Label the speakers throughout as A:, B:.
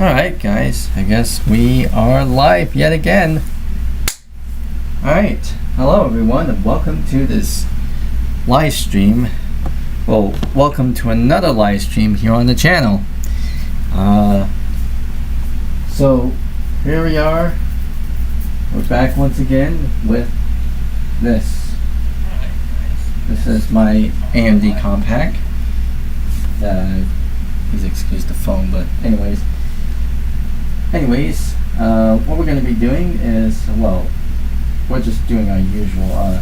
A: Alright guys, I guess we are live yet again. Alright, hello everyone and welcome to this live stream. Well, welcome to another live stream here on the channel. So here we are. We're back once again with this. This is my AMD compact. Please excuse the phone, but anyways, what we're going to be doing is, well, we're just doing our usual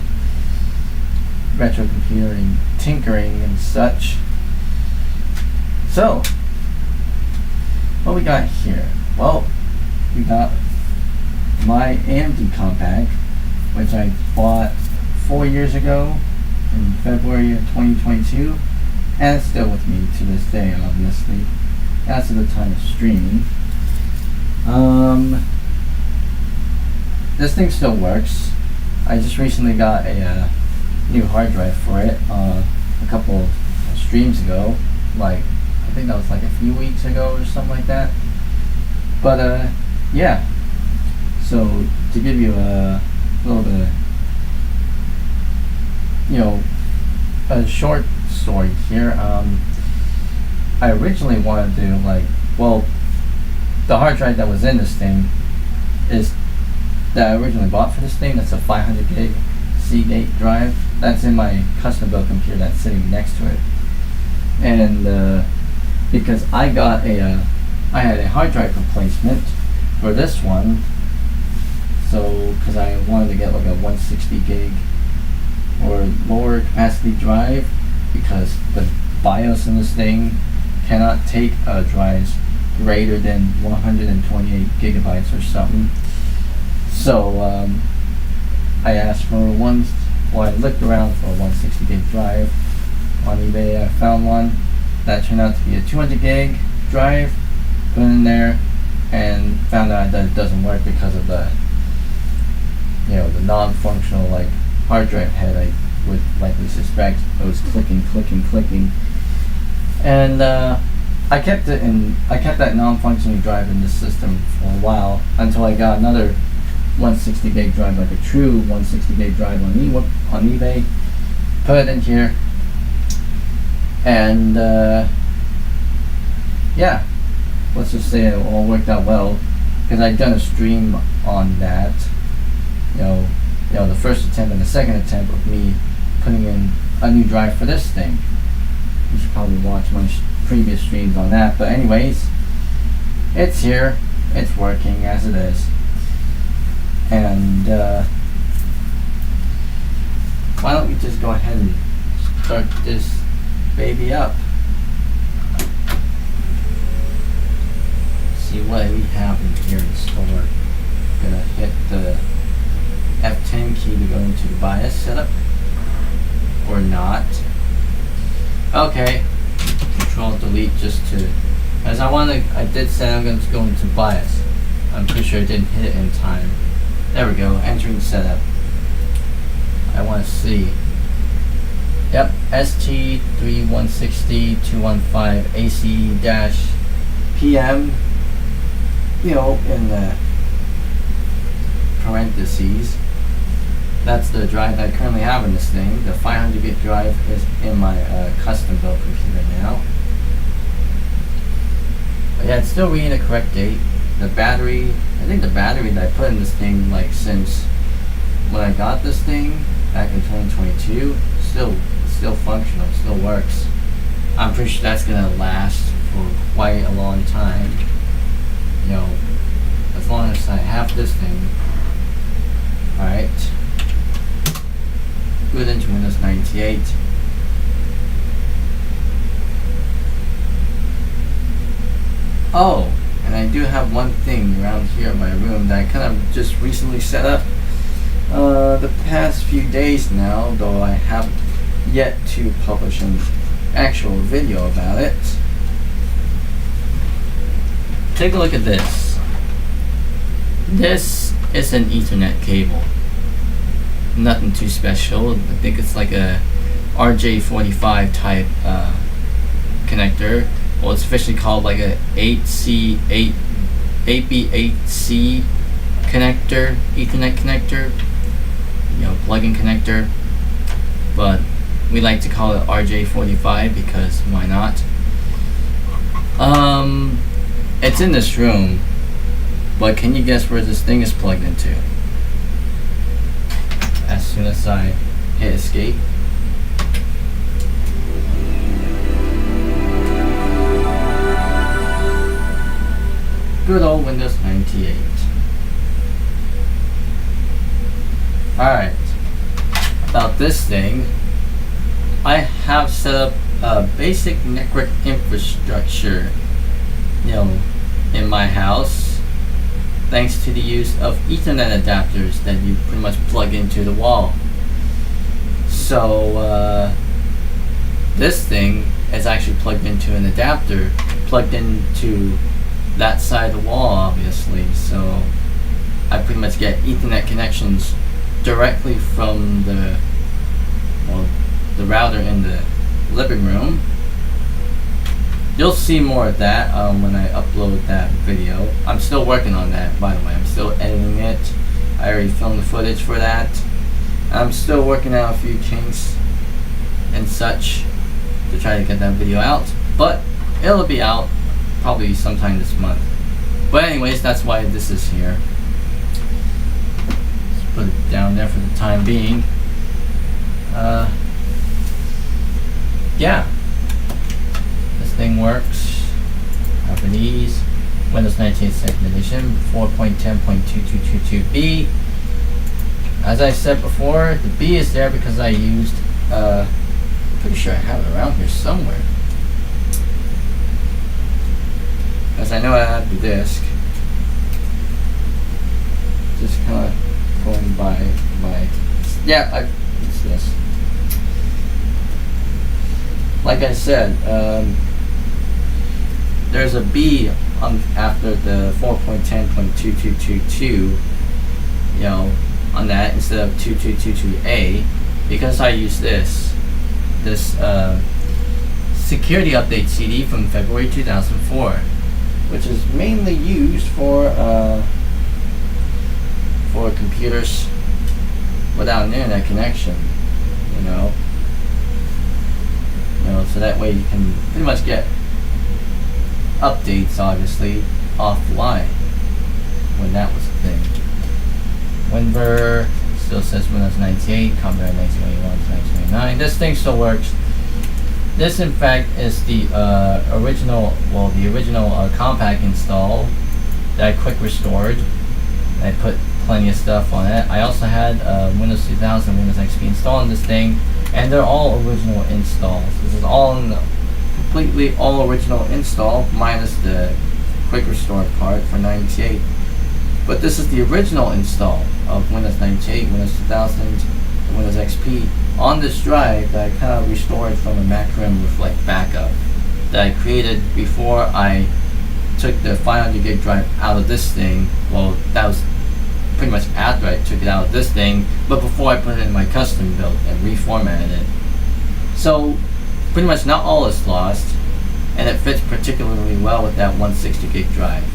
A: retrocomputing, tinkering and such. So, what we got here? Well, we got my AMD compact, which I bought 4 years ago in February of 2022, and it's still with me to this day, obviously, as of the time of streaming. This thing still works. I just recently got a new hard drive for it a couple of streams ago, like I think that was like a few weeks ago or something like that. But yeah, so to give you a little bit of, a short story here, I originally wanted to the hard drive that was in this thing is that I originally bought for this thing. That's a 500 gig Seagate drive that's in my custom built computer that's sitting next to it. And because I had a hard drive replacement for this one, so because I wanted to get like a 160 gig or lower capacity drive, because the BIOS in this thing cannot take drives greater than 128 gigabytes or something. So I asked for I looked around for a 160 gig drive on eBay. I found one that turned out to be a 200 gig drive, put it in there, and found out that it doesn't work because of the non-functional hard drive head. I would likely suspect it was clicking, and I kept that non-functioning drive in this system for a while until I got another 160 gig drive, like a true 160 gig drive on eBay, put it in here, and yeah, let's just say it all worked out well, because I'd done a stream on that, the first attempt and the second attempt of me putting in a new drive for this thing. You should probably watch my previous streams on that, but anyways, it's here, it's working as it is. And why don't we just go ahead and start this baby up. See what we have in here in store. Gonna hit the F10 key to go into the BIOS setup, or not. Okay, Control Delete just to, as I did say I'm going to go into BIOS. I'm pretty sure I didn't hit it in time. There we go, entering setup. I want to see. Yep, ST3160-215 AC-PM, in the parentheses. That's the drive I currently have in this thing. The 500 gig drive is in my custom built computer now. But yeah, it's still reading the correct date. The battery, I think the battery that I put in this thing, since when I got this thing back in 2022, still functional, still works. I'm pretty sure that's gonna last for quite a long time. As long as I have this thing. Alright. Boot into Windows 98. Oh, and I do have one thing around here in my room that I kind of just recently set up the past few days now, though I haven't yet to publish an actual video about it. Take a look at this. This is an Ethernet cable. Nothing too special. I think it's like a RJ45 type connector. well, it's officially called like a 8B8C connector, Ethernet connector, plug-in connector, but we like to call it RJ45 because why not? It's in this room, but can you guess where this thing is plugged into? As soon as I hit escape. Good old Windows 98. Alright, about this thing, I have set up a basic network infrastructure, in my house, thanks to the use of Ethernet adapters that you pretty much plug into the wall. So this thing is actually plugged into an adapter plugged into that side of the wall, obviously. So I pretty much get Ethernet connections directly from the router in the living room. You'll see more of that when I upload that video. I'm still working on that, by the way. I'm still editing it. I already filmed the footage for that. I'm still working out a few kinks and such to try to get that video out, but it'll be out probably sometime this month. But anyways, that's why this is here. Let's put it down there for the time being. Yeah, this thing works. Japanese, Windows 98 2nd edition, 4.10.2222B. As I said before, the B is there because I used, pretty sure I have it around here somewhere. As I know I have the disk. Just kind of going by my, it's this. Like I said, there's a B on after the 4.10.2222, on that instead of 2222A, because I use this security update CD from February 2004, which is mainly used for computers without an internet connection, so that way you can pretty much get updates, obviously, offline, when that was a thing. WinVer still says Windows 98, copyright 1981 to 1999. This thing still works. This, in fact, is the original compact install that I quick restored. I put plenty of stuff on it. I also had Windows 2000, Windows XP installed on this thing, and they're all original installs. This is all completely all original install, minus the quick restore part for 98. But this is the original install of Windows 98, Windows 2000, and Windows XP on this drive that I kind of restored from a Mac-RIM with like backup that I created before I took the 500 gig drive out of this thing. Well, that was pretty much after I took it out of this thing, but before I put it in my custom build and reformatted it. So pretty much not all is lost, and it fits particularly well with that 160 gig drive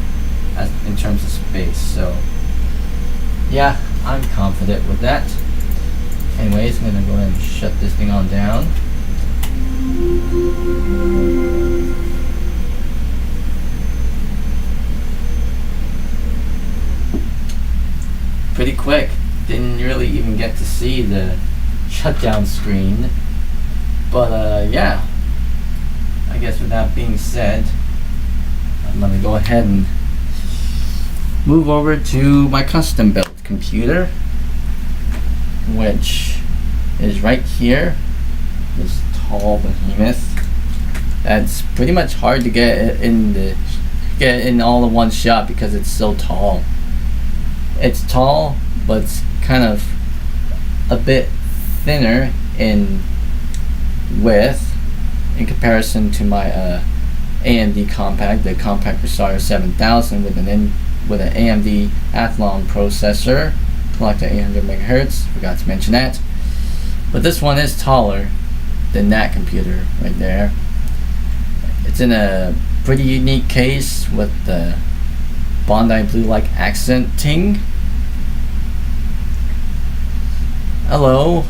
A: in terms of space. So yeah, I'm confident with that. Anyways, I'm gonna go ahead and shut this thing on down. Pretty quick. Didn't really even get to see the shutdown screen. But yeah, I guess with that being said, I'm gonna go ahead and move over to my custom built computer, which is right here. This tall behemoth that's pretty much hard to get in all in one shot because it's so tall. It's tall, but it's kind of a bit thinner in width in comparison to my AMD compact, the Compact Presario 7000 with an AMD Athlon processor, clocked at 800 megahertz. Forgot to mention that. But this one is taller than that computer right there. It's in a pretty unique case with the Bondi blue-like accenting. Hello,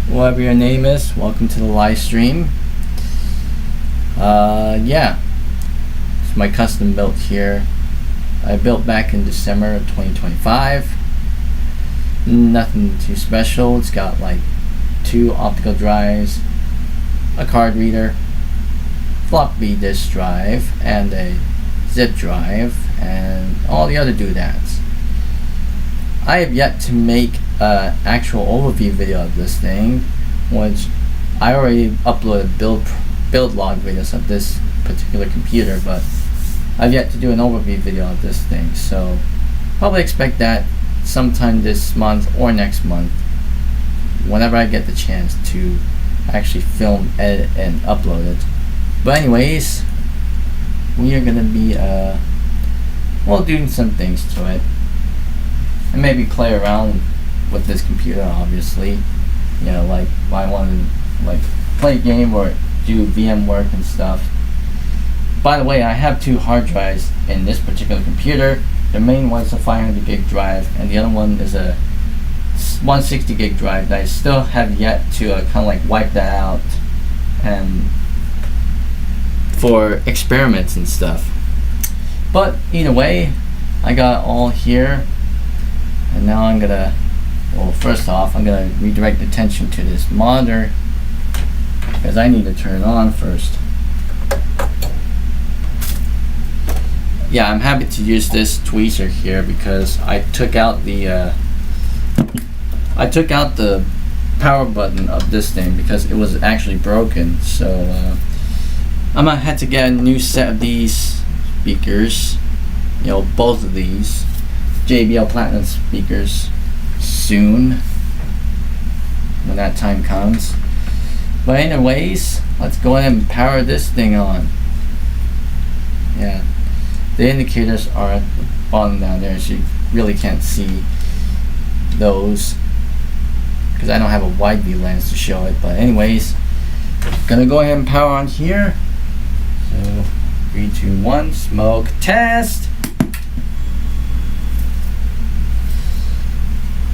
A: whoever your name is, welcome to the live stream. Yeah, it's my custom built here. I built back in December of 2025. Nothing too special. It's got like 2 optical drives, a card reader, floppy disk drive, and a zip drive, and all the other doodads. I have yet to make an actual overview video of this thing, which I already uploaded build log videos of this particular computer, but I've yet to do an overview video of this thing, so probably expect that sometime this month or next month, whenever I get the chance to actually film, edit, and upload it. But anyways, we are gonna be doing some things to it, and maybe play around with this computer. Obviously, you know, like if I want to like play a game or do VM work and stuff. By the way, I have 2 hard drives in this particular computer. The main one is a 500 gig drive, and the other one is a 160 gig drive that I still have yet to kind of like wipe that out and for experiments and stuff. But either way, I got it all here, and now I'm gonna, well, first off, I'm gonna redirect attention to this monitor because I need to turn it on first. Yeah, I'm happy to use this tweezer here because I took out the power button of this thing because it was actually broken. So I'm gonna have to get a new set of these speakers, you know, both of these JBL Platinum speakers soon when that time comes. But anyways, let's go ahead and power this thing on. Yeah, the indicators are at the bottom down there, so you really can't see those because I don't have a wide view lens to show it. But anyways, gonna go ahead and power on here. So 3, 2, 1, smoke test.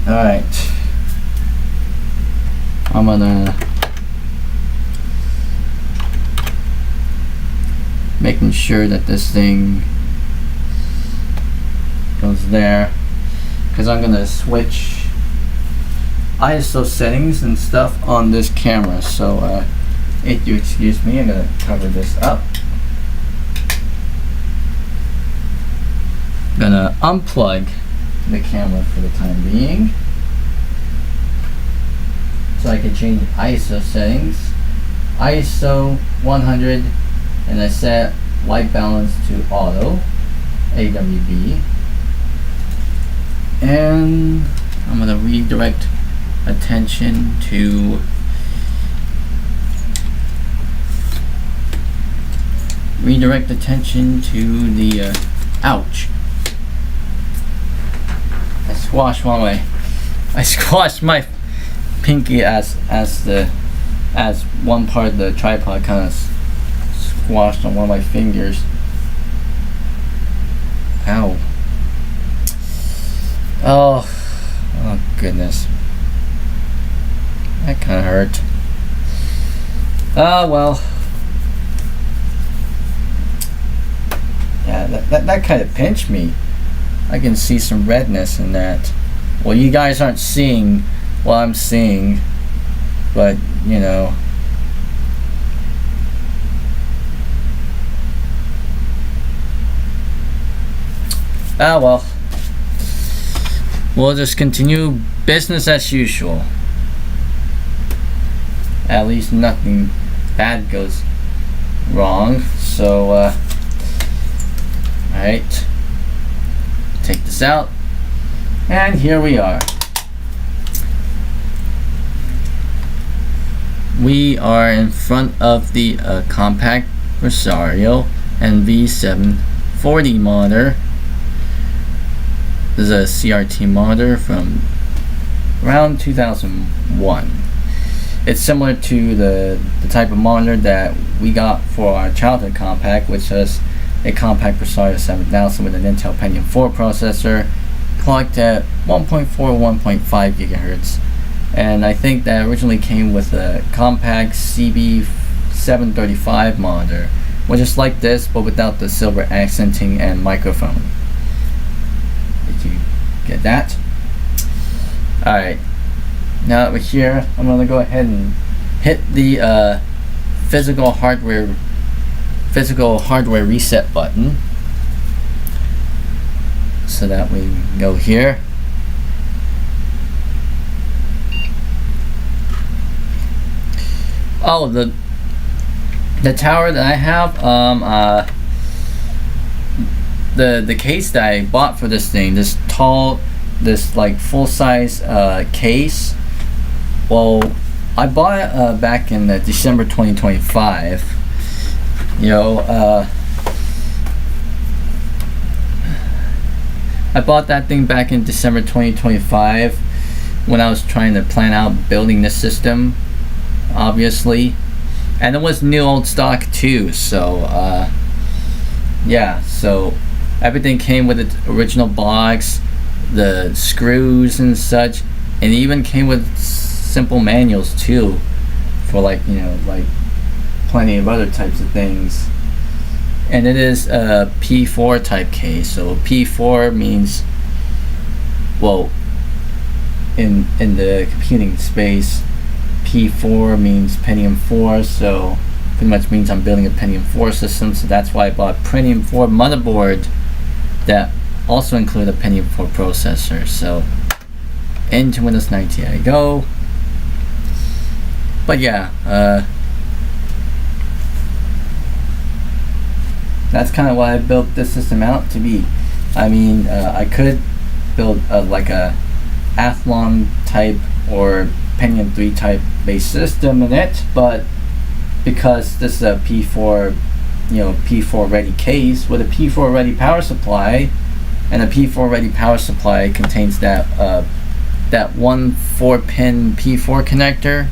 A: Alright, I'm gonna making sure that this thing goes there because I'm gonna switch ISO settings and stuff on this camera. So if you excuse me, I'm gonna cover this up. Gonna unplug the camera for the time being so I can change ISO settings. ISO 100, and I set white balance to auto, AWB, and I'm gonna redirect attention to the ouch. I squashed my pinky as one part of the tripod kind of squashed on one of my fingers. Ow. Oh goodness. That kind of hurt. Oh well. Yeah, that kind of pinched me. I can see some redness in that. Well, you guys aren't seeing what I'm seeing, but you know. Ah well. We'll just continue business as usual. At least nothing bad goes wrong. So alright. Take this out. And here we are. We are in front of the compact Rosario NV740 monitor. This is a CRT monitor from around 2001. It's similar to the type of monitor that we got for our childhood compact, which is a compact Presario 7000 with an Intel Pentium 4 processor, clocked at 1.4, 1.5 gigahertz. And I think that originally came with a compact CB735 monitor, which is like this but without the silver accenting and microphone. Did you get that? Alright, now over here I'm going to go ahead and hit the physical hardware reset button, so that we can go here. Oh, the tower that I have, the case that I bought for this thing, this like full-size case, well, I bought it back in December 2025. I bought that thing back in December 2025 when I was trying to plan out building this system, obviously, and it was new old stock too, so yeah, so everything came with its original box, the screws and such, and it even came with simple manuals too, for like plenty of other types of things. And it is a P4 type case. So P4 means, well, in the computing space, P4 means Pentium 4, so pretty much means I'm building a Pentium 4 system. So that's why I bought a Pentium 4 motherboard that also included a Pentium 4 processor. So into Windows 90 I go. But yeah, that's kind of what I built this system out to be. I mean, I could build like a Athlon type or Pentium 3 type based system in it, but because this is a P4, P4 ready case with a P4 ready power supply, and a P4 ready power supply contains that one 4-pin P4 connector,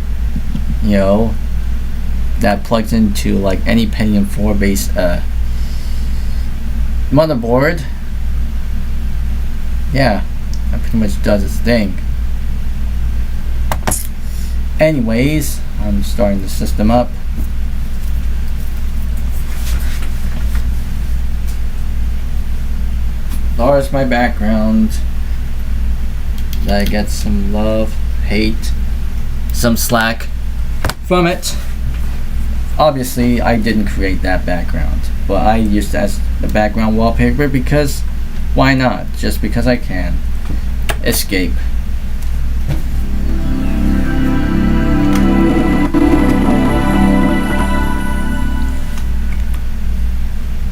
A: that plugs into like any Pentium 4 based motherboard. Yeah, that pretty much does its thing. Anyways, I'm starting the system up. There's my background. I get some love, hate, some slack from it. Obviously, I didn't create that background, but I used it as the background wallpaper because why not? Just because I can. Escape.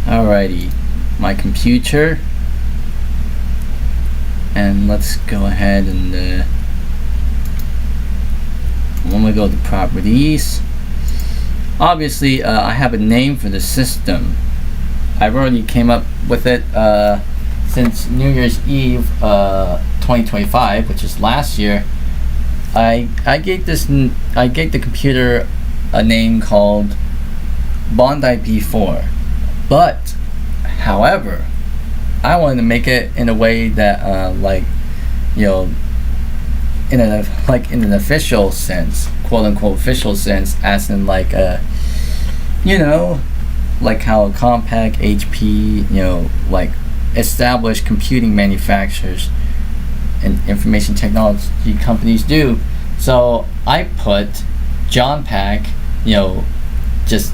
A: Alrighty, my computer, and let's go ahead and when we go to properties, obviously I have a name for the system. I've already came up with it since New Year's Eve 2025, which is last year. I gave the computer a name called Bondi P4, but however, I wanted to make it in a way that in an official sense, quote unquote official sense, as in like how Compaq, HP, like established computing manufacturers and information technology companies do. So I put John Pack, just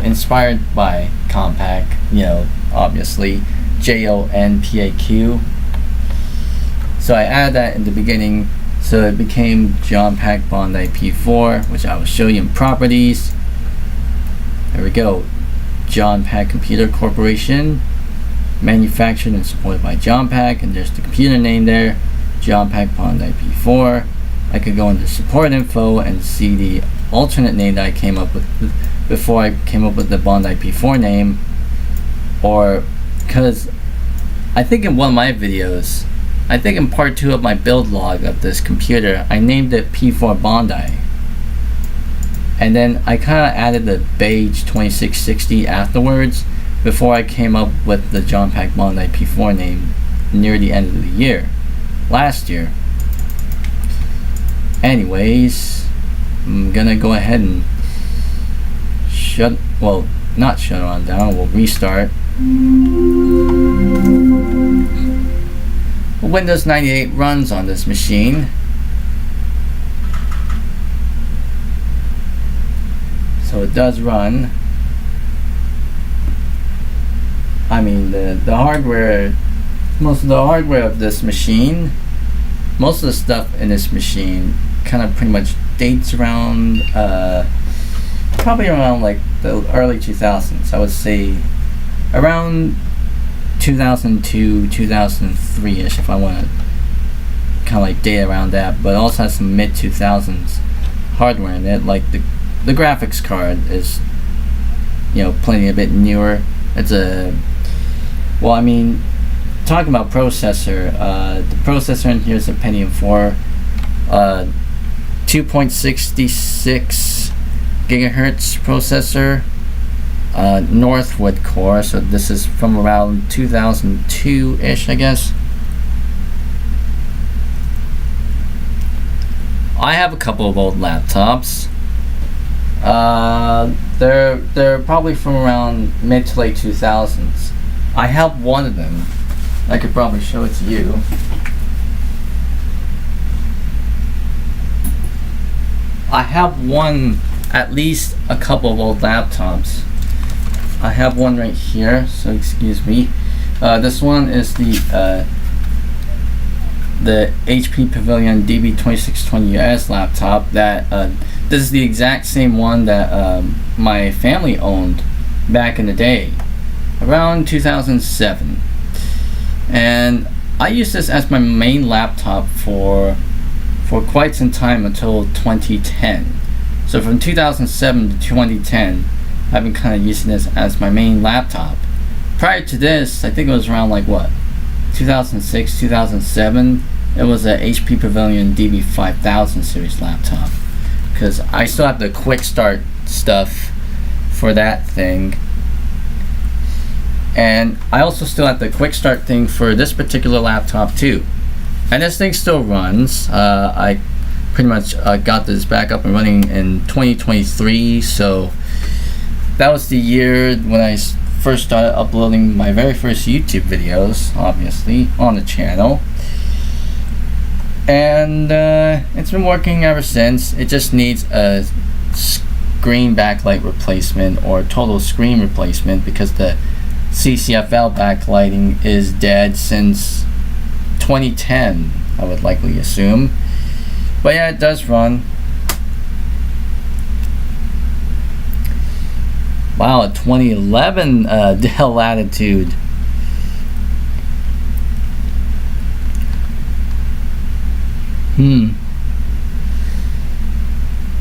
A: inspired by Compaq, obviously JONPAQ. So I added that in the beginning, so it became John Pack Bondi P4, which I will show you in properties. There we go. John Pack Computer Corporation, manufactured and supported by John Pack, and there's the computer name there, John Pack Bondi P4. I could go into support info and see the alternate name that I came up with before I came up with the Bondi P4 name, or because I think in one of my videos I think in part 2 of my build log of this computer, I named it P4 Bondi. And then I kind of added the beige 2660 afterwards before I came up with the John Pack Bondi P4 name near the end of the year, last year. Anyways, I'm gonna go ahead and not shut on down, we'll restart. Windows 98 runs on this machine. So it does run. I mean, the hardware, most of the hardware of this machine, most of the stuff in this machine kind of pretty much dates around probably around like the early 2000s. I would say around 2002, 2003-ish, if I want to kind of like date around that, but also has some mid 2000s hardware in it. Like the graphics card is, you know, plenty a bit newer. It's a, well, I mean, talking about processor, the processor in here is a Pentium 4, 2.66 gigahertz processor, Northwood core, so this is from around 2002-ish, I guess. I have a couple of old laptops. They're probably from around mid to late 2000s. I have one of them. I could probably show it to you. I have one, at least a couple of old laptops. I have one right here, so excuse me. This one is the HP Pavilion DB2620US laptop. That this is the exact same one that my family owned back in the day, around 2007. And I used this as my main laptop for quite some time until 2010. So from 2007 to 2010, I've been kind of using this as my main laptop. Prior to this, I think it was around like what, 2006, 2007, it was a HP Pavilion DB5000 series laptop, because I still have the quick start stuff for that thing, and I also still have the quick start thing for this particular laptop too. And this thing still runs. I pretty much got this back up and running in 2023, so that was the year when I first started uploading my very first YouTube videos, obviously, on the channel. And it's been working ever since. It just needs a screen backlight replacement or total screen replacement, because the CCFL backlighting is dead since 2010, I would likely assume. But yeah, it does run. Wow, a 2011 Dell Latitude.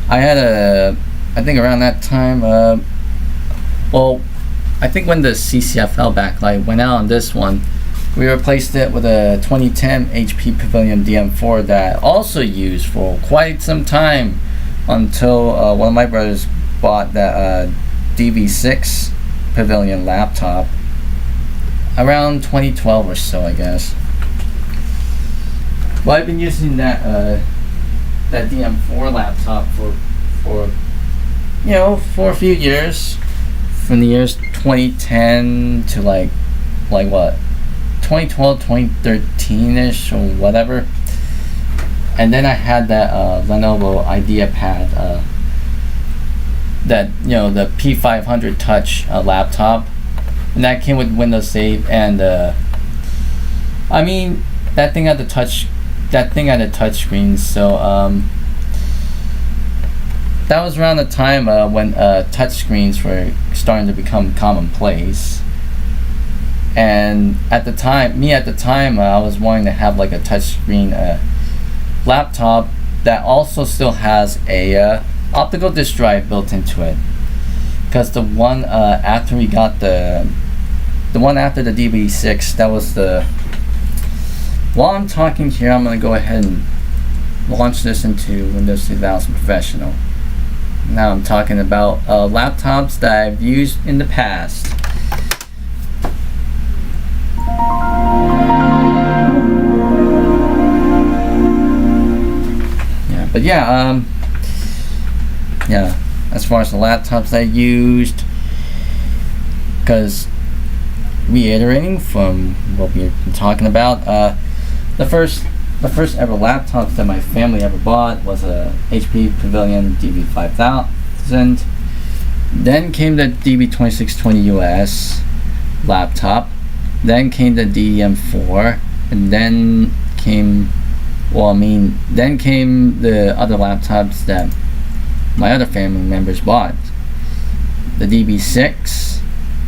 A: I had I think around that time, well, I think when the CCFL backlight went out on this one, we replaced it with a 2010 HP Pavilion DM4 that also used for quite some time until one of my brothers bought that DV6 Pavilion laptop around 2012 or so, I guess. Well, I've been using that DM4 laptop for you know, for a few years, from the years 2010 to like what, 2012, 2013-ish or whatever. And then I had that Lenovo IdeaPad, that, you know, the P500 Touch laptop, and that came with Windows 8. And I mean, that thing had a touch screen. So that was around the time when touch screens were starting to become commonplace. And at the time, I was wanting to have like a touchscreen laptop that also still has a optical disk drive built into it, because the one after we got the one after the DB6, that was the while I'm talking here, I'm going to go ahead and launch this into Windows 2000 Professional. Now I'm talking about laptops that I've used in the past. Yeah, but yeah, as far as the laptops I used, because reiterating from what we've been talking about, the first ever laptop that my family ever bought was a HP Pavilion DB5000. Then came the DB2620 US laptop. Then came the DDM4, and then came the other laptops that my other family members bought. The DB6,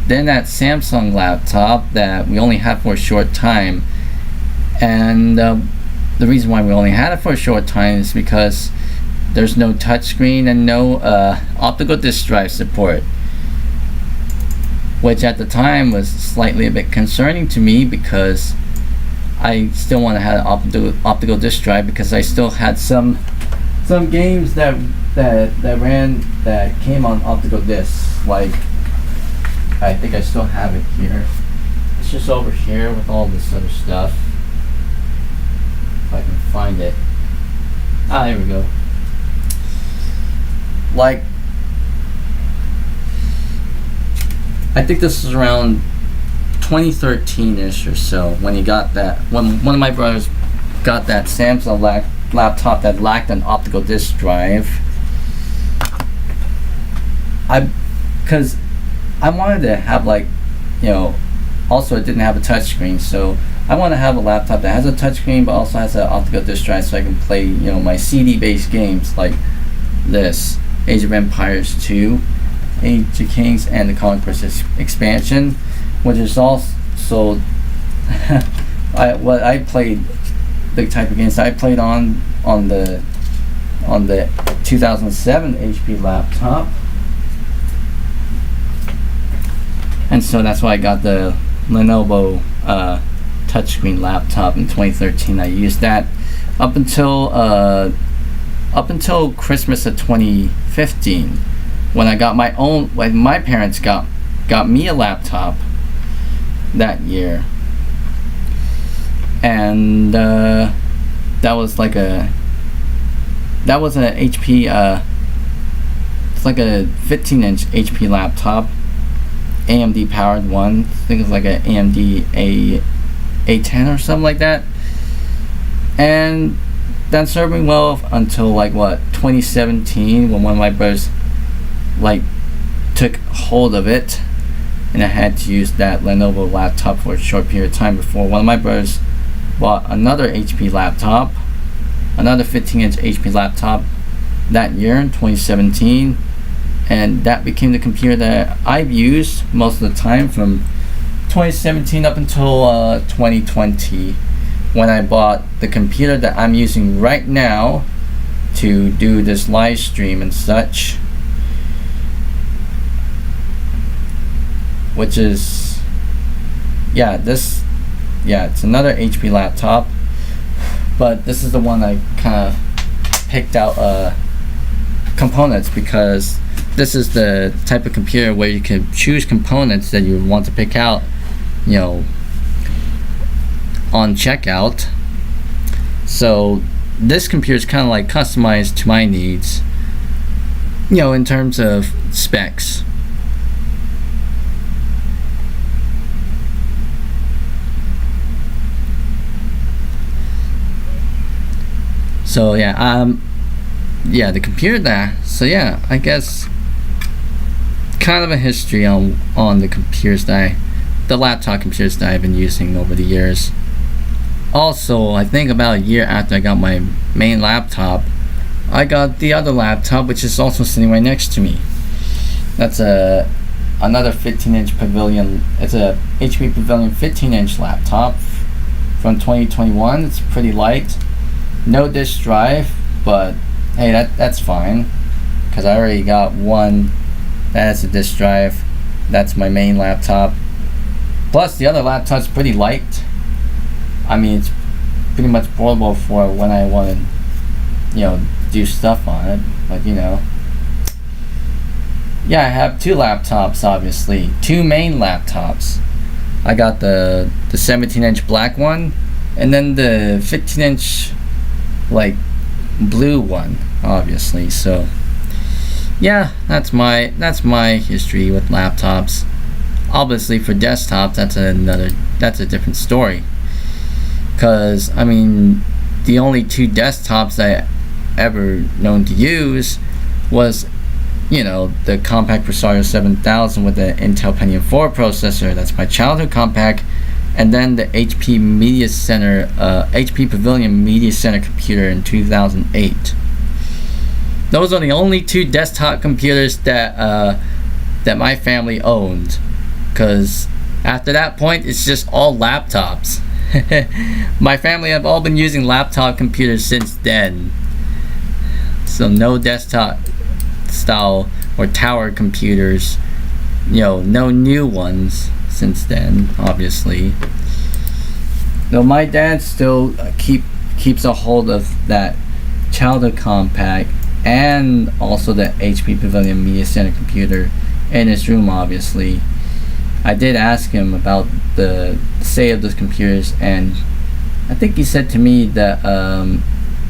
A: then that Samsung laptop that we only had for a short time. And the reason why we only had it for a short time is because there's no touchscreen and no optical disk drive support, which at the time was slightly a bit concerning to me, because I still want to have an optical disk drive, because I still had some games that came on optical discs. Like, I think I still have it here. It's just over here with all this other stuff. If I can find it. Ah, here we go. Like, I think this is around 2013-ish or so when one of my brothers got that Samsung laptop that lacked an optical disk drive. Because I wanted to have, like, also it didn't have a touchscreen, so I want to have a laptop that has a touchscreen but also has an optical disk drive, so I can play my CD-based games like this, Age of Empires 2, Age of Kings, and the Conquest expansion, which is also I played the type of games I played on the 2007 HP laptop. And so that's why I got the Lenovo touchscreen laptop in 2013. I used that up until Christmas of 2015, when I got my own. When my parents got me a laptop that year, and that was an HP. It's like a 15-inch HP laptop. AMD powered one. I think it's like an AMD A10 or something like that. And that served me well until 2017, when one of my brothers took hold of it, and I had to use that Lenovo laptop for a short period of time before one of my brothers bought another HP laptop, another 15-inch HP laptop that year in 2017. And that became the computer that I've used most of the time from 2017 up until 2020, when I bought the computer that I'm using right now to do this live stream and such, which is it's another HP laptop, but this is the one I kind of picked out components, because this is the type of computer where you can choose components that you want to pick out, on checkout. So this computer is kind of customized to my needs, in terms of specs. So the computer there. So I guess kind of a history on the computers the laptop computers that I've been using over the years. Also, I think about a year after I got my main laptop, I got the other laptop, which is also sitting right next to me. That's another 15-inch Pavilion. It's a HP Pavilion 15-inch laptop from 2021. It's pretty light, no disk drive, but hey, that's fine, because I already got one that has a disk drive. That's my main laptop. Plus, the other laptop's pretty light. I mean, pretty much portable for when I want to, do stuff on it. But yeah, I have two laptops, obviously. Two main laptops. I got the 17-inch black one, and then the 15-inch, like, blue one, obviously. So, yeah, that's my history with laptops. Obviously, for desktops, that's a different story. Because, I mean, the only two desktops I ever known to use was the compact Presario 7000 with the Intel Pentium 4 processor. That's my childhood compact. And then the HP Media Center, HP Pavilion Media Center computer in 2008. Those are the only two desktop computers that my family owned. Because after that point, it's just all laptops. My family have all been using laptop computers since then. So no desktop style or tower computers, no new ones since then, obviously. Though my dad still keeps a hold of that childhood compact and also the HP Pavilion Media Center computer in his room, obviously. I did ask him about the state of those computers, and I think he said to me that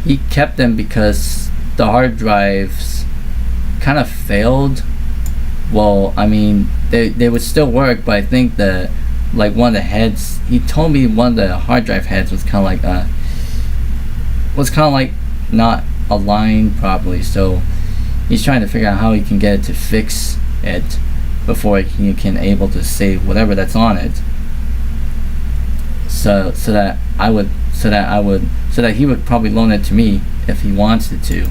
A: he kept them because the hard drives kind of failed. Well, I mean, they would still work, but I think one of the heads, he told me one of the hard drive heads was kind of like not aligned properly. So he's trying to figure out how he can get it to fix it before he can able to save whatever that's on it. So that he would probably loan it to me if he wanted to.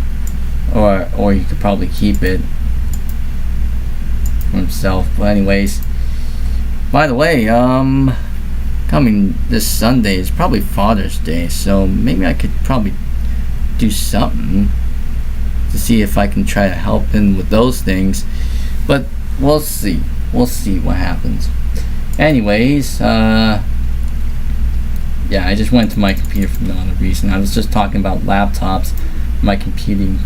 A: Or he could probably keep it for himself. But anyways, by the way, coming this Sunday is probably Father's Day, so maybe I could probably do something to see if I can try to help him with those things. But we'll see what happens. Anyways, yeah, I just went to my computer for no other reason. I was just talking about laptops, my computing,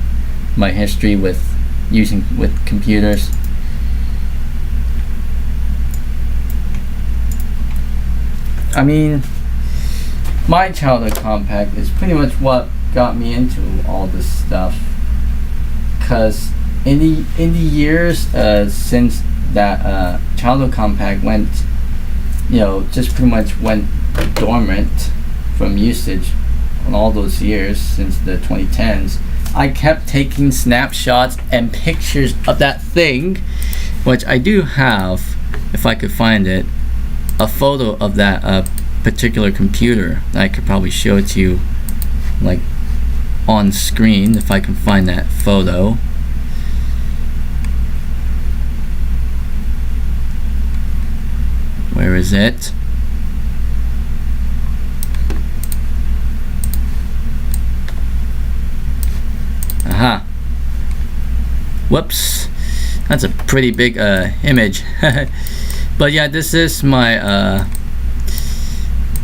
A: my history with computers. I mean, my childhood compact is pretty much what got me into all this stuff. Cause in the years since that childhood compact went, just pretty much went dormant from usage in all those years since the 2010s, I kept taking snapshots and pictures of that thing, which I do have, if I could find it, a photo of that particular computer. I could probably show it to you, like, on screen, if I can find that photo. Where is it? Aha. Whoops. That's a pretty big image. But yeah, this is my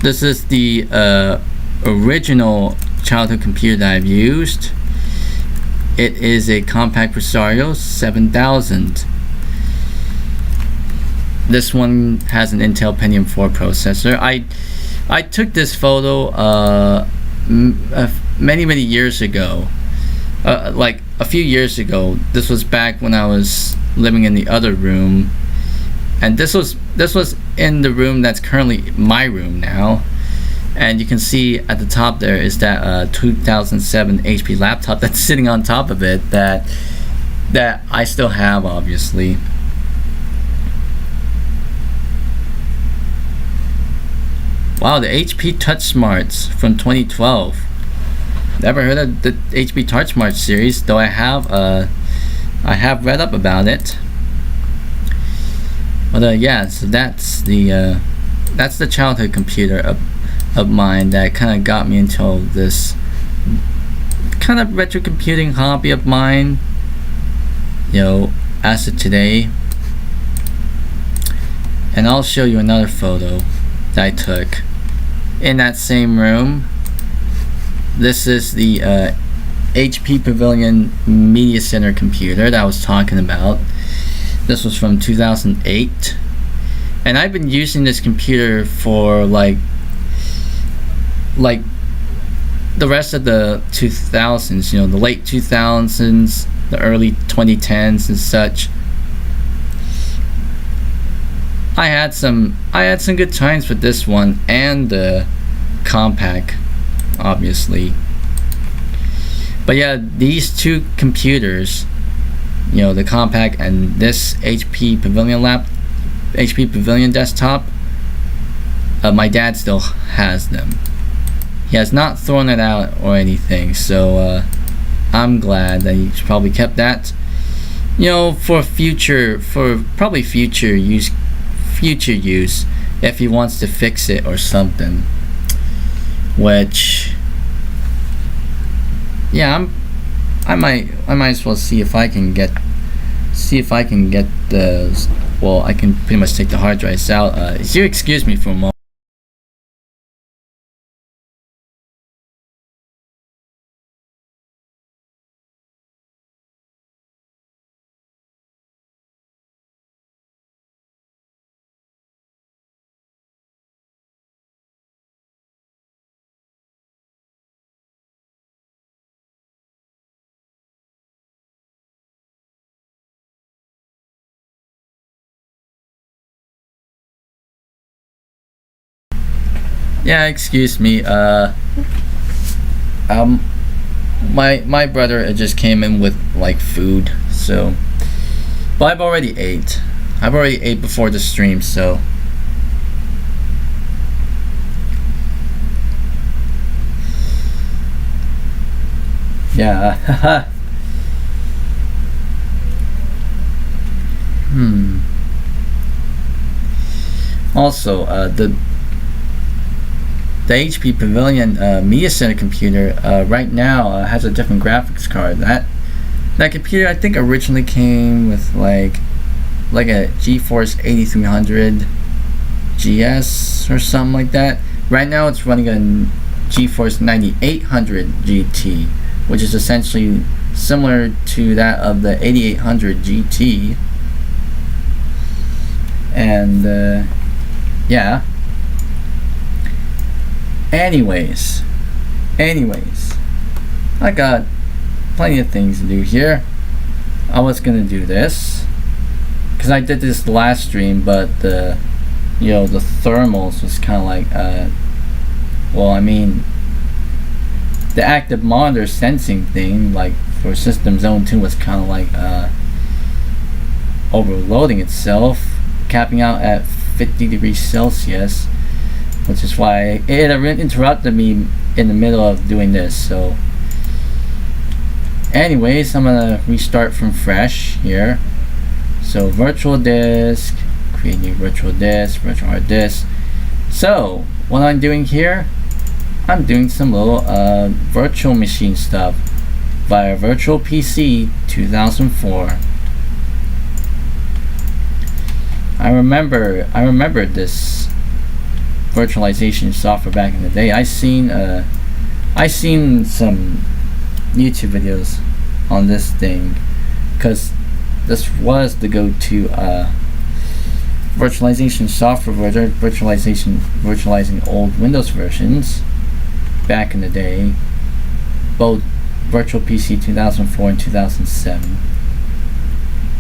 A: this is the original childhood computer that I've used. It is a compact Presario 7000. This one has an Intel Pentium 4 processor. I took this photo many years ago. Like a few years ago. This was back when I was living in the other room, and this was in the room that's currently my room now. And you can see at the top there is that 2007 HP laptop that's sitting on top of it that I still have, obviously. Wow, the HP Touch Smarts from 2012. Never heard of the HP Touch Smart series, though I have read up about it. But yeah, so that's the childhood computer of mine that kind of got me into this kind of retro computing hobby of mine, as of today. And I'll show you another photo that I took in that same room. this is the HP Pavilion Media Center computer that I was talking about. This was from 2008, and I've been using this computer for like the rest of the 2000s, you know, the late 2000s, the early 2010s and such. I had some good times with this one and the Compaq, obviously. But yeah, these two computers, you know, the Compaq and this HP Pavilion desktop, my dad still has them. He has not thrown it out or anything, so I'm glad that he's probably kept that, you know, for probably future use if he wants to fix it or something. Which, yeah, I might as well see if I can get the, well, I can pretty much take the hard drives out. If you excuse me for a moment. Yeah, excuse me. My brother just came in with like food, so. But I've already ate. Before the stream, so. Yeah. Also, the HP Pavilion Media Center computer right now has a different graphics card. That computer, I think, originally came with like a GeForce 8300 GS or something like that. Right now it's running a GeForce 9800 GT, which is essentially similar to that of the 8800 GT. And yeah. Anyways, I got plenty of things to do here. I was gonna do this because I did this last stream, but the thermals was kind of like well, I mean, the active monitor sensing thing, like for System Zone 2, was kind of like overloading itself, capping out at 50 degrees Celsius, which is why it interrupted me in the middle of doing this. So anyways, I'm gonna restart from fresh here. So virtual disk, create new virtual disk, virtual hard disk. So what I'm doing here, I'm doing some little virtual machine stuff via Virtual PC 2004. I remember this virtualization software back in the day. I seen some YouTube videos on this thing, because this was the go-to virtualization software virtualizing old Windows versions back in the day, both Virtual PC 2004 and 2007.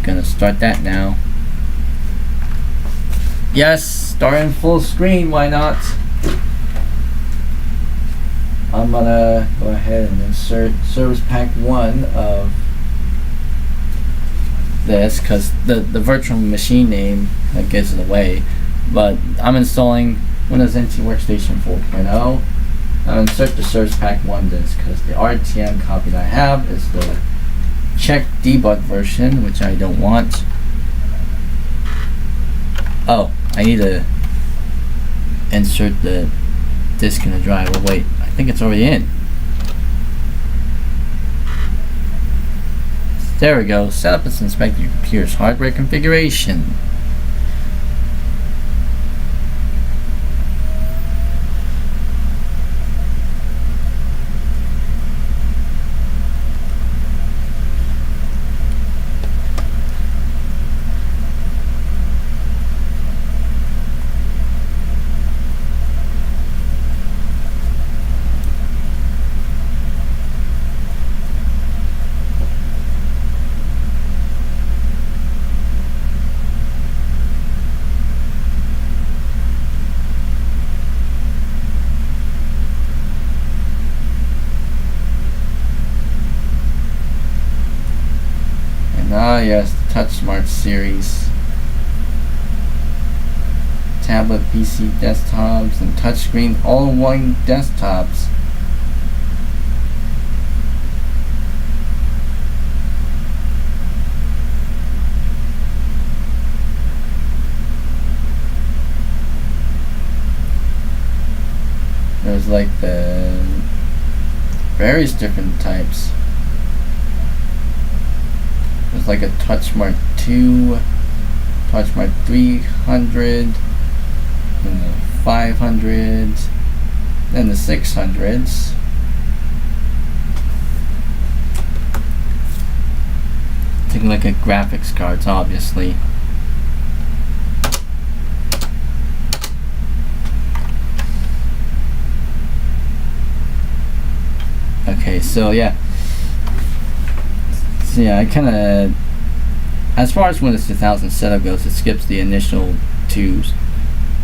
A: Gonna start that now. Yes, start in full screen, why not? I'm gonna go ahead and insert Service Pack 1 of this, because the virtual machine name that gives it away. But I'm installing Windows NT Workstation 4.0. I'll insert the Service Pack 1 disk, because the RTM copy that I have is the check debug version, which I don't want. Oh, I need to insert the disk in the drive. Oh, wait, I think it's already in. There we go. Set up and inspect your computer's hardware configuration. Smart series. Tablet, PC, desktops, and touchscreen all-in-one desktops. There's like the various different types. There's like a TouchSmart 2, TouchSmart 300, and the 500s, then the 600s. Taking like a graphics cards, obviously. Okay, so yeah. So yeah, I kind of, as far as Windows 2000 setup goes, it skips the initial two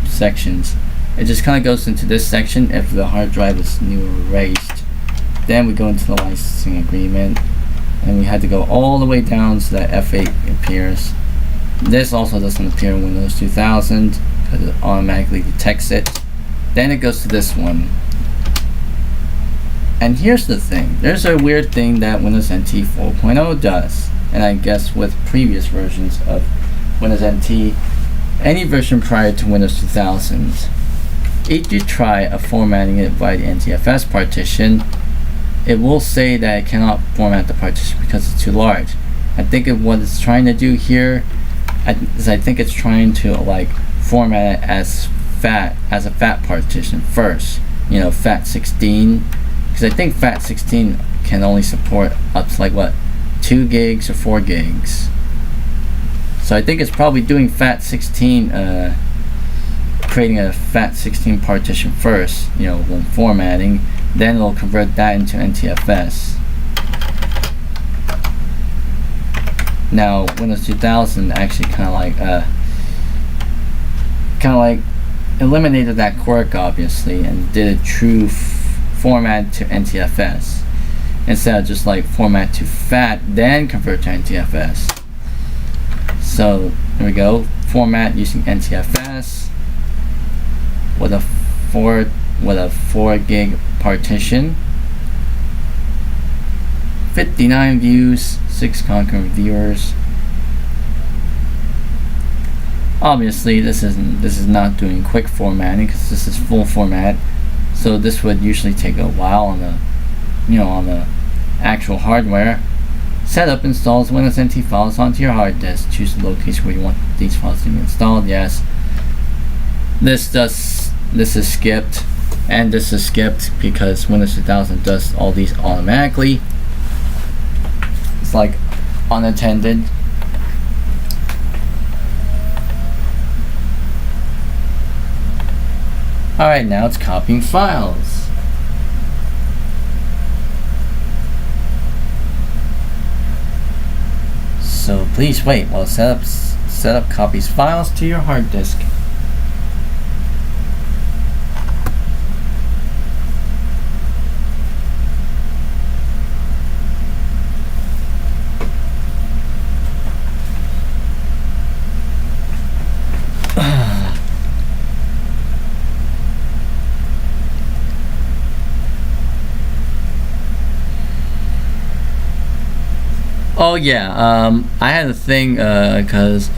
A: sections. It just kind of goes into this section if the hard drive is new or erased. Then we go into the licensing agreement, and we had to go all the way down so that F8 appears. This also doesn't appear in Windows 2000 because it automatically detects it. Then it goes to this one. And here's the thing, there's a weird thing that Windows NT 4.0 does, and I guess with previous versions of Windows NT, any version prior to Windows 2000, if you try formatting it via the NTFS partition, it will say that it cannot format the partition because it's too large. I think what it's trying to do here is I think it's trying to like format it as a fat partition first, you know, FAT16. Because I think FAT16 can only support up to like what, 2 gigs or 4 gigs. So I think it's probably doing FAT16, creating a FAT16 partition first, you know, when formatting. Then it'll convert that into NTFS. Now Windows 2000 actually kind of like eliminated that quirk, obviously, and did a true format to NTFS instead of just like format to FAT then convert to NTFS. So there we go, format using NTFS with a 4 gig partition, 59 views, 6 concurrent viewers. Obviously this is not doing quick formatting because this is full format. So this would usually take a while on the actual hardware. Setup installs Windows NT files onto your hard disk. Choose the location where you want these files to be installed. Yes. This is skipped, and this is skipped because Windows 2000 does all these automatically. It's like unattended. Alright, now it's copying files. So please wait while setup copies files to your hard disk. Oh yeah, I had a thing because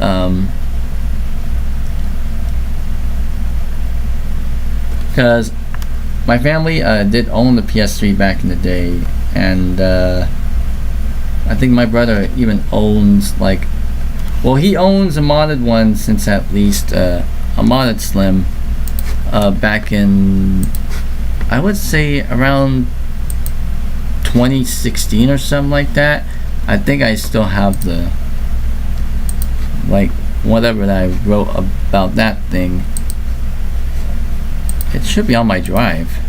A: my family did own the PS3 back in the day, and I think my brother even owns he owns a modded one since at least a modded Slim back in, I would say, around 2016 or something like that. I think I still have the whatever that I wrote about that thing. It should be on my drive.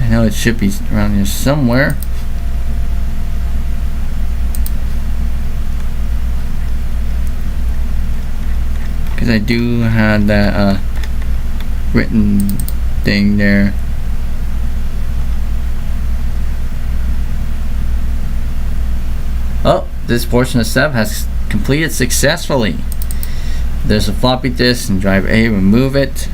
A: I know it should be around here somewhere. because I do have that written thing there. Oh, this portion of setup has completed successfully. There's a floppy disk and drive A, remove it.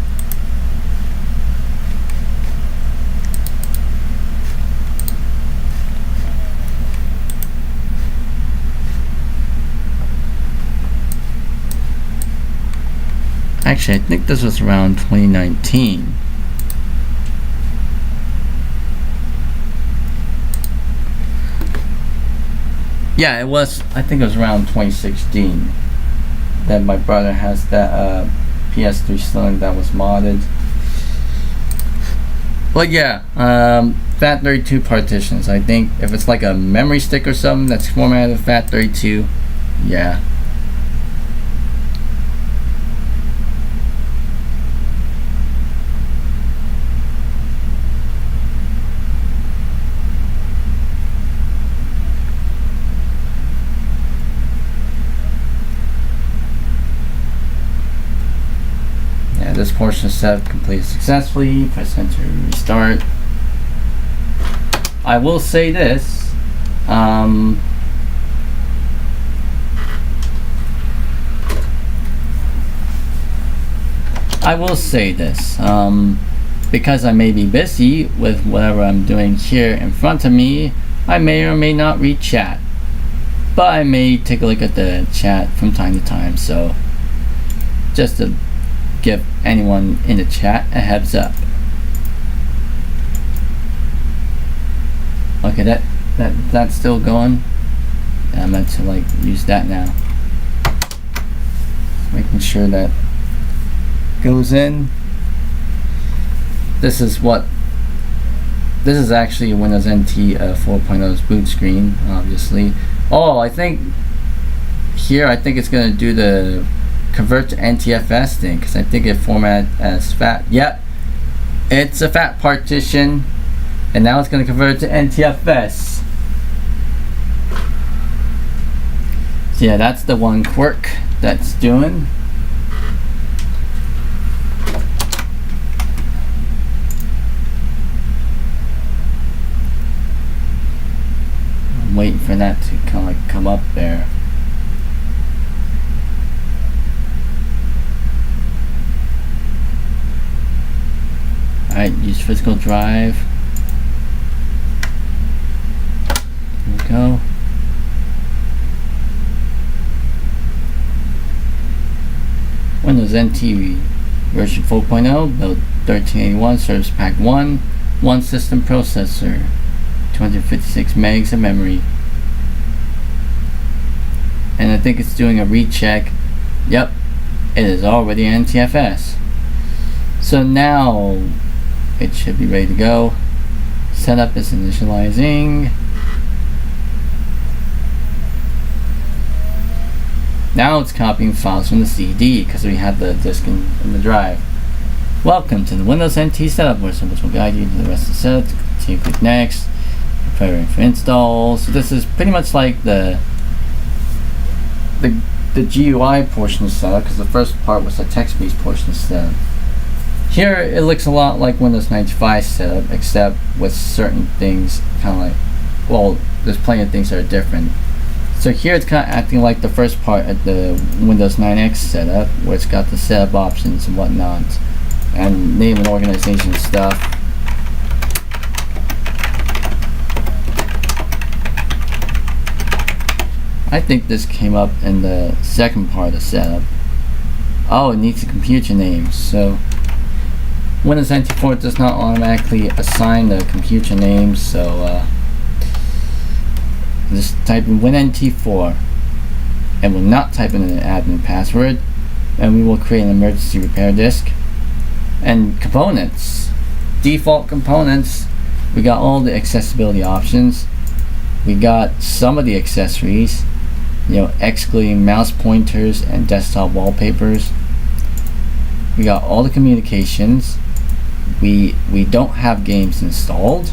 A: Actually, I think this was around 2019. Yeah, it was. I think it was around 2016 that my brother has that PS3 Slim that was modded. But yeah, FAT32 partitions. I think if it's like a memory stick or something that's formatted FAT32, yeah. This portion of setup completed successfully. Press enter to restart. I will say this. I will say this. Because I may be busy with whatever I'm doing here in front of me, I may or may not read chat. But I may take a look at the chat from time to time. So just to give anyone in the chat a heads up. Okay, that's still going. I meant to like use that now. Making sure that goes in. This is actually Windows NT 4.0's boot screen, obviously. Oh, I think it's gonna do the convert to NTFS thing, because I think it formatted as FAT. Yep, it's a FAT partition, and now it's going to convert to NTFS. So yeah, that's the one quirk that's doing. I'm waiting for that to kind of like come up there. Alright, use physical drive. There we go. Windows NT version 4.0, build 1381, Service Pack 1, 1 system processor, 256 megs of memory. And I think it's doing a recheck. Yep, it is already NTFS. So now it should be ready to go. Setup is initializing. Now it's copying files from the CD because we have the disk in the drive. Welcome to the Windows NT setup, where someone will guide you to the rest of the setup. To continue, click next. Preparing for install. So this is pretty much like the GUI portion of setup, because the first part was the text-based portion of setup. Here it looks a lot like Windows 95 setup, except with certain things kind of like, well, there's plenty of things that are different. So here it's kind of acting like the first part of the Windows 9X setup, where it's got the setup options and whatnot, and name and organization stuff. I think this came up in the second part of the setup. Oh, it needs a computer name, so Windows NT 4 does not automatically assign the computer name, so just type in WinNT4 and will not type in an admin password, and we will create an emergency repair disk. And components, default components, we got all the accessibility options. We got some of the accessories, excluding mouse pointers and desktop wallpapers. We got all the communications. We don't have games installed.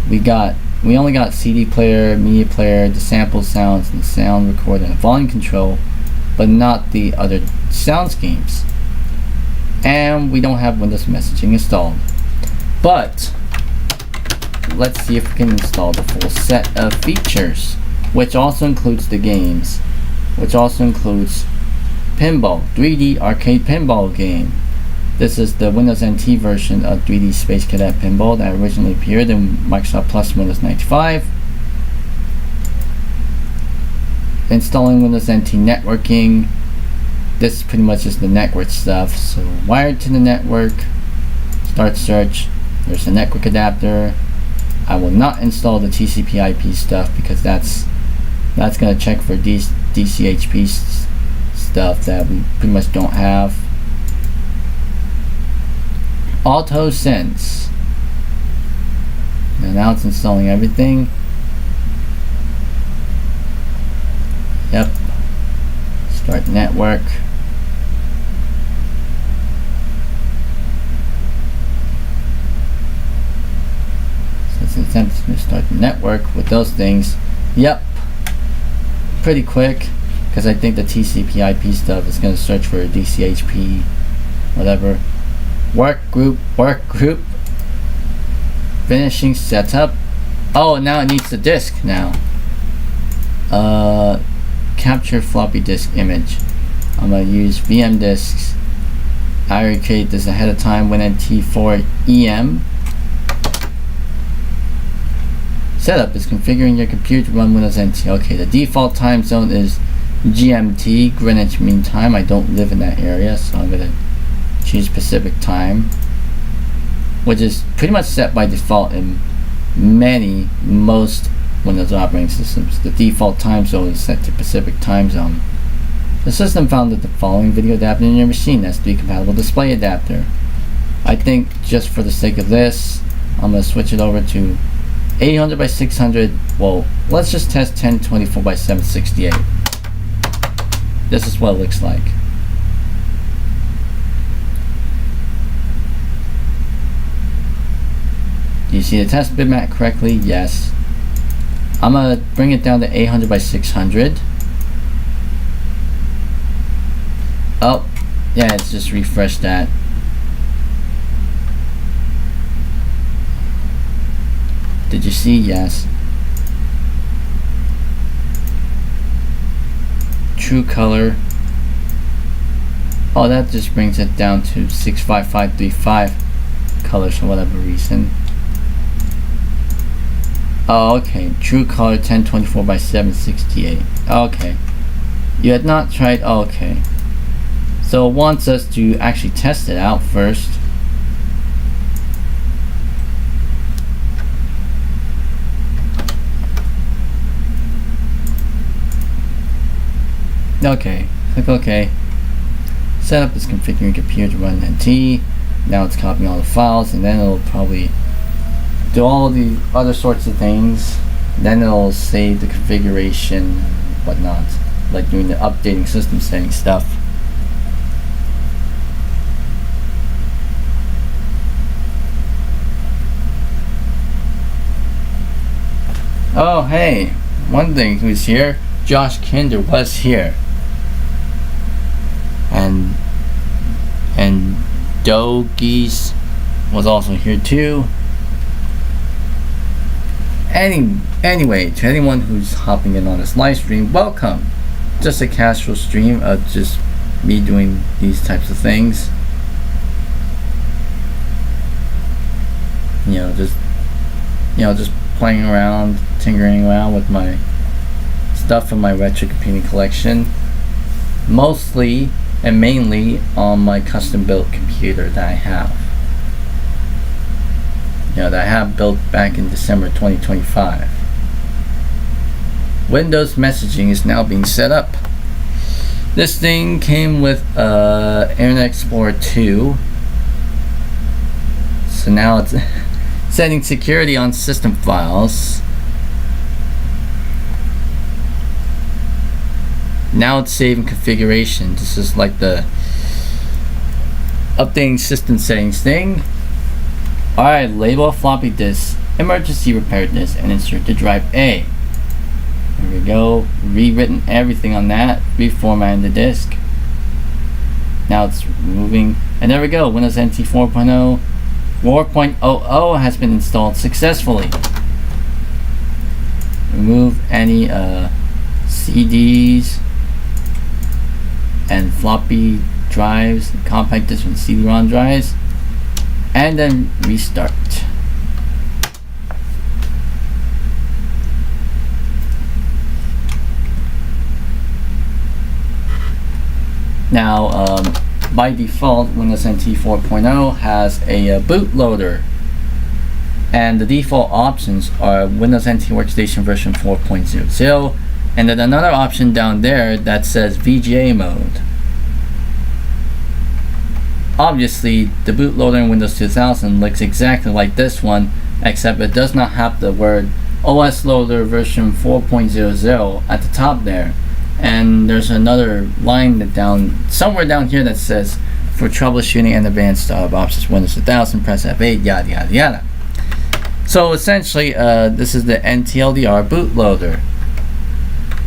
A: We only got CD player, media player, the sample sounds, and the sound recorder, and volume control, but not the other sound schemes. And we don't have Windows messaging installed. But let's see if we can install the full set of features, which also includes the games, which also includes Pinball, 3D arcade pinball game. This is the Windows NT version of 3D Space Cadet Pinball that originally appeared in Microsoft Plus Windows 95. Installing Windows NT networking. This is pretty much just the network stuff. So wired to the network, start search, there's a network adapter. I will not install the TCP/IP stuff because that's going to check for DCHP stuff that we pretty much don't have. Auto sense. And now it's installing everything. Yep. Start network. So it's attempting to start the network with those things. Yep. Pretty quick, because I think the TCP/IP stuff is going to search for DCHP, whatever. Work group. Finishing setup. Oh, now it needs the disk now. Capture floppy disk image. I'm gonna use VM disks. I already created this ahead of time. WinNT4EM. Setup is configuring your computer to run Windows NT. Okay, the default time zone is GMT, Greenwich Mean Time. I don't live in that area, so I'm gonna choose Pacific Time, which is pretty much set by default in most Windows operating systems. The default time zone is set to Pacific Time Zone. The system found that the following video adapter in your machine has to be compatible display adapter. I think just for the sake of this, I'm going to switch it over to 800 by 600. Well, let's just test 1024 by 768. This is what it looks like. Do you see the test bitmap correctly? Yes. I'm gonna bring it down to 800 by 600. Oh, yeah, it's just refreshed that. Did you see? Yes. True color. Oh, that just brings it down to 65535 colors for whatever reason. Oh, okay. True color 1024 by 768. Okay. You had not tried. Oh, okay. So it wants us to actually test it out first. Okay. Click OK. Setup is configuring computer to run NT. Now it's copying all the files, and then it'll probably do all the other sorts of things. Then it'll save the configuration and whatnot, like doing the updating system settings stuff. Oh hey, one thing who's here, Josh Kinder was here, and Dogies was also here too. Anyway, to anyone who's hopping in on this live stream, welcome. Just a casual stream of just me doing these types of things. Just playing around, tinkering around with my stuff in my retrocomputing collection. Mostly and mainly on my custom built computer that I have. That I have built back in December 2025. Windows messaging is now being set up. This thing came with Internet Explorer 2. So now it's setting security on system files. Now it's saving configuration. This is like the updating system settings thing. Alright, label floppy disk, emergency preparedness, and insert the drive A. There we go. Rewritten everything on that. Reformatting the disk. Now it's moving, and there we go. Windows NT 4.0 4.00 has been installed successfully. Remove any CDs and floppy drives, compact disc and CD-ROM drives, and then restart. Now, by default, Windows NT 4.0 has a bootloader, and the default options are Windows NT Workstation version 4.00, and then another option down there that says VGA mode. Obviously, the bootloader in Windows 2000 looks exactly like this one, except it does not have the word OS Loader version 4.00 at the top there. And there's another line somewhere down here that says, for troubleshooting and advanced options Windows 2000, press F8, yada yada yada. So essentially, this is the NTLDR bootloader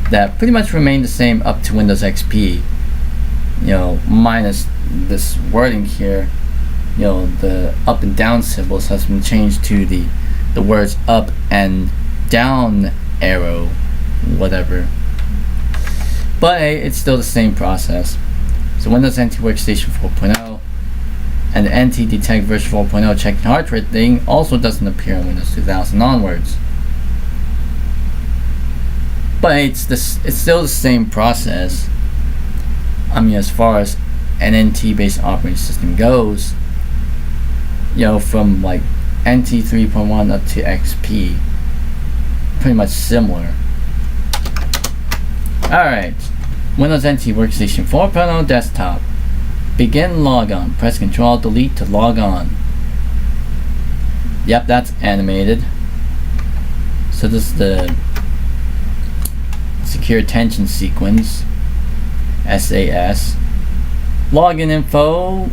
A: that pretty much remained the same up to Windows XP. Minus this wording here. The up and down symbols has been changed to the words up and down arrow, whatever. But hey, it's still the same process. So Windows NT Workstation 4.0 and the NT Detect version 4.0 checking heart rate thing also doesn't appear in Windows 2000 onwards. But hey, it's still the same process. I mean, as far as an NT based operating system goes, from like NT 3.1 up to XP, pretty much similar. Alright, Windows NT Workstation 4.0 desktop. Begin logon. Press Ctrl Delete to log on. Yep, that's animated. So this is the Secure Attention Sequence, SAS. Login info,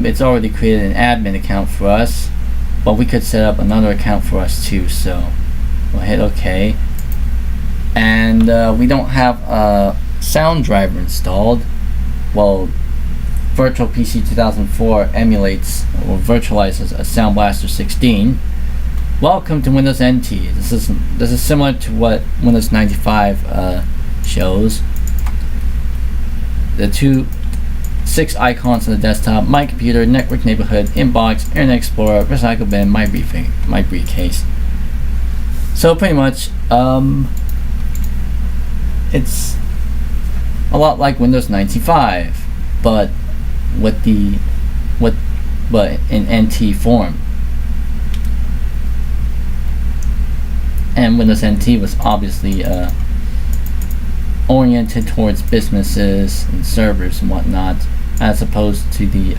A: it's already created an admin account for us, but we could set up another account for us too, so we'll hit OK. And we don't have a sound driver installed. Well, Virtual PC 2004 emulates or virtualizes a Sound Blaster 16. Welcome to Windows NT. This is similar to what Windows 95 shows. The 6 icons on the desktop: My Computer, Network Neighborhood, Inbox, Internet Explorer, Recycle Bin, My Briefcase. So pretty much, it's a lot like Windows 95, but in NT form. And Windows NT was obviously oriented towards businesses and servers and whatnot, as opposed to the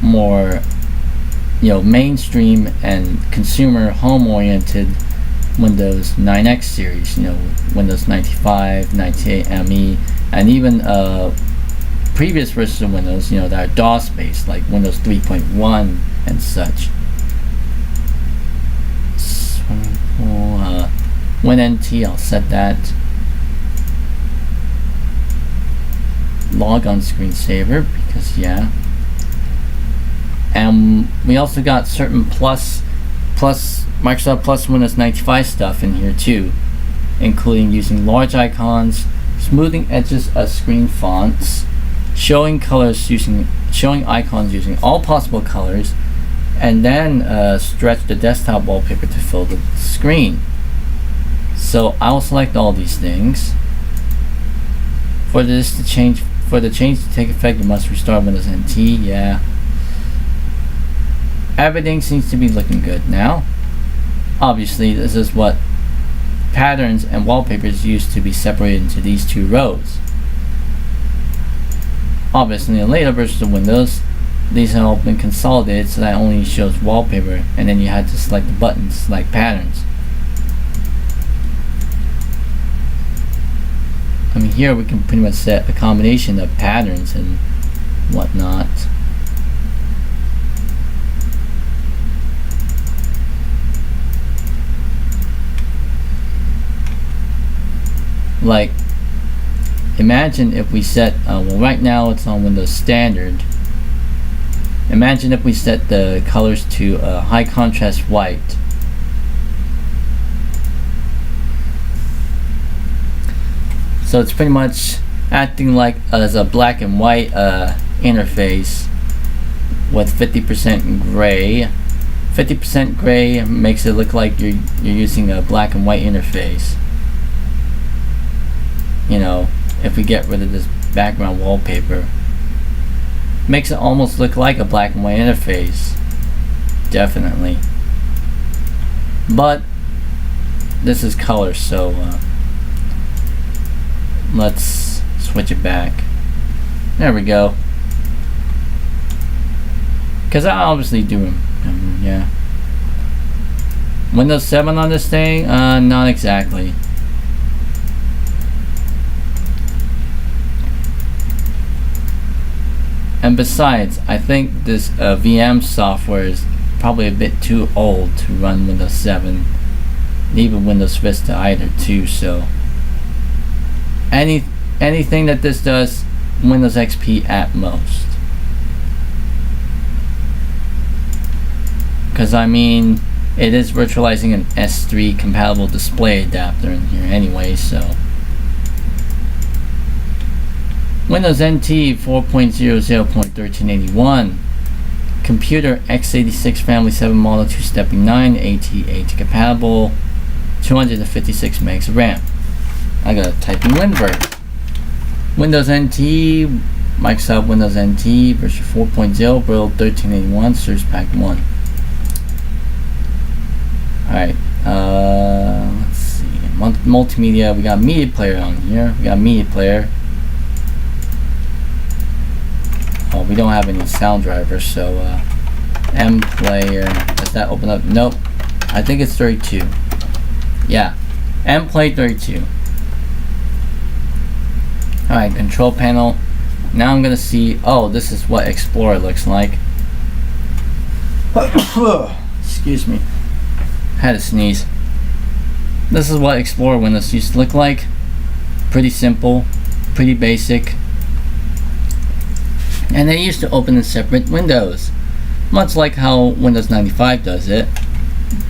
A: more mainstream and consumer home-oriented Windows 9X series, Windows 95, 98 ME, and even previous versions of Windows, that are DOS based, like Windows 3.1 and such. WinNT, I'll set that. Log on screensaver, because yeah. And we also got certain plus Microsoft Plus Windows 95 stuff in here too, including using large icons, smoothing edges of screen fonts, showing icons using all possible colors, and then stretch the desktop wallpaper to fill the screen. So I will select all these things. For the change to take effect, you must restart Windows NT. Yeah. Everything seems to be looking good now. Obviously, this is what patterns and wallpapers used to be separated into these two rows. Obviously, in later versions of Windows, these have all been consolidated so that only shows wallpaper, and then you had to select the buttons, select patterns. I mean, here we can pretty much set a combination of patterns and whatnot. Like imagine if we set, well, right now it's on Windows Standard. Imagine if we set the colors to high contrast white. So it's pretty much acting like as a black and white interface with 50% gray. 50% gray makes it look like you're using a black and white interface. You know, if we get rid of this background wallpaper, makes it almost look like a black and white interface. Definitely. But this is color, so let's switch it back. There we go. Because I obviously do remember, yeah. Windows 7 on this thing? Not exactly. And besides, I think this VM software is probably a bit too old to run Windows 7, even Windows Vista either too. So anything that this does, Windows XP at most. Because I mean, it is virtualizing an S3 compatible display adapter in here anyway, so. Windows NT 4.00.1381, computer x86 family 7 model 2-stepping 9 AT8 compatible, 256 megs of RAM. I gotta type in WinVer. Windows NT, Microsoft Windows NT version 4.0, build 1381, Source Pack 1. Alright, let's see. Multimedia, we got media player on here. We got media player. Oh, we don't have any sound drivers, so M player. Does that open up? Nope. I think it's 32. Yeah, M play 32. Alright, control panel. Now I'm gonna see. Oh, this is what Explorer looks like. Excuse me. Had to sneeze. This is what Explorer Windows used to look like. Pretty simple, pretty basic. And they used to open in separate windows, much like how Windows 95 does it.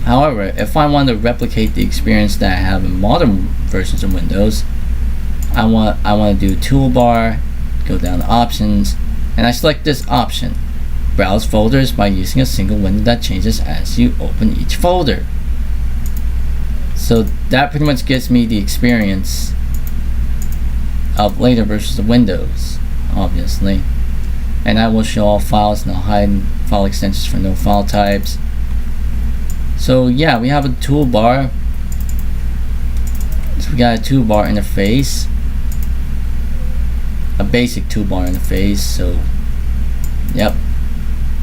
A: However, if I want to replicate the experience that I have in modern versions of Windows, I want to do toolbar, go down to options, and I select this option, browse folders by using a single window that changes as you open each folder. So that pretty much gives me the experience of later versions of Windows, obviously. And I will show all files and I'll hide file extensions for no file types. So yeah, we have a toolbar. So we got a toolbar interface, a basic toolbar interface. So yep,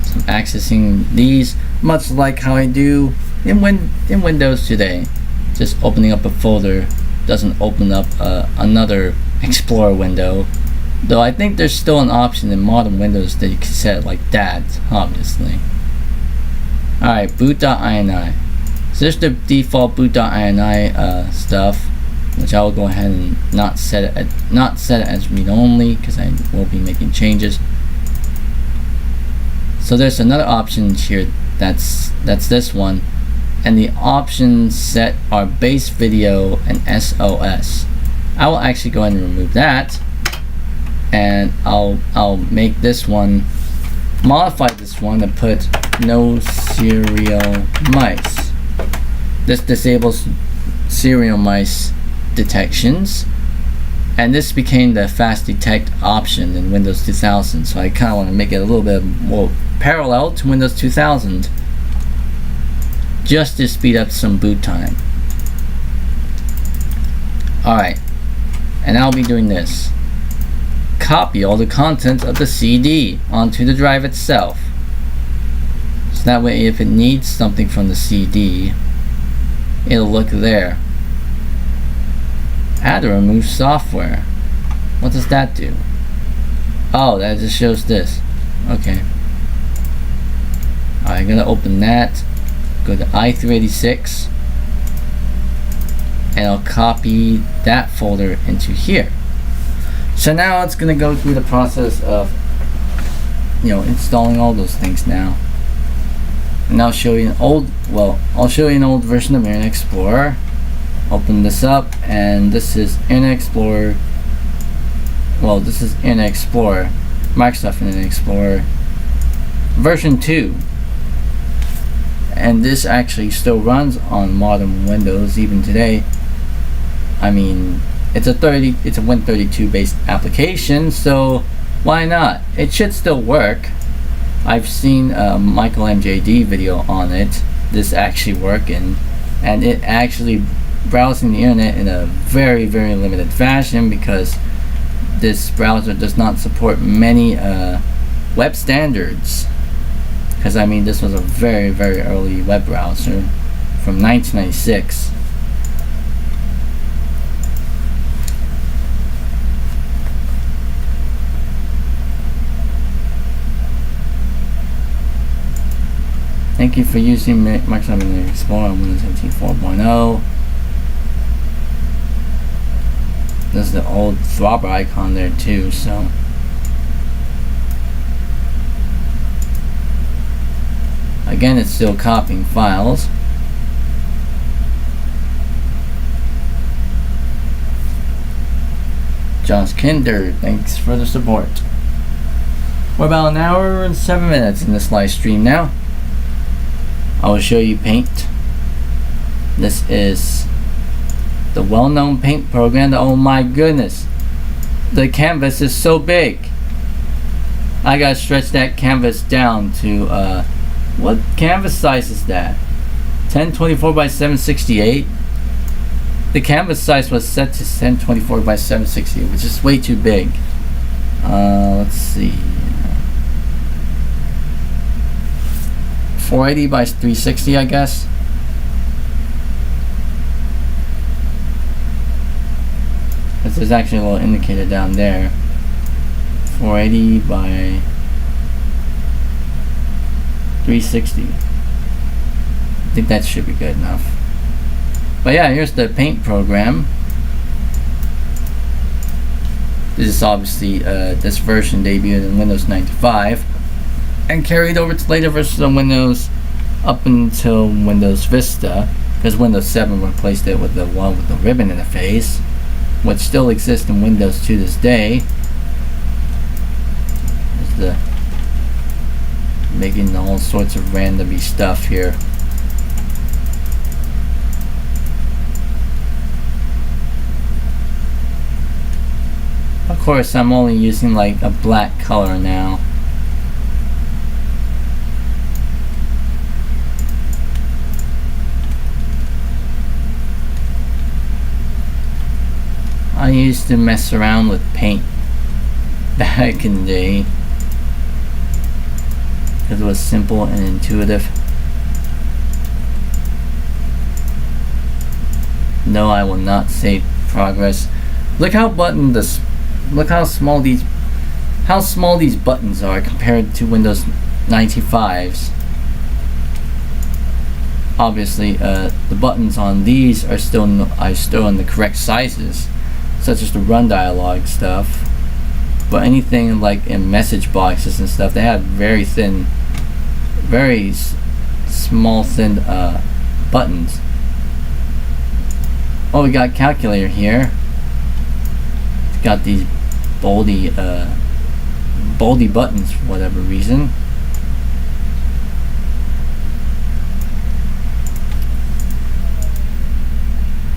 A: so I'm accessing these much like how I do in Windows today. Just opening up a folder doesn't open up another Explorer window. Though I think there's still an option in modern Windows that you can set it like that, obviously. Alright, boot.ini. So there's the default boot.ini stuff, which I will go ahead and not set it as read only because I will be making changes. So there's another option here that's this one, and the options set are base video and SOS. I will actually go ahead and remove that. And I'll make this one, modify this one to put no serial mice. This disables serial mice detections, and this became the fast detect option in Windows 2000. So I kind of want to make it a little bit more parallel to Windows 2000, just to speed up some boot time. Alright, and I'll be doing this. Copy all the contents of the CD onto the drive itself. So that way if it needs something from the CD, it'll look there. Add or remove software. What does that do? Oh, that just shows this. Okay. Alright, I'm gonna open that. Go to i386. And I'll copy that folder into here. So now it's gonna go through the process of, installing all those things now. And I'll show you I'll show you an old version of Internet Explorer. Open this up, and this is Internet Explorer. Well, this is Internet Explorer, Microsoft Internet Explorer version 2. And this actually still runs on modern Windows even today. I mean, it's a Win32 based application, so why not? It should still work. I've seen a Michael MJD video on it, this actually working, and it actually browsing the internet in a very, very limited fashion, because this browser does not support many web standards. Because I mean, this was a very, very early web browser from 1996. Thank you for using Microsoft Internet Explorer on Windows 10 4.0. There's the old throbber icon there too, so. Again, it's still copying files. Josh Kinder, thanks for the support. We're about an hour and 7 minutes in this live stream now. I will show you Paint. This is the well-known Paint program. Oh my goodness, the canvas is so big. I gotta stretch that canvas down to what canvas size is that? 1024 by 768. The canvas size was set to 1024 by 768, which is way too big. Let's see. 480 by 360, I guess. There's actually a little indicator down there. 480 by 360. I think that should be good enough. But yeah, here's the Paint program. This is obviously this version debuted in Windows 95 and carried over to later versions of Windows up until Windows Vista, because Windows 7 replaced it with the one with the ribbon interface, which still exists in Windows to this day. There's the making all sorts of randomy stuff here. Of course, I'm only using like a black color now. I used to mess around with Paint back in the day because it was simple and intuitive. No, I will not save progress. Look how small these buttons are compared to Windows 95's. Obviously, the buttons on these are still in the correct sizes, such as the run dialog stuff. But anything like in message boxes and stuff, they have very thin, very small, thin buttons. Oh, we got calculator here. It's got these boldy buttons for whatever reason.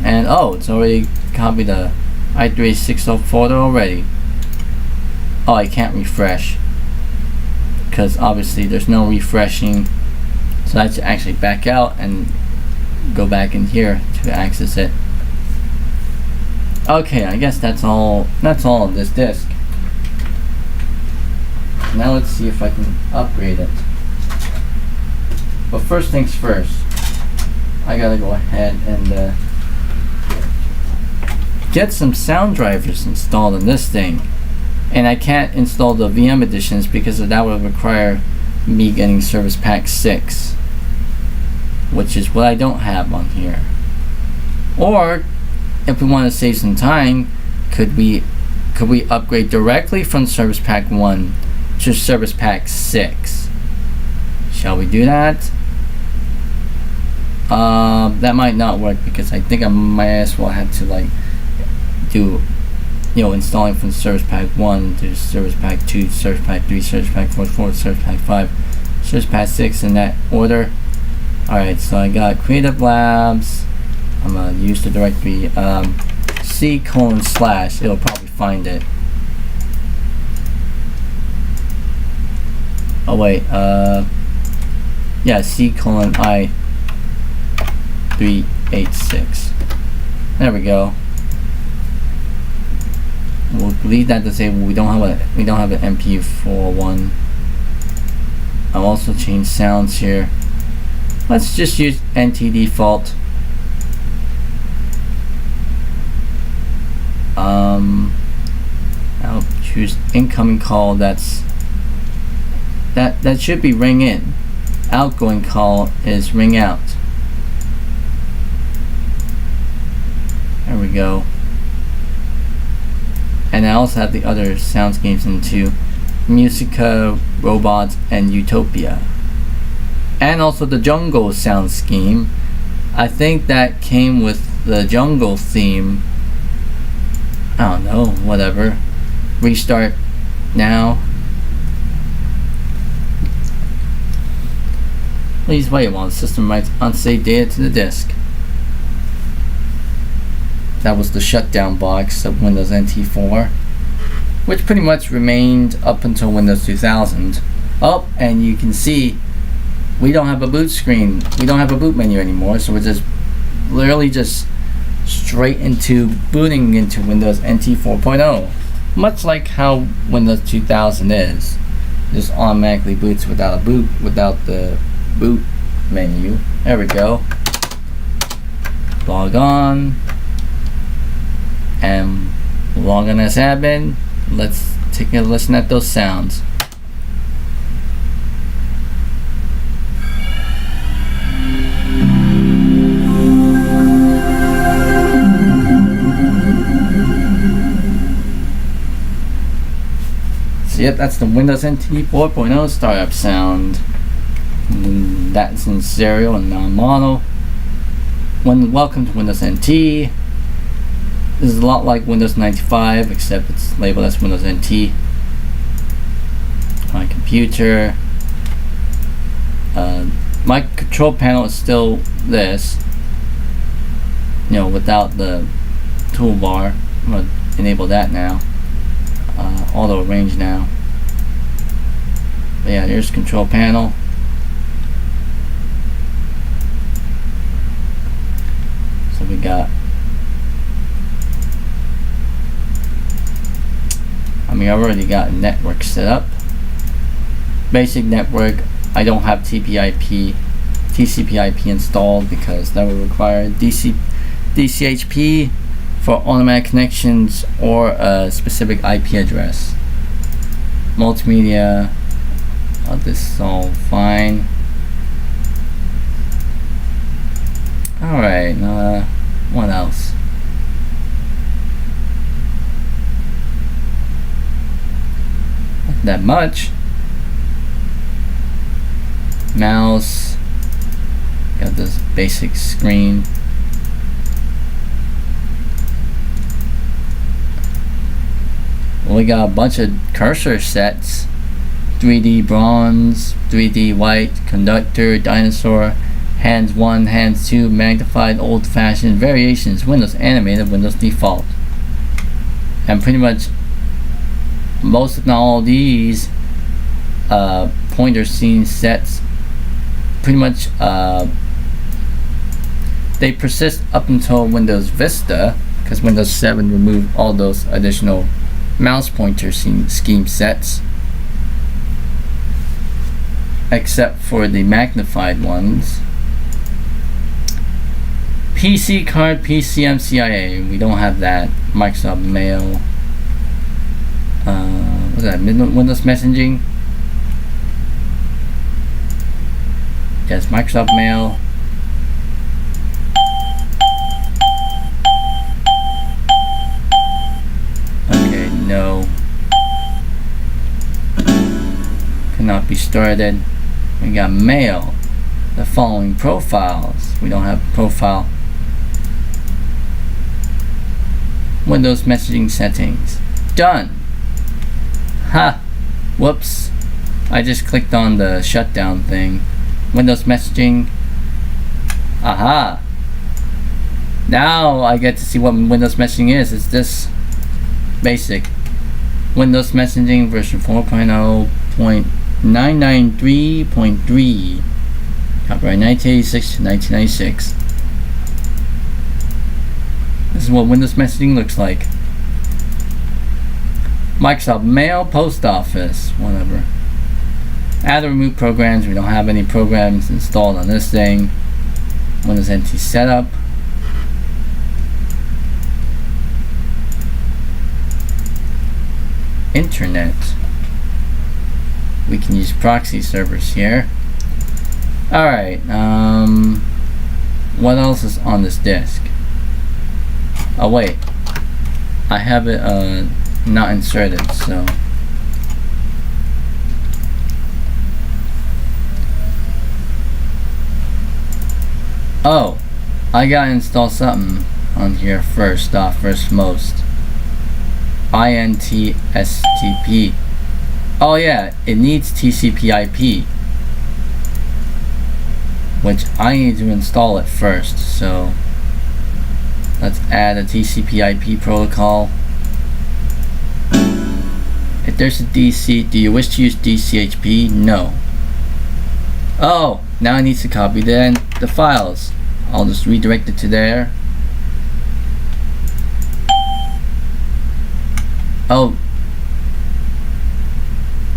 A: And oh, it's already copied the i386 photo already. Oh, I can't refresh because obviously there's no refreshing, so I have to actually back out and go back in here to access it. Okay, I guess that's all of this disk. Now let's see if I can upgrade it. But first things first, I gotta go ahead and get some sound drivers installed in this thing. And I can't install the VM editions because that would require me getting Service Pack 6, which is what I don't have on here. Or if we want to save some time, could we could we upgrade directly from Service Pack 1 to Service Pack 6? Shall we do that? That might not work because I think I might as well have to like do, installing from Service Pack 1 to Service Pack 2, Service Pack 3, Service Pack 4, Service Pack 5, Service Pack 6 in that order. Alright, so I got Creative Labs. I'm gonna use the directory C:/. It'll probably find it. Oh wait, yeah, C:(I)386. There we go. We'll leave that to say we don't have an MPU 401. I'll also change sounds here. Let's just use NT default. I'll choose incoming call. That should be ring in. Outgoing call is ring out. There we go. And I also have the other sound schemes into Musica, Robots, and Utopia. And also the jungle sound scheme. I think that came with the jungle theme. I don't know, whatever. Restart now. Please wait while the system writes unsafe data to the disk. That was the shutdown box of Windows NT 4, which pretty much remained up until Windows 2000. Oh, and you can see we don't have a boot screen. We don't have a boot menu anymore, so we're just literally just straight into booting into Windows NT 4.0. Much like how Windows 2000 is. Just automatically boots without the boot menu. There we go. Log on. And log on as admin. Let's take a listen at those sounds. So yep, that's the Windows NT 4.0 startup sound. That's in serial and non-mono. Welcome to Windows NT. This is a lot like Windows 95, except it's labeled as Windows NT. My computer. My control panel is still this. Without the toolbar. I'm gonna enable that now. Auto arrange now. But yeah, here's control panel. So we got. I've already got a network set up. Basic network. I don't have TCP/IP installed because that would require DCHP for automatic connections or a specific IP address. Multimedia. This is all fine. Alright, what else? Not that much. Mouse. Got this basic screen. We got a bunch of cursor sets. 3D bronze, 3D white, conductor, dinosaur, hands 1, hands 2, magnified, old-fashioned, variations, Windows animated, Windows default. And pretty much most if not all of these pointer scene sets pretty much they persist up until Windows Vista, because Windows 7 removed all those additional mouse pointer scheme sets, except for the magnified ones. PC card, PCMCIA, we don't have that. Microsoft Mail, what's that, Windows Messaging? Yes, Microsoft Mail. Okay, no. cannot be started. We got mail. The following profiles. We don't have a profile. Windows messaging settings. Done. Ha! Whoops. I just clicked on the shutdown thing. Windows messaging. Aha! Now I get to see what Windows messaging is. It's this basic. Windows messaging version 4.0.993.3. Copyright 1986 to 1996. This is what Windows messaging looks like. Microsoft Mail, Post Office, whatever. Add or remove programs. We don't have any programs installed on this thing. Windows NT setup. Internet. We can use proxy servers here. Alright, what else is on this disk? Oh wait, I have it not inserted, so oh, I gotta install something on here first most. INTSTP. Oh yeah, it needs TCP/IP, which I need to install it first. So let's add a TCP/IP protocol. If there's a DC, do you wish to use DCHP? No. Oh, now I need to copy the files. I'll just redirect it to there. Oh,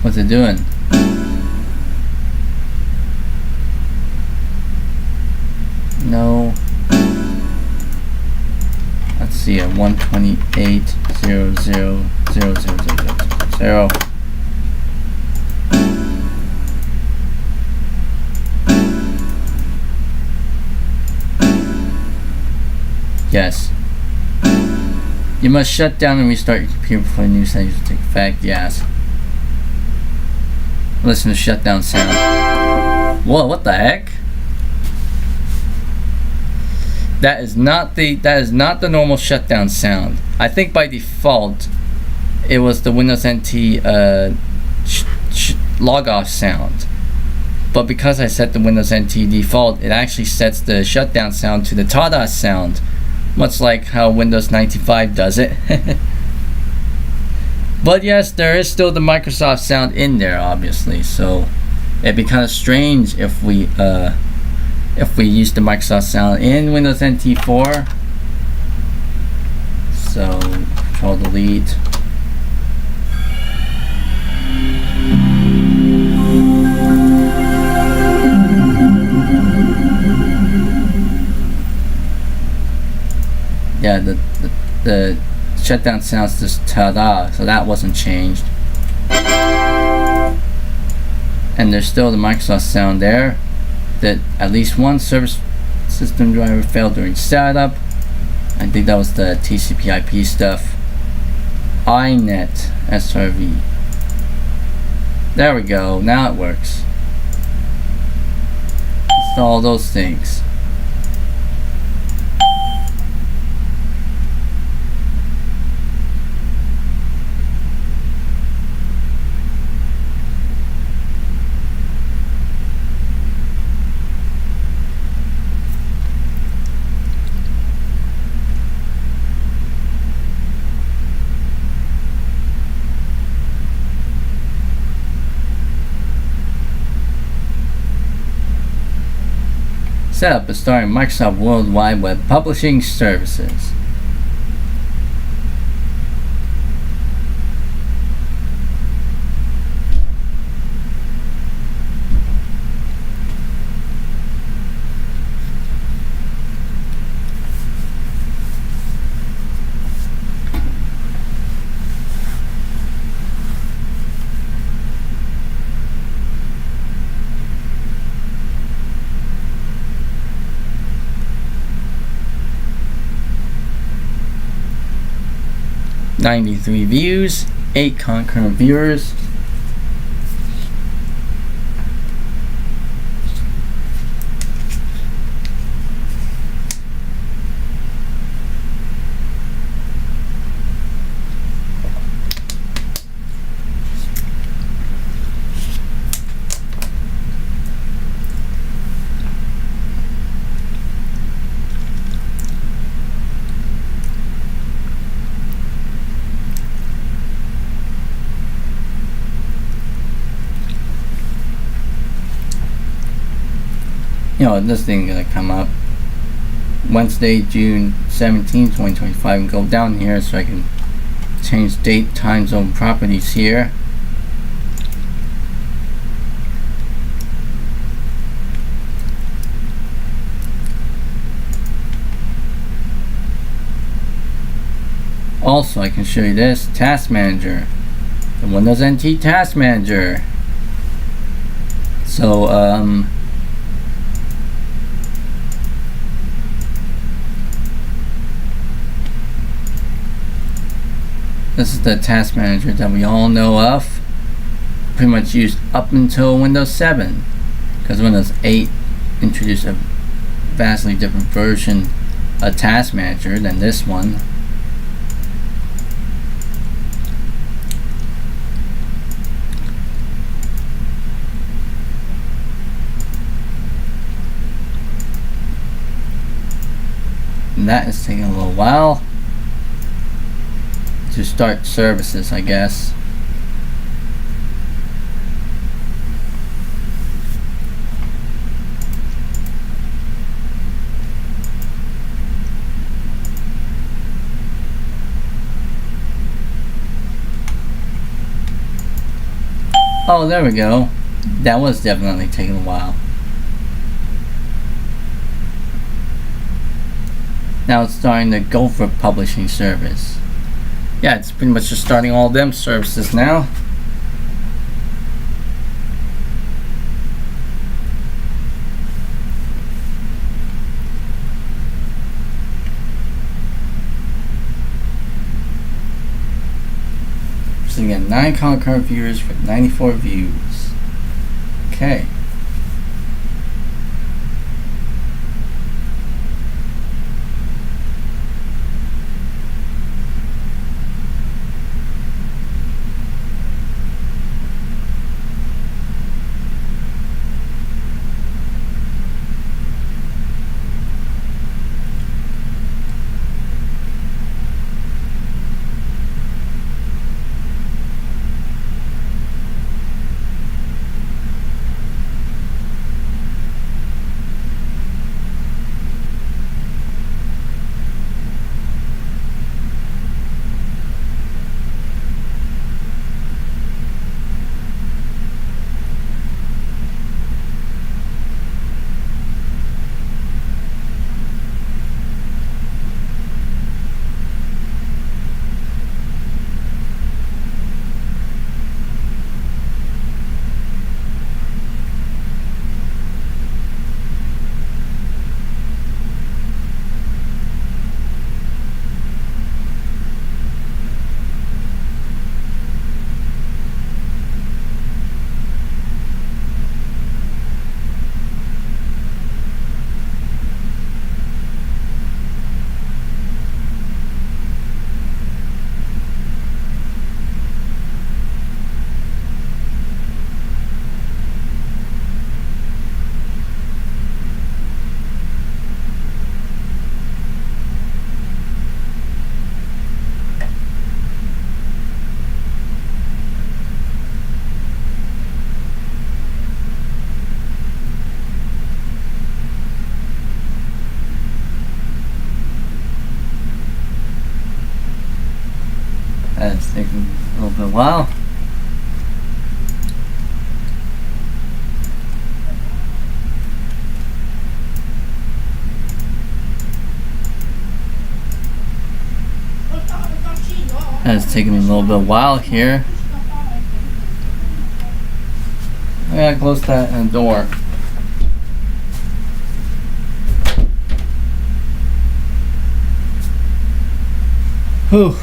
A: what's it doing? No. Let's see, 128.0.0.0.0.0. Yes. You must shut down and restart your computer before new settings take effect. Yes. Listen to shutdown sound. Whoa, what the heck? That is not the normal shutdown sound. I think by default it was the Windows NT log off sound. But because I set the Windows NT default, it actually sets the shutdown sound to the Tada sound. Much like how Windows 95 does it. But yes, there is still the Microsoft sound in there, obviously. So it'd be kind of strange if we use the Microsoft sound in Windows NT 4. So Control Delete. Yeah, the shutdown sounds just ta-da, so that wasn't changed. And there's still the Microsoft sound there. That at least one service system driver failed during setup. I think that was the TCP/IP stuff. iNet SRV. There we go. Now it works. Install those things. Setup is starting Microsoft World Wide Web Publishing Services. .93 views, 8 concurrent viewers. this thing gonna come up Wednesday, June 17, 2025, and go down here so I can change date, time zone properties here. Also, I can show you this task manager, the Windows NT task manager. So this is the task manager that we all know of, pretty much used up until Windows 7, because Windows 8 introduced a vastly different version of task manager than this one. And that is taking a little while to start services, I guess. Oh, there we go. That was definitely taking a while. Now it's starting to go for publishing service. Yeah, it's pretty much just starting all them services now. So again, 9 concurrent viewers with 94 views. Okay. That's taking a little bit of a while. That's taking a little bit of a while here. I gotta close that door. Whew.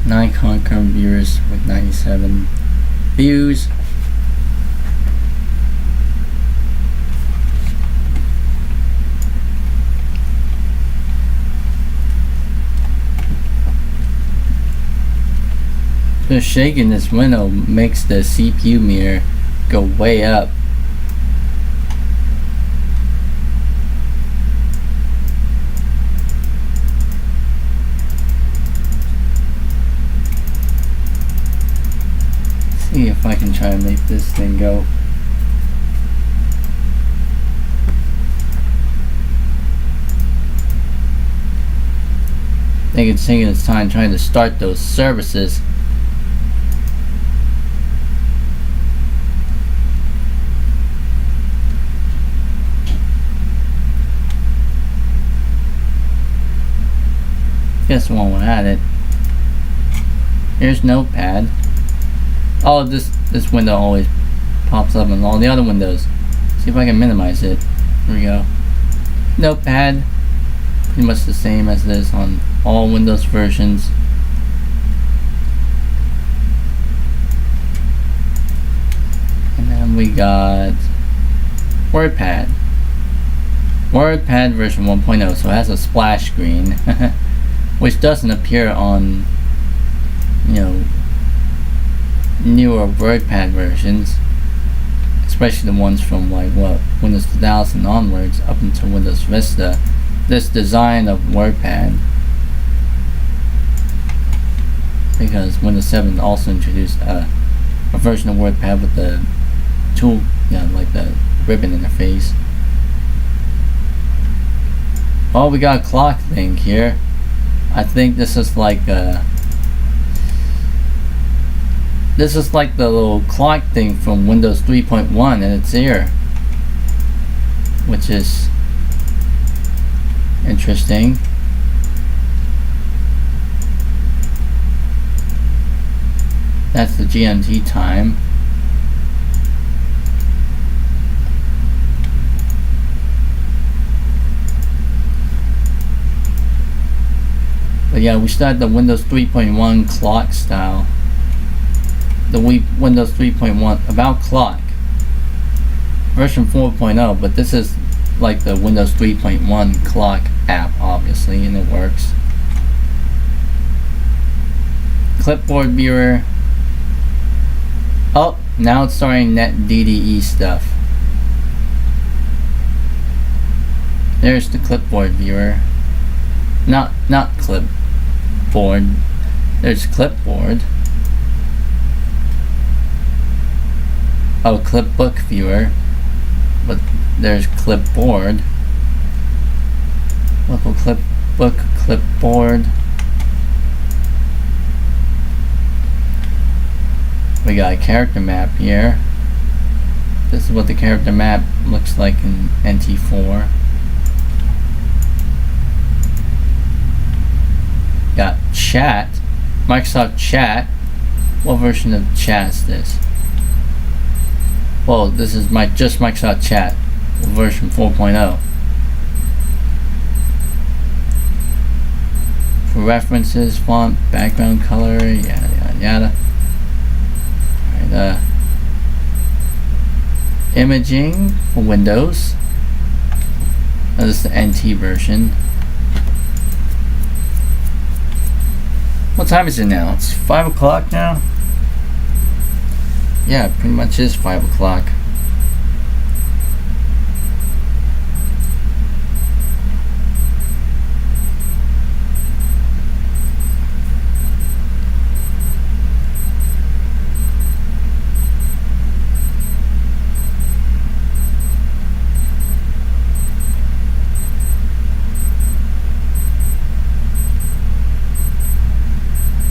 A: 9 concurrent viewers with 97 views. Just shaking this window makes the CPU meter go way up. See if I can try to make this thing go. think it's taking its time trying to start those services. Guess one will add it. Here's Notepad. Oh, this window always pops up on all the other windows. See if I can minimize it. Here we go. Notepad. Pretty much the same as this on all Windows versions. And then we got WordPad. WordPad version 1.0, so it has a splash screen, which doesn't appear on, you know, newer WordPad versions, especially the ones from like what, Windows 2000 onwards up until Windows Vista. This design of WordPad, because Windows 7 also introduced a version of WordPad with the tool, like the ribbon interface. Oh, we got a clock thing here. I think this is like the little clock thing from Windows 3.1, and it's here, which is interesting. That's the GMT time. But yeah, we still had the Windows 3.1 clock style. The Windows 3.1 about clock. Version 4.0, but this is like the Windows 3.1 clock app, obviously, and it works. Clipboard viewer. Oh, now it's starting net DDE stuff. There's the clipboard viewer. Not clipboard. There's clipboard. Oh, clipbook viewer. But there's clipboard. Local clipbook, clipboard. We got a character map here. This is what the character map looks like in NT4. Got chat, Microsoft Chat. What version of chat is this? Well, this is just Microsoft Chat, version 4.0. For references, font, background color, yada yada yada. Alright, imaging for Windows. This is the NT version. What time is it now? It's 5 o'clock now? Yeah, it pretty much is 5 o'clock.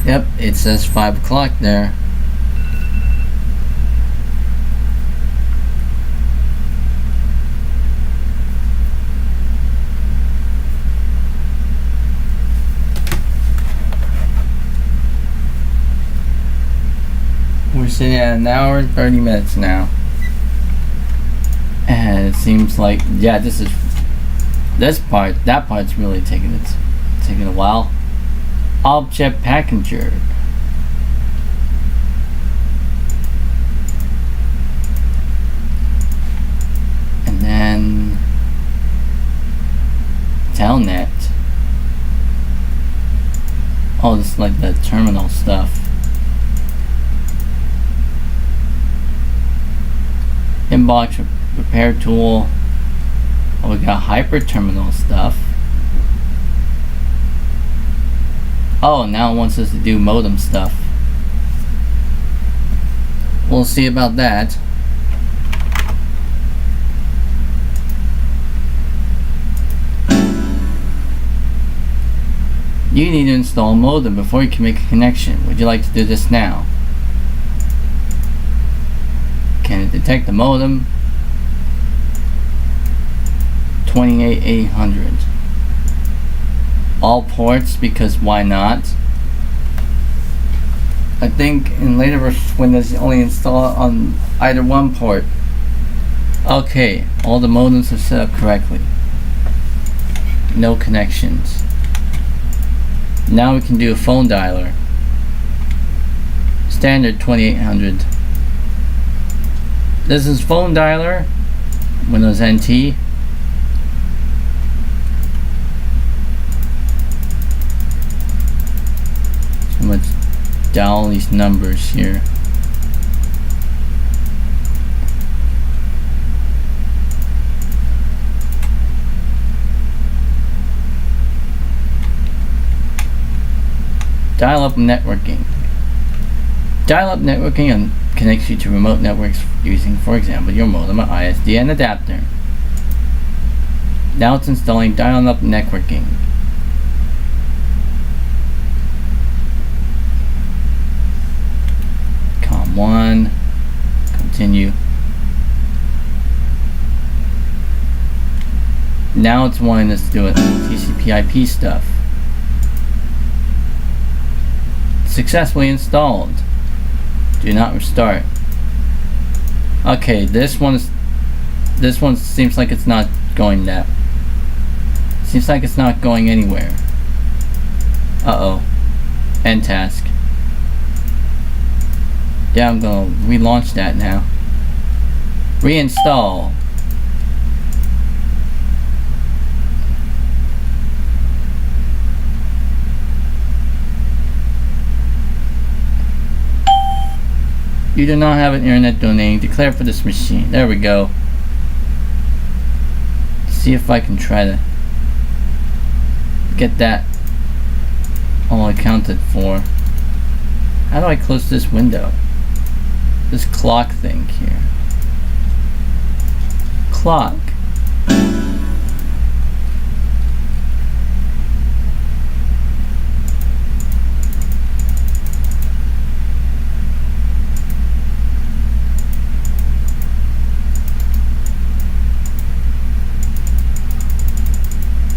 A: Yep, it says 5 o'clock there. We're sitting at an hour and 30 minutes now. And it seems like, yeah, that part's really taking a while. Object packager. And then telnet. Oh, this is like the terminal stuff. Inbox repair tool. Oh, we got hyper terminal stuff. Oh, now it wants us to do modem stuff. We'll see about that. You need to install a modem before you can make a connection. Would you like to do this now? Can it detect the modem? 28800. All ports, because why not? I think in later versions Windows you only install it on either one port. Okay, all the modems are set up correctly. No connections. Now we can do a phone dialer. Standard 2800. This is phone dialer, Windows NT. So let's dial these numbers here. Dial-up networking. Dial-up networking connects you to remote networks using, for example, your modem or ISDN adapter. Now it's installing dial-up networking. COM1. Continue. Now it's wanting us to do it. TCP/IP stuff. Successfully installed. Do not restart. Okay, this one seems like it's not going that. Seems like it's not going anywhere. Uh-oh. End task. Yeah, I'm gonna relaunch that now. Reinstall. You do not have an internet domain declared for this machine. There we go. See if I can try to get that all accounted for. How do I close this window? This clock thing here. Clock.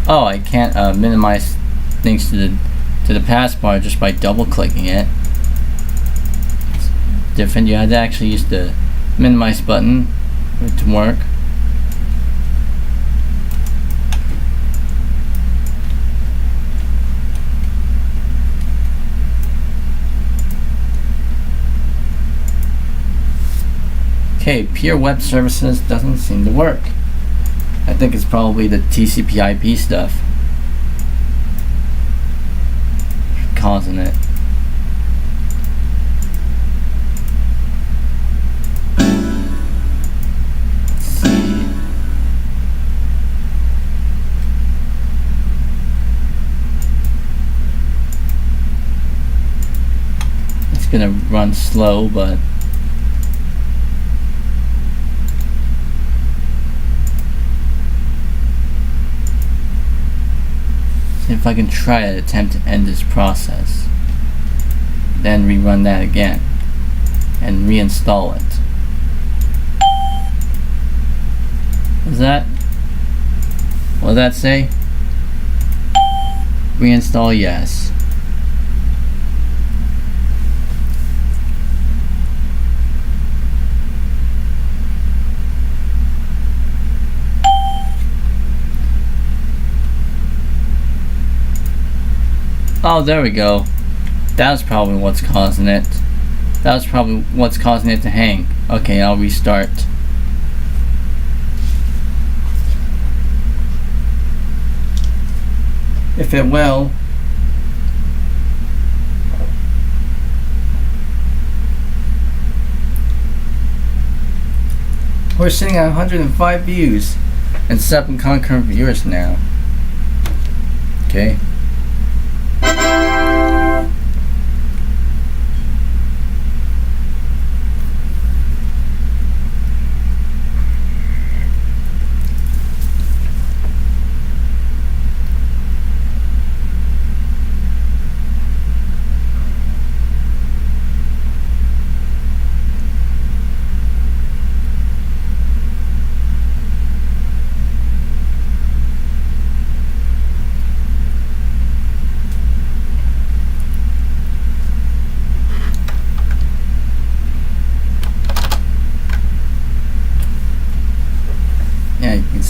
A: Oh, I can't minimize things to the taskbar just by double clicking it. It's different. You had to actually use the minimize button for it to work. Okay, pure web services doesn't seem to work. I think it's probably the TCP/IP stuff causing it. Let's see. It's gonna run slow, but if I can try to attempt to end this process, then rerun that again and reinstall it. What does that say? Reinstall, yes. Oh, there we go. That's probably what's causing it. That's probably what's causing it to hang. Okay, I'll restart. If it will. We're sitting at 105 views and 7 concurrent viewers now. Okay.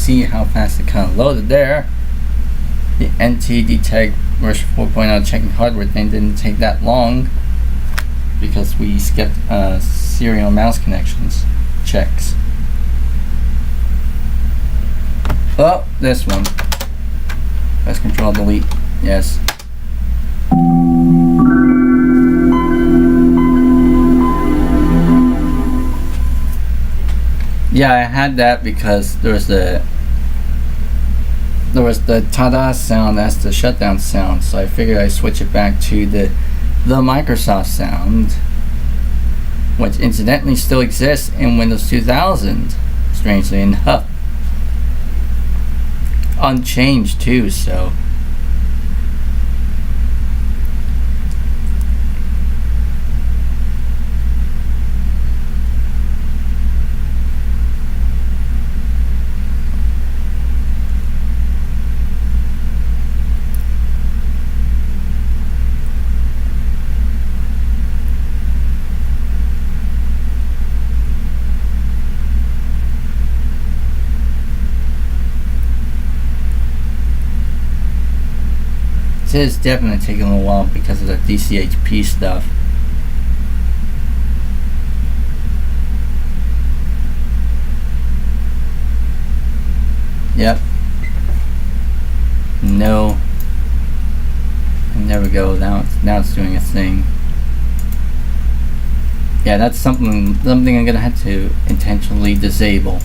A: see how fast it kind of loaded there. The NT detect version 4.0 checking hardware thing didn't take that long because we skipped serial mouse connections checks. Oh, this one. Press Control Delete. Yes. Yeah, I had that because there was the ta-da sound, that's the shutdown sound, so I figured I'd switch it back to the Microsoft sound, which incidentally still exists in Windows 2000, strangely enough. Unchanged too, so. It is definitely taking a little while because of the DCHP stuff. Yep. No. And there we go. Now it's doing its thing. Yeah, that's something I'm gonna have to intentionally disable.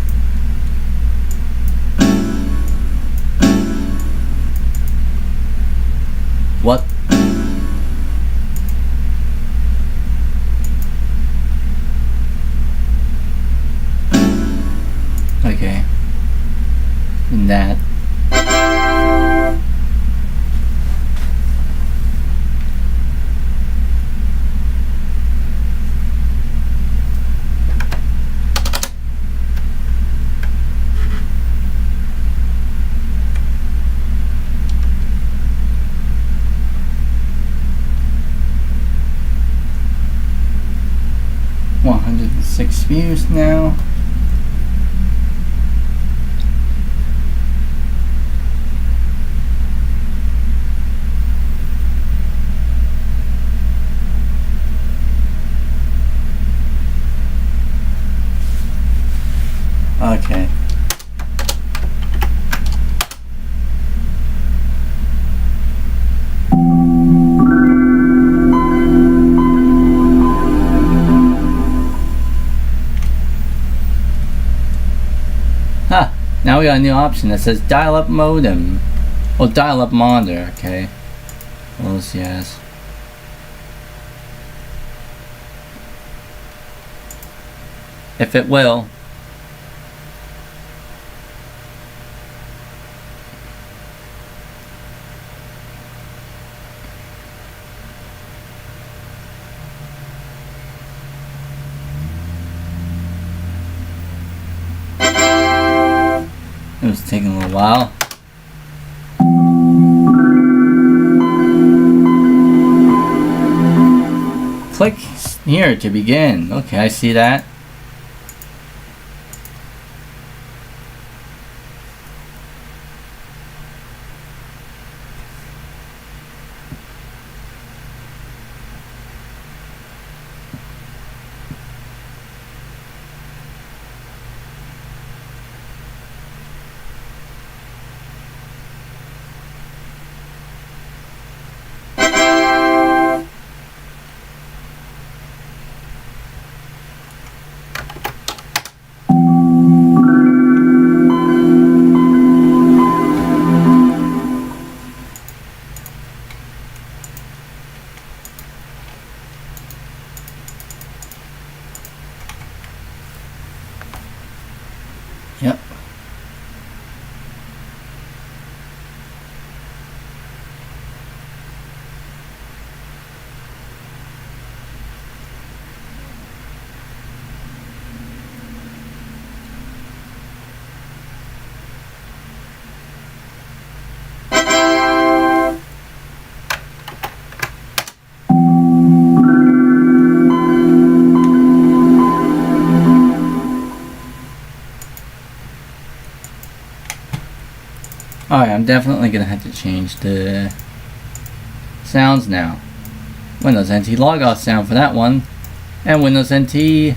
A: What? Okay. And that. Six views now. Okay. Now we got a new option that says dial-up modem. Oh, dial-up monitor, okay. Close, yes. If it will. It was taking a little while. Click here to begin. Okay, I see that. Alright, I'm definitely gonna have to change the sounds now. Windows NT logoff sound for that one, and Windows NT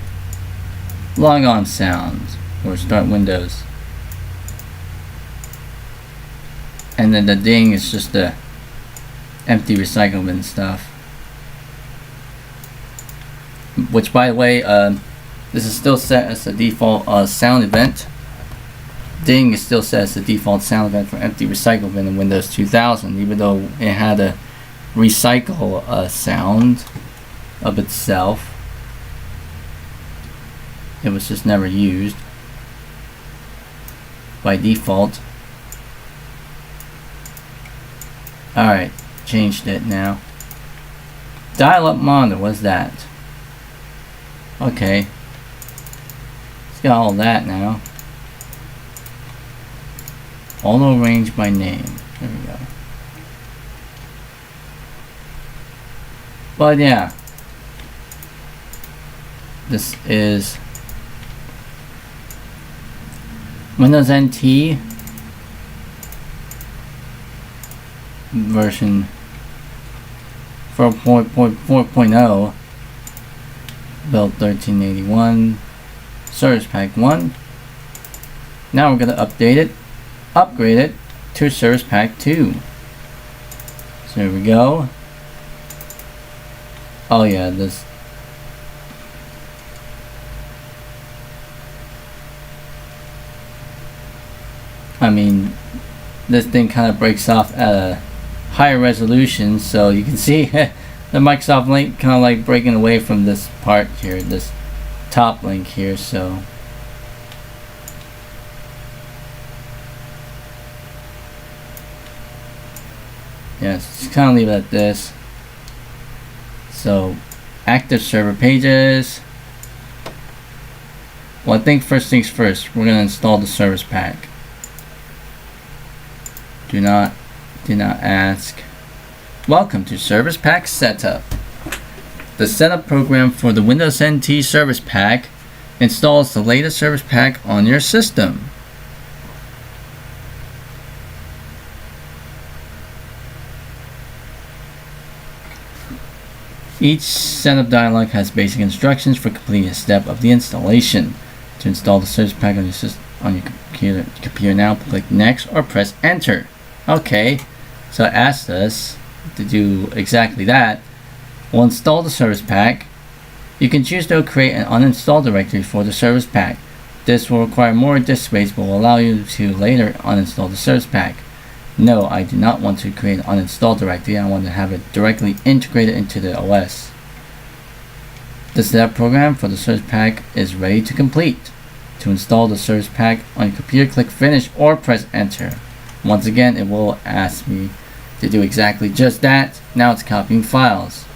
A: logon sound or start Windows. And then the ding is just the empty recycle bin stuff. Which, by the way, this is still set as the default sound event. Ding is still set as the default sound event for empty recycle bin in Windows 2000, even though it had a recycle sound of itself. It was just never used by default. Alright, changed it now. Dial-up monitor, what's that? Okay. It's got all that now. Auto range by name. There we go. But yeah. This is Windows NT version 4.4.0, build 1381, Service Pack 1. Now we're going to upgrade it to Service Pack 2. So here we go. Oh yeah, this. I mean, this thing kind of breaks off at a higher resolution, so you can see the Microsoft link kind of like breaking away from this part here, this top link here. So yes, just kind of leave it at this. So active server pages. Well, I think first things first, we're going to install the service pack. Do not ask. Welcome to Service Pack Setup. The setup program for the Windows NT Service Pack installs the latest Service Pack on your system. Each setup dialog has basic instructions for completing a step of the installation. To install the Service Pack on your computer now, click Next or press Enter. Okay, so it asked us to do exactly that. We'll install the Service Pack. You can choose to create an uninstall directory for the Service Pack. This will require more disk space but will allow you to later uninstall the Service Pack. No, I do not want to create an uninstall directory. I want to have it directly integrated into the OS. The setup program for the Service Pack is ready to complete. To install the Service Pack on your computer, click Finish or press Enter. Once again, it will ask me to do exactly just that. Now it's copying files.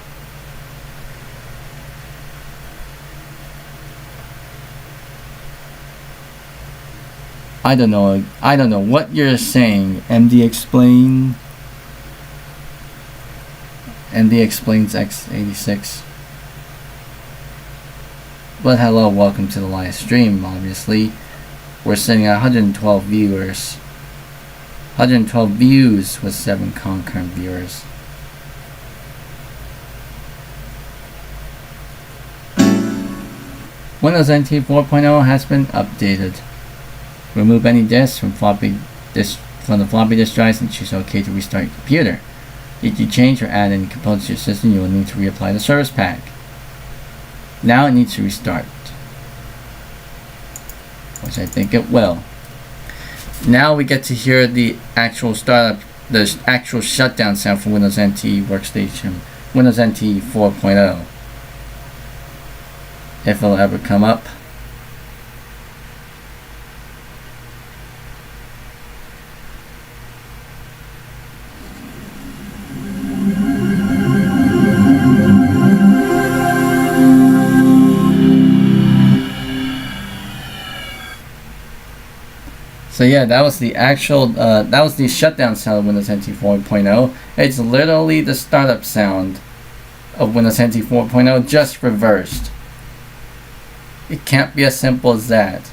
A: I don't know what you're saying. MD explains x86. But hello, welcome to the live stream. Obviously, we're sitting at 112 viewers. 112 views with 7 concurrent viewers. Windows NT 4.0 has been updated. Remove any disks from the floppy disk drives and choose OK to restart your computer. If you change or add any components to your system, you will need to reapply the Service Pack. Now it needs to restart, which I think it will. Now we get to hear the actual startup, the actual shutdown sound for Windows NT workstation, Windows NT 4.0. If it'll ever come up. So yeah, that was the actual, that was the shutdown sound of Windows NT 4.0. It's literally the startup sound of Windows NT 4.0, just reversed. It can't be as simple as that.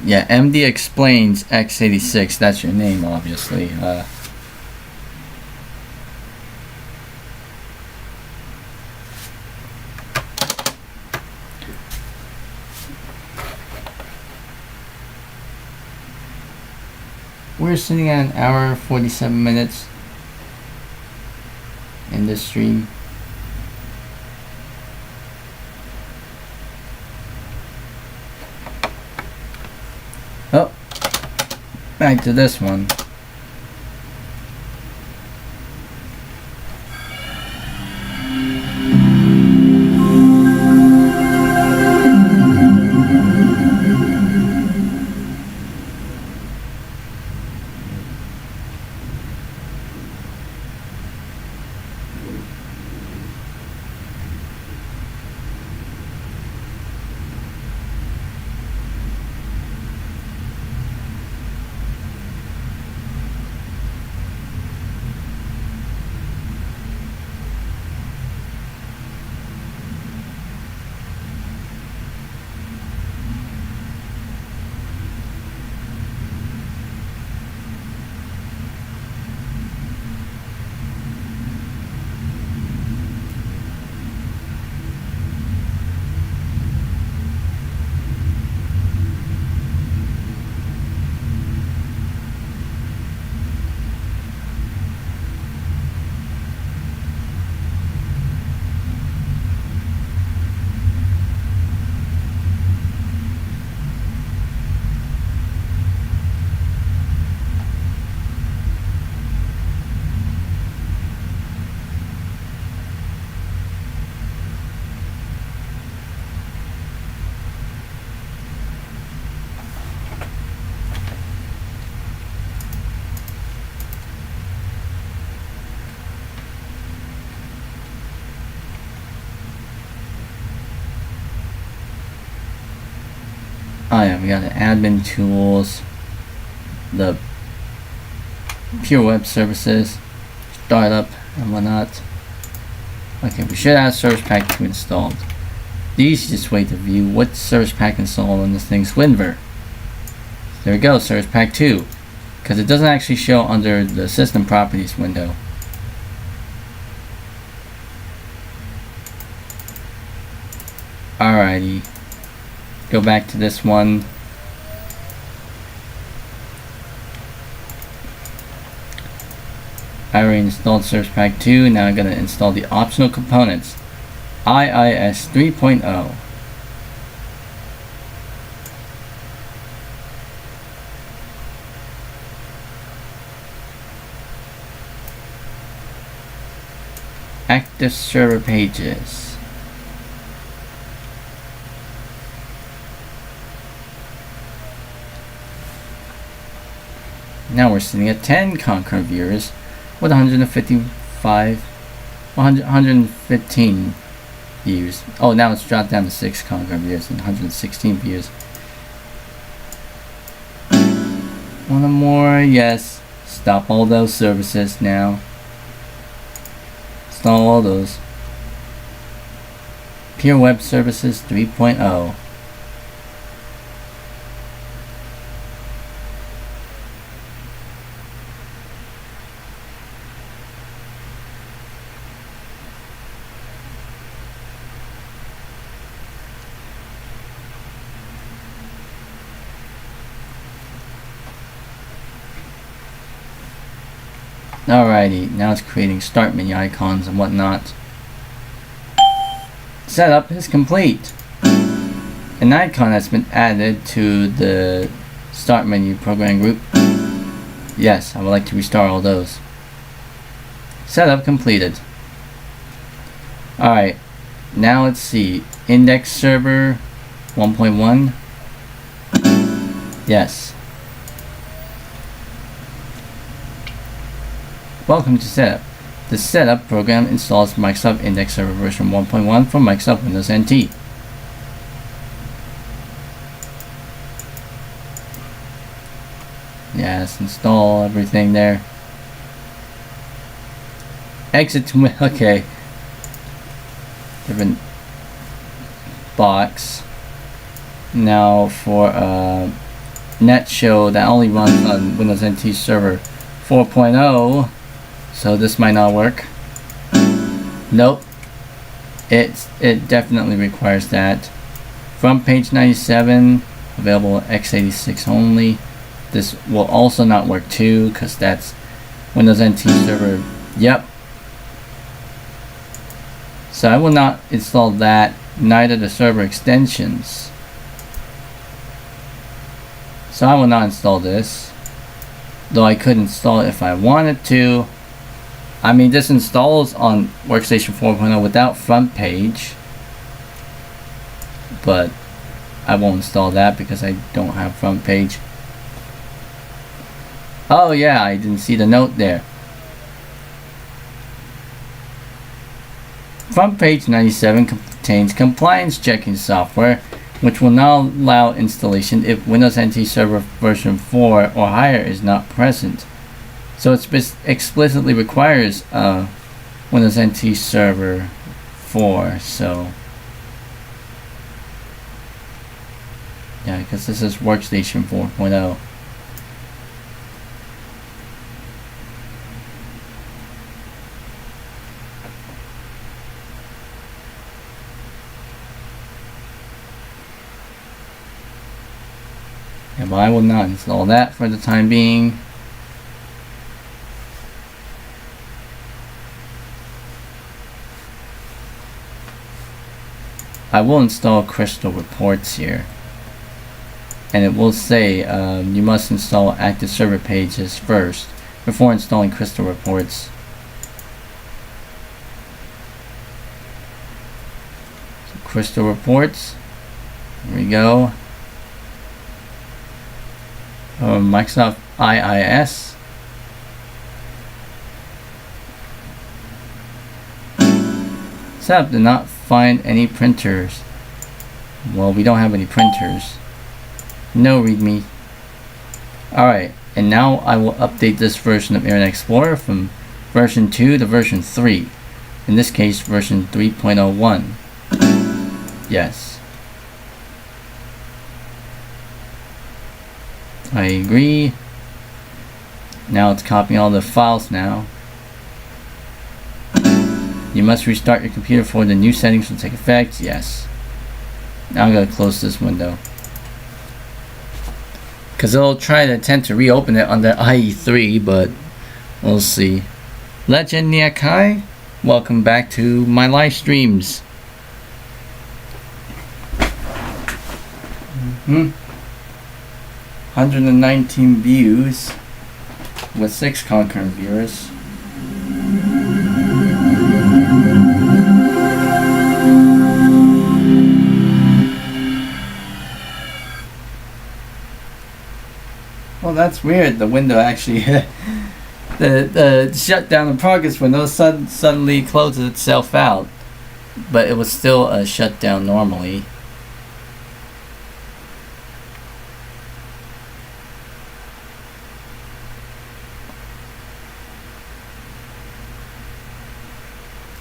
A: Yeah, MD explains x86. That's your name, obviously. We're sitting at an hour 47 minutes in this stream. Oh, back to this one. Oh yeah, we got the admin tools, the pure web services, startup, and whatnot. Okay, we should have Service Pack 2 installed. The easiest way to view what Service Pack installed on this thing's WinVer. There we go, Service Pack 2. Because it doesn't actually show under the System Properties window. Alrighty. Go back to this one. I already installed Service Pack 2. Now I'm going to install the optional components. IIS 3.0. Active server pages. Now we're sitting at 10 concurrent viewers with 115 views. Oh, now it's dropped down to 6 concurrent viewers and 116 views. One more, yes. Stop all those services now. Install all those. Pure Web Services 3.0. Alrighty, now it's creating start menu icons and whatnot. Setup is complete. An icon has been added to the start menu program group. Yes, I would like to restore all those. Setup completed. Alright, now let's see. Index server 1.1. Yes. Welcome to Setup. The Setup program installs Microsoft Index Server version 1.1 from Microsoft Windows NT. Yes, install everything there. Exit to okay. Different box. Now for net show that only runs on Windows NT Server 4.0, so this might not work. Nope, it definitely requires that. Front page 97 available x86 only. This will also not work too, because that's Windows NT Server. Yep. So I will not install that, neither the server extensions. So I will not install this, though I could install it if I wanted to. I mean, this installs on Workstation 4.0 without front page, but I won't install that because I don't have front page. Oh yeah, I didn't see the note there. Front page 97 contains compliance checking software, which will now allow installation if Windows NT Server version 4 or higher is not present. So it explicitly requires Windows NT Server 4. So yeah, because this is Workstation 4.0. Yeah, but I will not install that for the time being. I will install Crystal Reports here, and it will say you must install active server pages first before installing Crystal Reports. So Crystal Reports, here we go. Microsoft IIS. Setup did not find any printers. Well, we don't have any printers. No readme. Alright, and now I will update this version of Internet Explorer from version 2 to version 3. In this case, version 3.01. Yes. I agree. Now it's copying all the files now. You must restart your computer before the new settings will take effect. Yes. Now I'm going to close this window, because it'll try to attempt to reopen it under IE3, but we'll see. Legend Niakai, welcome back to my live streams. 119 views with 6 concurrent viewers. Well, that's weird. The window actually the shutdown in progress window suddenly closes itself out, but it was still shut down normally.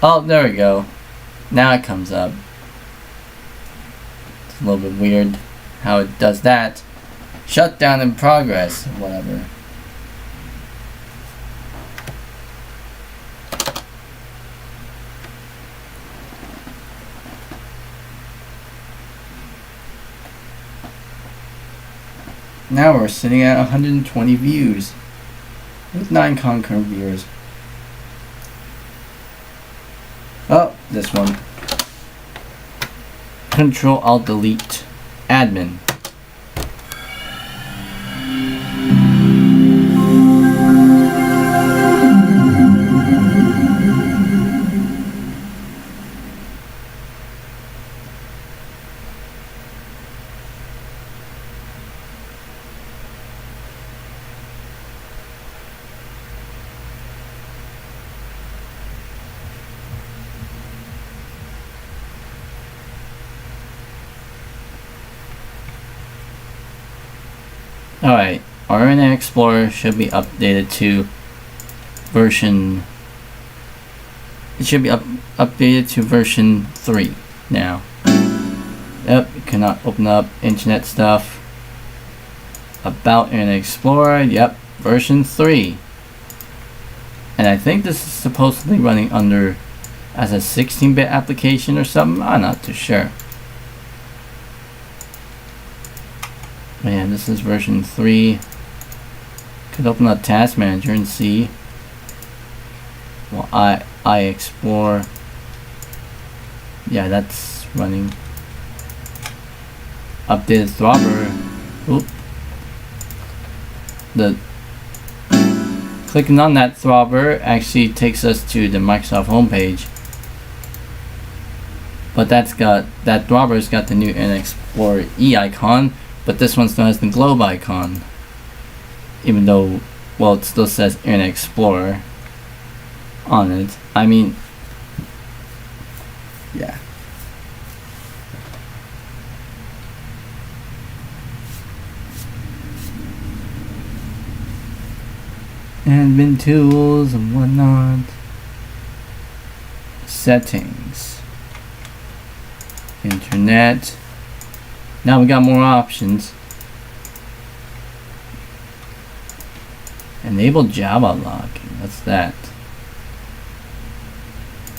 A: Oh, there we go. Now it comes up. It's a little bit weird how it does that. Shutdown in progress, whatever. Now we're sitting at 120 views with 9 concurrent viewers. Oh, this one. Control-Alt-Delete. Admin. Alright, our Internet Explorer should be updated to version... It should be updated to version 3 now. Yep, you cannot open up internet stuff. About Internet Explorer, yep, version 3. And I think this is supposedly running under as a 16-bit application or something. I'm not too sure. But yeah, this is version 3. Could open up Task Manager and see. Well, I explore. Yeah, that's running. Updated Throbber. Oop. The clicking on that Throbber actually takes us to the Microsoft homepage. But that Throbber's got the new Internet Explorer E icon, but this one still has the globe icon. Even though, well, it still says Internet Explorer on it. I mean, yeah. Admin tools and whatnot. Settings. Internet. Now we got more options. Enable Java locking. What's that?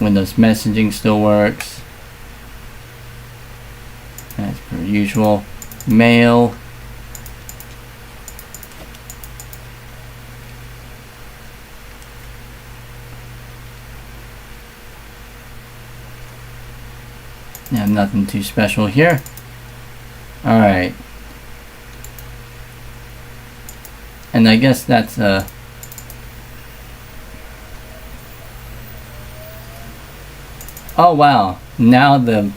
A: Windows messaging still works. As per usual. Mail. Yeah, nothing too special here. Alright. And I guess that's oh wow. Now the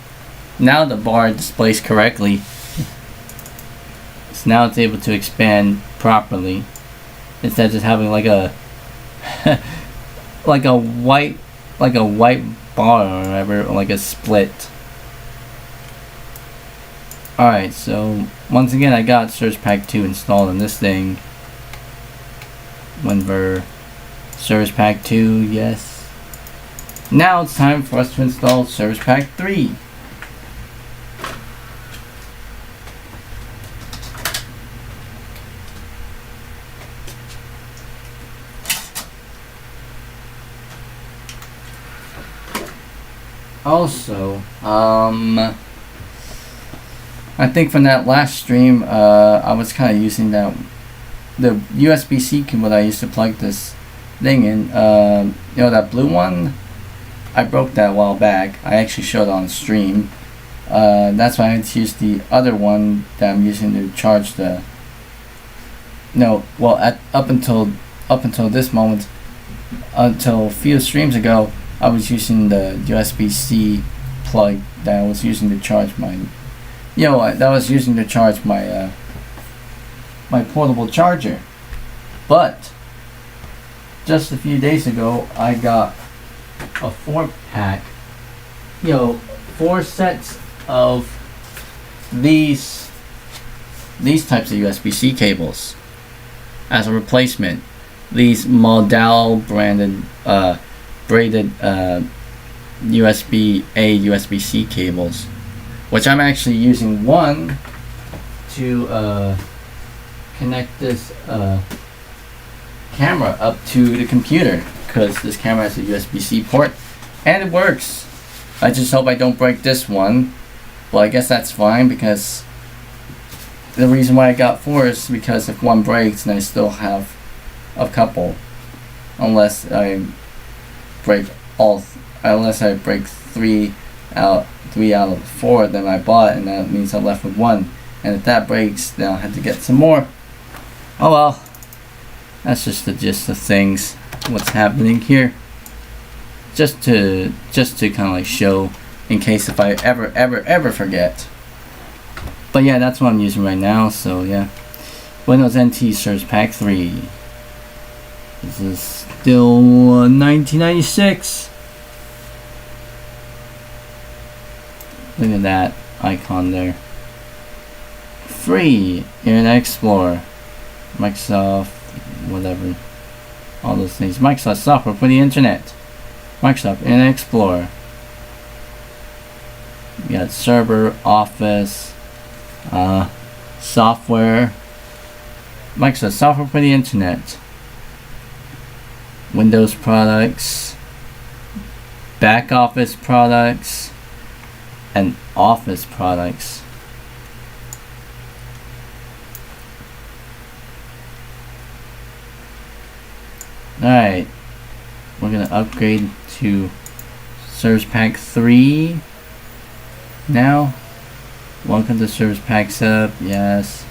A: bar displays correctly. So now it's able to expand properly. Instead of just having like a like a white bar or whatever, or like a split. Alright, so once again I got Service Pack 2 installed on this thing. Whenever Service Pack 2, yes. Now it's time for us to install Service Pack 3. Also, I think from that last stream, I was kind of using the USB-C cable that I used to plug this thing in. You know, that blue one? I broke that a while back. I actually showed it on stream. That's why I had to use the other one that I'm using to charge the. No, well, up until this moment, until a few streams ago, I was using the USB-C plug that I was using to charge my. You know, that I was using to charge my my portable charger. But just a few days ago, I got a 4-pack. You know, 4 sets of these types of USB-C cables as a replacement. These Modal branded braided USB-A USB-C cables, which I'm actually using one to connect this camera up to the computer, because this camera has a USB-C port and it works. I just hope I don't break this one. Well, I guess that's fine, because the reason why I got 4 is because if one breaks, then I still have a couple, unless I break unless I break 3 out of 4 that I bought, and that means I'm left with 1. And if that breaks, then I'll have to get some more. Oh well, that's just the gist of things. What's happening here? Just to kind of like show, in case if I ever forget. But yeah, that's what I'm using right now. So yeah, Windows NT Service Pack 3. This is still 1996. Look at that icon there. Free Internet Explorer, Microsoft, whatever, all those things. Microsoft software for the internet. Microsoft Internet Explorer. You got server, Office, software, Microsoft software for the internet, Windows products, back office products, and office products. Alright, we're going to upgrade to Service Pack 3 now. Welcome to Service Pack setup, yes.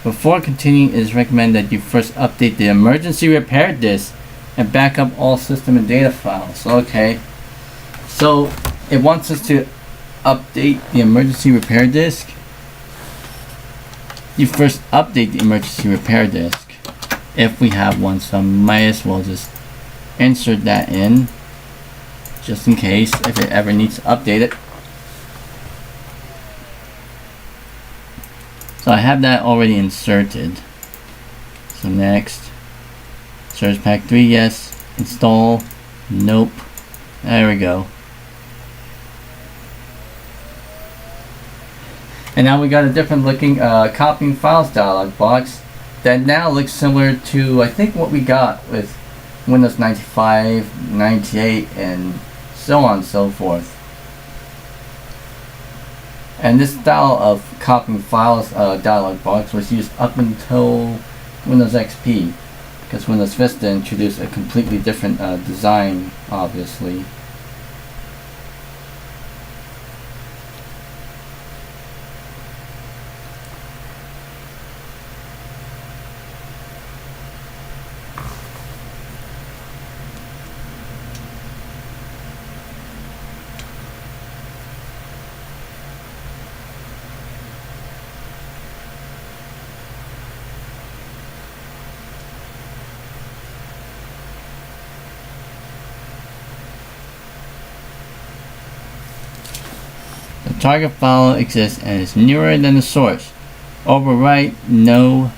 A: Before continuing, it is recommended that you first update the emergency repair disk and back up all system and data files. Okay, so it wants us to update the emergency repair disk. You first update the emergency repair disk if we have one, so I might as well just insert that in just in case if it ever needs to update it. So I have that already inserted. So next, Service Pack 3, yes. Install, nope. There we go. And now we got a different looking copying files dialog box that now looks similar to, I think, what we got with Windows 95, 98, and so on and so forth. And this style of copying files dialog box was used up until Windows XP, because Windows Vista introduced a completely different design, obviously. The target file exists and is nearer than the source. Overwrite, no.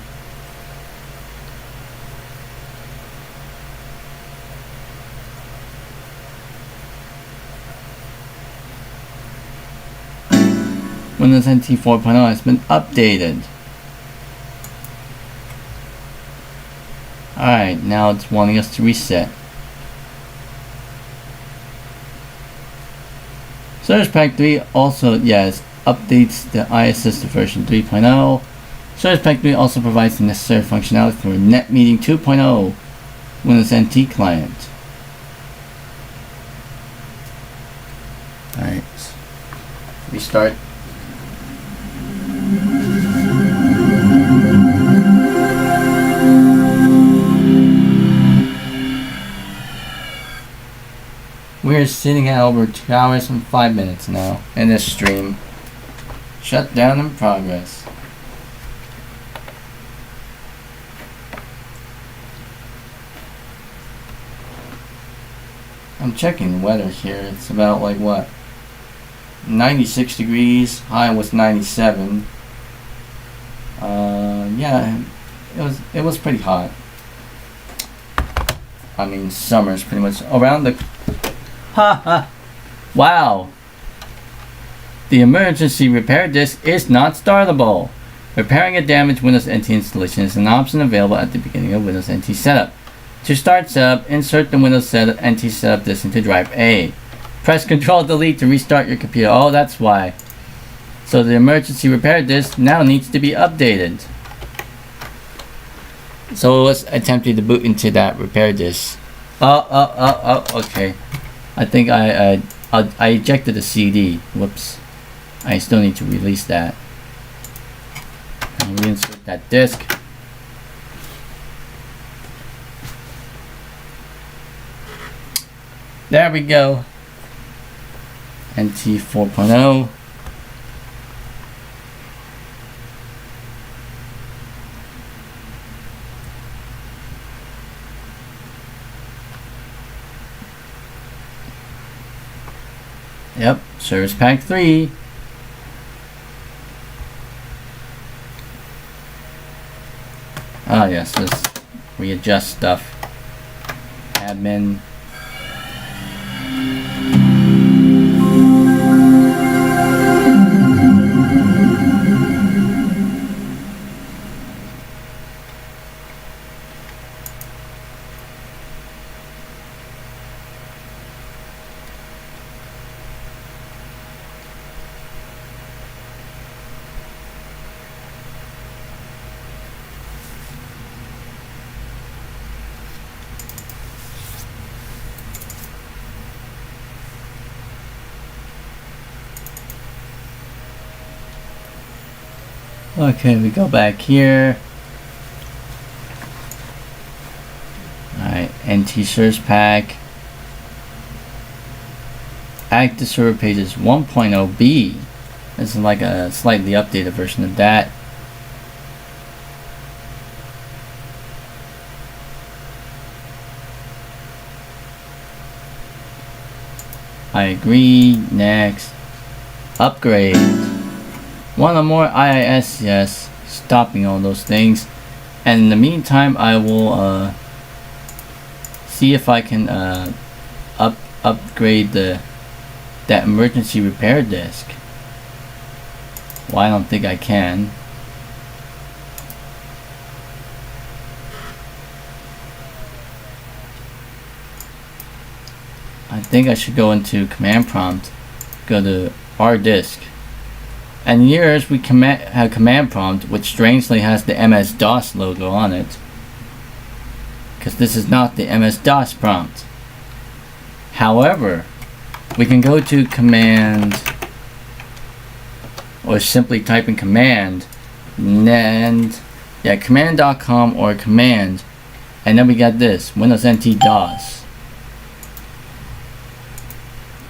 A: Windows NT 4.0 has been updated. Alright, now it's wanting us to reset. Service Pack 3 also, yes, updates the ISS to version 3.0. Service Pack 3 also provides the necessary functionality for NetMeeting 2.0 Windows NT client. Alright, restart. We're sitting at over 2 hours and 5 minutes now in this stream. Shut down in progress. I'm checking the weather here. It's about like what? 96 degrees. High was 97. Yeah, it was pretty hot. I mean, summer's pretty much around the. Wow. The emergency repair disk is not startable. Repairing a damaged Windows NT installation is an option available at the beginning of Windows NT setup. To start setup, insert the Windows NT setup disk into drive A. Press Ctrl Delete to restart your computer. Oh, that's why. So the emergency repair disk now needs to be updated. So let's attempt to boot into that repair disk. Okay. I think I ejected the CD. Whoops. I still need to release that. And reinsert that disk. There we go. NT 4.0. Yep, Service Pack 3. Ah, yes, let's readjust stuff. Admin. Okay, we go back here. Alright, NT Search Pack. Active server pages 1.0b. This is like a slightly updated version of that. I agree. Next. Upgrade. One or more IIS, yes. Stopping all those things. And in the meantime, I will see if I can upgrade that emergency repair disk. Well, I don't think I can. I think I should go into command prompt, go to R disk. And yours we have command prompt, which strangely has the MS-DOS logo on it, because this is not the MS-DOS prompt. However, we can go to command, or simply type in command, and yeah, command.com or command, and then we got this, Windows NT DOS.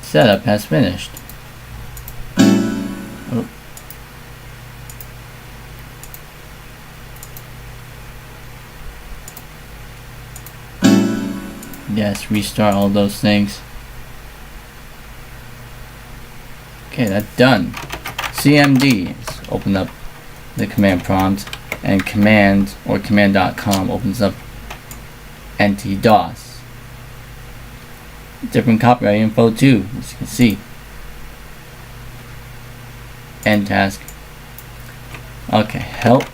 A: Setup has finished. Oh. Yes, restart all those things. Okay, that's done. CMD, let's open up the command prompt, and command or command.com opens up NT DOS. Different copyright info too, as you can see. End task. Okay, help.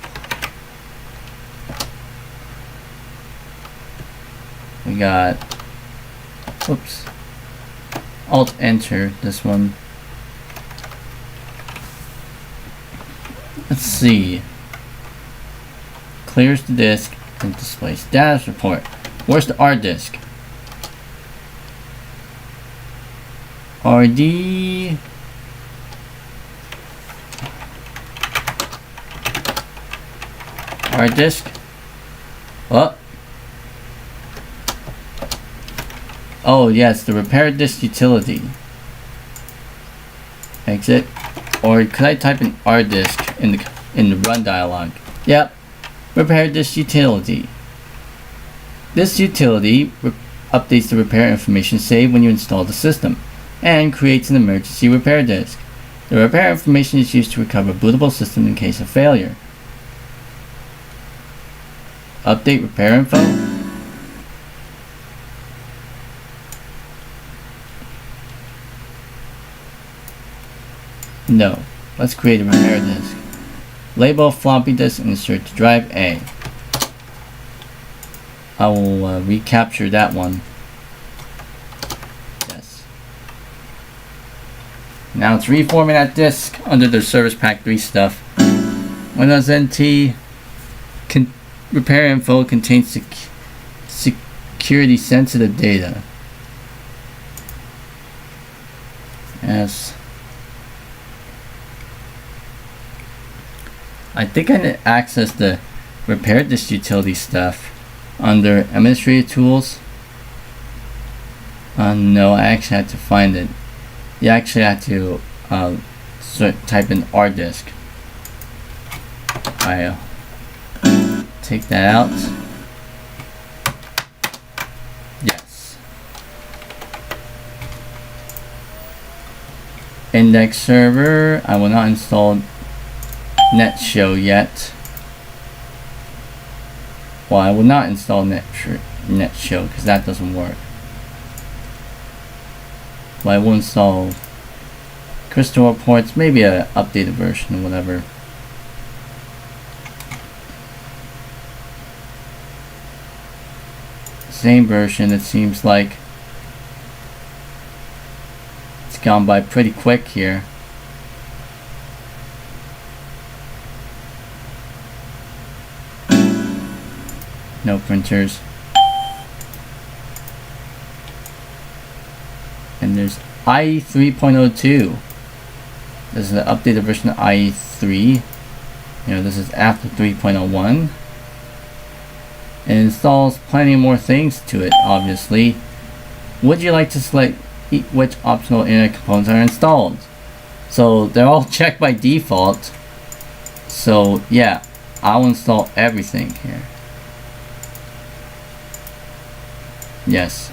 A: We got, oops, Alt enter this one. Let's see. Clears the disk and displays status report. Where's the R disk? RD. R disk. Oh. Oh yes, the repair disk utility. Exit. Or could I type in R disk in the run dialog? Yep. Repair disk utility. This utility updates the repair information saved when you install the system, and creates an emergency repair disk. The repair information is used to recover bootable system in case of failure. Update repair info. No. Let's create a repair disk. Label floppy disk and insert to drive A. I will recapture that one. Now let's reformat that disk under the Service Pack 3 stuff. Windows NT repair info contains security sensitive data. Yes. I think I need to access the repair disk utility stuff under administrative tools. No, I actually had to find it. You actually have to type in R disk. I'll take that out. Yes. Index server. I will not install NetShow yet. Well, I will not install NetShow because that doesn't work. Well, I will install Crystal Reports, maybe a updated version or whatever. Same version, it seems like. It's gone by pretty quick here. No printers. And there's IE 3.02. This is the updated version of IE 3. This is after 3.01. It installs plenty more things to it, obviously. Would you like to select which optional internet components are installed? So they're all checked by default. So yeah, I'll install everything here. Yes.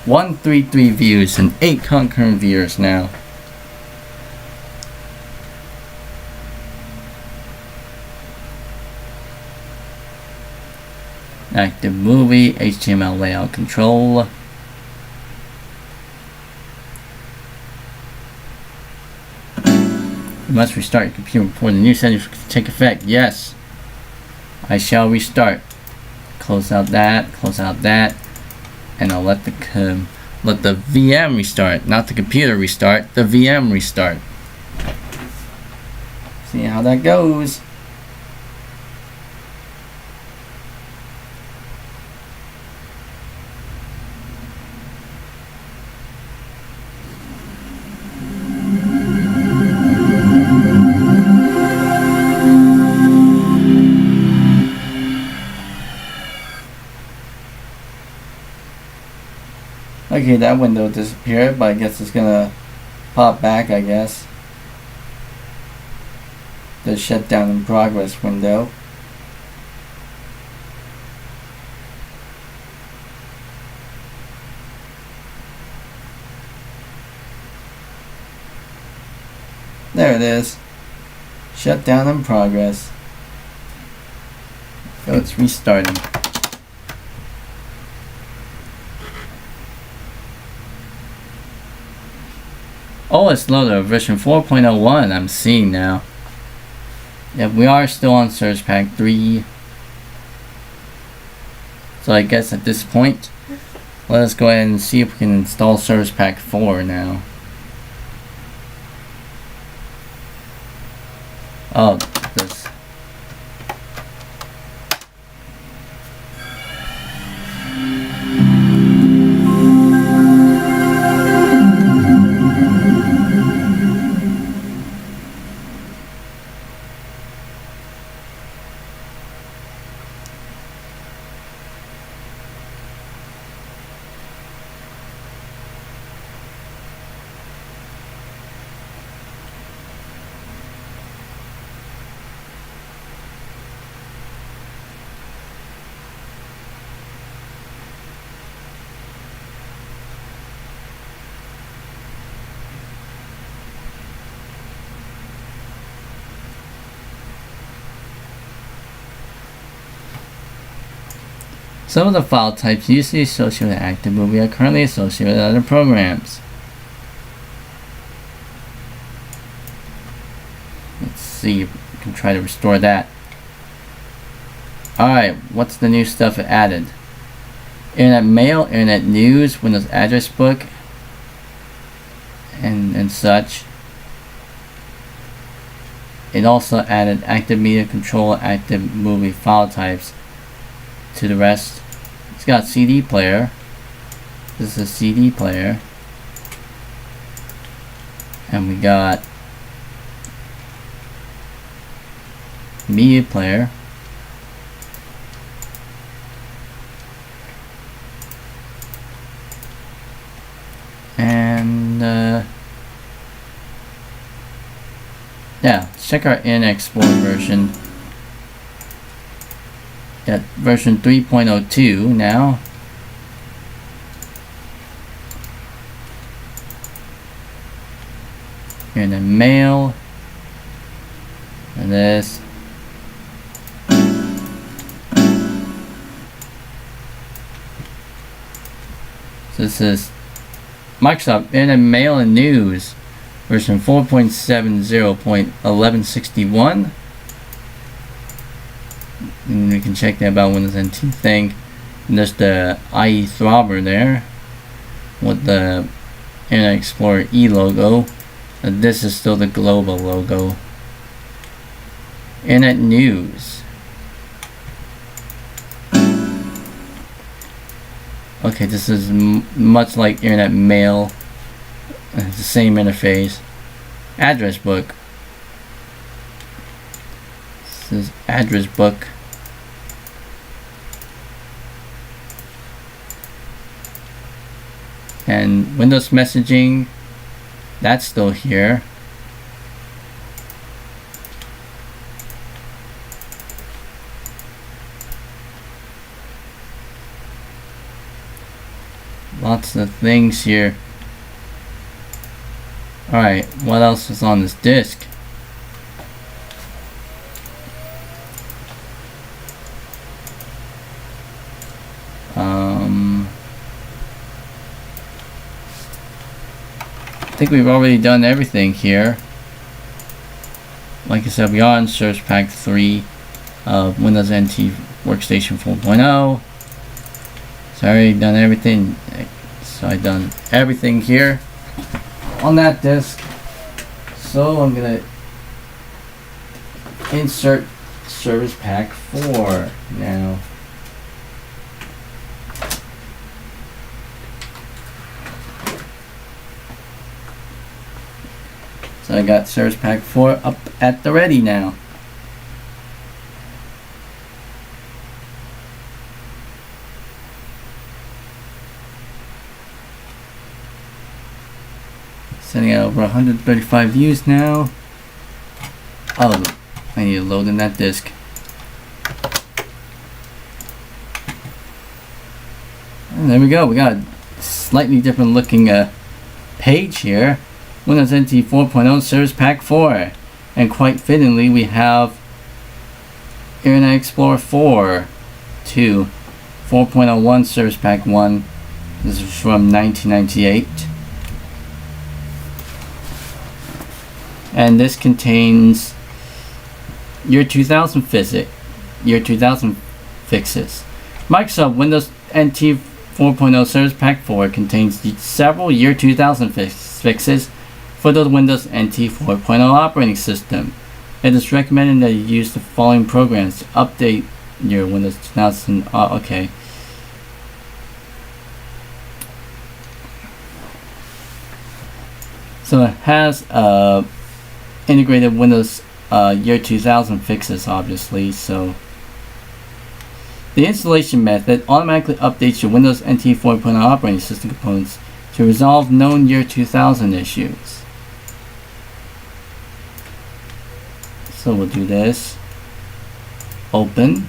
A: 133 views and 8 concurrent viewers now. Active movie, HTML layout control. You must restart your computer before the new settings take effect. Yes. I shall restart. Close out that, and I'll let the VM restart, not the computer restart, the VM restart. See how that goes. Okay, that window disappeared, but I guess it's gonna pop back, I guess. The shutdown in progress window. There it is. Shutdown in progress. So it's restarting. Oh, it's loaded. Version 4.01 I'm seeing now. Yeah, we are still on Service Pack 3. So I guess at this point, let us go ahead and see if we can install Service Pack 4 now. Oh, this. Some of the file types usually associated with Active Movie are currently associated with other programs. Let's see if we can try to restore that. Alright, what's the new stuff it added? Internet Mail, Internet News, Windows Address Book, and such. It also added Active Media Control, Active Movie file types to the rest. It's got CD player. This is a CD player. And we got media player. And yeah, check our Internet Explorer version. At version 3.02 now. Here in the mail. And this. So this is Microsoft Internet Mail and News version 4.70.1161. And we can check that about Windows NT thing. And there's the IE throbber there with the Internet Explorer E logo. And this is still the global logo. Internet News. Okay, this is much like Internet Mail. It's the same interface. Address Book. This is address book. And Windows messaging, that's still here. Lots of things here. Alright, what else is on this disk? I think we've already done everything here. Like I said, we are in Service Pack 3 of Windows NT Workstation 4.0. So I already done everything. So I've done everything here on that disk. So I'm gonna insert Service Pack 4 now. So I got Service Pack 4 up at the ready now. Sending out over 135 views now. Oh, I need to load in that disk. And there we go. We got a slightly different looking page here. Windows NT 4.0 Service Pack 4. And quite fittingly, we have Internet Explorer 4 to 4.01 Service Pack 1. This is from 1998. And this contains year 2000 fixes. Microsoft Windows NT 4.0 Service Pack 4 contains several year 2000 fixes for the Windows NT 4.0 operating system. It is recommended that you use the following programs to update your Windows 2000. Okay. So it has integrated Windows year 2000 fixes, obviously. So the installation method automatically updates your Windows NT 4.0 operating system components to resolve known year 2000 issues. So we'll do this. Open.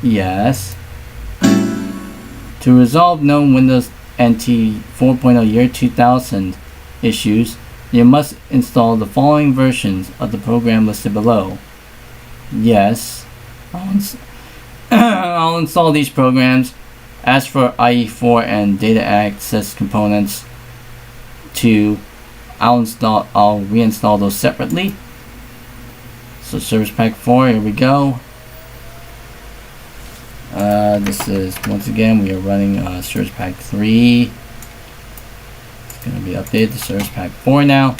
A: Yes. To resolve known Windows NT 4.0 year 2000 issues, you must install the following versions of the program listed below. Yes. I'll install these programs. As for IE4 and data access components 2, I'll reinstall those separately. So Service Pack 4, here we go. This is, once again, we are running Service Pack 3. It's going to be updated to Service Pack 4 now.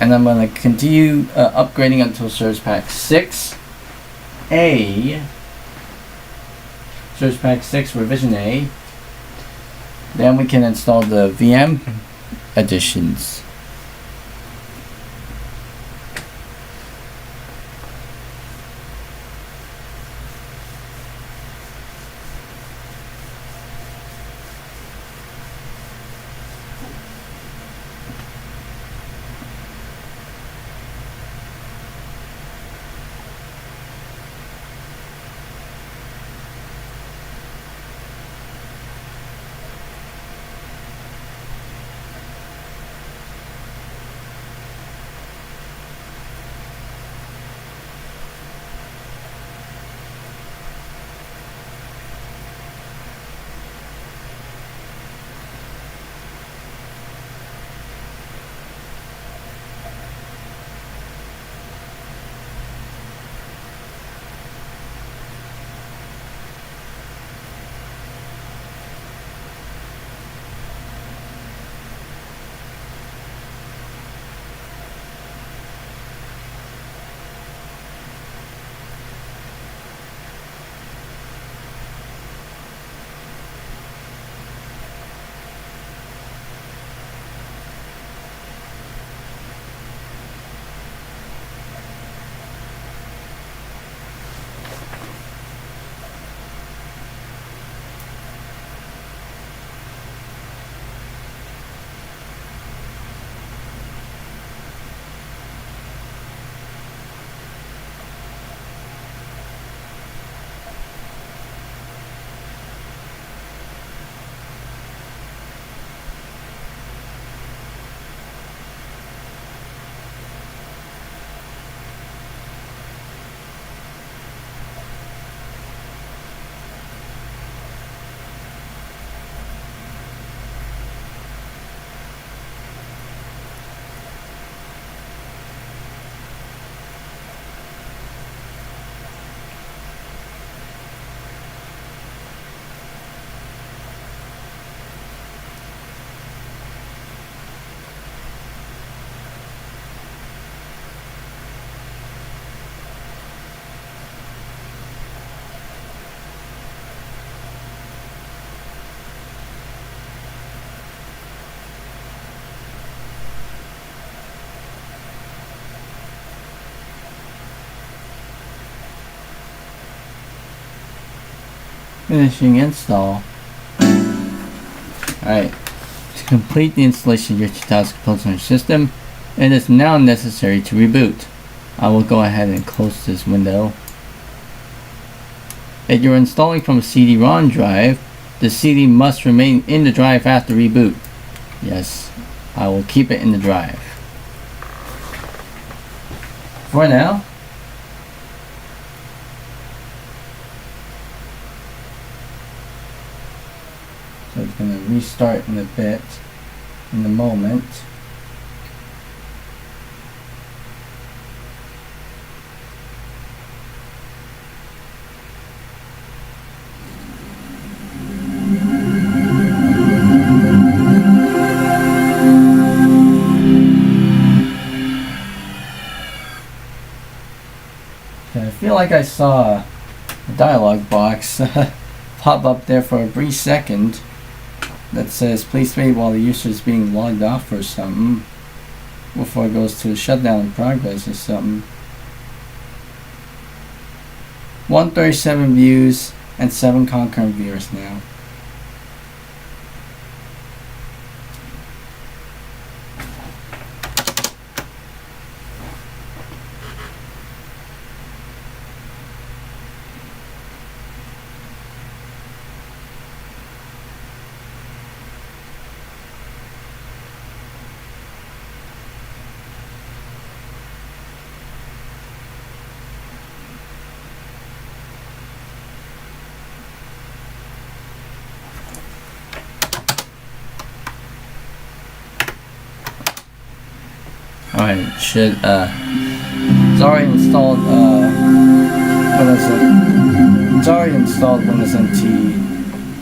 A: And I'm going to continue upgrading until Service Pack 6A. Service Pack 6 Revision A. Then we can install the VM additions. Finishing install. Alright. To complete the installation of your 2000 components on your system, it is now necessary to reboot. I will go ahead and close this window. If you're installing from a CD-ROM drive, the CD must remain in the drive after reboot. Yes, I will keep it in the drive. For now, so it's going to restart in a bit, in a moment. I feel like I saw a dialog box pop up there for a brief second that says please wait while the user is being logged off or something before it goes to a shutdown in progress or something. 137 views and 7 concurrent viewers now. Alright, should it's already installed Windows NT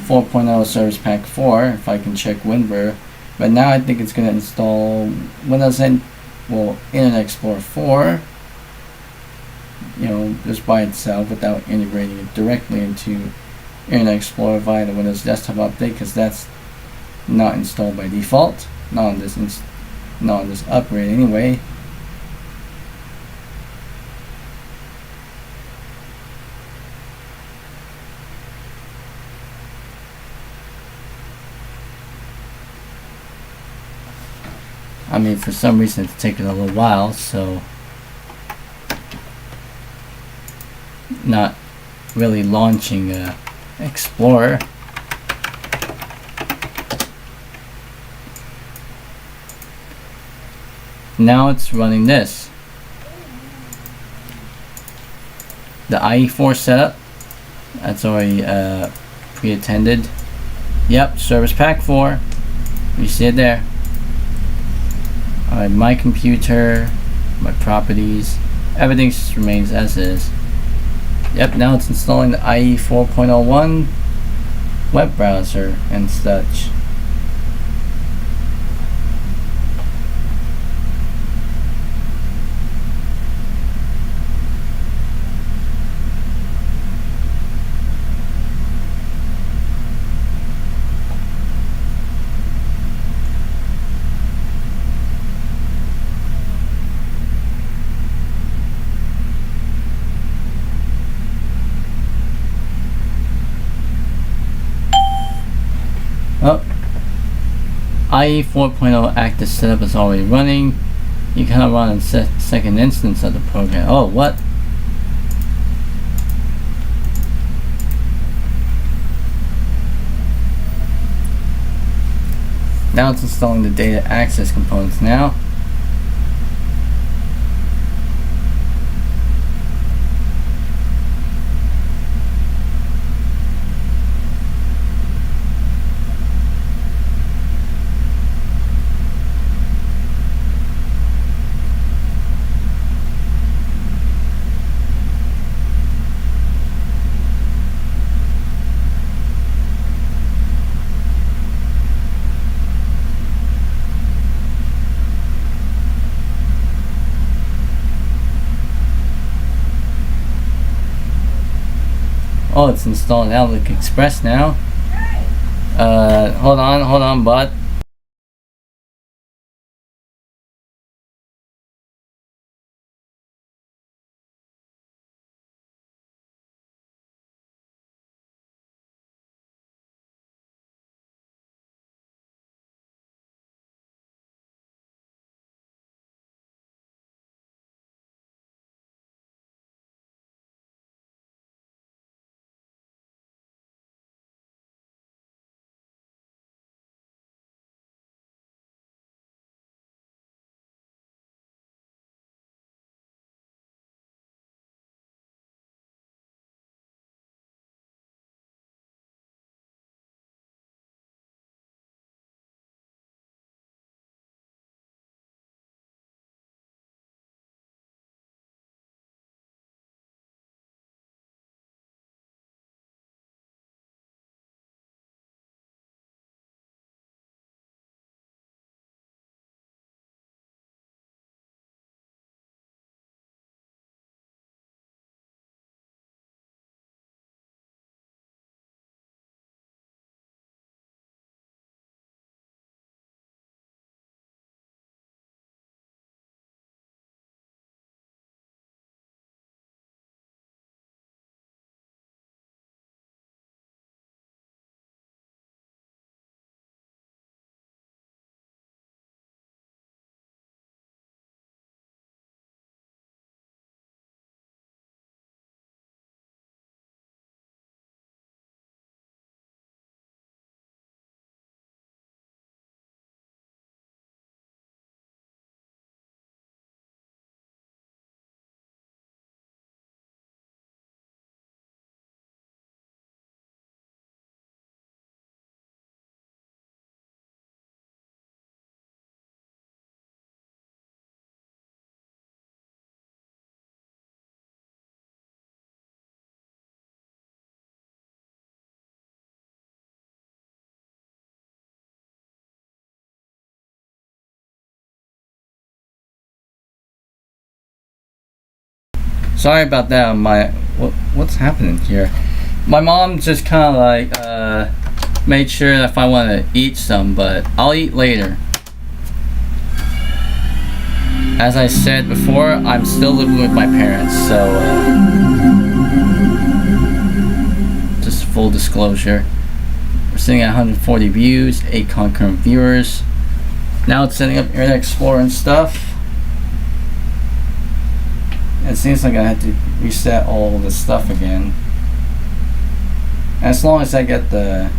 A: 4.0 Service Pack 4 if I can check WinRAR, but now I think it's gonna install Internet Explorer 4, you know, just by itself without integrating it directly into Internet Explorer via the Windows Desktop update, because that's not installed by default, not on this upgrade anyway. I mean, for some reason it's taken a little while, so not really launching Explorer. Now it's running this. The IE4 setup, that's already pre-attended. Yep, Service Pack 4. You see it there. Alright, my computer, my properties, everything just remains as is. Yep, now it's installing the IE 4.01 web browser and such. Oh, IE 4.0 active setup is already running. You cannot run a second instance of the program. Oh, what? Now it's installing the data access components now. Oh, it's installed Outlook Express now. Hold on, bud. Sorry about that. What's happening here? My mom just kind of like made sure if I want to eat some, but I'll eat later. As I said before, I'm still living with my parents, so just full disclosure. We're sitting at 140 views, 8 concurrent viewers. Now it's setting up Internet Explorer and stuff. It seems like I have to reset all this stuff again. As long as I get the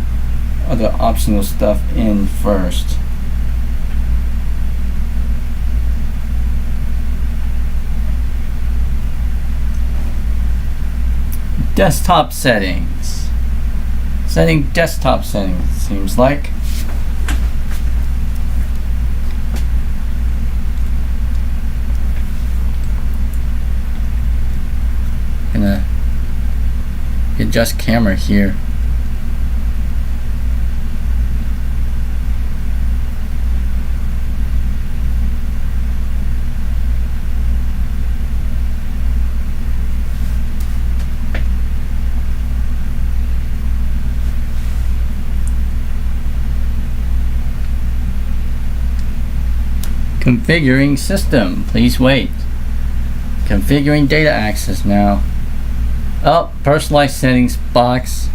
A: other optional stuff in first. Desktop settings. Setting desktop settings, it seems like. Gonna adjust camera here. Configuring system. Please wait. Configuring data access now. Oh, personalized settings box.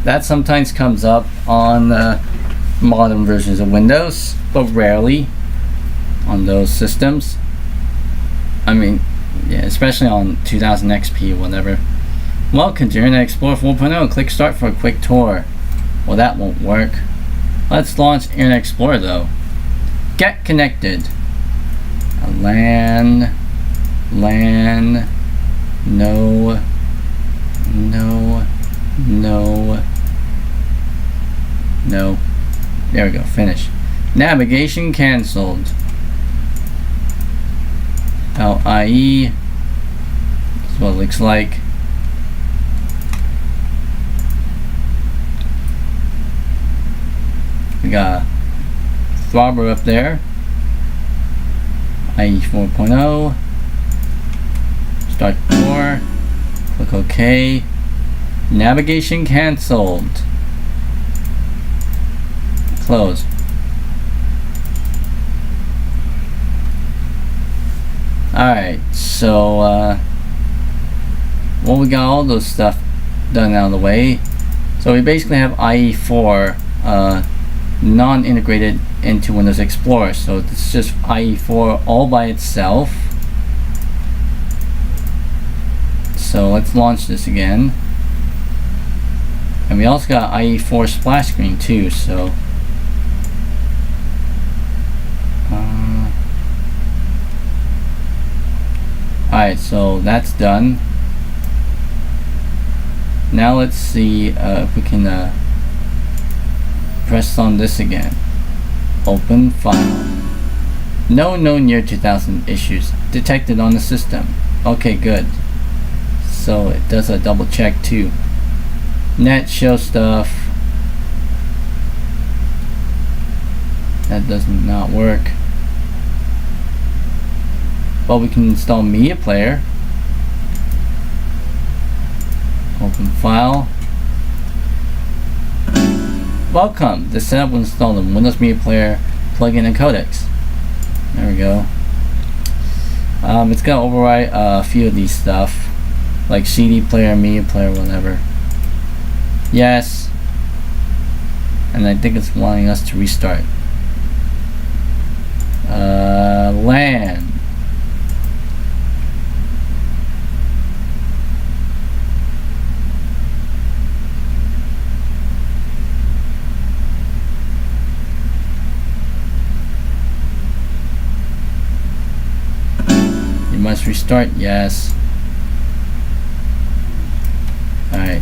A: That sometimes comes up on modern versions of Windows, but rarely on those systems. I mean, yeah, especially on 2000 XP or whatever. Welcome to Internet Explorer 4.0. Click start for a quick tour. Well, that won't work. Let's launch Internet Explorer though. Get connected. LAN. No. There we go. Finish. Navigation cancelled. LIE. That's what it looks like. We got a throbber up there. IE 4.0. Start tour. Click OK. Navigation cancelled. Close. Alright, so well, we got all those stuff done out of the way. So we basically have IE4 non-integrated into Windows Explorer. So it's just IE4 all by itself. So let's launch this again. And we also got IE4 splash screen too, so alright, so that's done. Now let's see if we can press on this again. Open file. No known year 2000 issues detected on the system. Okay, good. So it does a double check too. Net show stuff. That does not work. But we can install Media Player. Open file. Welcome. The setup will install the Windows Media Player plugin and codecs. There we go. It's gonna overwrite a few of these stuff, like CD player, media player, whatever. Yes. And I think it's wanting us to restart. LAN. You must restart, yes. Alright.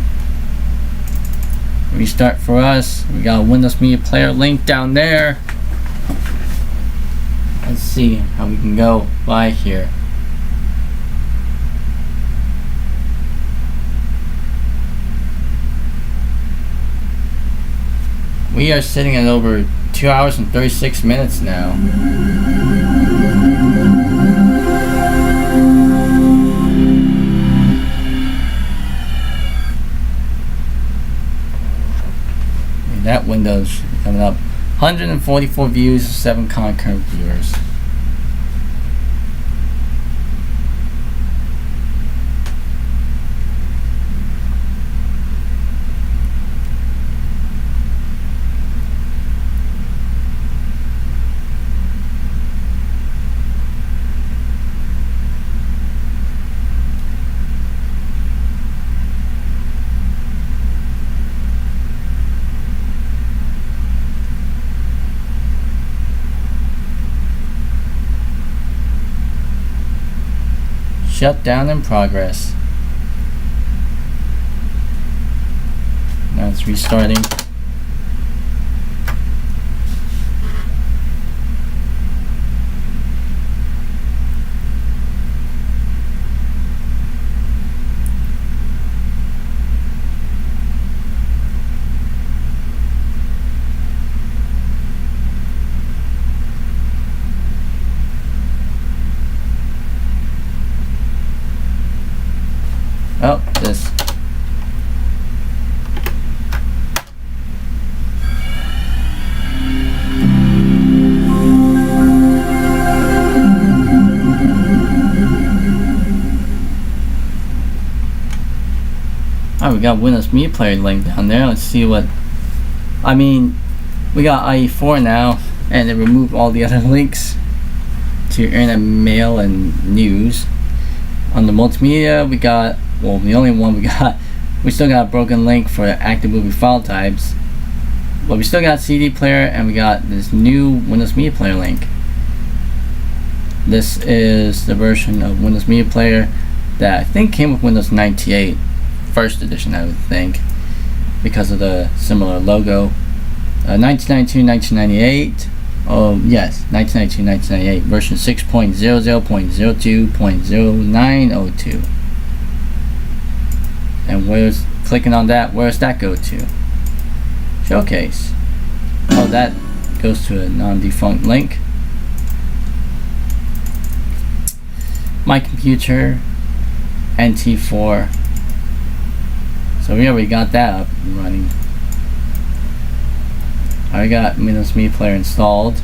A: Restart for us. We got a Windows Media Player link down there. Let's see how we can go by here. We are sitting at over 2 hours and 36 minutes now. windows coming up. 144 views, 7 concurrent viewers. Shutdown in progress. Now it's restarting. Oh, this. Alright, we got Windows Media Player link down there. Let's see what. I mean, we got IE4 now, and it removed all the other links to internet mail and news. On the multimedia, we got. Well, the only one we still got a broken link for active movie file types, but we still got CD player, and we got this new Windows Media Player link. This is the version of Windows Media Player that I think came with Windows 98, first edition, I would think, because of the similar logo. 1992, 1998. Oh yes, 1992, 1998, version 6.00.02.0902. And where's, clicking on that, where's that go to? Showcase. Oh, that goes to a non-defunct link. My computer, NT4. So we already got that up and running. I got Windows Media Player installed.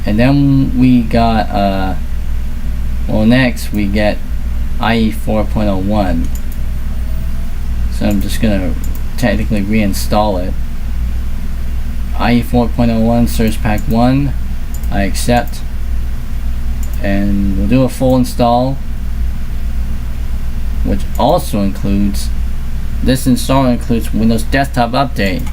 A: And then we got well, next we get IE 4.01. So I'm just gonna technically reinstall it. IE 4.01 Source Pack 1. I accept. And we'll do a full install, which also includes, this installer includes Windows Desktop Update.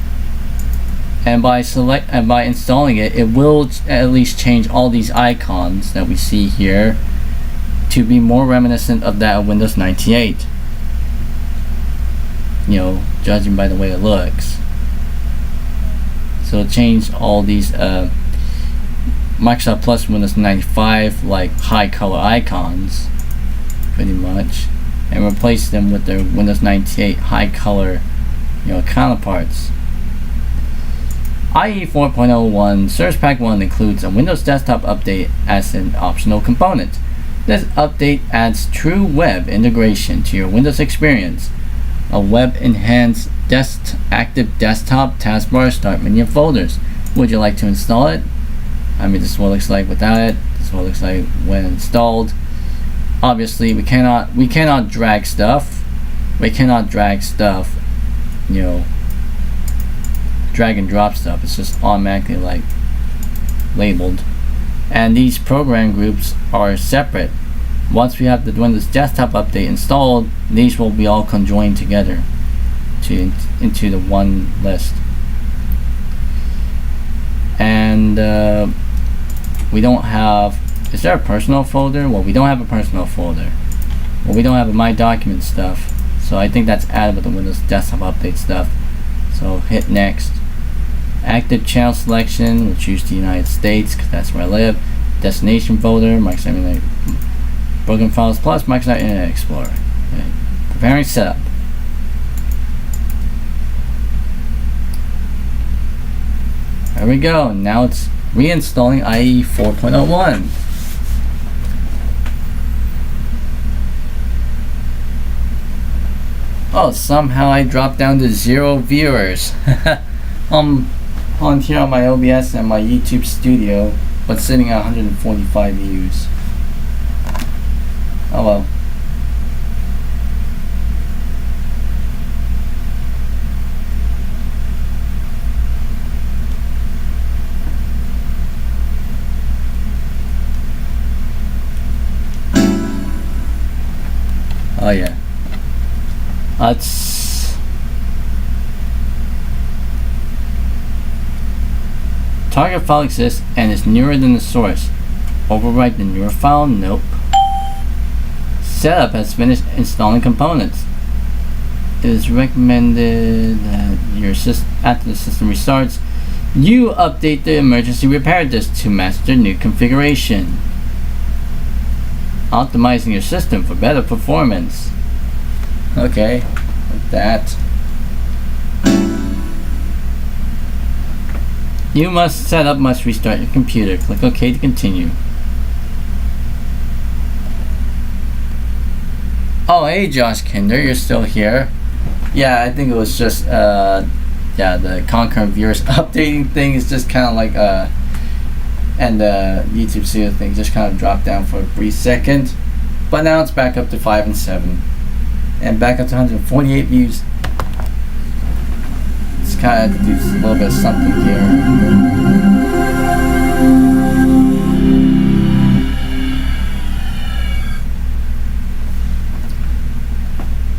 A: And by installing it, it will at least change all these icons that we see here to be more reminiscent of that of Windows 98. You know, judging by the way it looks. So it'll change all these Microsoft Plus Windows 95 like high color icons, pretty much, and replace them with their Windows 98 high color, you know, counterparts. IE 4.01 Source Pack 1 includes a Windows Desktop Update as an optional component. This update adds true web integration to your Windows experience. A web-enhanced active desktop taskbar, start menu, and folders. Would you like to install it? I mean, this is what it looks like without it. This is what it looks like when installed. Obviously, we cannot drag stuff. We cannot drag stuff, you know, drag and drop stuff. It's just automatically like labeled. And these program groups are separate. Once we have the Windows Desktop Update installed, these will be all conjoined together into the one list. And we don't have, is there a personal folder? Well, we don't have a personal folder. Well, we don't have a My Document stuff. So I think that's added with the Windows Desktop Update stuff. So hit next. Active channel selection, we'll choose the United States because that's where I live. Destination folder, Microsoft Internet, Broken Files Plus, Microsoft Internet Explorer. Okay. Preparing setup. There we go. Now it's reinstalling IE 4.01. Oh, somehow I dropped down to 0 viewers. On here on my OBS and my YouTube studio, but sitting at 145 views. Oh well. Oh yeah. Let's target file exists and is nearer than the source. Overwrite the newer file? Nope. Setup has finished installing components. It is recommended that after the system restarts, you update the emergency repair disk to match the new configuration. Optimizing your system for better performance. Okay, like that. You must restart your computer. Click OK to continue. Oh, hey Josh Kinder, you're still here. Yeah, I think it was just yeah, the concurrent viewers updating thing is just kind of like and the YouTube studio thing just kind of dropped down for a brief second, but now it's back up to 5 and 7 and back up to 148 views. It's kind of do a little bit of something here.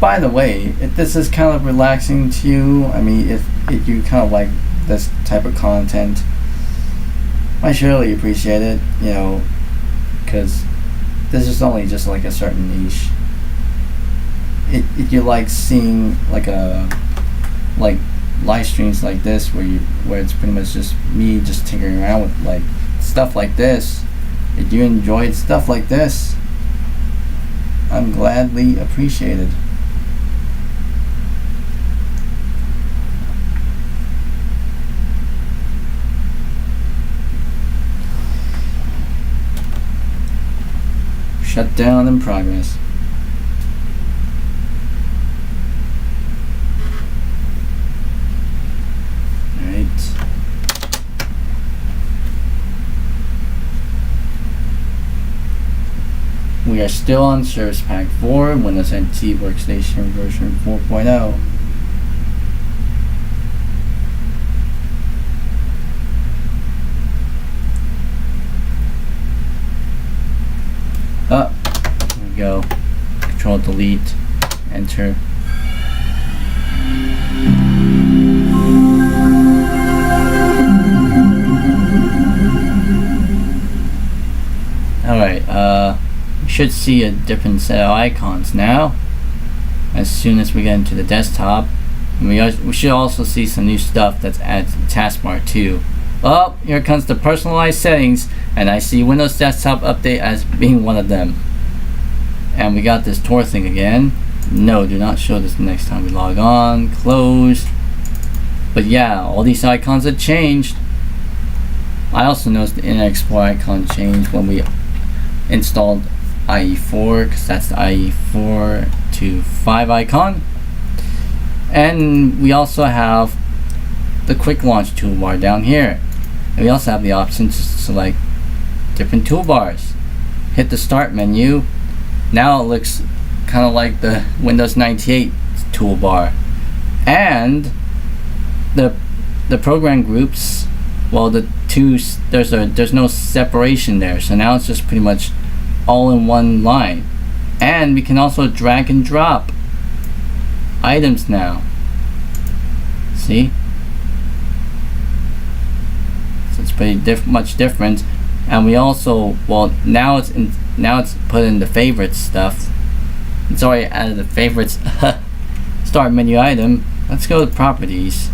A: By the way, if this is kind of relaxing to you, I mean, if you kind of like this type of content, I surely appreciate it, you know, because this is only just like a certain niche. If you like seeing like live streams like this where it's pretty much just me just tinkering around with like stuff like this, if you enjoyed stuff like this, I'm gladly appreciated. Shut down in progress. Alright. We are still on Service Pack 4, Windows NT Workstation version 4.0. Here we go. Control Delete, Enter. Alright, we should see a different set of icons now as soon as we get into the desktop. And we should also see some new stuff that's added to the taskbar too. Oh, here comes the personalized settings, and I see Windows Desktop Update as being one of them. And we got this Tor thing again. No, do not show this next time we log on. Closed. But yeah, all these icons have changed. I also noticed the Internet Explorer icon changed when we installed IE4, because that's the IE4 to 5 icon. And we also have the quick launch toolbar down here. And we also have the option to select different toolbars. Hit the start menu. Now it looks kind of like the Windows 98 toolbar. And the program groups, well, the two, there's no separation there, so now it's just pretty much all in one line. And we can also drag and drop items now. See? So it's pretty much different. And we also, well, now it's put in the favorites stuff. It's already added the favorites start menu item. Let's go to properties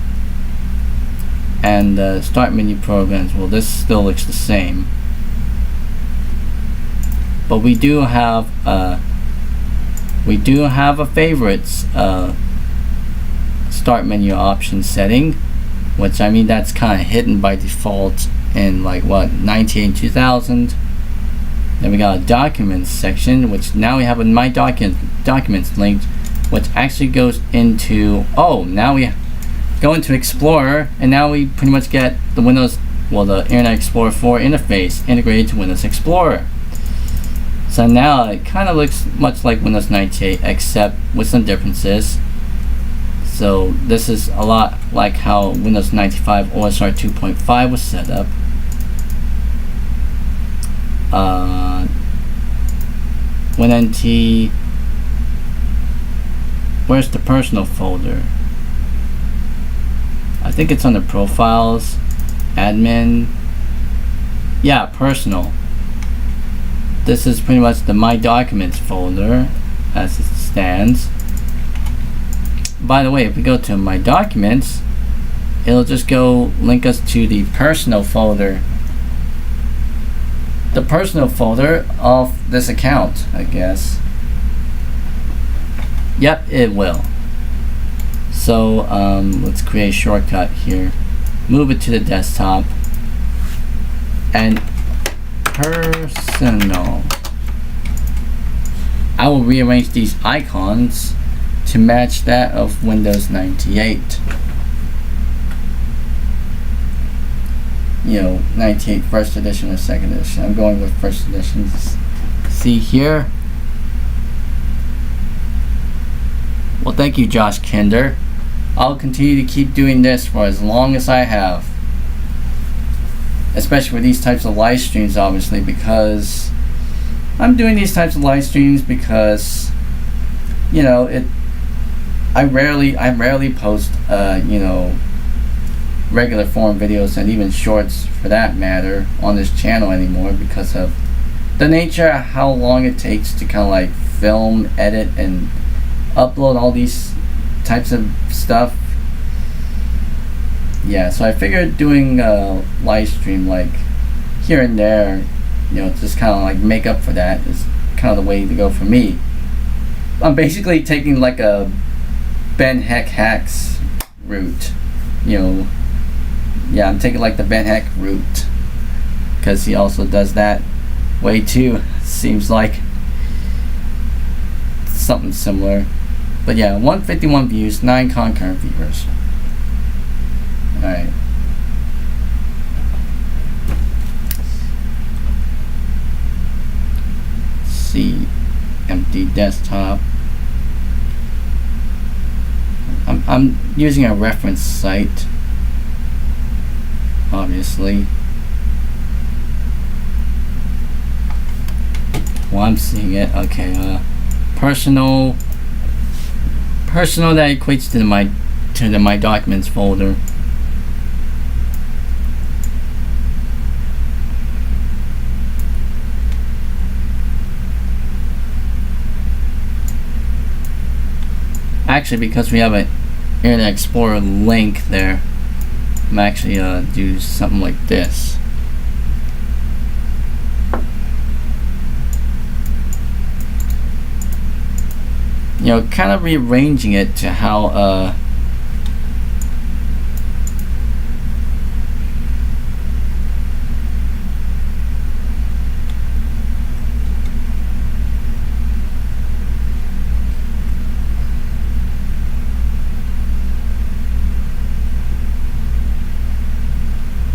A: and start menu programs. Well, this still looks the same, but we do have a favorites start menu option setting, which I mean that's kind of hidden by default in like what 98 2000. Then we got a documents section, which now we have in my documents linked which actually goes into, oh, now we go into Explorer, and now we pretty much get the the Internet Explorer 4 interface integrated to Windows Explorer. So now it kind of looks much like Windows 98, except with some differences. So this is a lot like how Windows 95 OSR 2.5 was set up. WinNT, where's the personal folder? I think it's under profiles, admin, yeah, personal. This is pretty much the My Documents folder as it stands. By the way, if we go to My Documents, it'll just go link us to the personal folder. The personal folder of this account, I guess. Yep, it will. So let's create a shortcut here. Move it to the desktop. And personal. I will rearrange these icons to match that of Windows 98. You know, 98 first edition or second edition. I'm going with first edition. See here. Well, thank you, Josh Kinder. I'll continue to keep doing this for as long as I have. Especially with these types of live streams, obviously, because I'm doing these types of live streams because, you know, I rarely post, you know, regular form videos and even shorts for that matter on this channel anymore because of the nature of how long it takes to kind of like film, edit, and upload all these types of stuff. Yeah, so I figured doing a live stream like here and there, you know, just kind of like make up for that is kind of the way to go for me. I'm basically taking like a Ben Heck Hacks route, you know. Yeah, I'm taking like the Ben Heck route because he also does that way too. Seems like something similar. But yeah, 151 views, 9 concurrent viewers. Alright. See, empty desktop. I'm using a reference site, obviously. Well, I'm seeing it. Okay, personal that equates to the My Documents folder. Actually, because we have an Internet Explorer link there, I'm actually do something like this. You know, kind of rearranging it to how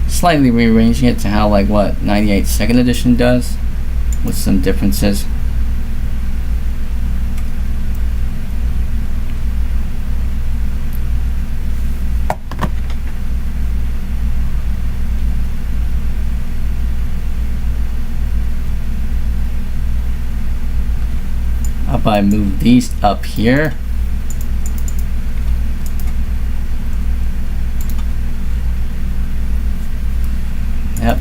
A: slightly rearranging it to how like what 98 second edition does, with some differences. If I move these up here, yep,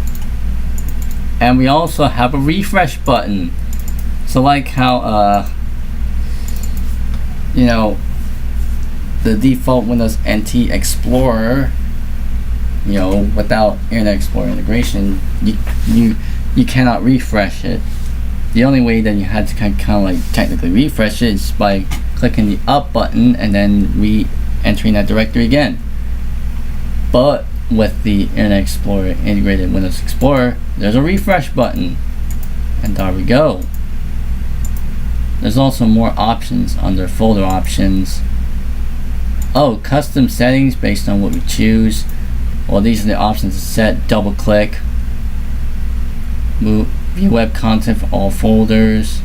A: and we also have a refresh button. So like how you know, the default Windows NT Explorer, you know, without Internet Explorer integration, you cannot refresh it. The only way that you had to kind of like technically refresh it is by clicking the up button and then re-entering that directory again. But with the Internet Explorer integrated Windows Explorer, there's a refresh button, and there we go. there's also more options under folder options. Oh, custom settings based on what we choose. Well, these are the options to set. Double click. Move, view web content for all folders.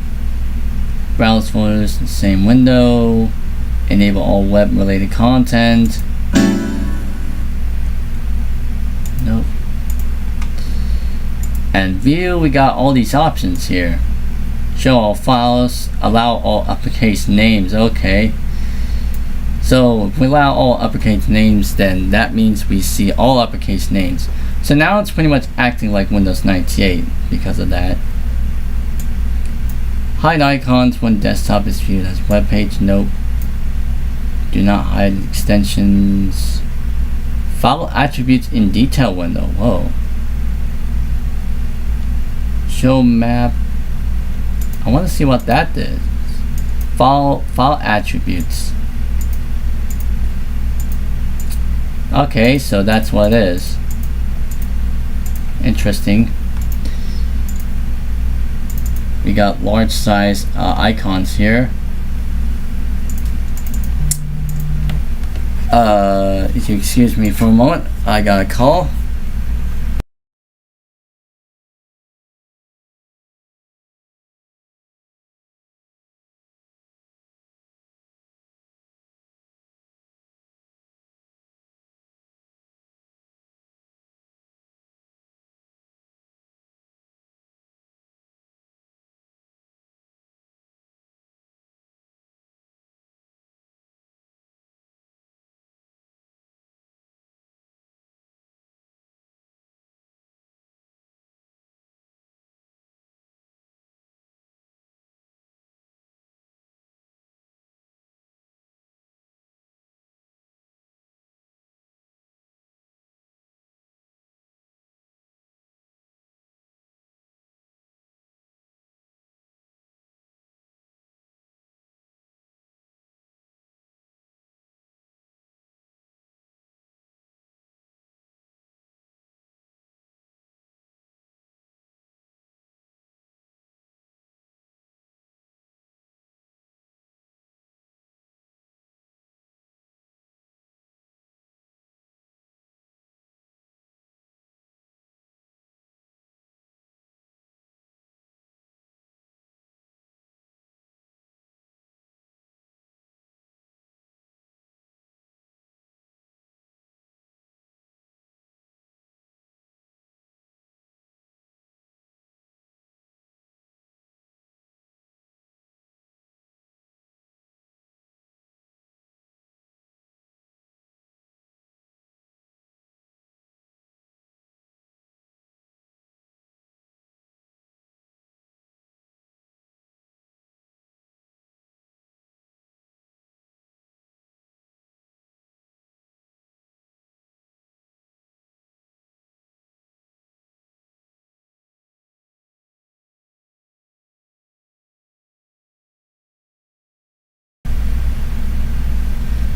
A: Browse folders in the same window. Enable all web related content. Nope. And view, we got all these options here. Show all files, allow all uppercase names. Okay. So if we allow all uppercase names, then that means we see all uppercase names. So now it's pretty much acting like Windows 98 because of that. Hide icons when desktop is viewed as web page. Nope. Do not hide extensions. File attributes in detail window. Whoa. Show map. I want to see what that is. File attributes. Okay, so that's what it is. Interesting. We got large size icons here. If you excuse me for a moment, I got a call.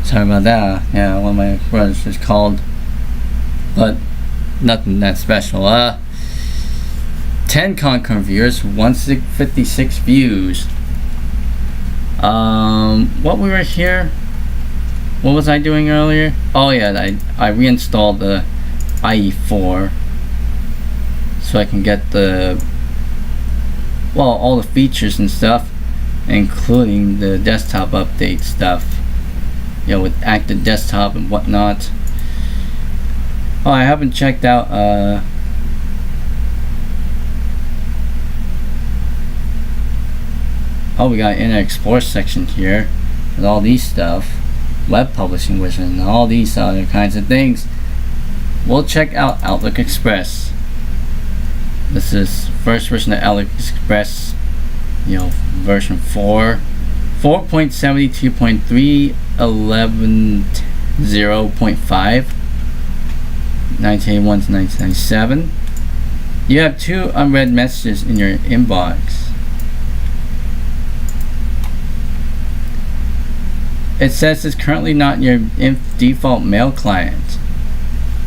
A: Sorry about that. Yeah, one of my brothers just called, but nothing that special. 10 concurrent viewers, 156 views. What we were here? What was I doing earlier? Oh yeah, I reinstalled the IE4 so I can get all the features and stuff, including the desktop update stuff. You know, with active desktop and whatnot. Oh, I haven't checked out oh, we got Internet Explorer section here with all these stuff, web publishing wizard, and all these other kinds of things. We'll check out Outlook Express. This is first version of Outlook Express, you know, version 4.72.3 11.0.5 1981 to 1997. You have 2 unread messages in your inbox. It says it's currently not your default mail client.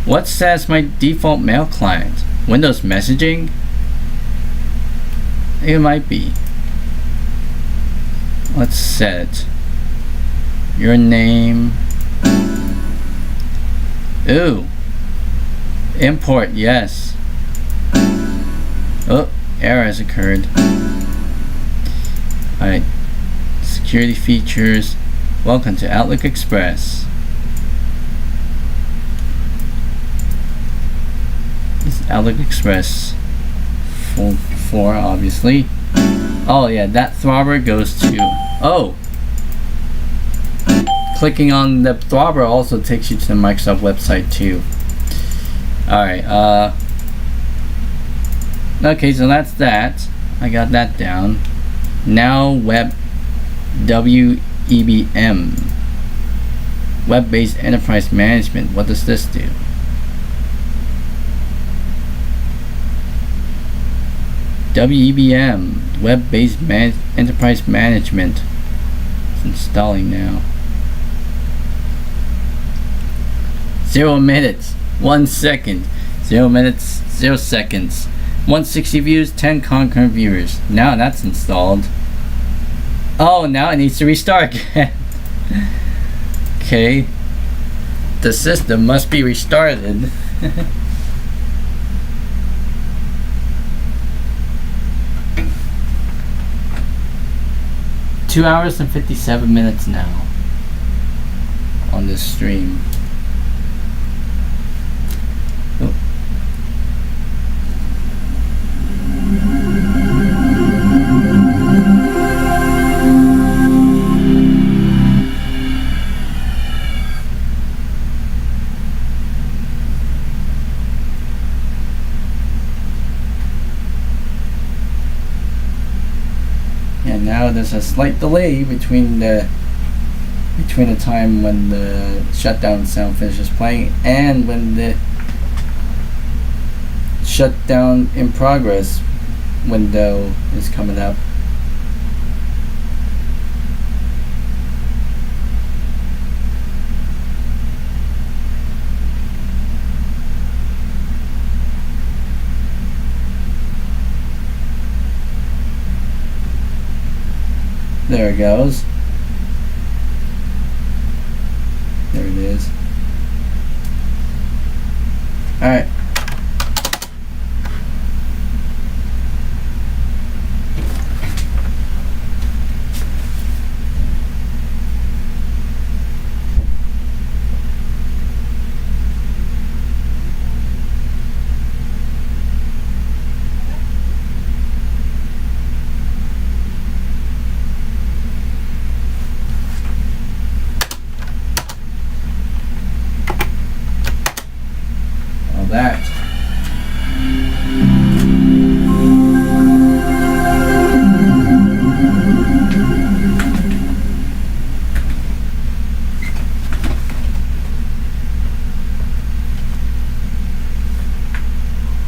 A: What says my default mail client? Windows messaging? It might be. let's set your name. Ooh, import, yes. Oh, error has occurred. Alright, security features. Welcome to Outlook Express. This is Outlook Express 4, obviously. Oh yeah, that throbber goes to, oh! Clicking on the throbber also takes you to the Microsoft website too. Alright, okay, so that's that. I got that down. Now web WEBM. Web-based enterprise management. What does this do? WEBM, web-based enterprise management. It's installing now. 0 minutes, 1 second. 0 minutes, 0 seconds. 160 views, 10 concurrent viewers. Now that's installed. Oh, now it needs to restart again. Okay. The system must be restarted. 2 hours and 57 minutes now on this stream. Oh. And now there's a slight delay between the time when the shutdown sound finishes playing and when the shutdown in progress window is coming up. There it goes. There it is. Alright. That.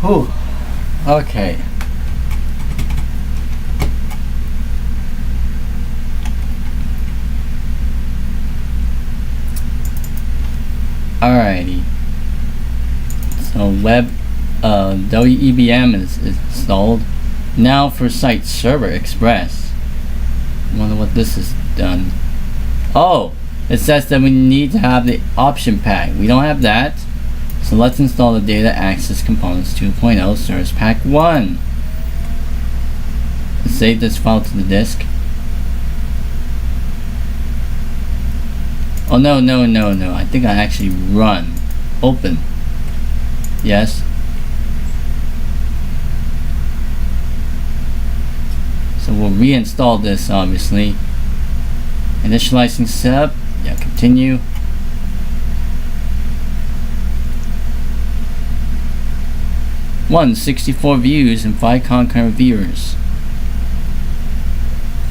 A: Whew. Okay. Alrighty. So web WEBM is installed. Now for Site Server Express. I wonder what this has done. Oh, it says that we need to have the option pack. We don't have that. So let's install the Data Access Components 2.0 Service Pack 1. Let's save this file to the disk. Oh no. I think I actually run. Open. Yes. So we'll reinstall this, obviously. Initializing setup. Yeah, continue. One 64 views and 5 concurrent viewers.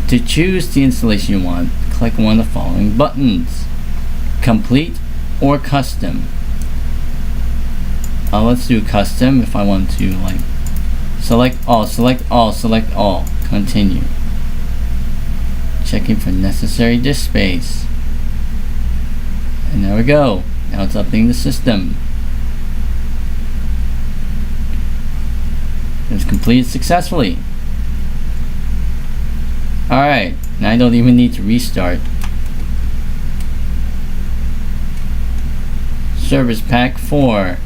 A: To choose the installation you want, click one of the following buttons: complete or custom. Let's do custom. If I want to, like, select all, continue. Checking for necessary disk space. And there we go. Now it's updating the system. It was completed successfully. Alright, now I don't even need to restart. Service Pack 4.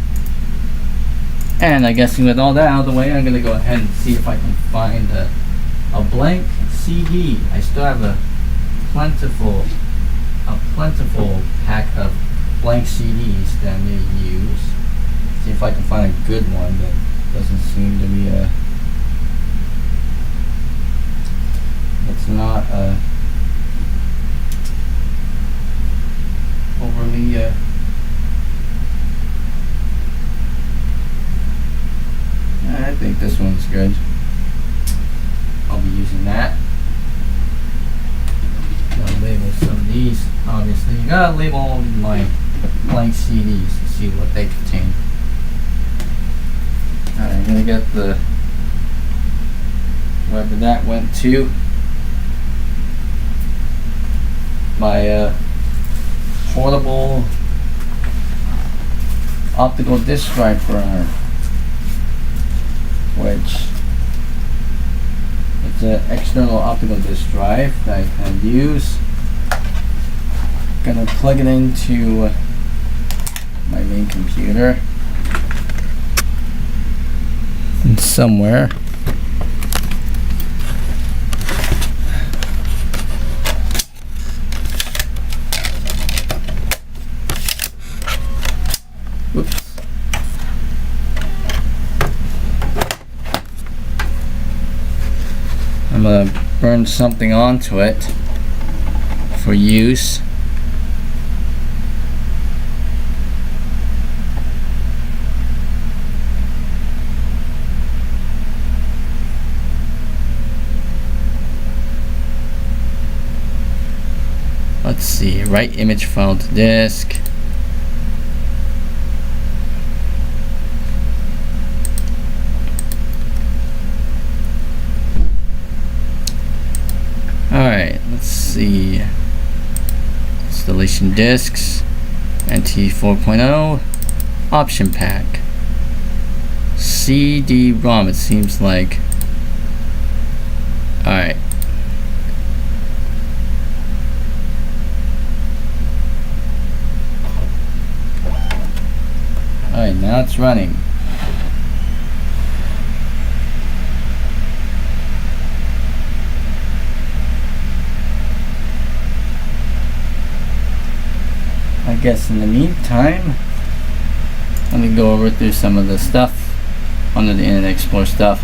A: And I guess with all that out of the way, I'm gonna go ahead and see if I can find a blank CD. I still have a plentiful pack of blank CDs that I'm gonna use. See if I can find a good one that doesn't seem to be it's not overly I think this one's good. I'll be using that. Gotta label some of these. Obviously, you gotta label all my blank CDs to see what they contain. Alright, I'm gonna get the wherever that went to. My portable optical disc drive burner, which it's an external optical disc drive that I can use. Gonna plug it into my main computer and somewhere. Whoops. I'm gonna burn something onto it for use. Let's see, write image file to disk. Alright, let's see. Installation disks, NT 4.0, option pack, CD-ROM, it seems like. Alright. Alright, now it's running. I guess in the meantime, let me go over through some of the stuff under the Internet Explorer stuff.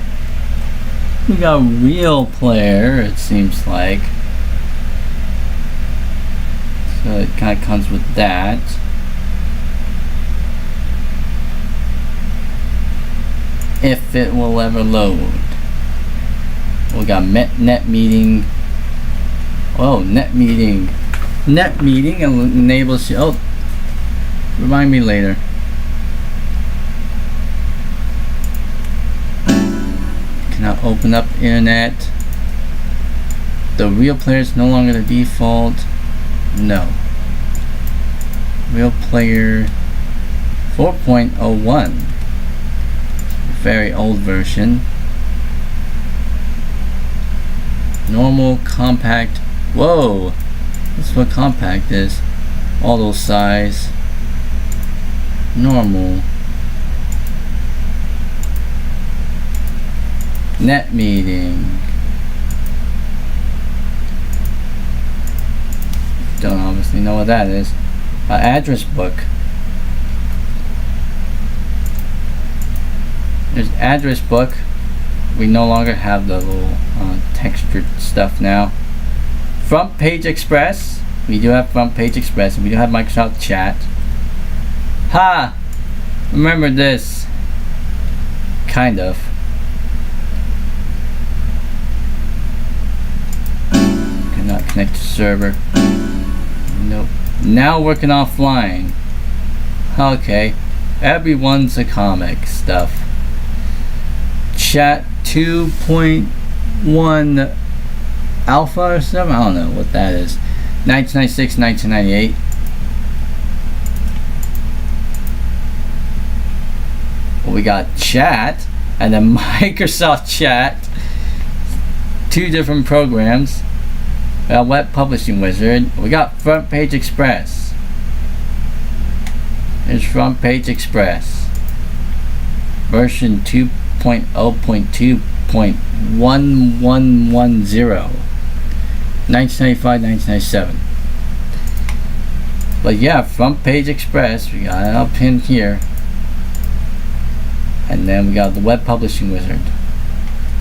A: We got Real Player, it seems like. So it kind of comes with that. If it will ever load. We got NetMeeting. Oh, NetMeeting. NetMeeting enables you. Oh, remind me later. Cannot open up internet. The Real Player is no longer the default. No. Real Player 4.01. Very old version. Normal, compact. Whoa! That's what compact is. Auto size. Normal. NetMeeting. Don't obviously know what that is. Address book. There's address book. We no longer have the little textured stuff now. Front Page Express. We do have Front Page Express, and we do have Microsoft Chat. Ha! Remember this. Kind of. Cannot connect to server. Nope. Now working offline. Okay. Everyone's a comic stuff. Chat 2.1 alpha or something? I don't know what that is. 1996, 1998. Well, we got chat and then Microsoft Chat. Two different programs. We got Web Publishing Wizard. We got Front Page Express. There's Front Page Express. Version 2.0.2.1110. 1995, 1997. But yeah, Front Page Express. We got it up in here. And then we got the Web Publishing Wizard.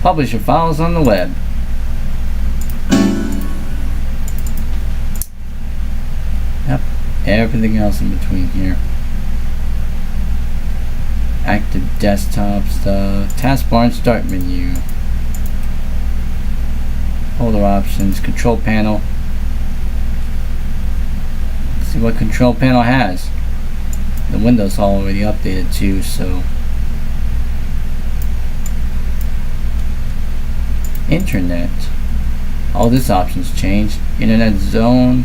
A: Publish your files on the web. Yep. Everything else in between here. Active desktop stuff. Taskbar and start menu. Folder options. Control panel. Let's see what control panel has. The Windows already updated too, so. Internet. All these options changed. Internet zone.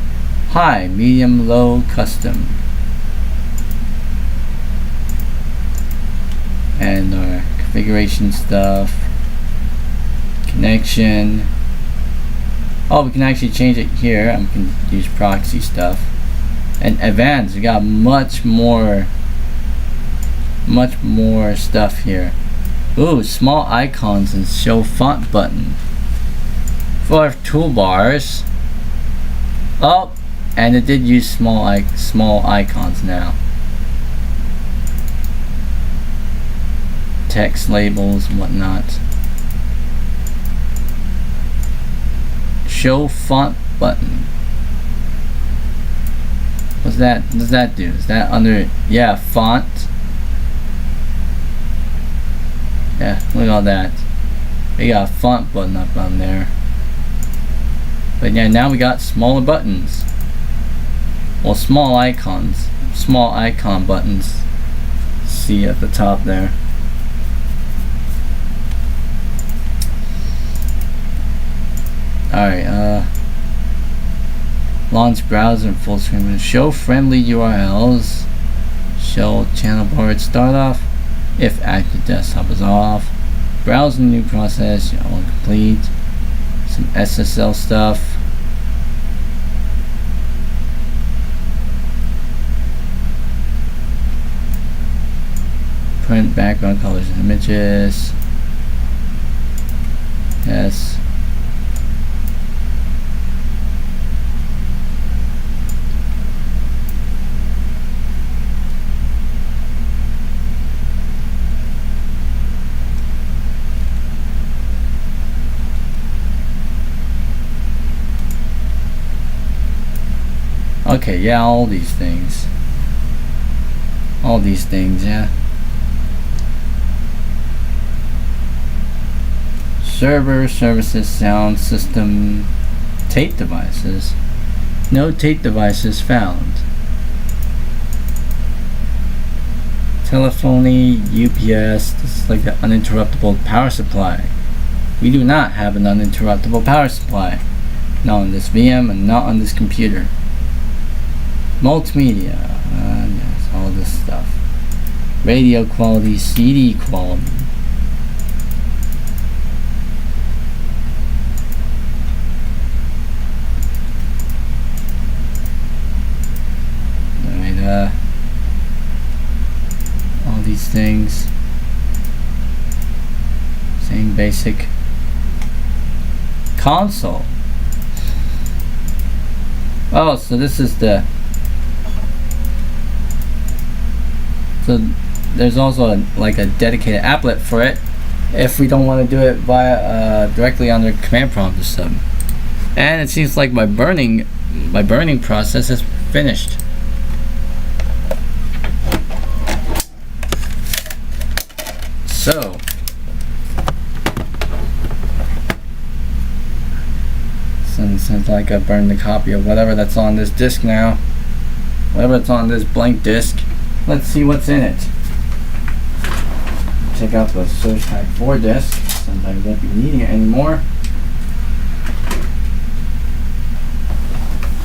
A: High, medium, low, custom. And our configuration stuff. Connection. Oh, we can actually change it here. I can use proxy stuff. And advanced, we got much more stuff here. Ooh, small icons and show font button. For toolbars. Oh, and it did use small icons now. Text labels and whatnot. Show font button. What's that? What does that do? Is that under? Yeah, font. Yeah, look at all that. We got a font button up on there. But yeah, now we got smaller buttons. Well, small icons. Small icon buttons. See at the top there. Alright, launch browser and full screen. Show friendly URLs. Show channel bar at start off. If active desktop is off. Browse the new process. All complete. Some SSL stuff. Print background colors and images. Yes. Okay, yeah, all these things. All these things, yeah. Server, services, sound system, tape devices. No tape devices found. Telephony, UPS, this is like the uninterruptible power supply. We do not have an uninterruptible power supply. Not on this VM and not on this computer. Multimedia, yes, all this stuff. Radio quality, CD quality. Alright, all these things. Same basic. Console. Oh, so this is the. So there's also like a dedicated applet for it if we don't want to do it via directly on the command prompt or something. And it seems like my burning process is finished. So since like I burned the copy of whatever that's on this disk now, whatever that's on this blank disk. Let's see what's in it. Take out the Surge Pack 4 disk since I won't be needing it anymore.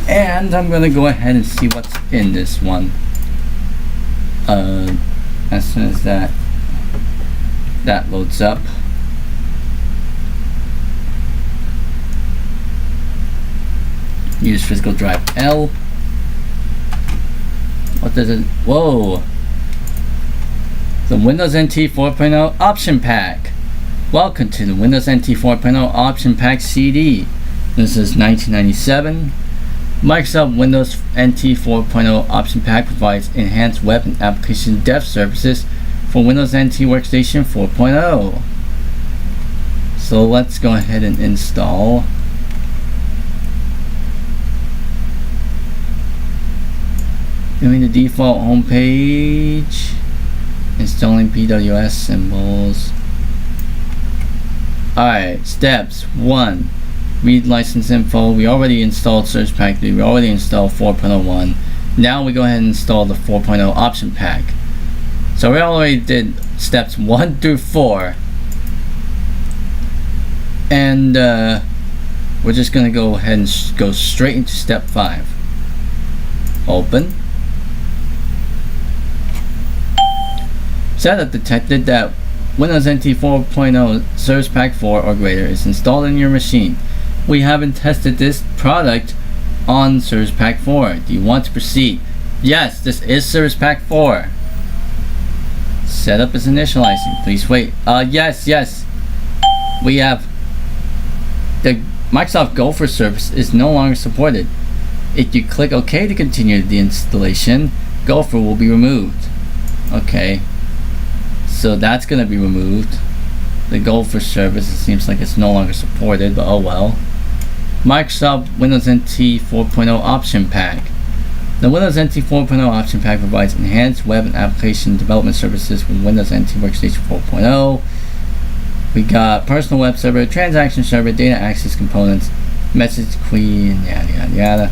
A: And I'm gonna go ahead and see what's in this one. As soon as that loads up. Use physical drive L. What does it? Whoa! The Windows NT 4.0 Option Pack. Welcome to the Windows NT 4.0 Option Pack CD. This is 1997. Microsoft Windows NT 4.0 Option Pack provides enhanced web and application dev services for Windows NT Workstation 4.0. So let's go ahead and install. Doing the default home page. Installing PWS symbols. Alright, steps 1. Read license info. We already installed Surge Pack 3. We already installed 4.01. Now we go ahead and install the 4.0 option pack. So we already did steps 1 through 4. And we're just going to go ahead and go straight into step 5. Open. Setup detected that Windows NT 4.0 Surge Pack 4 or greater is installed in your machine. We haven't tested this product on Surge Pack 4. Do you want to proceed? Yes, this is Surge Pack 4. Setup is initializing. Please wait. Yes. We have the Microsoft Gopher service is no longer supported. If you click OK to continue the installation, Gopher will be removed. Okay. So that's going to be removed. The Gopher service, it seems like it's no longer supported, but oh well. Microsoft Windows NT 4.0 Option Pack. The Windows NT 4.0 Option Pack provides enhanced web and application development services for Windows NT Workstation 4.0. We got personal web server, transaction server, data access components, message queue, and yada yada yada.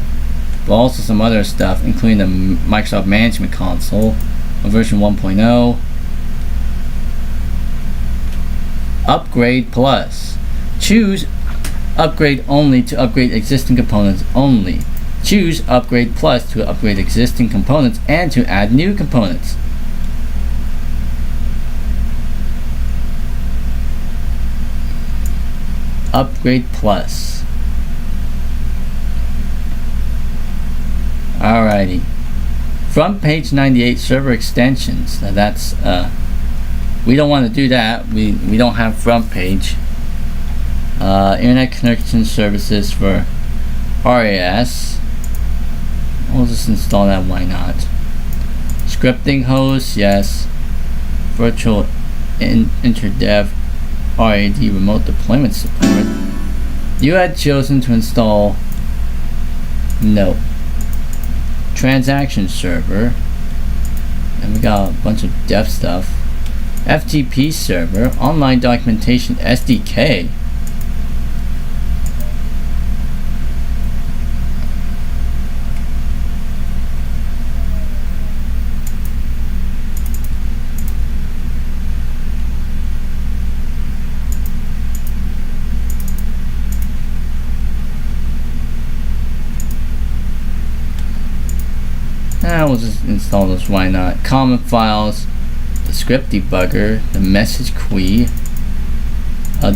A: But also some other stuff, including the Microsoft Management Console, version 1.0. Upgrade Plus. Choose Upgrade Only to upgrade existing components only. Choose Upgrade Plus to upgrade existing components and to add new components. Upgrade Plus. Alrighty. From page 98, server extensions. Now that's we don't want to do that. We don't have front page. Internet connection services for RAS. We'll just install that. Why not? Scripting host, yes. Virtual interdev RAD remote deployment support. You had chosen to install no. Transaction server. And we got a bunch of dev stuff. FTP server, online documentation SDK. We'll just install those, why not? Common files, the script debugger, the message queue,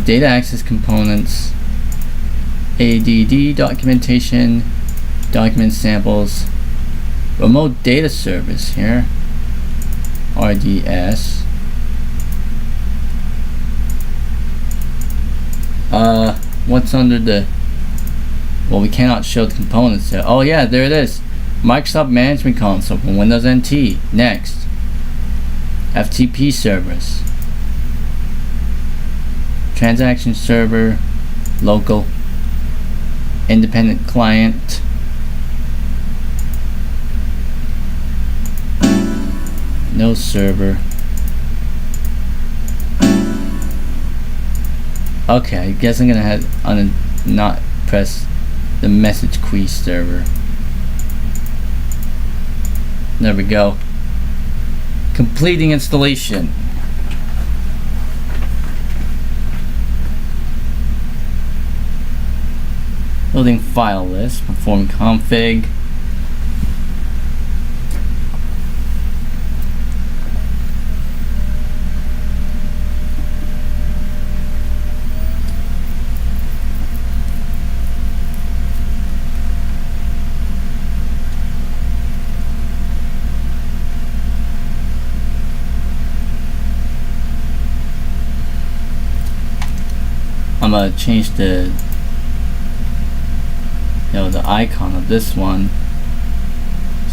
A: data access components, ADD documentation, document samples, remote data service here, RDS, what's under the, well, we cannot show the components here. Oh yeah, there it is. Microsoft Management Console for Windows NT. Next. FTP servers. Transaction server. Local. Independent client. No server. Okay, I guess I'm gonna have not press the message queue server. There we go. Completing installation. Building file list. Perform config. I'm gonna change the the icon of this one,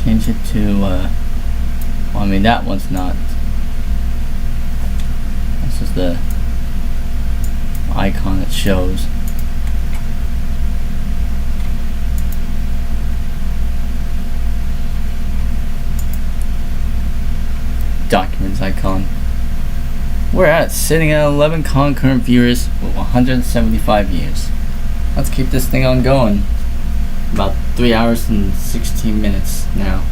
A: change it to well, I mean that one's not, this is the icon it shows. Documents icon. We're sitting at 11 concurrent viewers with 175 views. Let's keep this thing on going. About 3 hours and 16 minutes now.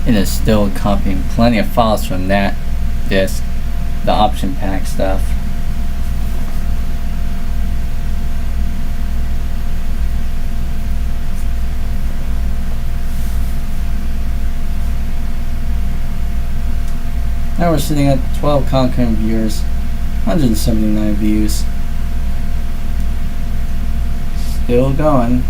A: And it's still copying plenty of files from that disk, the option pack stuff. Now we're sitting at 12 concurrent viewers, 179 views. Still going.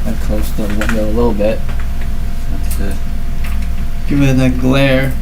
A: I closed the window a little bit. Let's give it a glare.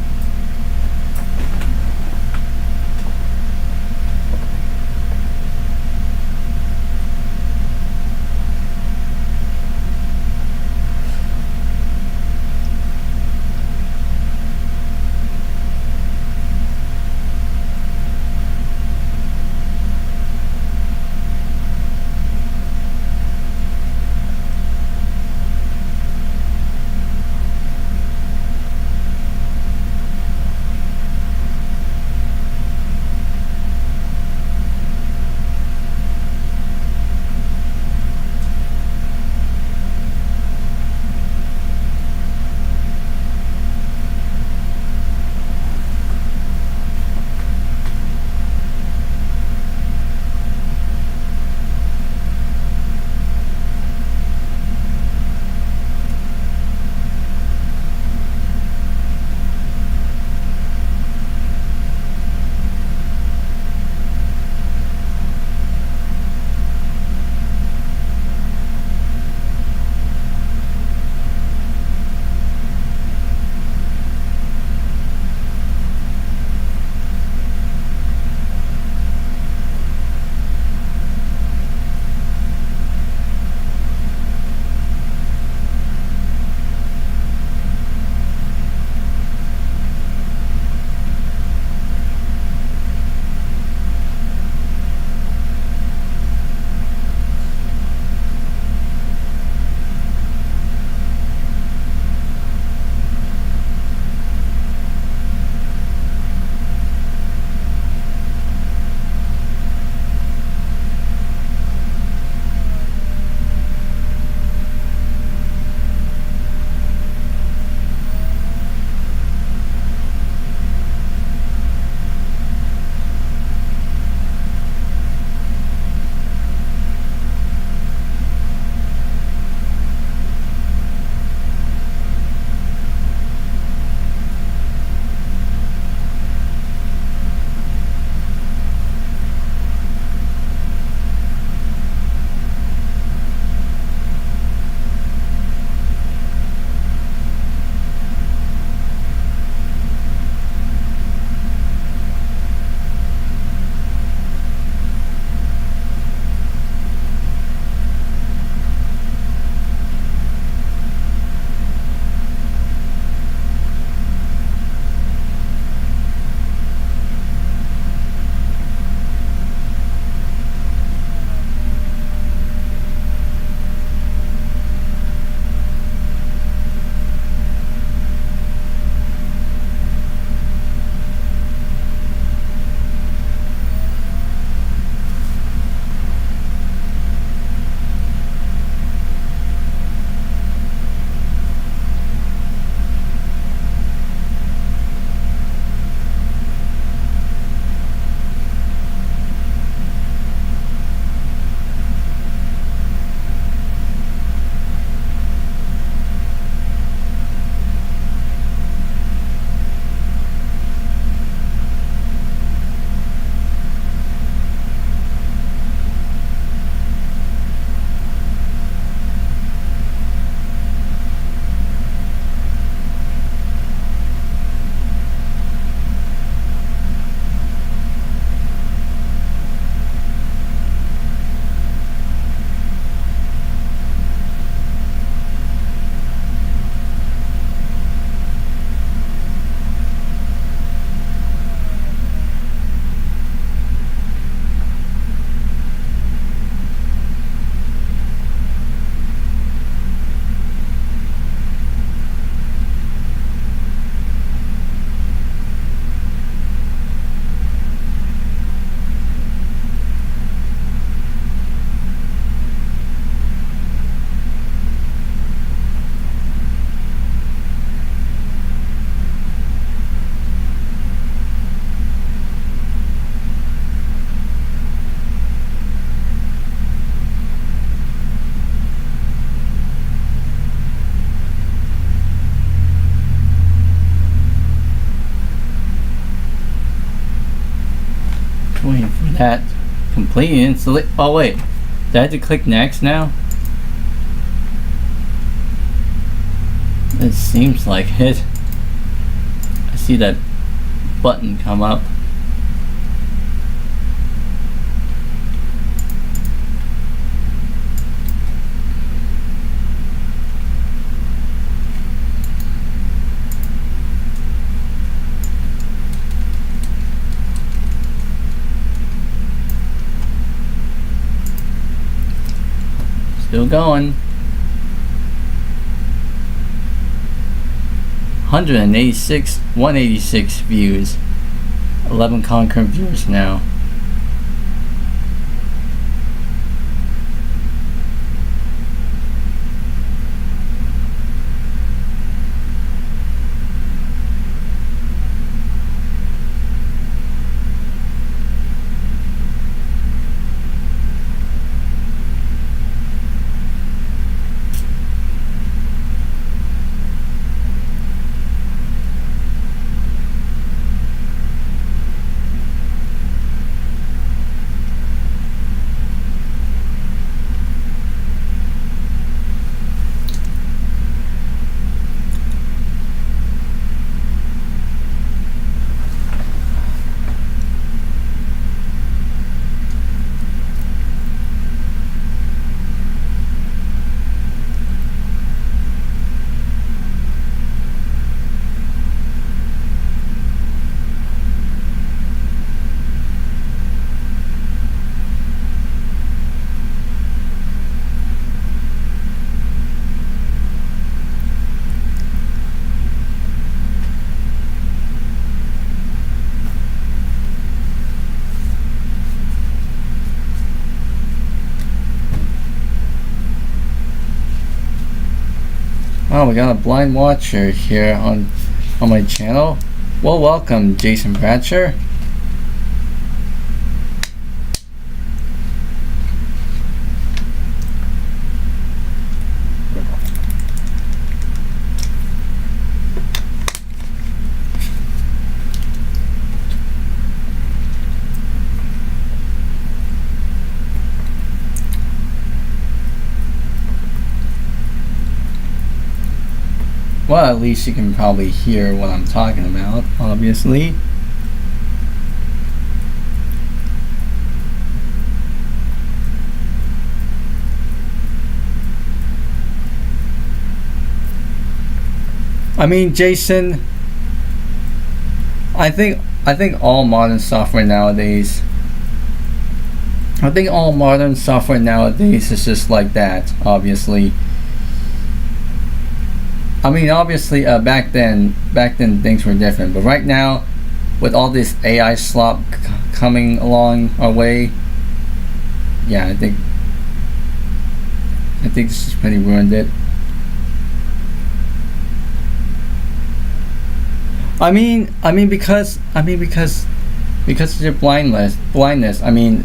A: that completely instantly. Oh wait, did I have to click next now? It seems like it. I see that button come up. Still going. 186 views. 11 concurrent viewers now. Oh, we got a blind watcher here on my channel. Well, welcome, Jason Bratcher. Well, at least you can probably hear what I'm talking about, obviously. I mean, Jason, I think all modern software nowadays is just like that, obviously. I mean, obviously, back then things were different, but right now, with all this AI slop coming along our way, yeah, I think this has pretty ruined it. I mean, because of your blindness. I mean,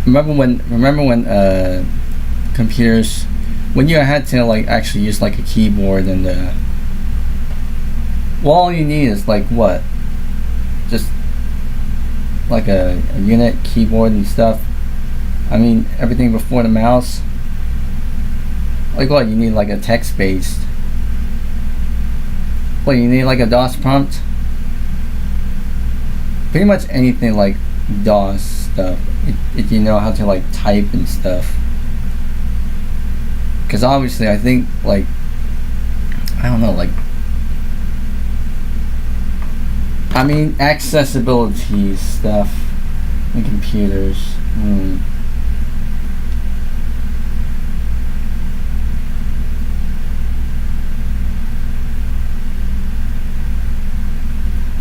A: remember when computers, when you had to like actually use like a keyboard and well, all you need is like what, just like a unit keyboard and stuff. I mean, everything before the mouse, like what, you need like a text-based, well, you need like a DOS prompt, pretty much anything like DOS stuff, if you know how to like type and stuff. Because obviously, I think, like, I don't know, like, I mean, accessibility stuff in computers.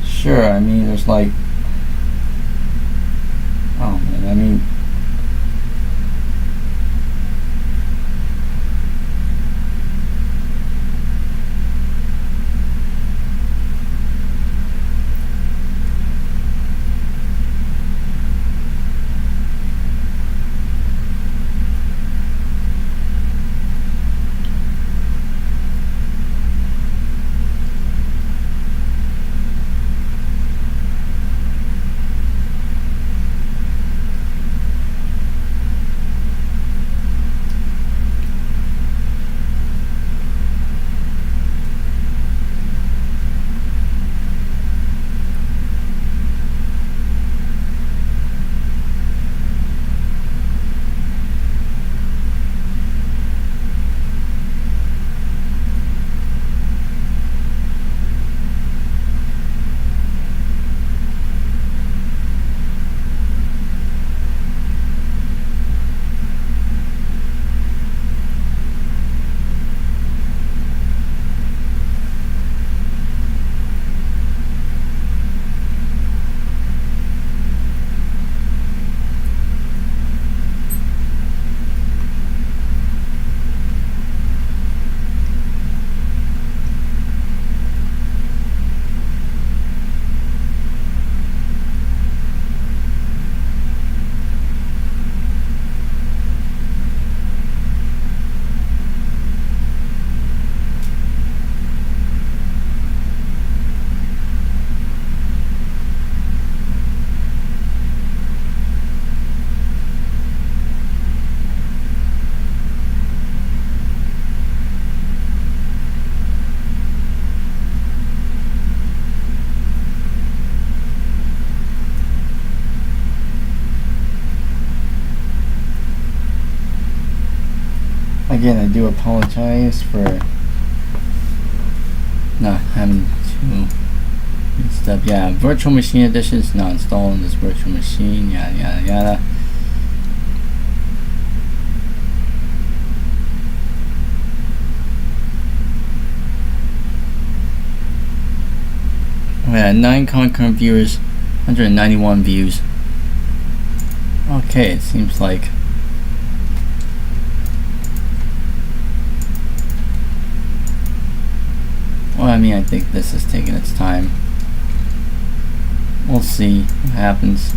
A: Sure, I mean, there's like, oh man, I mean, Again, I do apologize for not having to stuff. Yeah, virtual machine edition is not installed in this virtual machine. Yada yada yada. We had 9 concurrent viewers, 191 views. Okay, it seems like well, I mean, I think this is taking its time. We'll see what happens.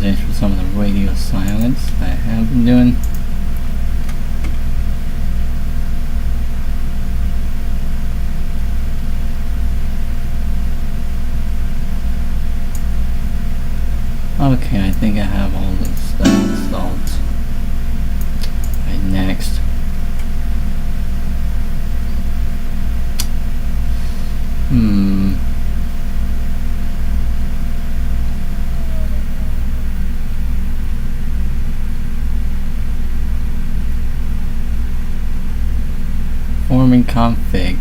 A: apologize for some of the radio silence that I have been doing. Okay, I think I have all this stuff installed. Right, next. Forming config.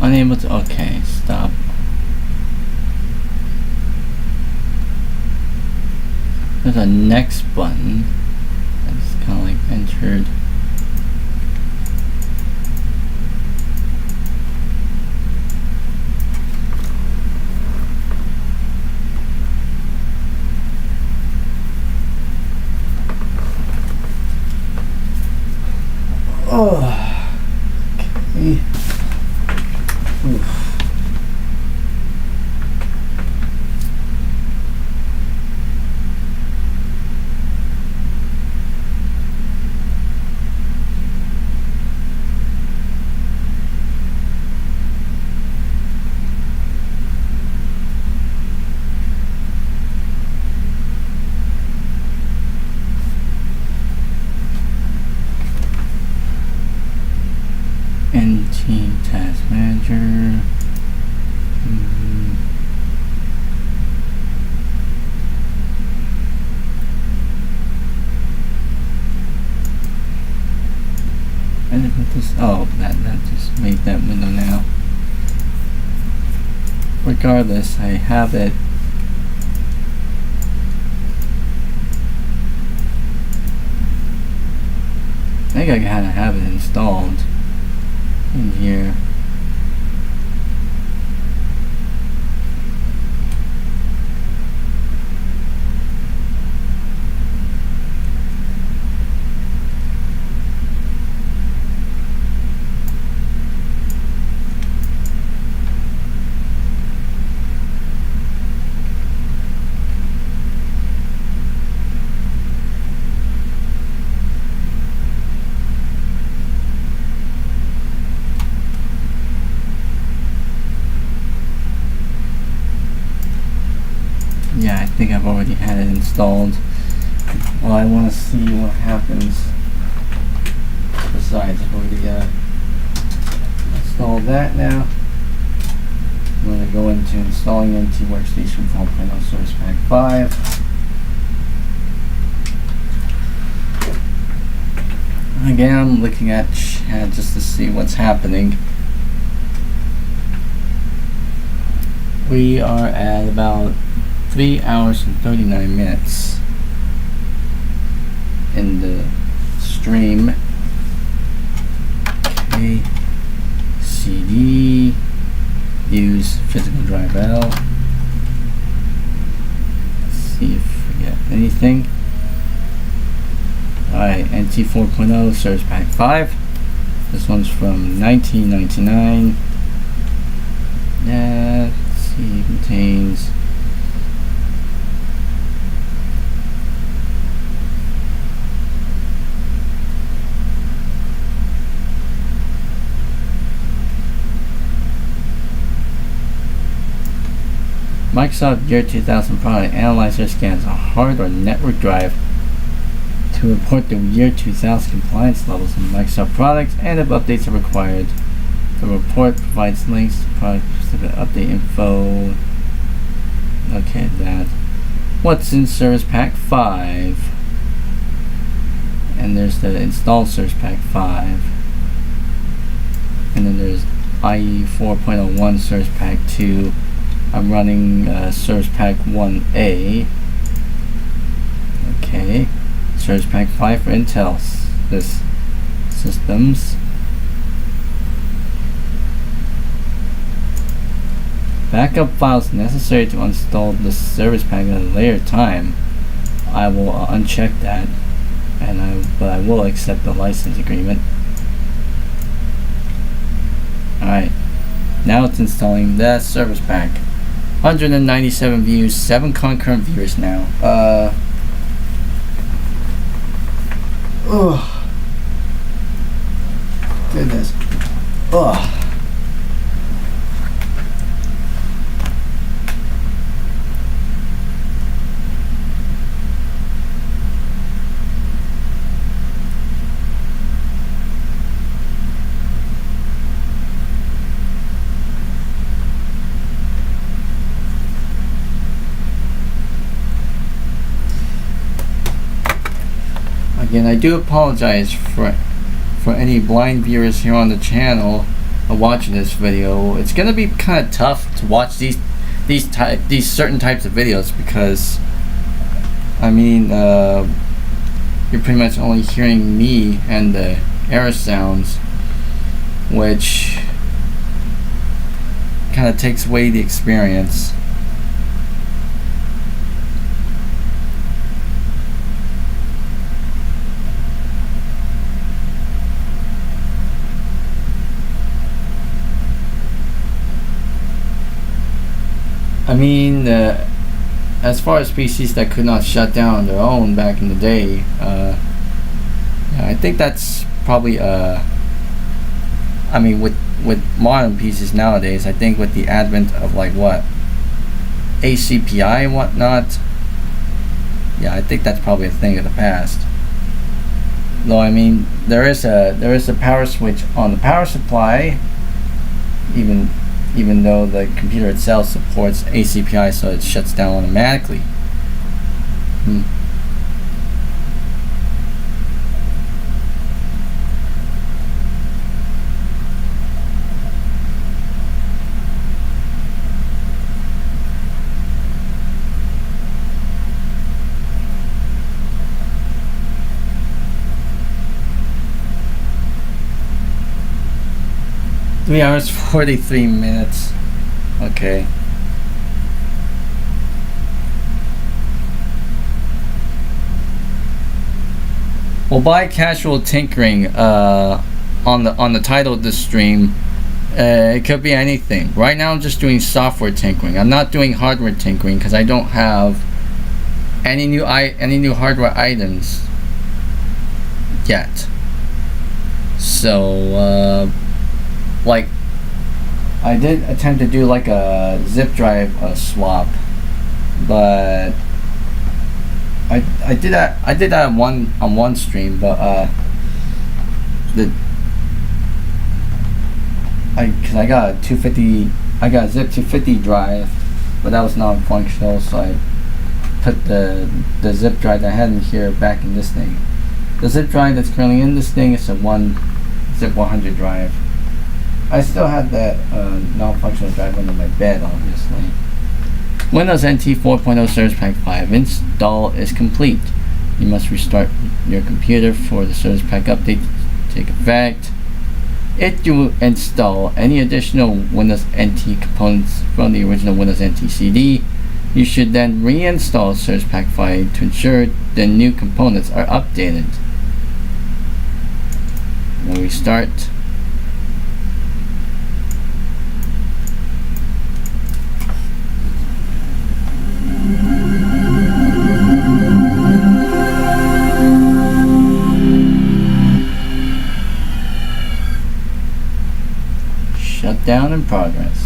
A: Unable to, okay, stop. There's a next button that's kind of like entered. Oh, okay. Oof. NT Task Manager. I didn't put this. Oh, that just made that window now. Regardless, I have it. I think I gotta have it installed in here. Yeah, I think I've already had it installed. Well, I want to see what happens. Besides, I've already installed that now. I'm going to go into installing NT Workstation 4.0 Source Pack 5. Again, I'm looking at chat just to see what's happening. We are at about 3 hours and 39 minutes in the stream. Okay, CD, use physical drive L. Let's see if we get anything. Alright, NT 4.0 Source Pack 5. This one's from 1999. Yeah, let's see, it contains Microsoft Year 2000 product analyzer scans a hard or network drive to report the Year 2000 compliance levels of Microsoft products and if updates are required. The report provides links to product specific update info. Okay, that. What's in Service Pack 5? And there's the installed Service Pack 5. And then there's IE 4.01 Service Pack 2. I'm running Service Pack 1A. Okay, Service Pack 5 for Intel systems. Backup files necessary to install the service pack at a later time. I will uncheck that, but I will accept the license agreement. Alright, now it's installing the service pack. 197 views, 7 concurrent viewers now. Oh, goodness. Oh. Again, I do apologize for any blind viewers here on the channel watching this video. It's gonna be kind of tough to watch these certain types of videos because, I mean, you're pretty much only hearing me and the error sounds, which kind of takes away the experience. I mean, as far as PCs that could not shut down on their own back in the day, yeah, I think that's probably, I mean, with modern PCs nowadays, I think with the advent of like what, ACPI and whatnot, yeah, I think that's probably a thing of the past. Though, I mean, there is a power switch on the power supply, even though the computer itself supports ACPI, so it shuts down automatically. 3 hours 43 minutes. Okay. Well, by casual tinkering, on the title of this stream, it could be anything. Right now, I'm just doing software tinkering. I'm not doing hardware tinkering because I don't have any new hardware items yet. So, like, I did attempt to do like a zip drive swap, but I did that on one stream, but I got a 250, I got a zip 250 drive, but that was non-functional, so I put the zip drive that I had in here back in this thing. The zip drive that's currently in this thing is a zip 100 drive. I still have that non-functional drive under my bed, obviously. Windows NT 4.0 Service Pack 5 install is complete. You must restart your computer for the Service Pack update to take effect. If you install any additional Windows NT components from the original Windows NT CD, you should then reinstall Service Pack 5 to ensure the new components are updated. We'll restart. Shutdown in progress.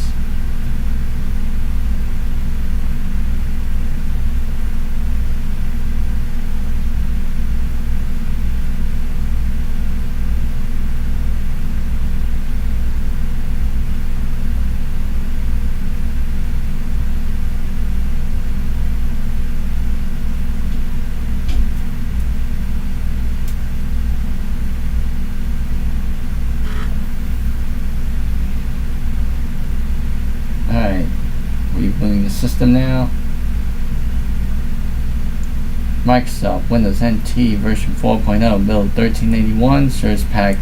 A: Rebooting the system now. Microsoft Windows NT version 4.0, build 1381, Service Pack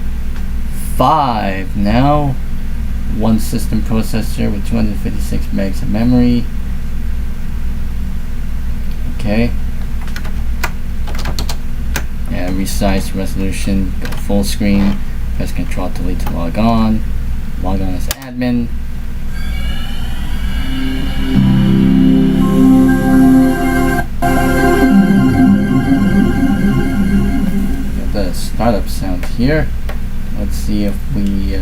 A: 5 now. One system processor with 256 megs of memory. Okay. And resize resolution, go full screen, press Ctrl Delete to log on as admin. Get the startup sound here. Let's see if we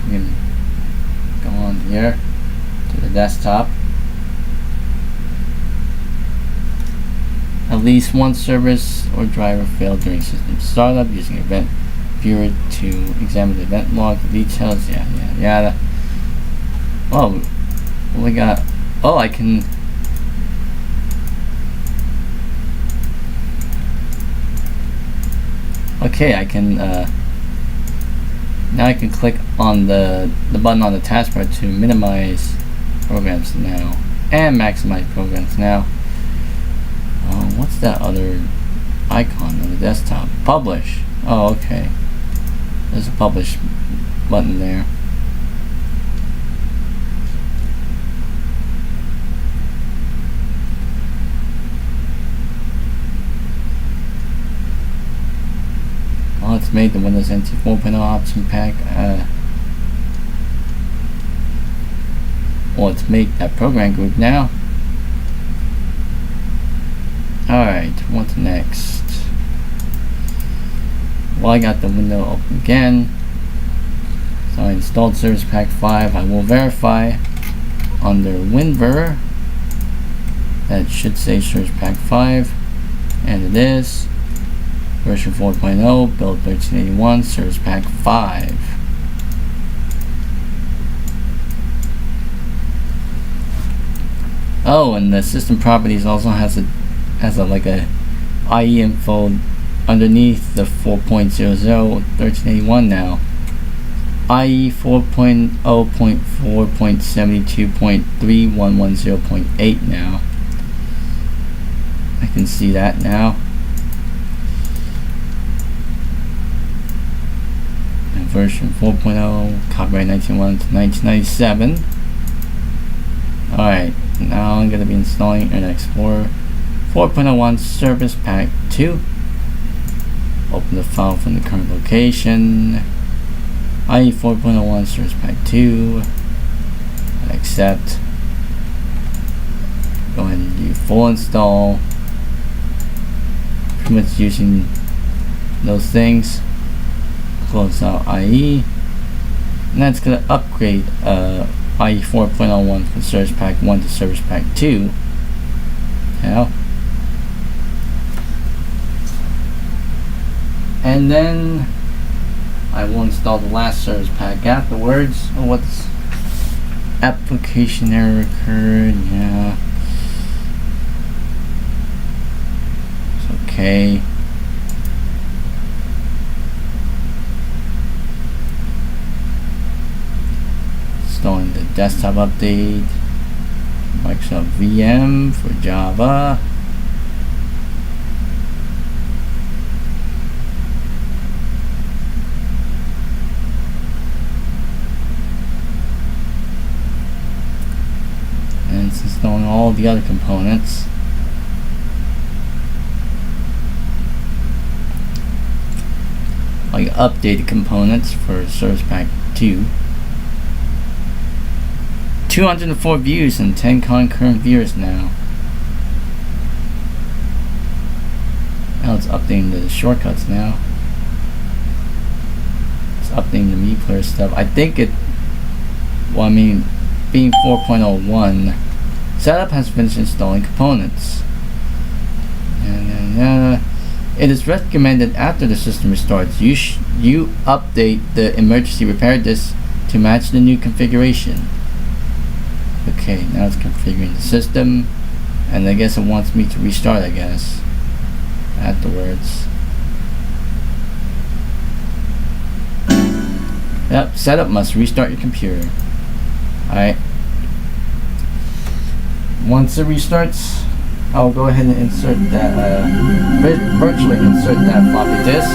A: can go on here to the desktop. At least one service or driver failed during system startup. Using Event Viewer to examine the event log, the details, yada. Oh, we got. Oh, I can. Okay, I can. Now I can click on the button on the taskbar to minimize programs now and maximize programs now. What's that other icon on the desktop? Publish. Oh, okay. There's a publish button there. Well, it's made the Windows NT 4.0 option pack. Well, it's made that program group now. Alright, what's next? Well, I got the window open again. So I installed Service Pack 5. I will verify under WinVer that it should say Service Pack 5, and it is. Version 4.0, build 1381, Service Pack 5. Oh, and the system properties also has a like a IE info underneath the 4.00 1381 now. IE 4.0.4.72.3110.8 now. I can see that now. And version 4.0, copyright 1901 to 1997. Alright, now I'm going to be installing Internet Explorer 4.01 Service Pack 2. Open the file from the current location. IE 4.01 Service Pack 2. Accept. Go ahead and do full install. Pretty much using those things. Close out IE. And that's going to upgrade IE 4.01 from Service Pack 1 to Service Pack 2. Now. And then I will install the last Service Pack afterwards. Oh, what's application error occurred? Yeah. It's okay. Installing the desktop update. Microsoft VM for Java. And it's installing all the other components. Like updated components for Service Pack 2. 204 views and 10 concurrent viewers now. Now it's updating the shortcuts now. It's updating the media player stuff. I think it, well, I mean, being 4.01, setup has finished installing components. And it is recommended after the system restarts, you update the emergency repair disk to match the new configuration. Okay, now it's configuring the system, and I guess it wants me to restart, I guess, afterwards. Yep, setup must restart your computer. Alright. Once it restarts, I'll go ahead and insert that, virtually insert that floppy disk.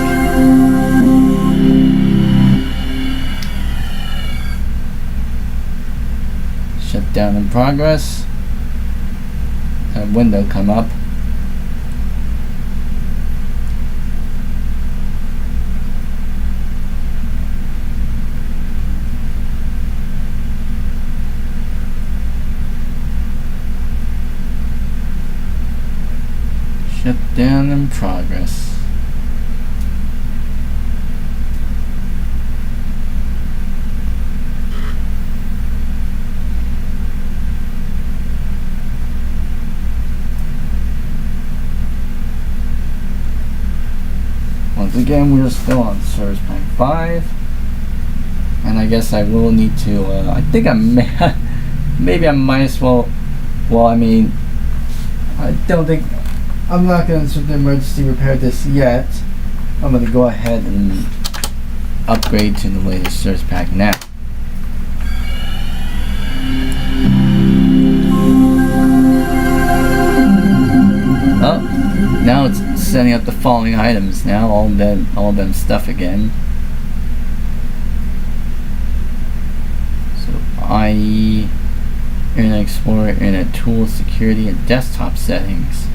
A: Shut down in progress. A window come up. Shut down in progress. Once again, we're still on Service Pack 5. And I guess I will need to, I think I may, maybe I might as well, I mean, I don't think, I'm not going to insert the emergency repair this yet. I'm going to go ahead and upgrade to the latest Service Pack now. Oh, now it's setting up the following items now, all them stuff again. So IE, Internet Explorer, Internet Tools, Security, and Desktop Settings.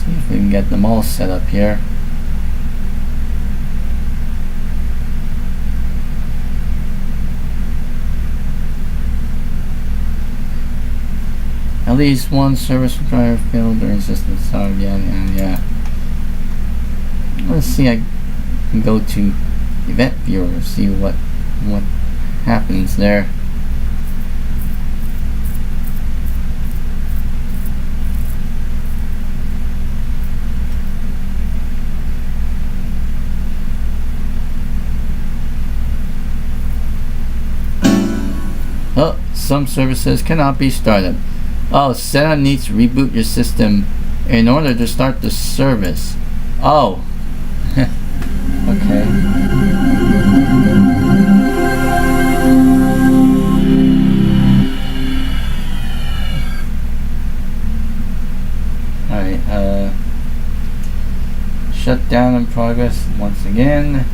A: See if we can get them all set up here. At least one service provider failed during system start. Yeah. Let's see. I can go to Event Viewer, see what happens there. Oh, some services cannot be started. Oh, setup needs to reboot your system in order to start the service. Oh. Okay. Alright, shut down in progress once again.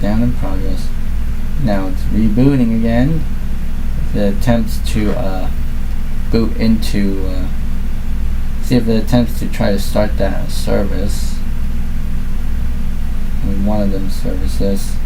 A: Down in progress. Now it's rebooting again. If it attempts to boot into, see if it attempts to try to start that service with one of them services.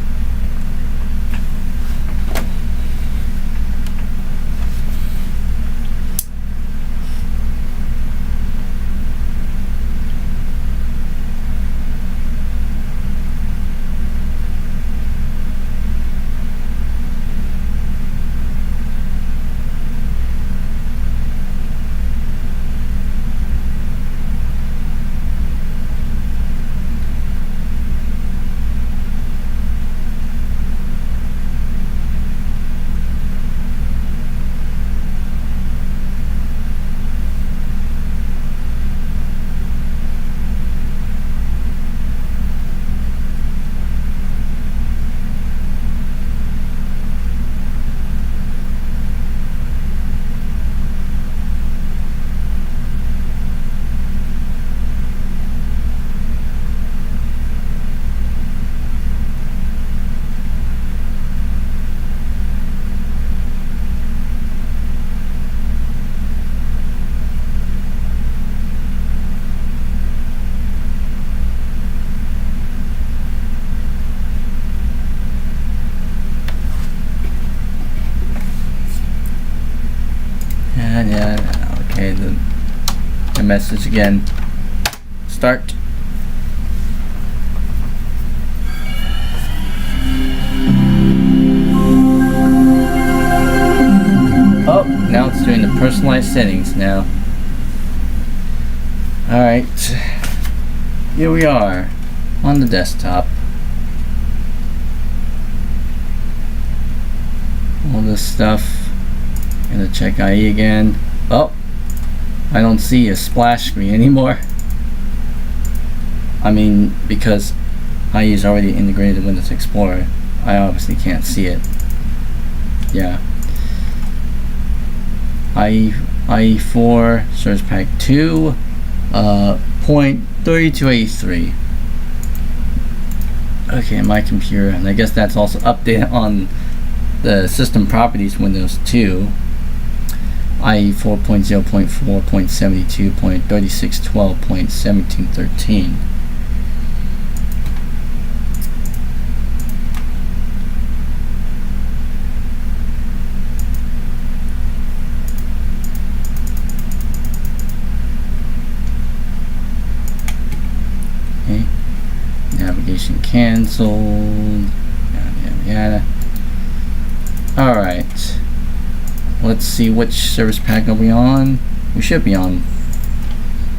A: Okay, the message again. Start. Oh, now it's doing the personalized settings now. Alright, here we are on the desktop. all this stuff. Gonna check IE again. Oh, I don't see a splash screen anymore. I mean, because IE is already integrated in Windows Explorer, I obviously can't see it. Yeah. IE4 Service Pack 2 .3283. Okay, my computer, and I guess that's also updated on the system properties Windows 2. IE 4.0.4.72.3612.1713. Okay. Navigation canceled. Yada yada. Alright. Let's see which service pack are we on. We should be on.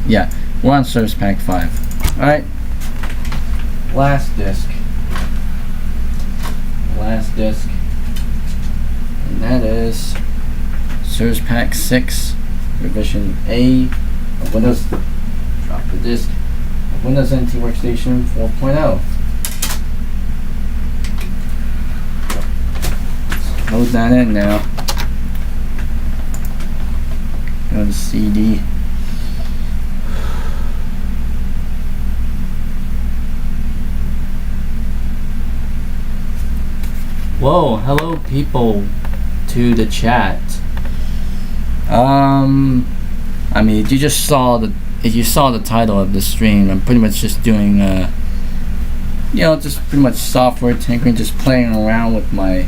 A: Yeah, we're on Service Pack 5. Alright. Last disk. Last disk. And that is Service Pack 6, Revision A of Windows. Drop the disk. Of Windows NT Workstation 4.0. Load that in now. Go to CD. Whoa, hello people to the chat. I mean, if you saw the title of the stream, I'm pretty much just doing just pretty much software tinkering, just playing around with my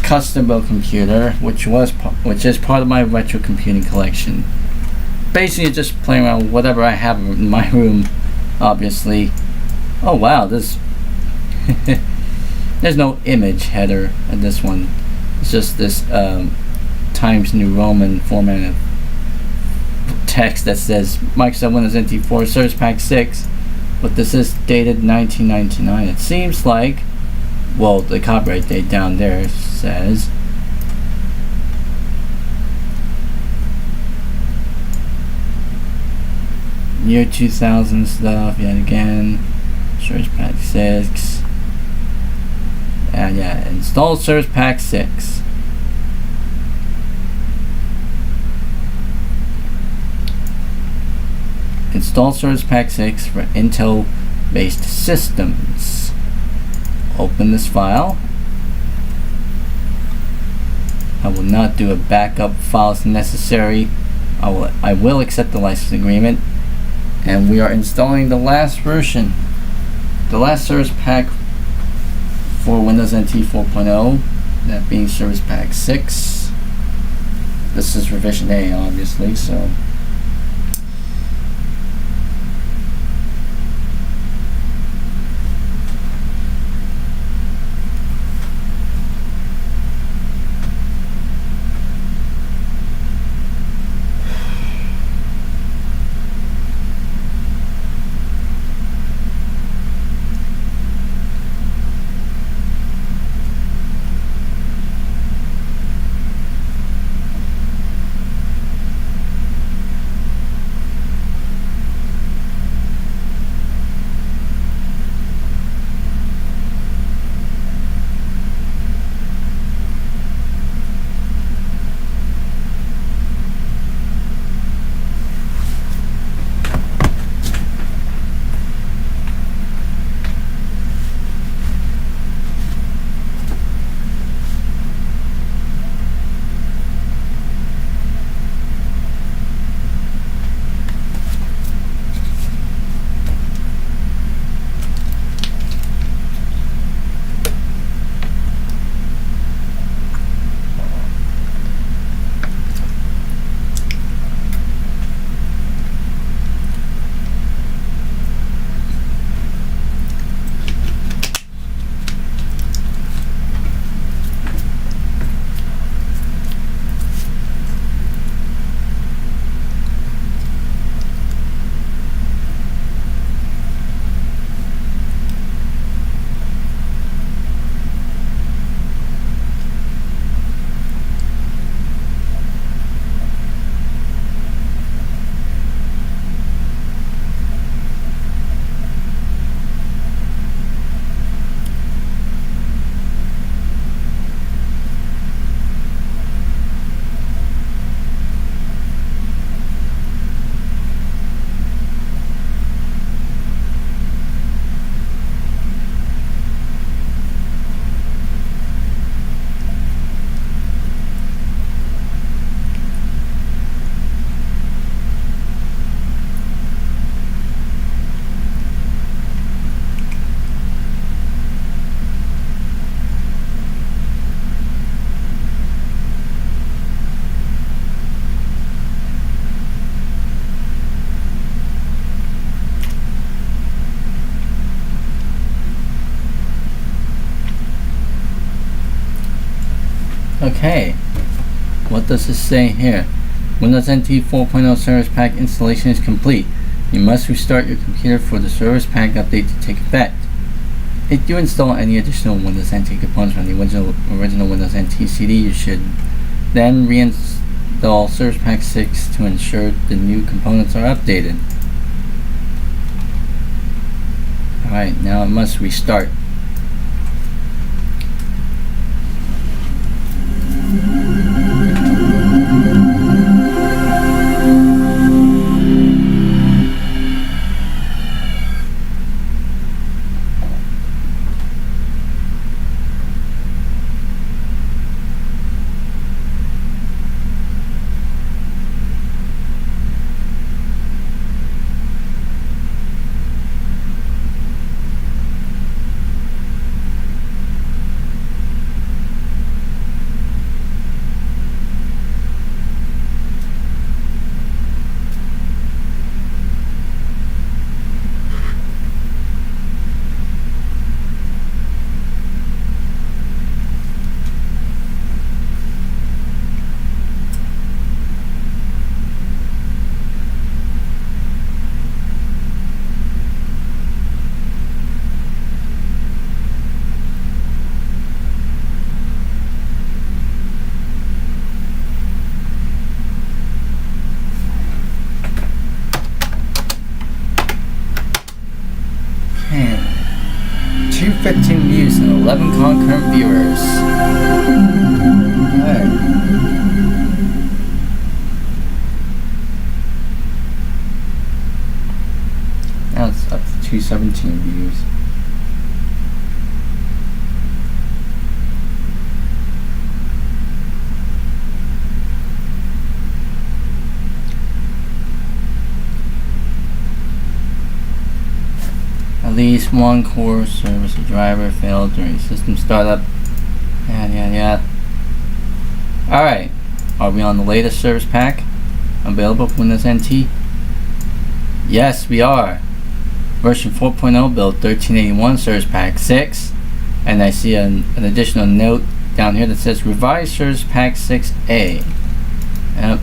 A: custom built computer, which is part of my retrocomputing collection. Basically, just playing around with whatever I have in my room. Obviously. Oh wow, there's no image header in this one. It's just this Times New Roman formatted text that says Microsoft Windows NT4 Service Pack 6, but this is dated 1999. It seems like, well, the copyright date down there says year 2000 stuff yet again. Service Pack 6. And yeah, install Service Pack 6. Install Service Pack 6 for Intel based systems. Open this file. I will not do a backup files necessary. I will accept the license agreement. And we are installing the last version. The last Service Pack for Windows NT 4.0. That being Service Pack 6. This is revision A, obviously, so Okay, what does this say here? Windows NT 4.0 Service Pack installation is complete. You must restart your computer for the Service Pack update to take effect. If you install any additional Windows NT components from the original Windows NT CD, you should then reinstall Service Pack 6 to ensure the new components are updated. Alright, now it must restart. Okay. 215 views and 11 concurrent viewers. Alright. Now it's up to 217 views. At least one core service driver failed during system startup. Yeah. Alright, are we on the latest service pack available for Windows NT? Yes, we are. Version 4.0 build 1381 service pack 6. And I see an additional note down here that says revised service pack 6A. Yep.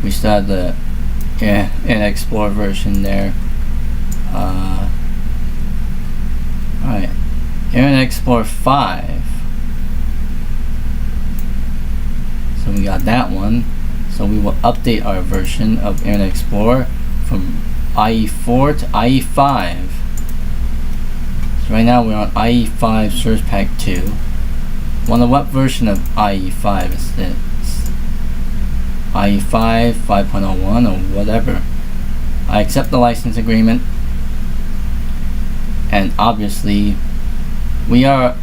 A: We still have the Internet Explorer version there. Alright, Internet Explorer 5. So we got that one. So we will update our version of Internet Explorer from IE4 to IE5. So right now we're on IE5 Service Pack 2. Wonder what version of IE5 is this? IE5, 5.01 or whatever. I accept the license agreement. And obviously we are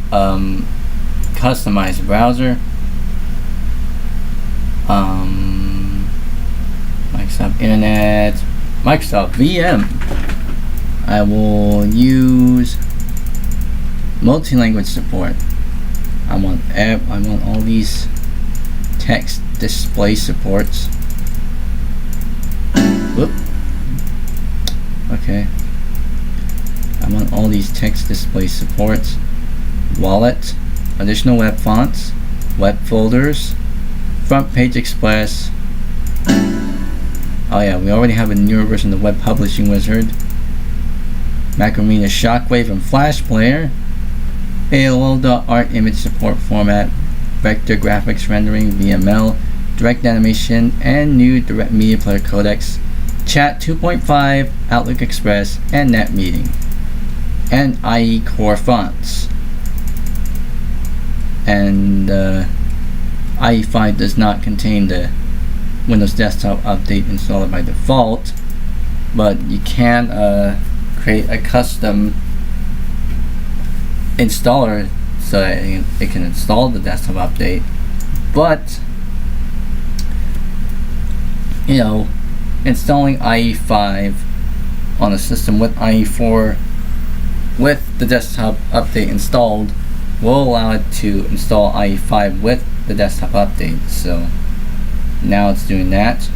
A: customized browser, Microsoft Internet, Microsoft VM. I will use multi-language support. I want all these text display supports. Whoop. Okay. I want all these text display supports, wallet, additional web fonts, web folders, front page express. Oh yeah, we already have a newer version of the web publishing wizard, Macromedia Shockwave and Flash Player, AOL.art image support format, vector graphics rendering, VML, direct animation, and new direct media player codecs, Chat 2.5, Outlook Express, and NetMeeting. And IE core fonts. And IE5 does not contain the Windows Desktop update installed by default, but you can create a custom installer so that it can install the desktop update. But you know, installing IE5 on a system with IE4 with the desktop update installed will allow it to install IE5 with the desktop update. So now it's doing that.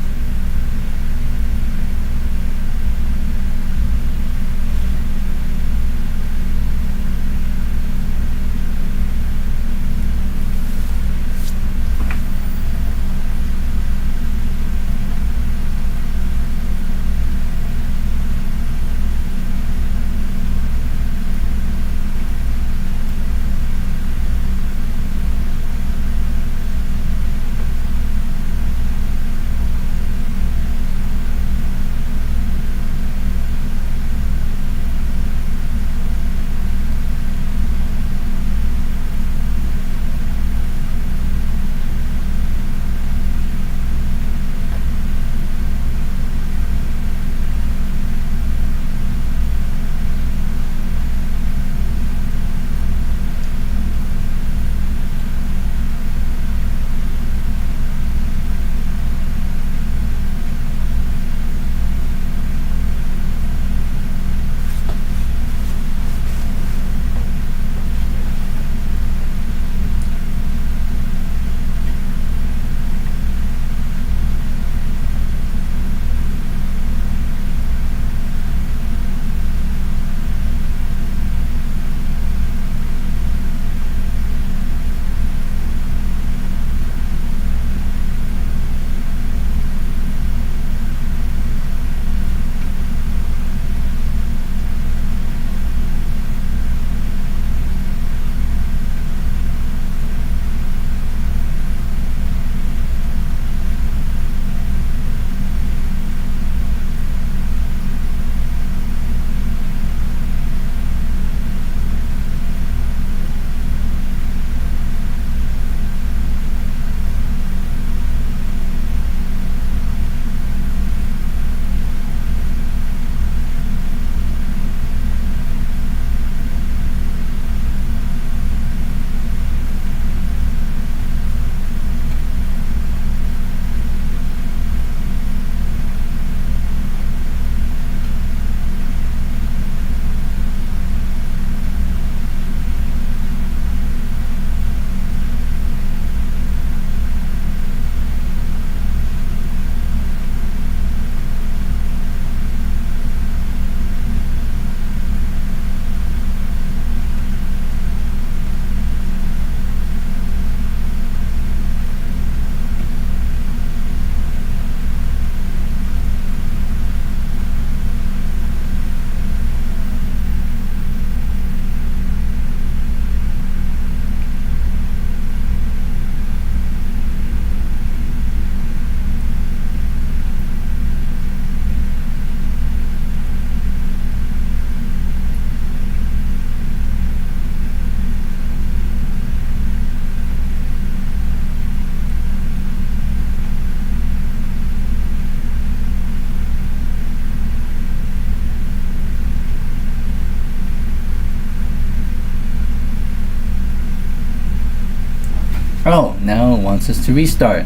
A: Oh, now it wants us to restart.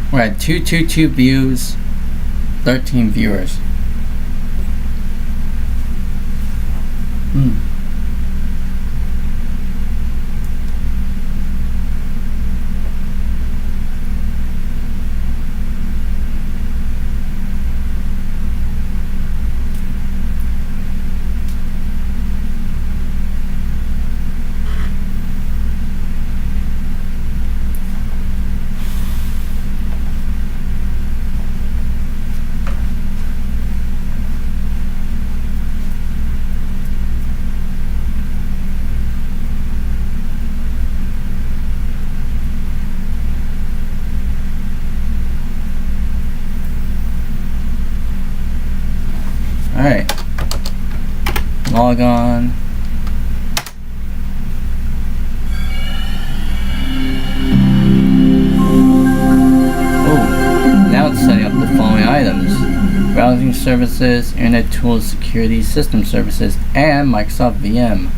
A: We're at 222 views, 13 viewers. Alright. Log on. Oh, now it's setting up the following items: browsing services, internet tools, security, system services, and Microsoft VM.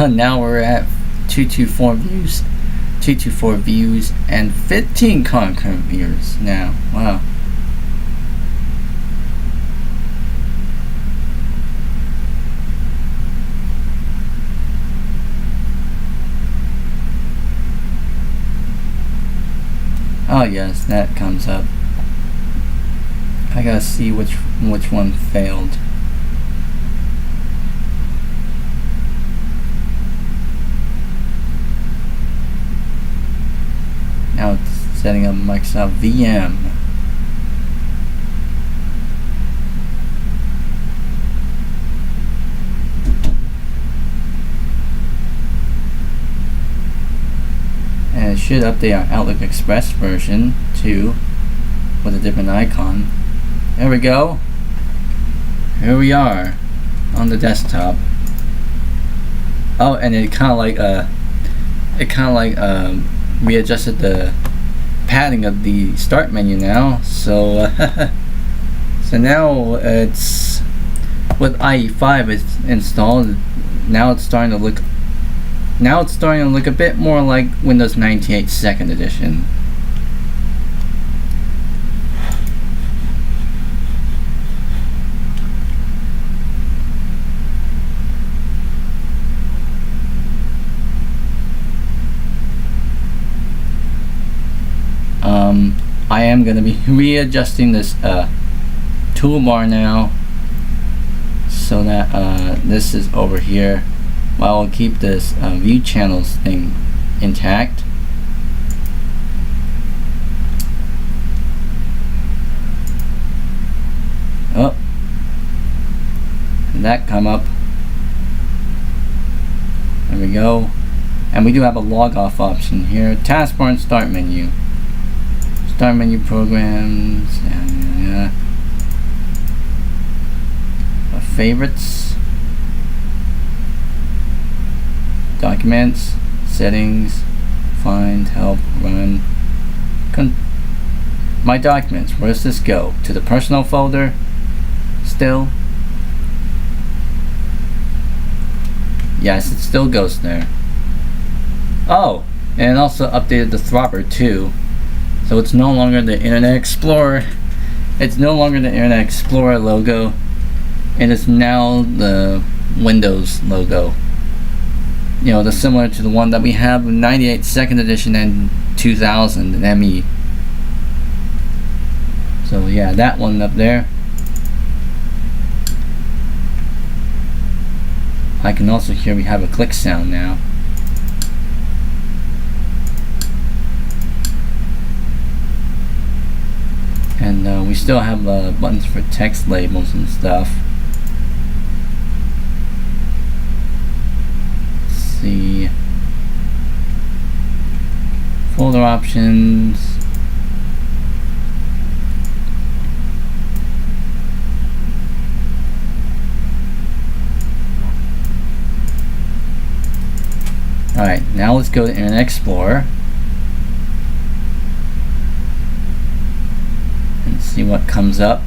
A: Now we're at 224 views and 15 concurrent viewers now. Wow. Oh yes, that comes up. I gotta see which one failed. Now it's setting up Microsoft VM. And it should update our Outlook Express version too, with a different icon. There we go. Here we are on the desktop. Oh, and it kind of like readjusted the padding of the start menu now, so so now it's with IE5 it's installed. Now it's starting to look a bit more like Windows 98 Second Edition. I am going to be readjusting this toolbar now, so that this is over here, while I'll keep this view channels thing intact. Oh, and that come up. There we go. And we do have a log off option here. Taskbar and start menu. Start menu, programs, and favorites, documents, settings, find, help, run, my documents. Where does this go? To the personal folder still? Yes, it still goes there. Oh, and it also updated the throbber too. So it's no longer the Internet Explorer. It's no longer the Internet Explorer logo. It is now the Windows logo. You know, the similar to the one that we have in 98 Second Edition and 2000 ME. So yeah, that one up there. I can also hear we have a click sound now. And we still have buttons for text labels and stuff. Folder options. Alright, now let's go to Internet Explorer and see what comes up.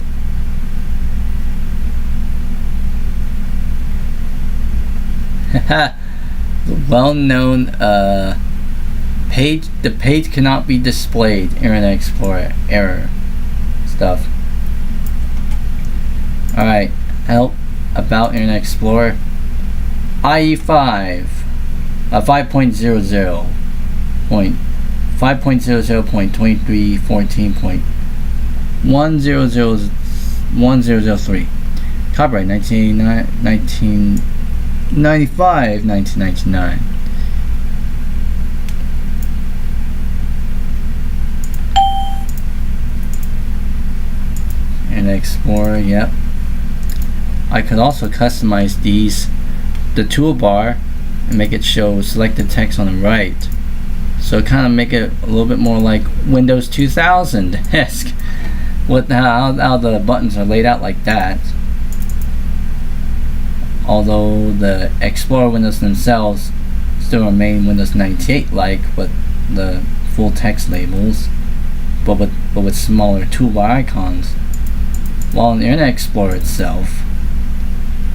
A: The well-known the page cannot be displayed, Internet Explorer error stuff. Alright, help about Internet Explorer. IE5 5.00.2314.1003. Copyright 1995, 1999. Internet Explorer, yep. I could also customize the toolbar, and make it show selected text on the right, so kind of make it a little bit more like Windows 2000-esque with how the buttons are laid out like that. Although the Explorer windows themselves still remain Windows 98 like with the full text labels, but with smaller toolbar icons. While in Internet Explorer itself,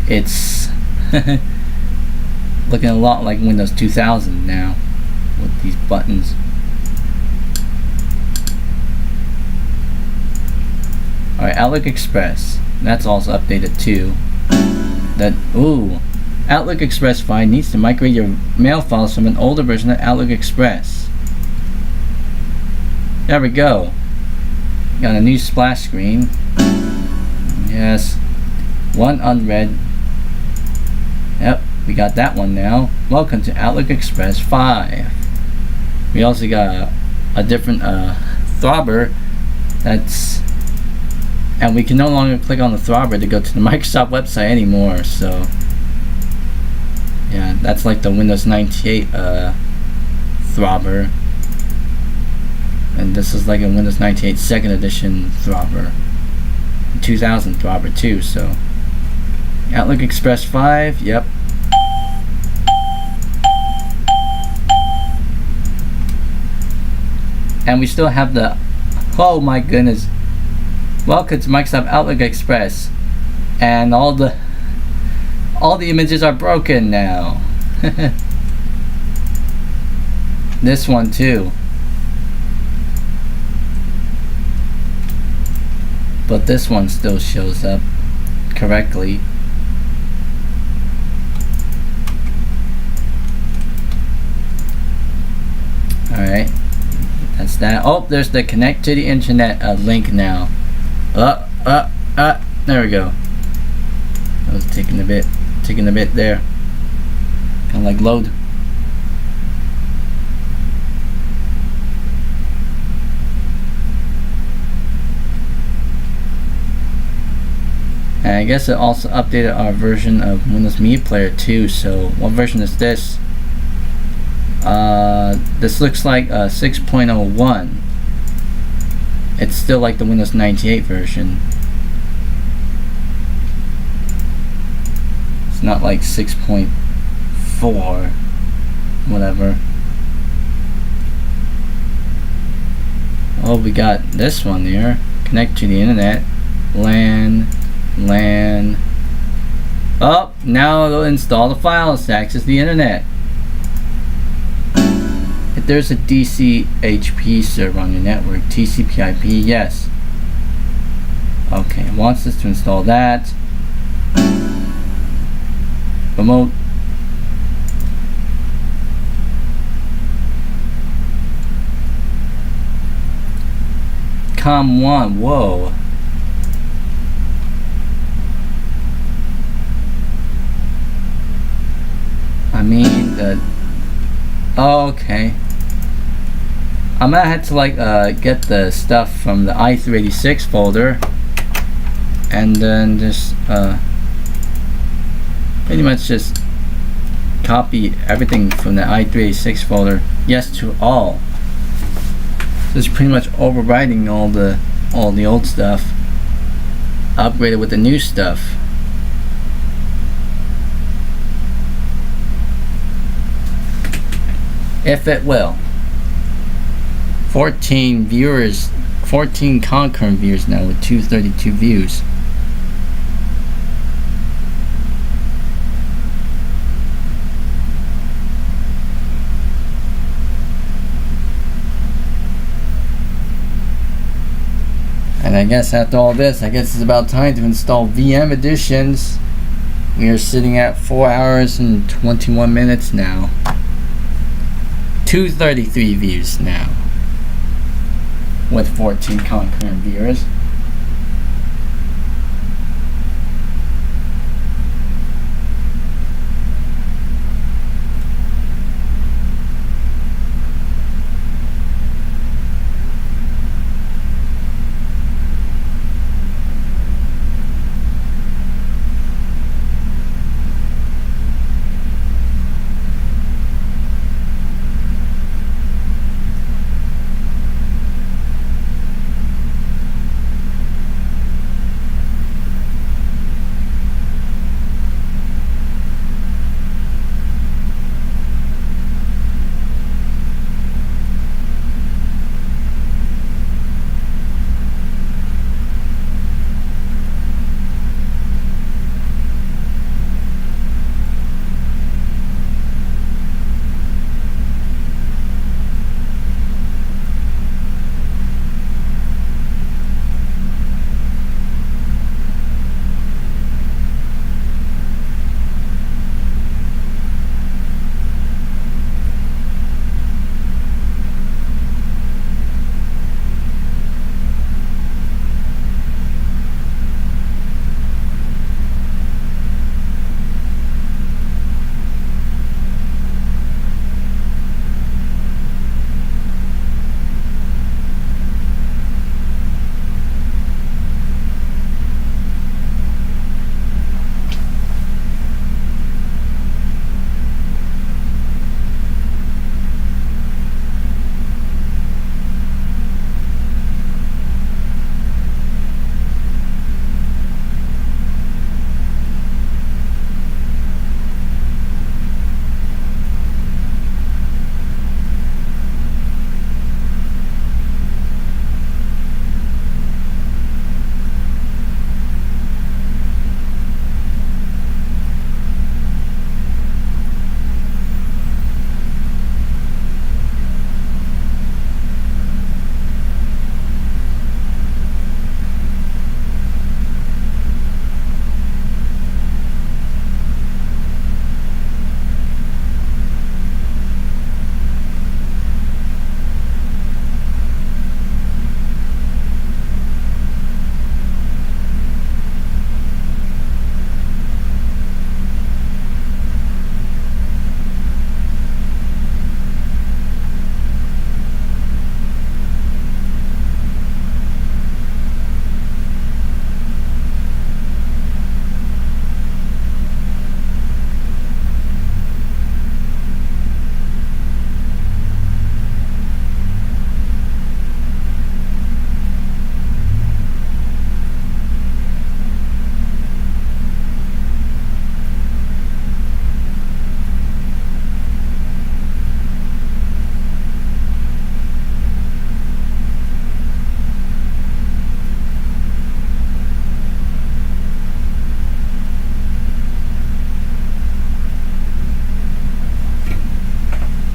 A: it's looking a lot like Windows 2000 now with these buttons. Alright, Outlook Express. That's also updated too. Outlook Express 5 needs to migrate your mail files from an older version of Outlook Express. There we go. Got a new splash screen. Yes. One unread. Yep. We got that one now. Welcome to Outlook Express 5. We also got a different throbber and we can no longer click on the throbber to go to the Microsoft website anymore, so yeah, that's like the Windows 98 throbber, and this is like a Windows 98 second edition throbber, 2000 throbber too. So Outlook Express 5, yep. And we still have the, oh my goodness, welcome to Microsoft Outlook Express, and all the images are broken now. This one too, but this one still shows up correctly. Alright, that's that. Oh, there's the connect to the internet link now. There we go. That was taking a bit there. Kind of like load. And I guess it also updated our version of Windows Media Player too. So what version is this? This looks like 6.01. It's still like the Windows 98 version. It's not like 6.4 whatever. Oh, we got this one here. Connect to the internet. LAN. Oh, now it'll install the files to access the internet. If there's a DCHP server on your network, TCP/IP, yes. Okay, it wants us to install that. Remote. COM1, whoa. I mean, okay. I'm gonna have to like get the stuff from the i386 folder and then just pretty much just copy everything from the i386 folder. Yes to all. So it's pretty much overriding all the old stuff, upgraded with the new stuff. If it will. 14 viewers, 14 concurrent viewers now with 232 views. And I guess after all this, I guess it's about time to install VM editions. We are sitting at 4 hours and 21 minutes now. 233 views now with 14 concurrent viewers.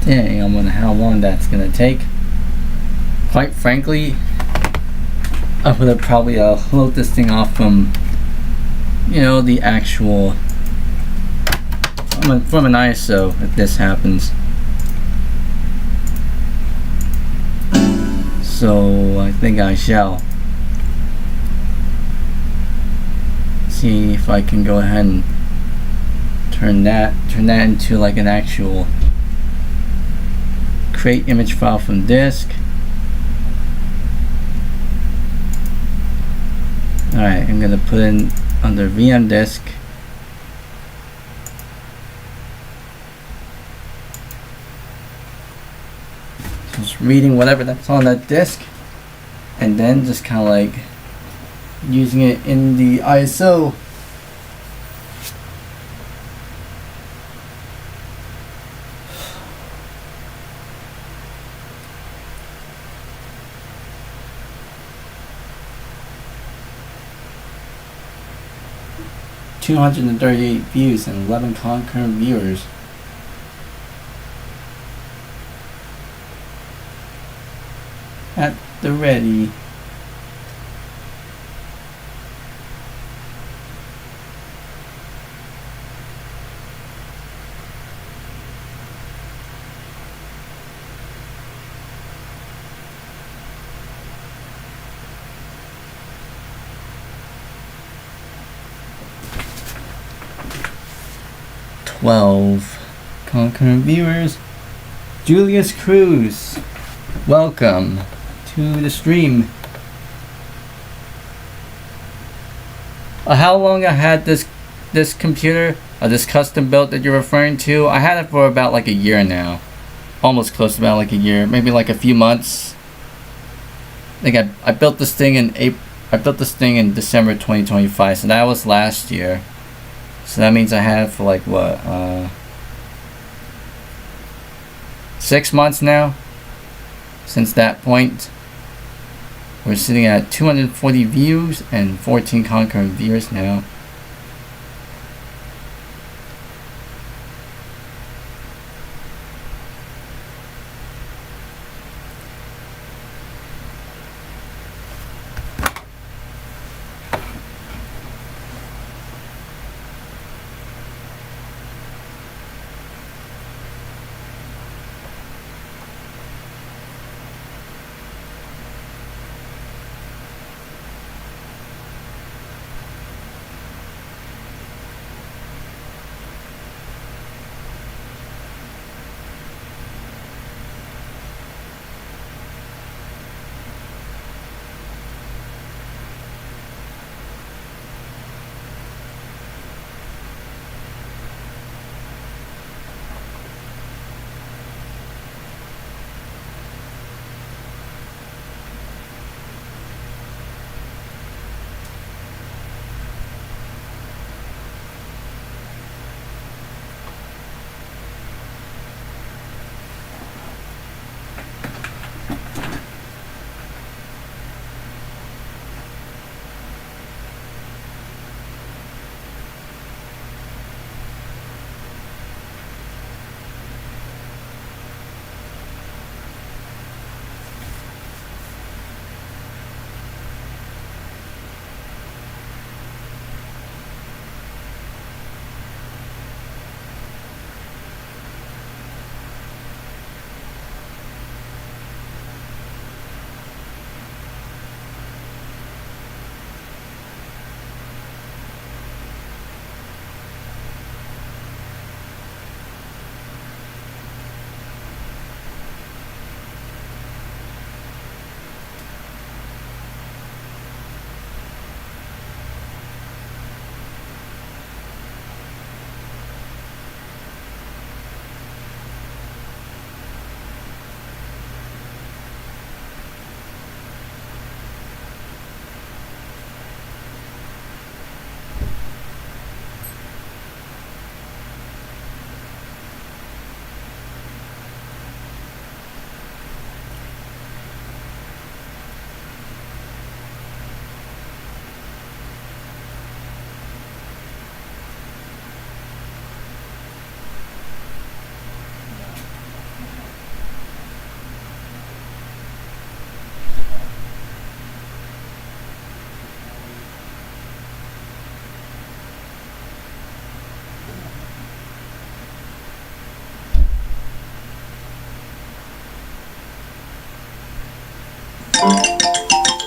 A: Dang, I wonder how long that's gonna take. Quite frankly, I'm gonna probably load this thing off from, you know, the actual from an ISO if this happens. So I think I shall see if I can go ahead and turn that into like an actual create image file from disk. Alright, I'm gonna put in under VM disk. So just reading whatever that's on that disk, and then just kind of like using it in the ISO. $238 views and 11 concurrent viewers. At the ready. Concurrent viewers. Julius Cruz, welcome to the stream. How long I had this computer, this custom built that you're referring to? I had it for about like a year now, almost close to about like a year, maybe like a few months. I think I built this thing in December 2025, so that was last year. So that means I had it for like what, 6 months now. Since that point, we're sitting at 240 views and 14 concurrent viewers now.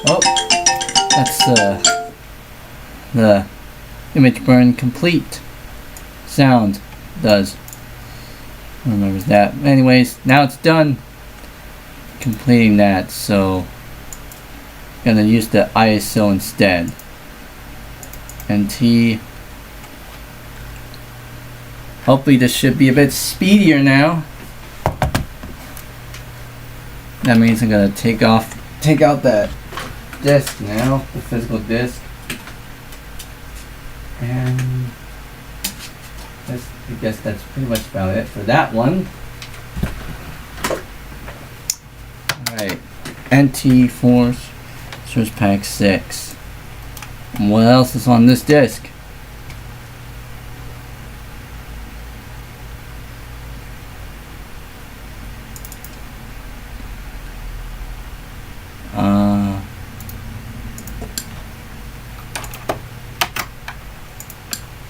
A: Oh, that's the image burn complete sound does. Remembers that. Anyways, now it's done completing that, so I'm gonna use the ISO instead. NT. Hopefully this should be a bit speedier now. That means I'm gonna take out that disc now, the physical disc, and I guess that's pretty much about it for that one. Alright, NT Force Source Pack 6. And what else is on this disc?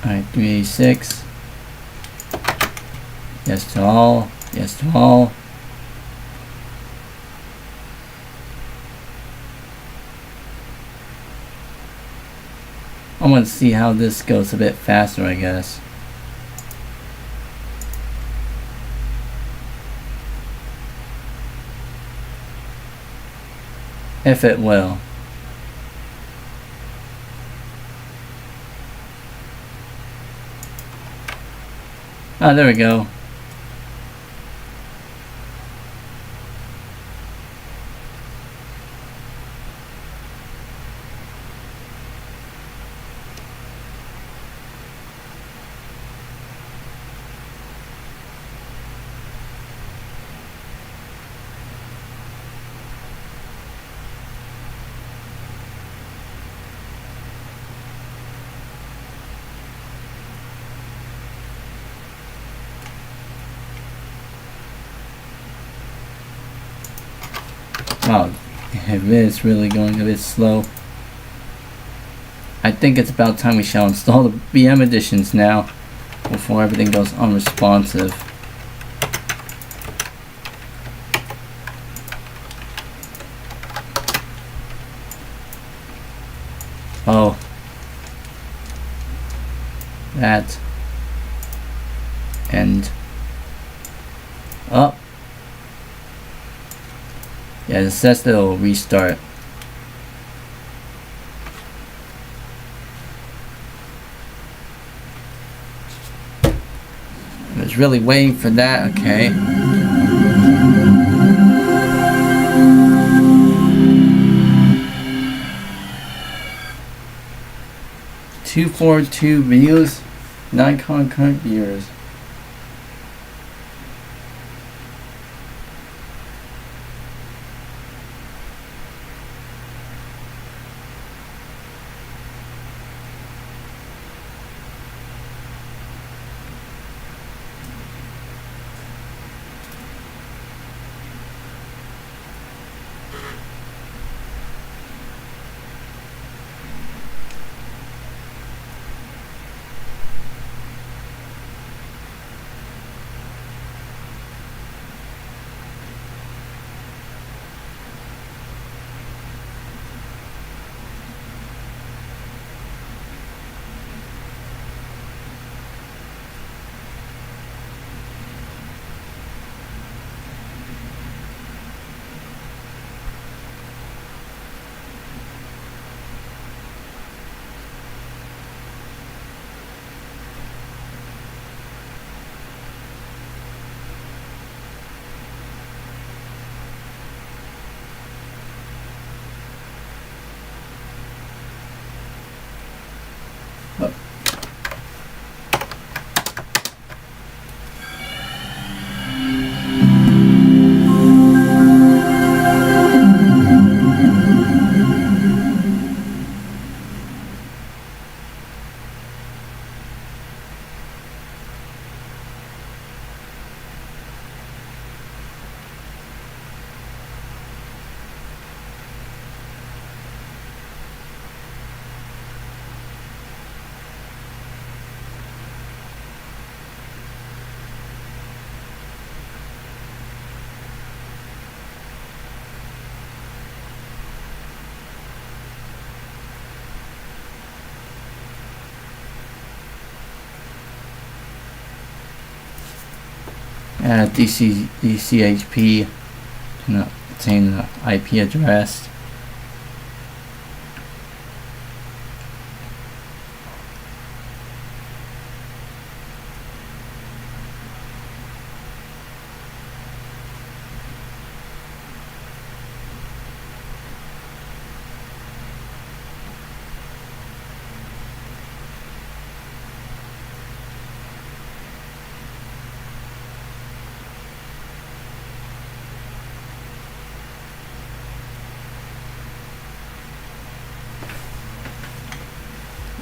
A: Alright, 386. Yes to all. Yes to all. I want to see how this goes a bit faster, I guess. If it will. Ah, there we go. Wow, it is really going a bit slow. I think it's about time we shall install the VM editions now before everything goes unresponsive. Oh. That. And. Up. Yeah, it says that it'll restart. I was really waiting for that, okay. $242 videos, non-concurrent viewers. DCHP can obtain the IP address.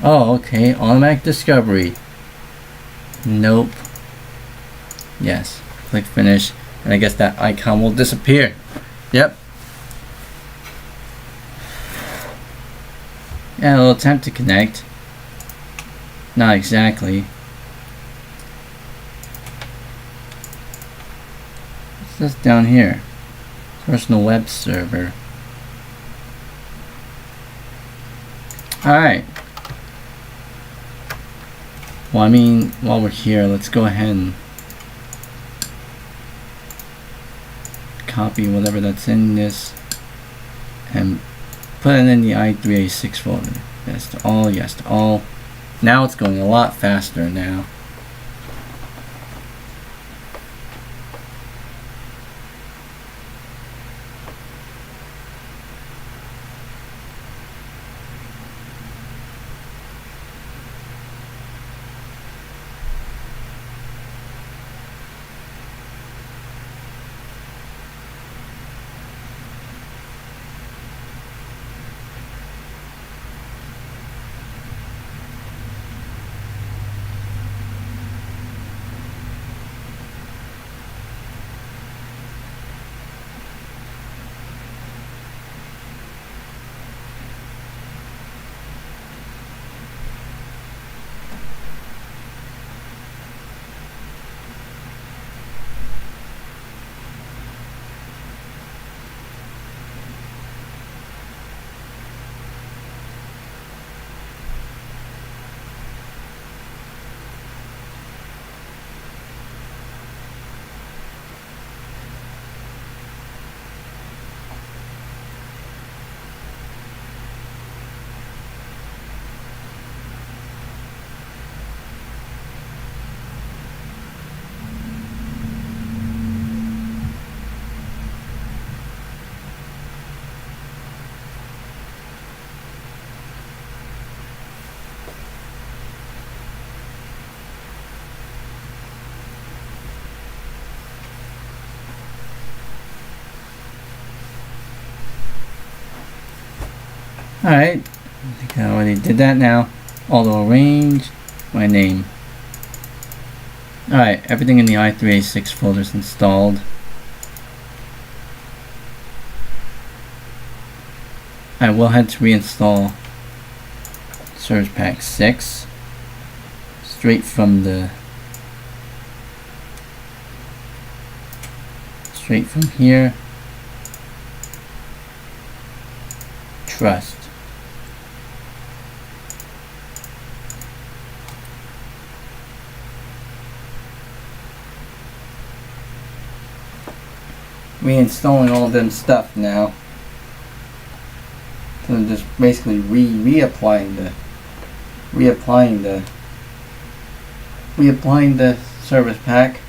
A: Oh, okay. Automatic discovery. Nope. Yes. Click finish. And I guess that icon will disappear. Yep. Yeah, it'll attempt to connect. Not exactly. What's this down here? Personal web server. Alright. Well, I mean, while we're here, let's go ahead and copy whatever that's in this and put it in the i386 folder. Yes to all, yes to all. Now it's going a lot faster now. Alright, I think I already did that now. Auto arrange my name. Alright, everything in the i386 folder is installed. I will head to reinstall Service Pack 6 straight from here. Trust. Reinstalling all of them stuff now. So I'm just basically reapplying the service pack.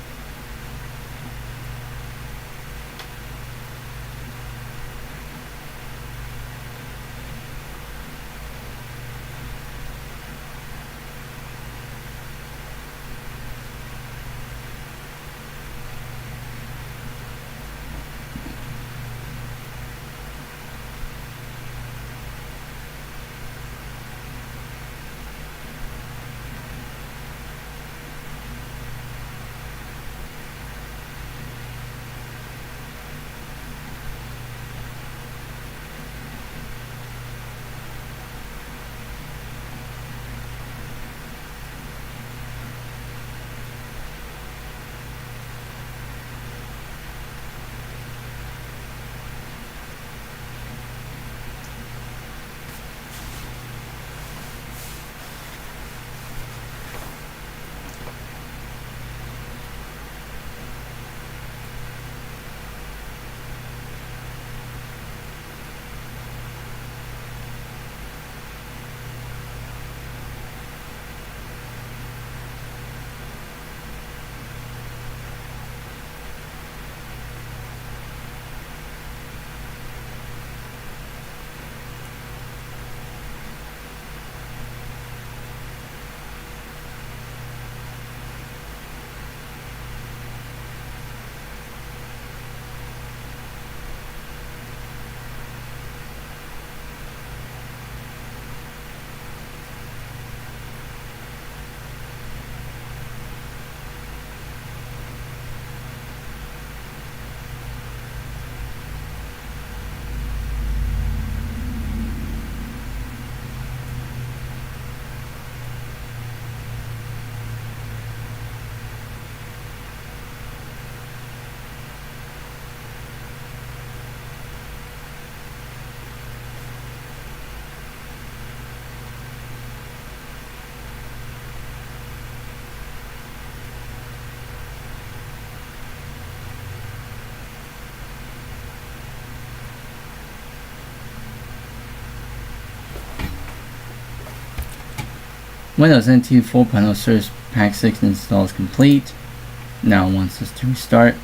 A: Windows NT 4.0 Service Pack 6 install is complete. Now it wants us to restart.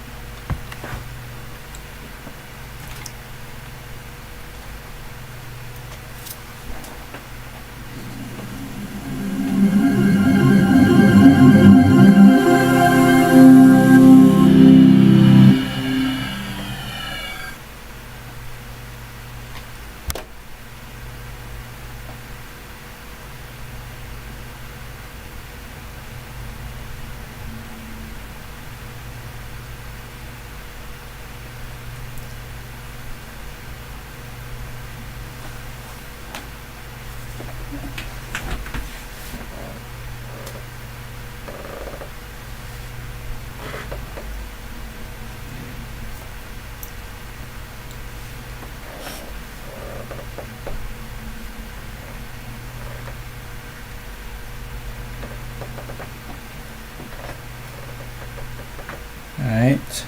A: Alright.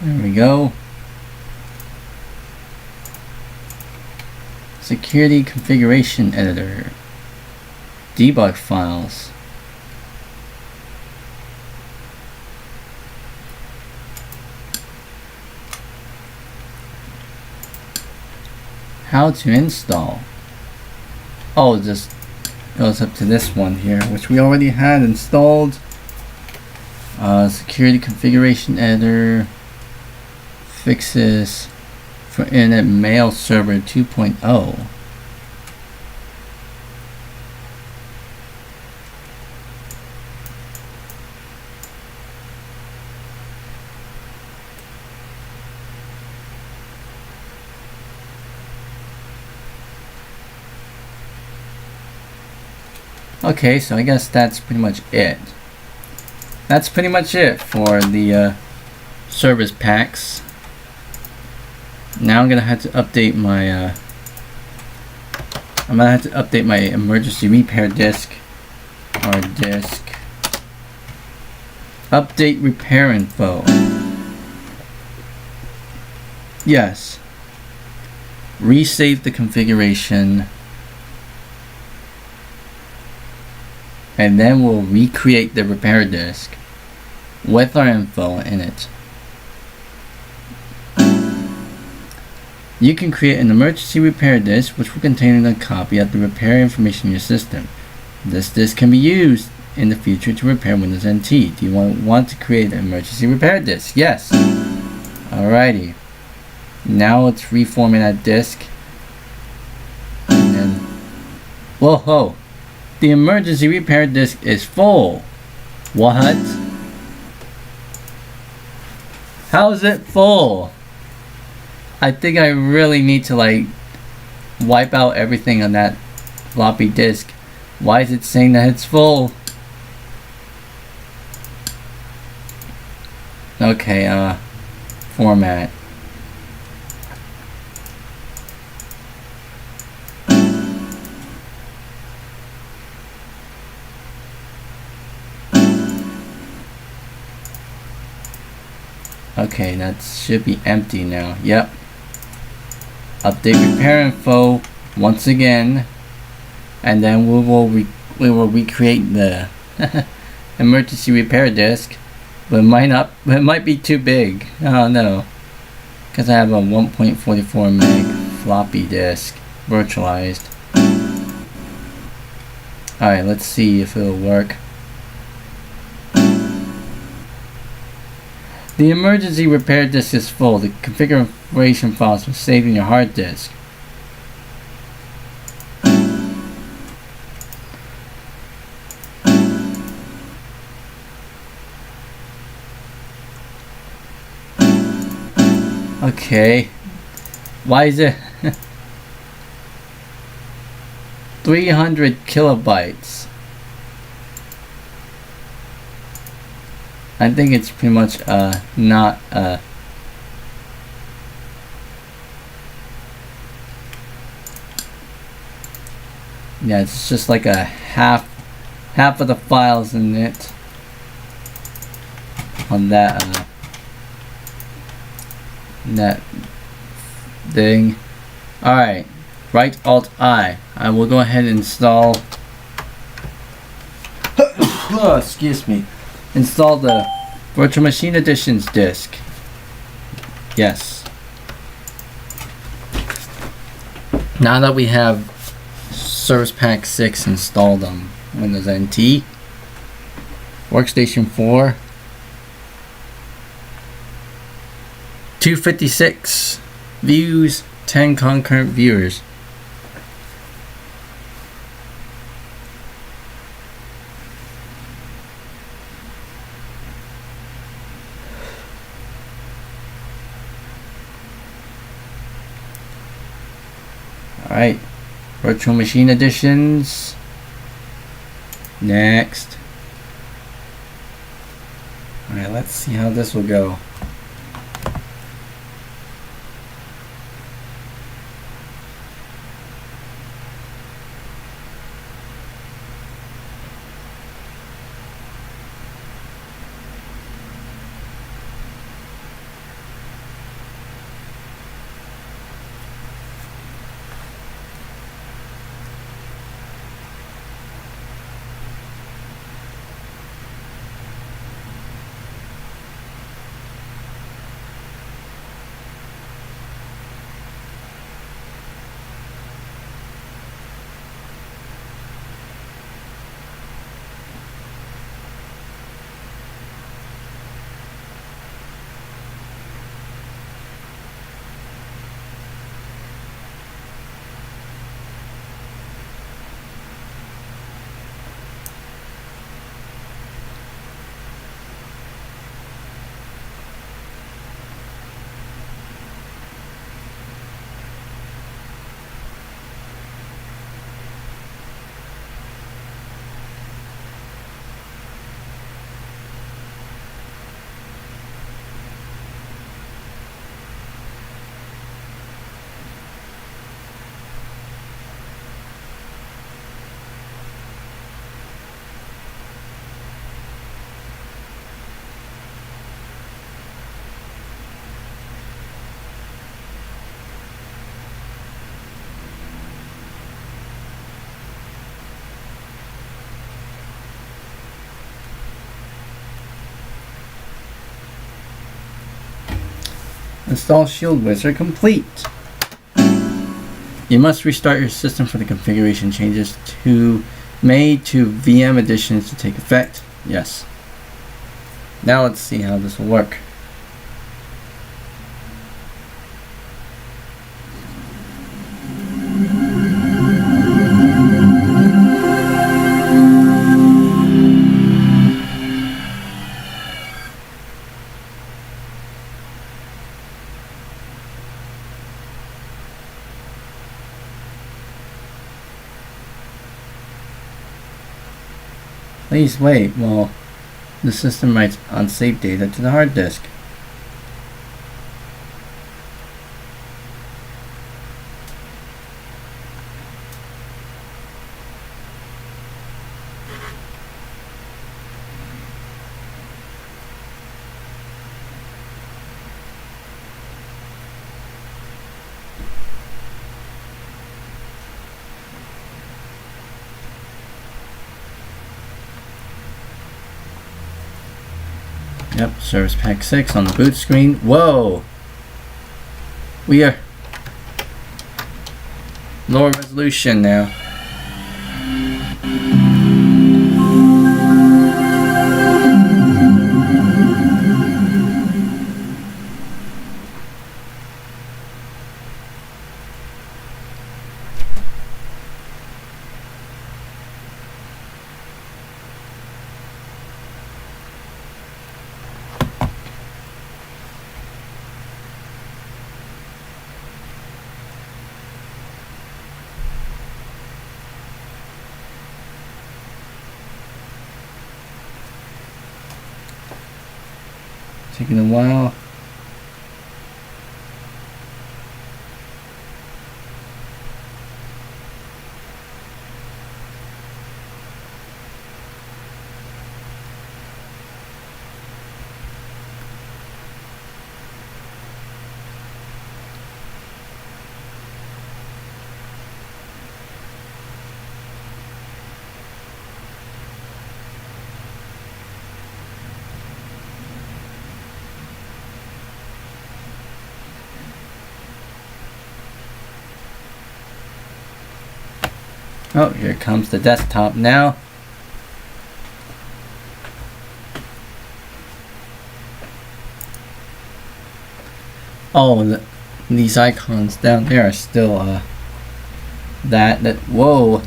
A: There we go. Security configuration editor. Debug files. How to install. Oh, it just goes up to this one here, which we already had installed. Security configuration editor. Fixes for Internet Mail Server 2.0. Okay, so I guess that's pretty much it. That's pretty much it for the service packs. Now I'm gonna have to update my emergency repair disk or disk. Update repair info. Yes. Resave the configuration. And then we'll recreate the repair disk with our info in it. You can create an emergency repair disk which will contain a copy of the repair information in your system. This disk can be used in the future to repair Windows NT. Do you want to create an emergency repair disk? Yes. Alrighty. Now let's reformat that disk. And then, whoa, the emergency repair disk is full. What? How is it full? I think I really need to like wipe out everything on that floppy disk. Why is it saying that it's full? Okay, format. Okay, that should be empty now. Yep. Update repair info once again, and then we will recreate the emergency repair disk. But it might be too big. Oh no, because I have a 1.44 meg floppy disk virtualized. Alright, let's see if it'll work. The emergency repair disk is full. The configuration files will save in your hard disk. Okay. Why is it 300 kilobytes? I think it's pretty much not yeah, it's just like a half of the files in it on that that thing. Alright, right Alt I will go ahead and install oh, excuse me, install the Virtual Machine Editions disk. Yes. Now that we have Service Pack 6 installed on Windows NT, Workstation 4, 256 views, 10 concurrent viewers. Alright, Virtual Machine Editions. Next. Alright, let's see how this will go. Install Shield Wizard complete. You must restart your system for the configuration changes made to VM additions to take effect. Yes. Now let's see how this will work. Please wait while the system writes unsafe data to the hard disk. Yep, Service Pack 6 on the boot screen. Whoa! We are lower resolution now. Taking a while. Oh, here comes the desktop now. Oh, these icons down there are still whoa.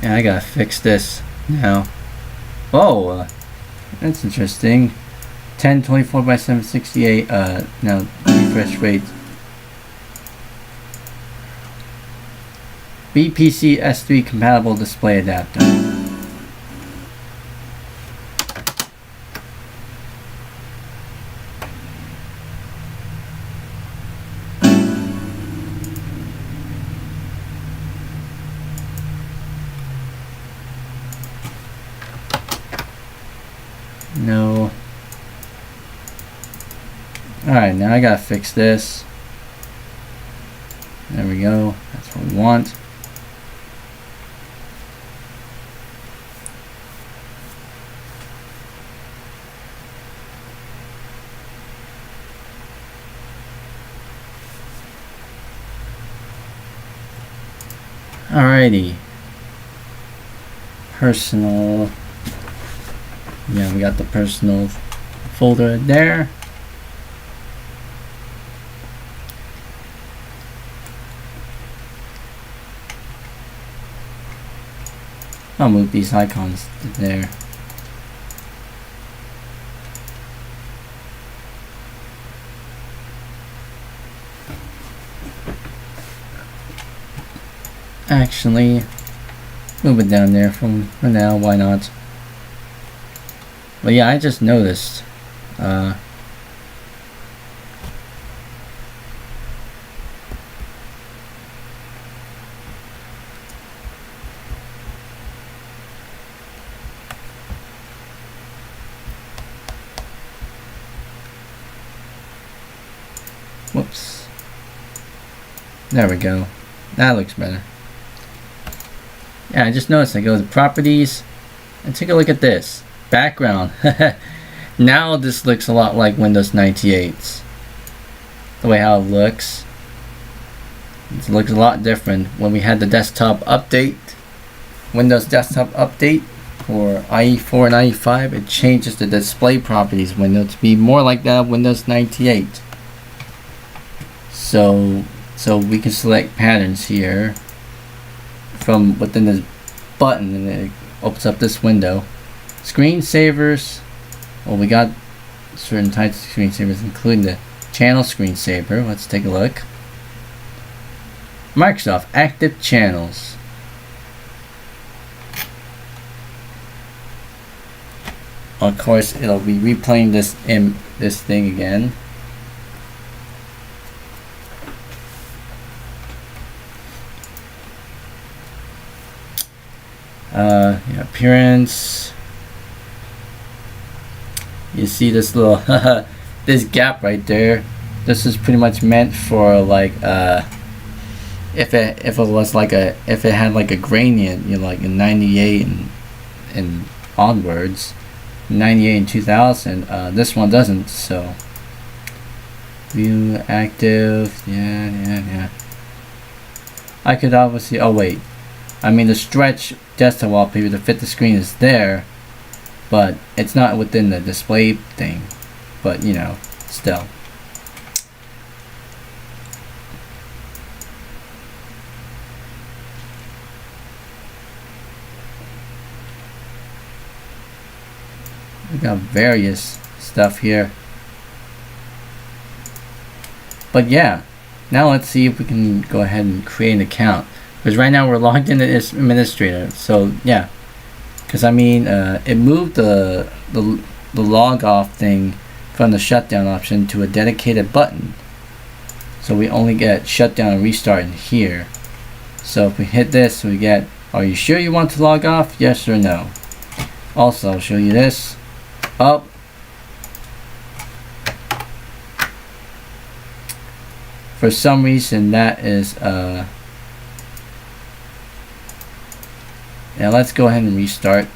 A: Yeah, I gotta fix this now. Whoa, that's interesting. 1024 by 768. Now refresh rate. BPC S3 compatible display adapter. No. Alright, now I gotta fix this. There we go. That's what we want. Alrighty. Personal. Yeah, we got the personal folder there. I'll move these icons to there. Actually, move it down there for now, why not? But yeah, I just noticed whoops. There we go. That looks better. Yeah, I just noticed I go to properties and take a look at this. Background. Now this looks a lot like Windows 98's. the way how it looks. It looks a lot different when we had the desktop update. Windows desktop update for IE4 and IE5, it changes the display properties window to be more like that of Windows 98. So we can select patterns here from within this button, and it opens up this window. Screensavers, well, we got certain types of screensavers, including the channel screensaver. Let's take a look. Microsoft Active Channels. Of course, it'll be replaying this thing again. Yeah, appearance. You see this little this gap right there. This is pretty much meant for like if it had like a gradient, you know, like in 98 and onwards, 98 and 2000. This one doesn't. So view active. Yeah. I could obviously. Oh wait. I mean, the stretch desktop wallpaper to fit the screen is there, but it's not within the display thing. But you know, still. We got various stuff here. But yeah, now let's see if we can go ahead and create an account. Because right now we're logged in as administrator. So yeah, because I mean, it moved the log off thing from the shutdown option to a dedicated button. So we only get shutdown and restart in here. So if we hit this, we get, are you sure you want to log off? Yes or no. Also, I'll show you this. Oh. For some reason that is now let's go ahead and restart.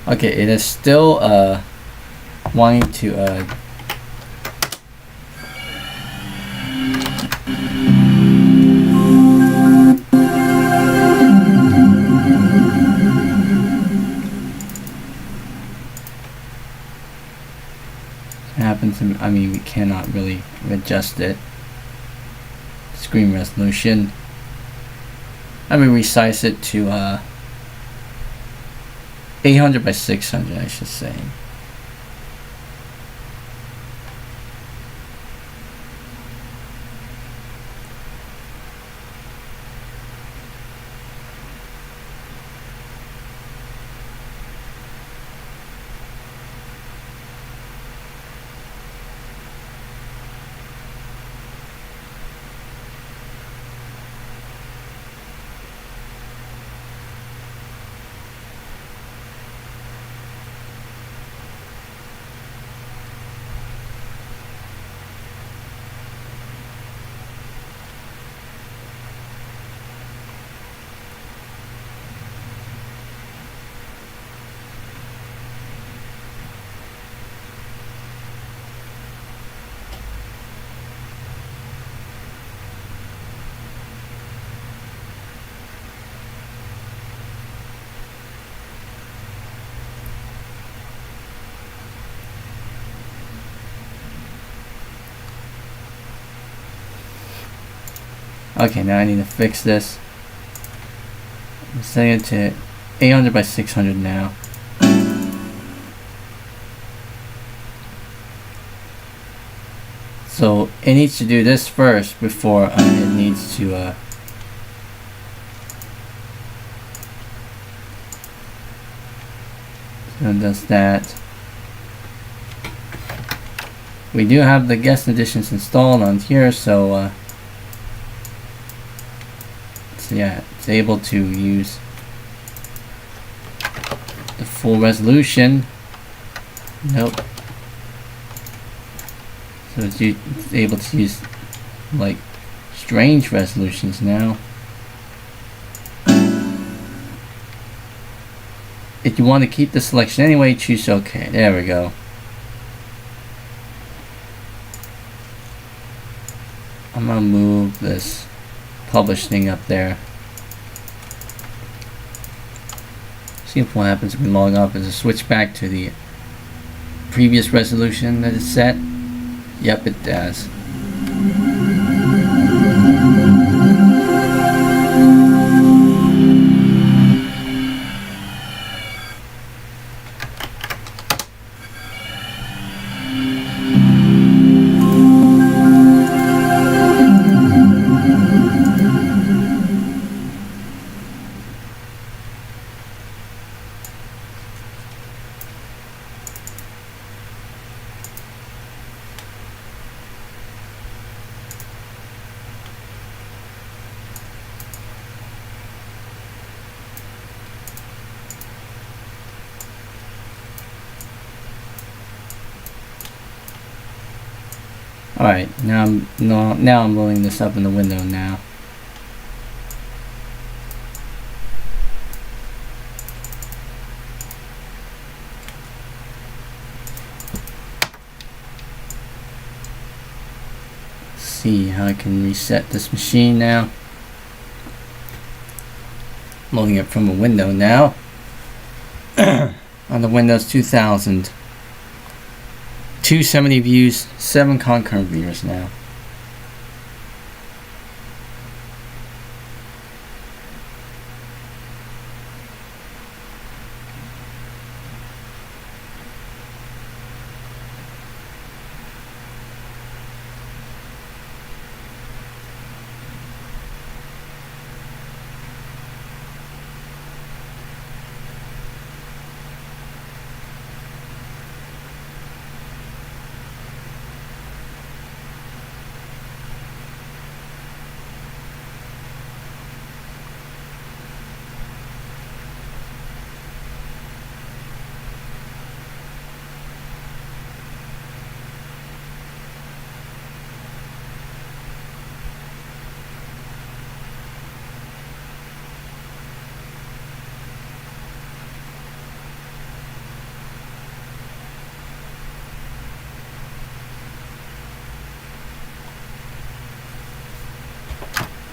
A: Okay, it is still wanting to happens. I mean, we cannot really adjust it. Screen resolution. I mean, resize it to 800 by 600, I should say. Okay, now I need to fix this. I'm setting it to 800 by 600 now. So it needs to do this first before it needs to so it does that. We do have the guest editions installed on here, so yeah, it's able to use the full resolution. Nope. So it's able to use like strange resolutions now. If you want to keep the selection anyway, choose OK. There we go. I'm gonna move this publish thing up there. See if what happens if we log up. Is it switch back to the previous resolution that is set? Yep, it does. Alright, now I'm loading this up in the window now. Let's see how I can reset this machine now. Loading it from a window now. On the Windows 2000. 270 views, 7 concurrent viewers now.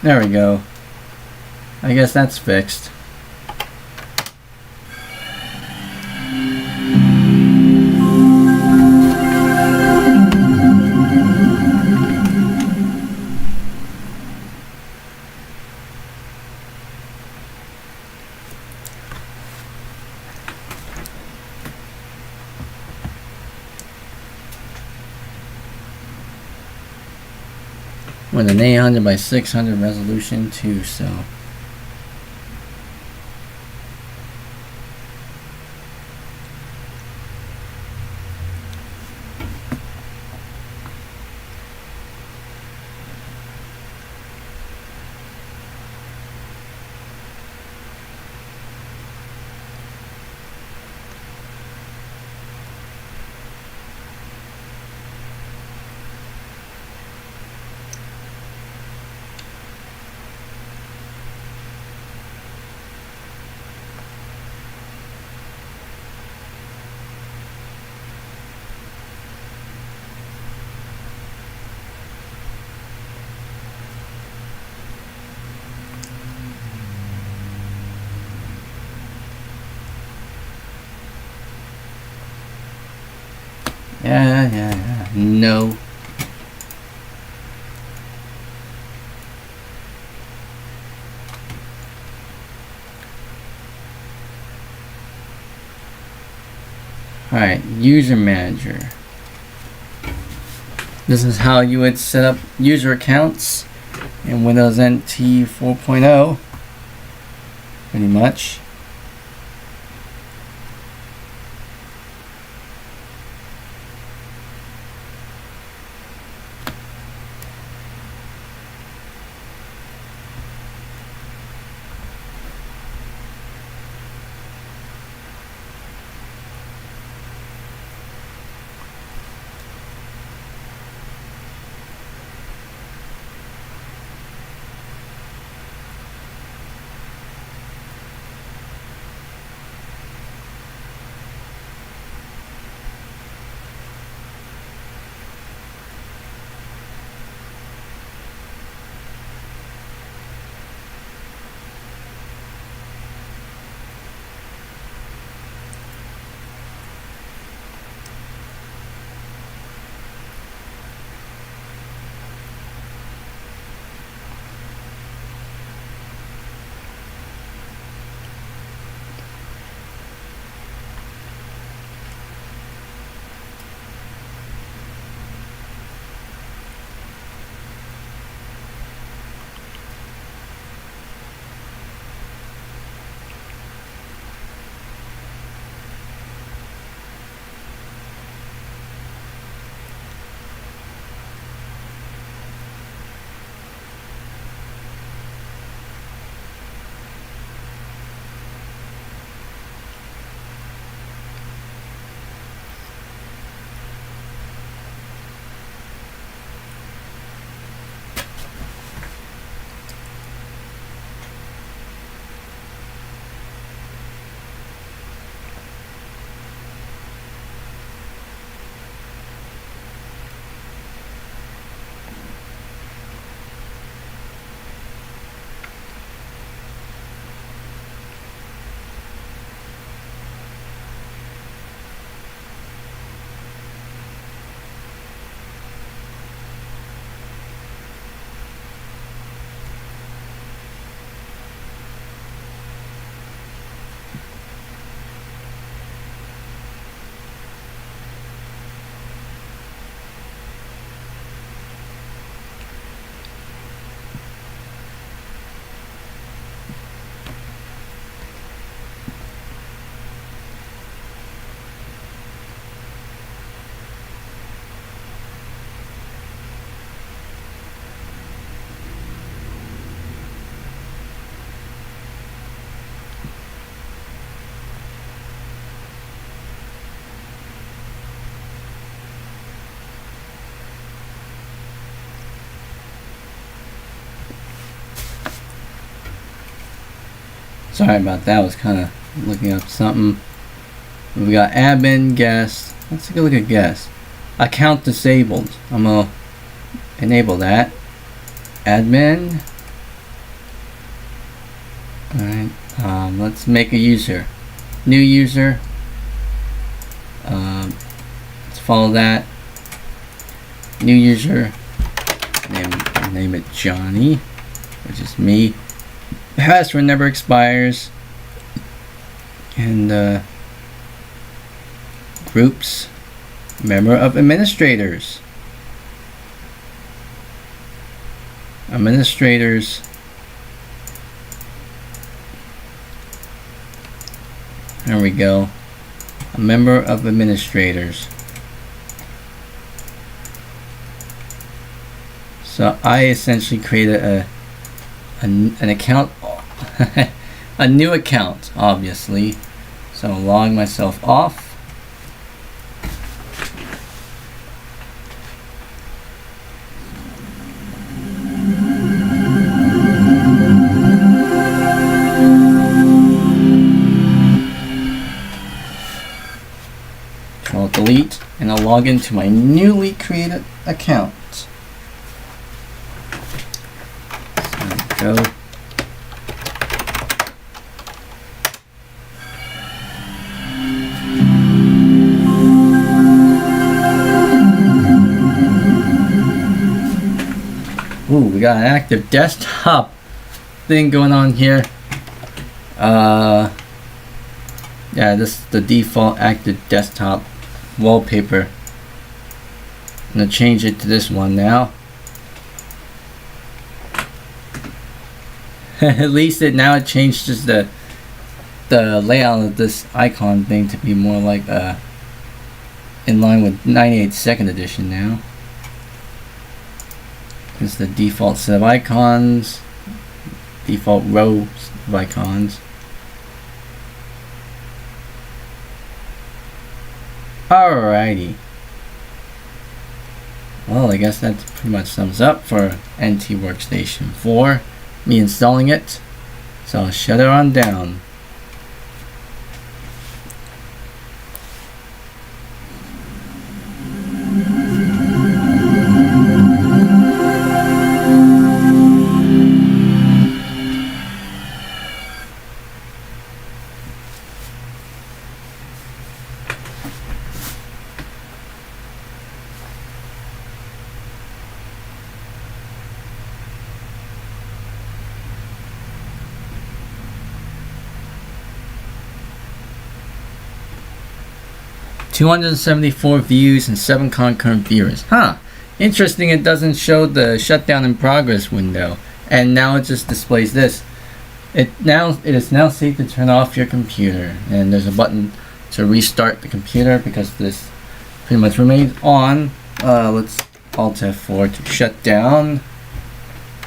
A: There we go. I guess that's fixed. With an 800 by 600 resolution too, so yeah. No. Alright, user manager. This is how you would set up user accounts in Windows NT 4.0, pretty much. Sorry about that, I was kind of looking up something. We got admin, guest. Let's take a look at guest. Account disabled. I'm going to enable that. Admin. Alright, let's make a user. New user. Let's follow that. New user. Name it Johnny, which is me. Password never expires. And groups, member of administrators. Administrators. There we go. A member of administrators. So I essentially created an account, a new account, obviously. So I'll log myself off. Control delete, and I'll log into my newly created account. So go. Ooh, we got an active desktop thing going on here. Yeah, this is the default active desktop wallpaper. I'm gonna change it to this one now. At least it changes the layout of this icon thing to be more like in line with 98 second edition now. This is the default set of icons, default rows of icons. Alrighty. Well, I guess that pretty much sums up for NT Workstation 4. Me installing it. So I'll shut it on down. $274 views and 7 concurrent viewers. Huh. Interesting, it doesn't show the shutdown in progress window. And now it just displays this. It is now safe to turn off your computer. And there's a button to restart the computer because this pretty much remains on. Let's Alt F4 to shut down.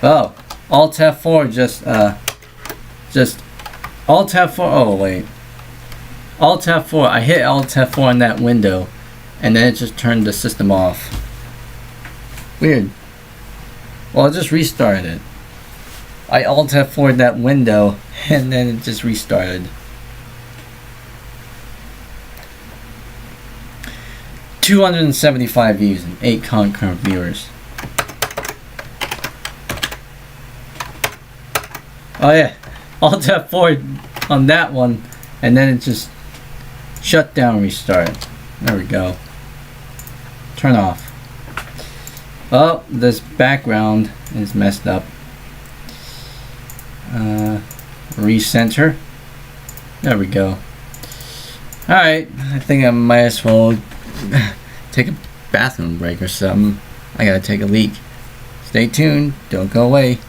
A: Oh, Alt F4 just Alt F4. Oh wait. Alt F4. I hit Alt F4 on that window, and then it just turned the system off. Weird. Well, I just restarted it. I Alt F4'd that window, and then it just restarted. $275 views and 8 concurrent viewers. Oh yeah, Alt F4 on that one, and then it just shut down, restart. There we go. Turn off. Oh, this background is messed up. Recenter. There we go. Alright, I think I might as well take a bathroom break or something. I gotta take a leak. Stay tuned, don't go away.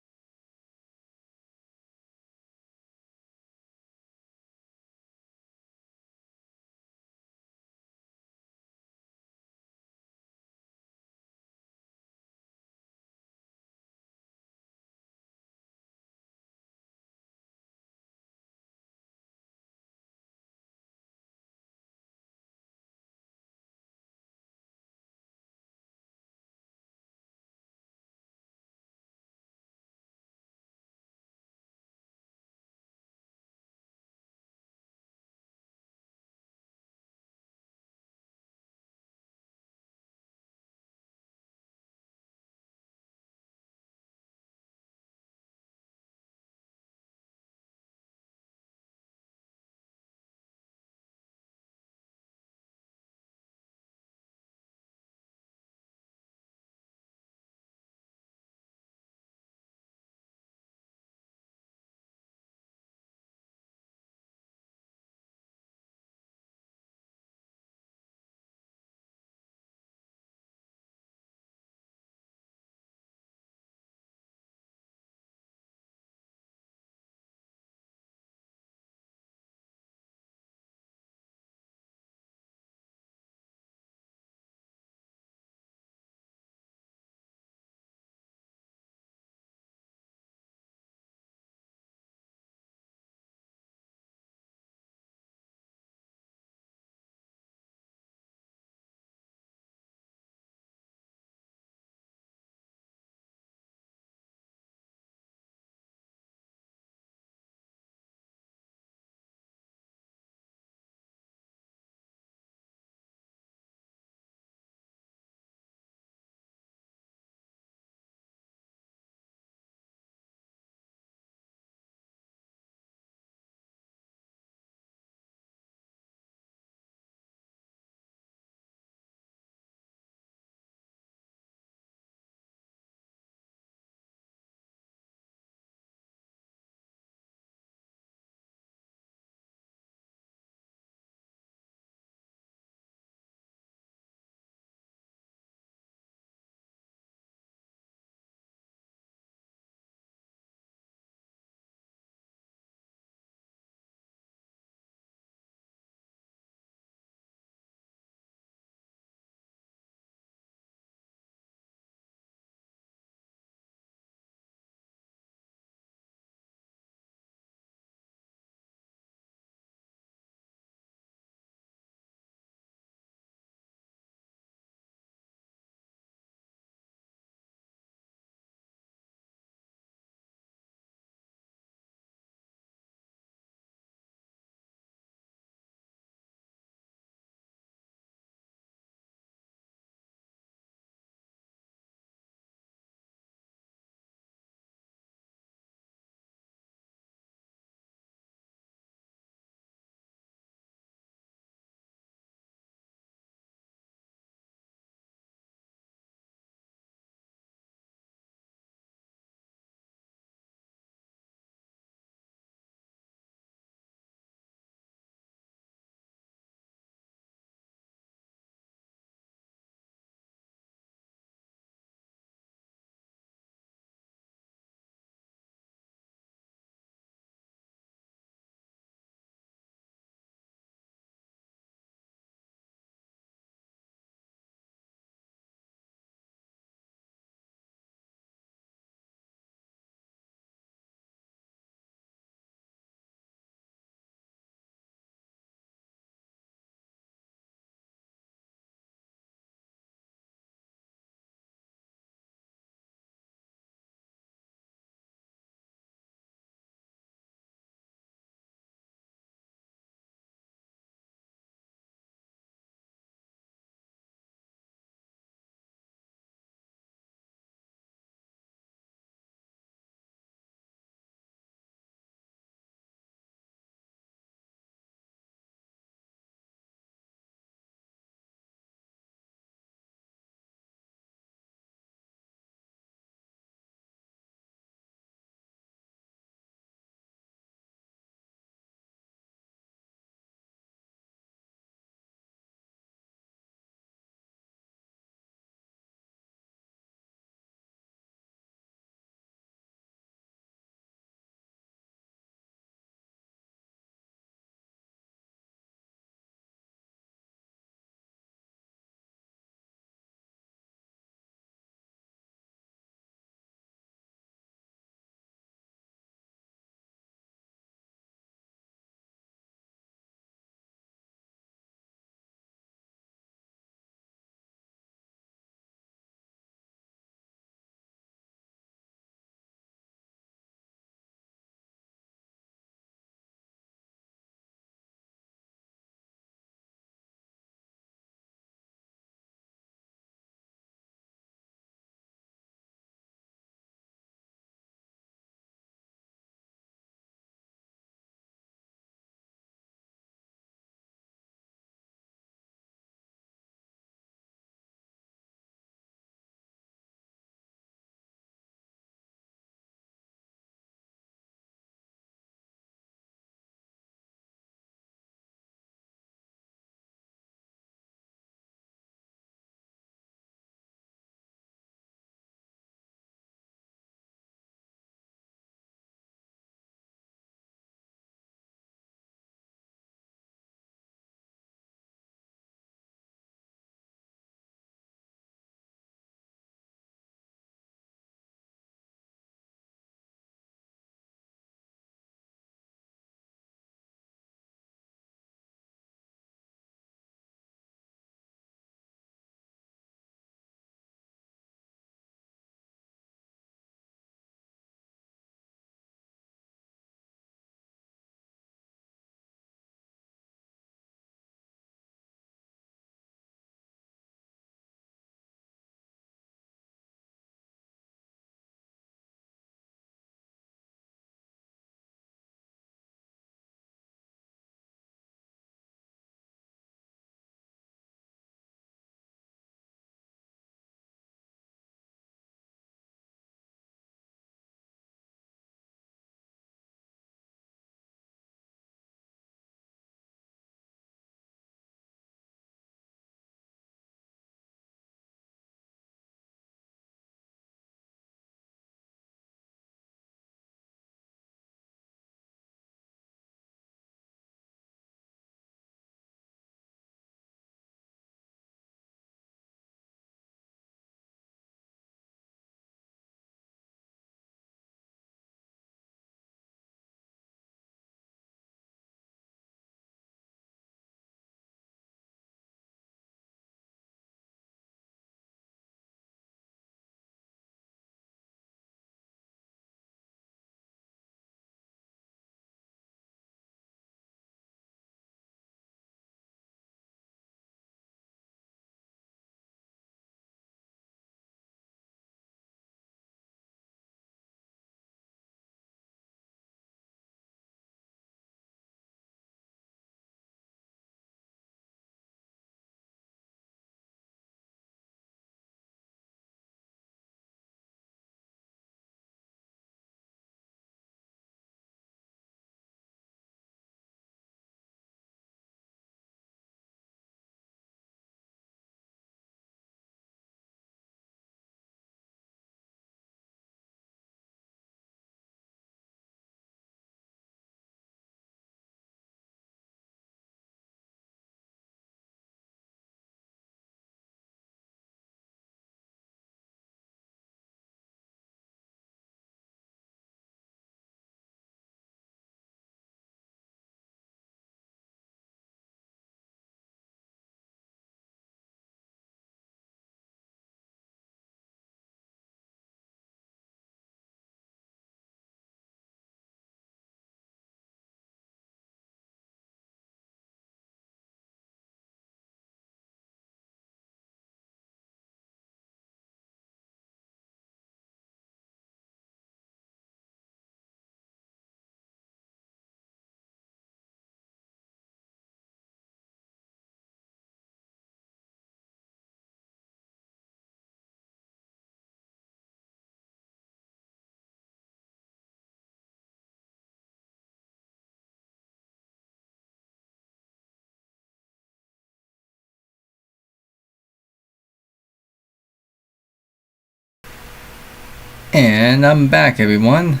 A: And I'm back, everyone.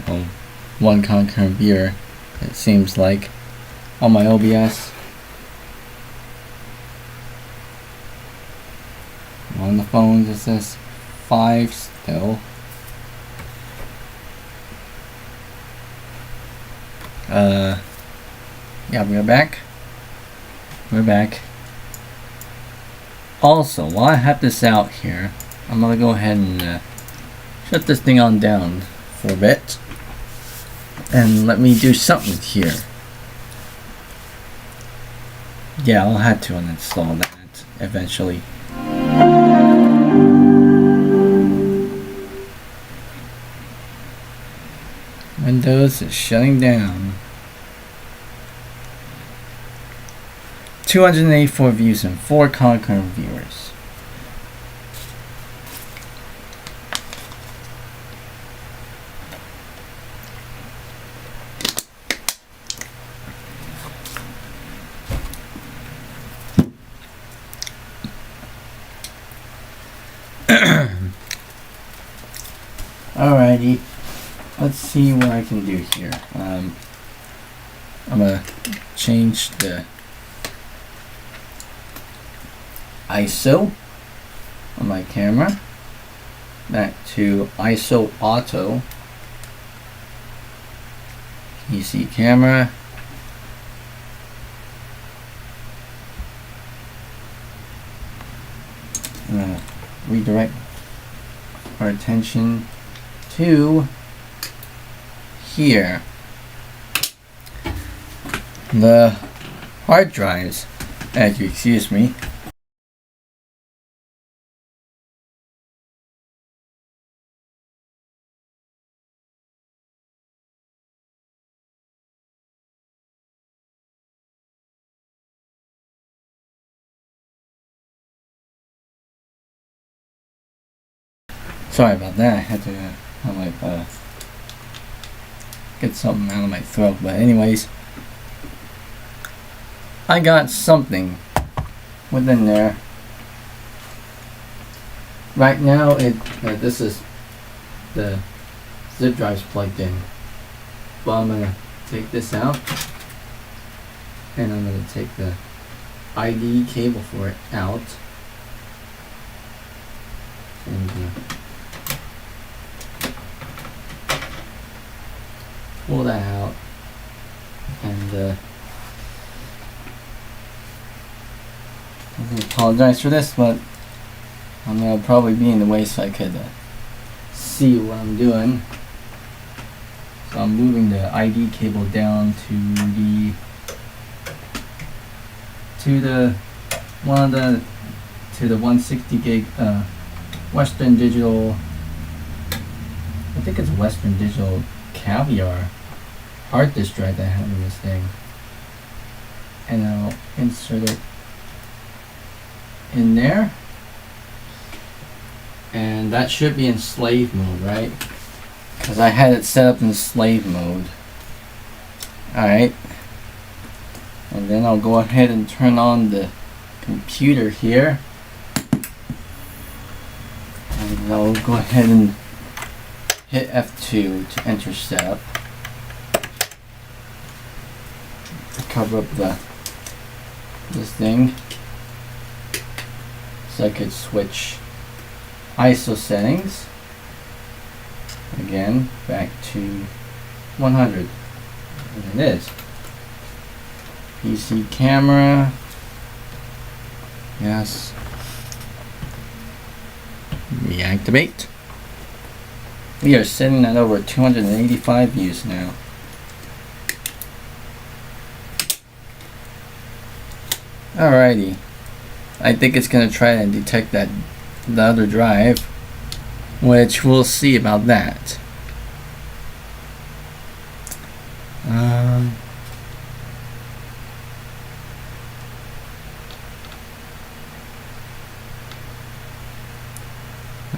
A: Well, one concurrent viewer, it seems like, on my OBS. On the phones, it says 5 still. Yeah, we're back. We're back. Also, while I have this out here, I'm gonna go ahead and shut this thing on down for a bit. And let me do something here. Yeah, I'll have to uninstall that eventually. Windows is shutting down. 284 views and 4 concurrent viewers. Alrighty, let's see what I can do here. I'm gonna change the ISO on my camera back to ISO auto. PC camera. I'm gonna redirect our attention to here. The hard drives, as you excuse me. Sorry about that. I had to get something out of my throat. But anyways, I got something within there. Right now, this is the zip drive's plugged in. But I'm gonna take this out, and I'm gonna take the ID cable for it out, and pull that out, and I apologize for this, but I'm gonna probably be in the way so I could see what I'm doing. So I'm moving the ID cable down to the 160 gig Western Digital. I think it's Western Digital Caviar hard disk drive that I have in this thing, and I'll insert it in there, and that should be in slave mode, right? Because I had it set up in slave mode. Alright, and then I'll go ahead and turn on the computer here, and I'll go ahead and hit F2 to enter setup. Cover up this thing so I could switch ISO settings again back to 100, and it is. PC camera, yes, reactivate. We are sitting at over 285 views now. Alrighty, I think it's gonna try and detect the other drive, which we'll see about that.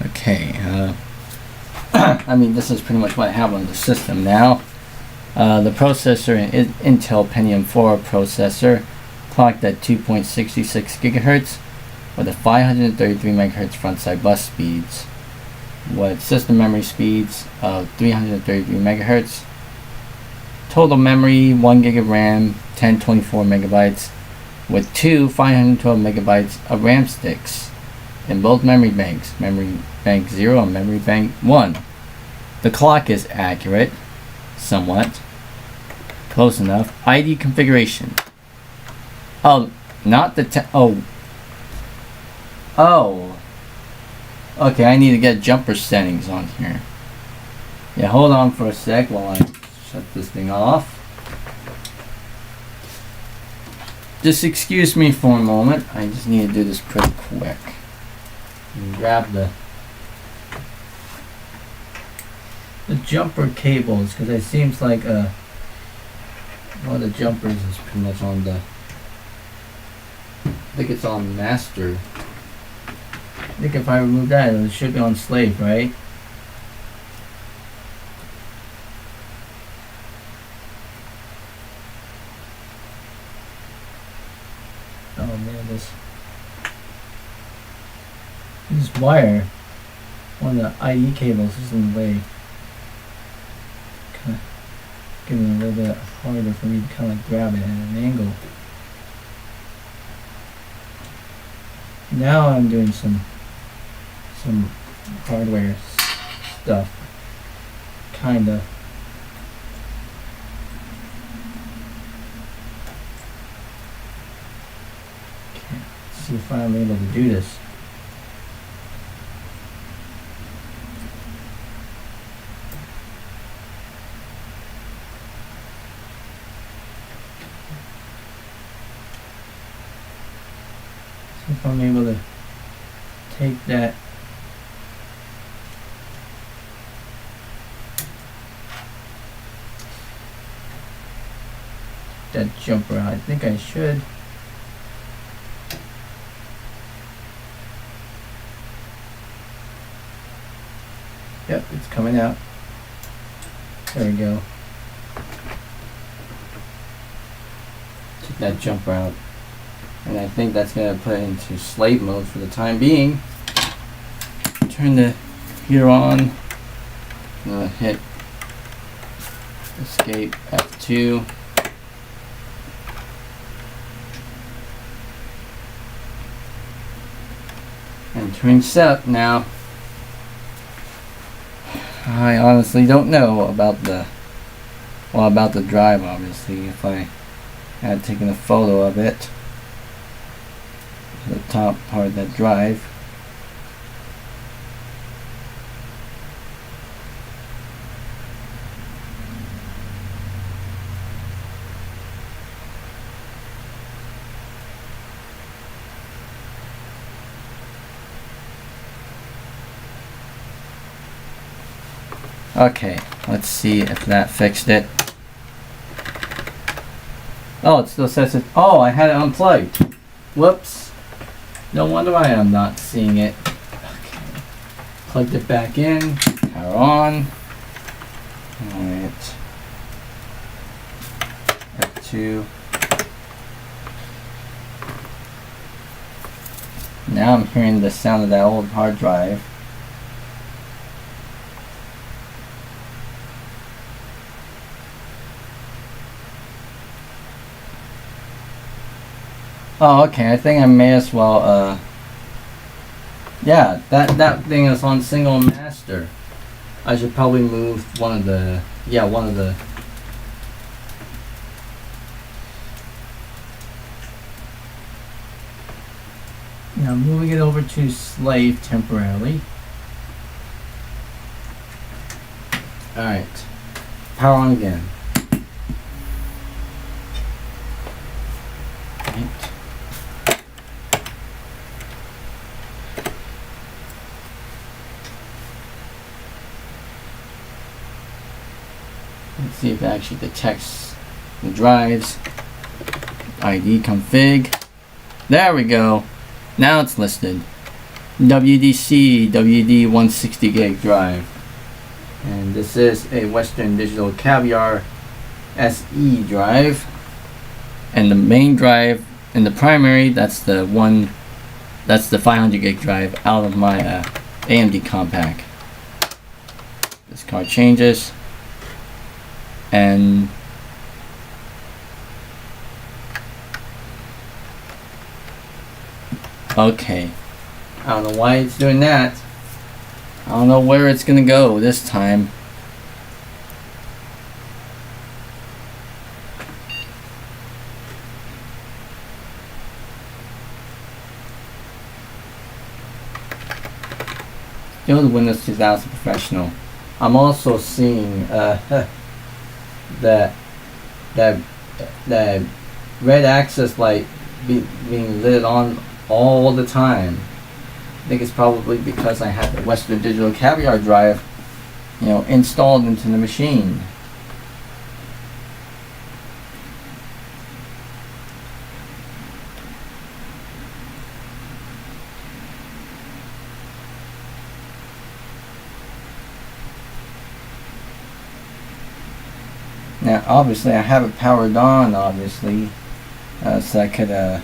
A: Okay, I mean, this is pretty much what I have on the system now. The processor, Intel Pentium 4 processor, clocked at 2.66 gigahertz with a 533 megahertz frontside bus speeds. with system memory speeds of 333 megahertz. Total memory 1 gig of RAM, 1024 megabytes, with two 512 megabytes of RAM sticks in both memory banks, memory bank 0 and memory bank 1. The clock is accurate, somewhat, close enough. ID configuration. Oh, not the oh. Okay, I need to get jumper settings on here. Yeah, hold on for a sec while I shut this thing off. Just excuse me for a moment. I just need to do this pretty quick. And grab the jumper cables, because it seems like one of the jumpers is pretty much on the, I think it's on master. I think if I remove that, it should be on slave, right? Oh man, this wire, one of the IE cables is in the way. Kind of getting a little bit harder for me to kind of grab it at an angle. Now I'm doing some hardware stuff, kinda. Okay, let's see if I'm able to do this. See if I'm able to take that jumper out. I think I should. Yep, it's coming out. There we go. Take that jumper out. And I think that's going to put it into slave mode for the time being. Turn the heater on. I'm going to hit escape F2. Entering setup now. I honestly don't know about the drive, obviously. If I had taken a photo of it, the top part of that drive. Okay, let's see if that fixed it. Oh, it still says it. Oh, I had it unplugged. Whoops. No wonder why I'm not seeing it. Okay. Plugged it back in. Power on. Alright. F2. Now I'm hearing the sound of that old hard drive. Oh, okay. I think I may as well, yeah, that thing is on single master. I should probably move one of the, now moving it over to slave temporarily. Alright. Power on again. Right. Let's see if it actually detects the drives. ID config. There we go. Now it's listed. WDC WD 160 gig drive. And this is a Western Digital Caviar SE drive. And the main drive and the primary, that's the 500 gig drive out of my AMD compact. Car changes. And okay. I don't know why it's doing that. I don't know where it's gonna go this time. Still the Windows 2000 Professional. I'm also seeing that red access light being lit on all the time. I think it's probably because I have the Western Digital Caviar drive, you know, installed into the machine. Now, obviously, I have it powered on, obviously, so I could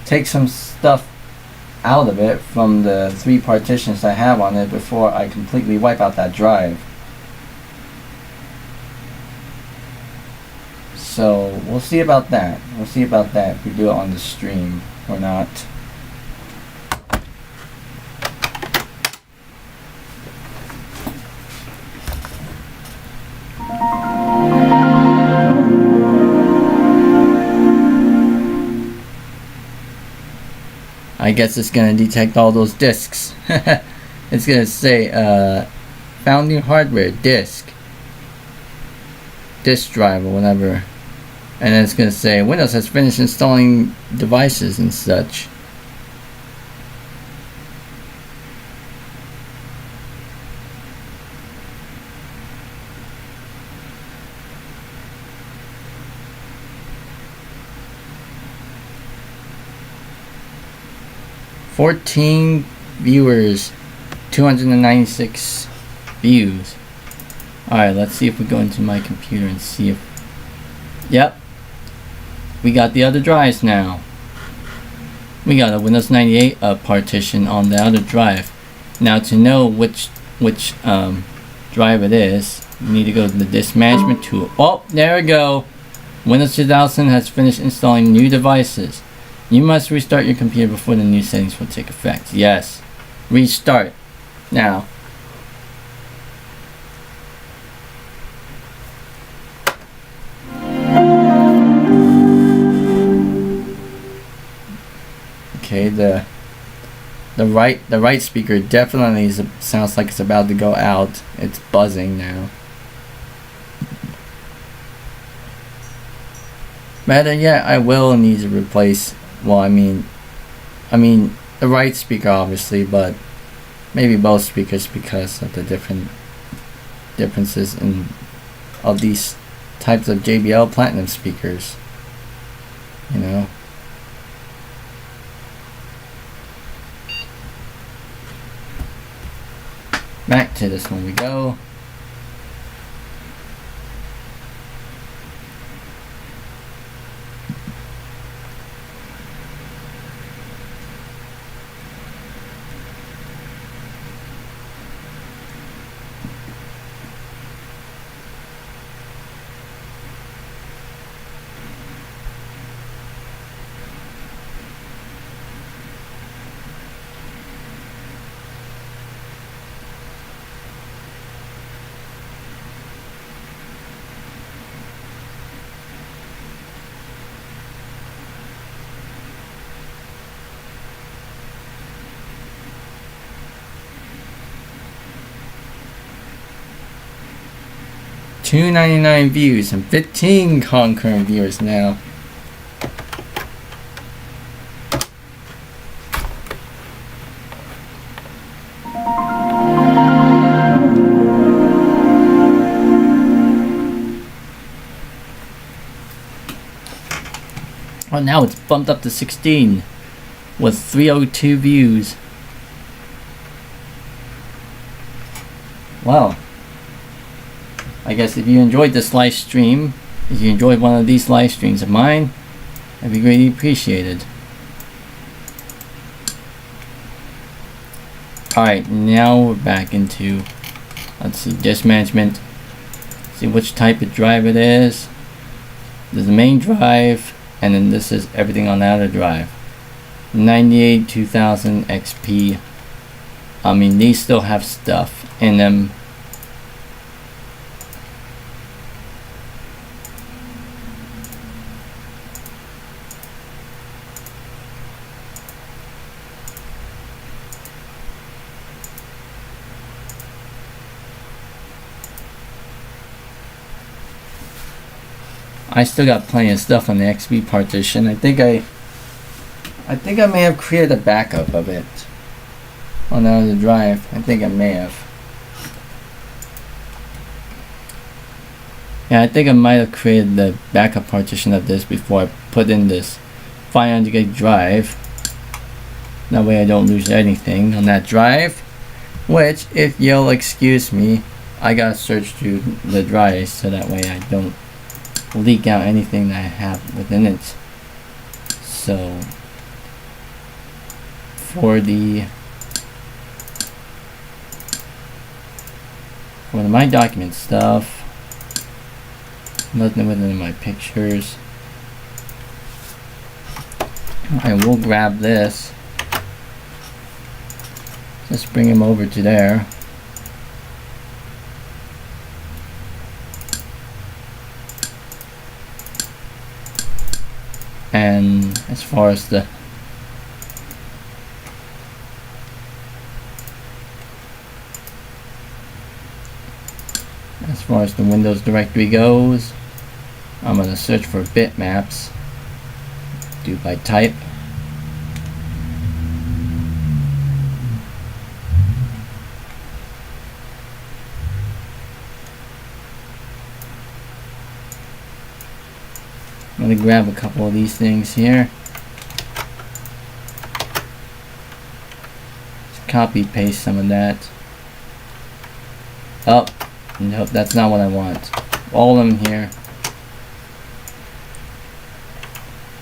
A: take some stuff out of it from the 3 partitions I have on it before I completely wipe out that drive. So, we'll see about that. We'll see about that if we do it on the stream or not. I guess it's gonna detect all those disks. It's gonna say found new hardware, disk drive or whatever, and then it's gonna say Windows has finished installing devices and such. "14 viewers, 296 views." Alright, let's see if we go into my computer and see if... Yep. We got the other drives now. We got a Windows 98 partition on the other drive. Now to know which drive it is, you need to go to the disk management tool. Oh, there we go. Windows 2000 has finished installing new devices. You must restart your computer before the new settings will take effect. Yes. Restart. Now. Okay, the right speaker definitely sounds like it's about to go out. It's buzzing now. Better yet, I will need to replace... Well, I mean, the right speaker obviously, but maybe both speakers because of the differences of these types of JBL Platinum speakers. You know. Back to this one we go. $299 views and 15 concurrent viewers now. Oh, now it's bumped up to 16 with 302 views. Wow. I guess if you enjoyed this live stream, if you enjoyed one of these live streams of mine, that'd be greatly appreciated. Alright, now we're back into Let's see, disk management. See which type of drive it is. There's the main drive, and then this is everything on the other drive. 98 2000 XP. I mean, these still have stuff in them. I still got plenty of stuff on the XP partition. I think I may have created a backup of it on the other drive. I think I may have. Yeah, I think I might have created the backup partition of this before I put in this 500 gig drive. That way I don't lose anything on that drive. Which, if you'll excuse me, I gotta search through the drives so that way I don't leak out anything that I have within it. So for the my document stuff, nothing within my pictures. I will grab this, just bring him over to there. And as far as the Windows directory goes, I'm going to search for bitmaps. Do by type. I'm going to grab a couple of these things here. Just copy paste some of that. Oh, nope, that's not what I want. All of them here.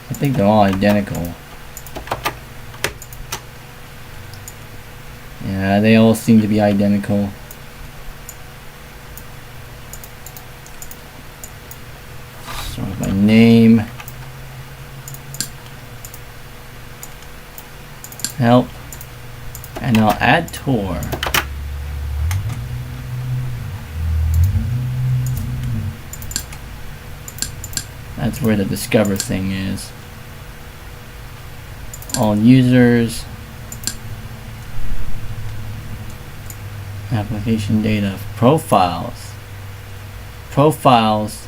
A: I think they're all identical. Yeah, they all seem to be identical. Start with my name. Help. And I'll add Tor. That's where the discover thing is. All users. Application data. Profiles. Profiles.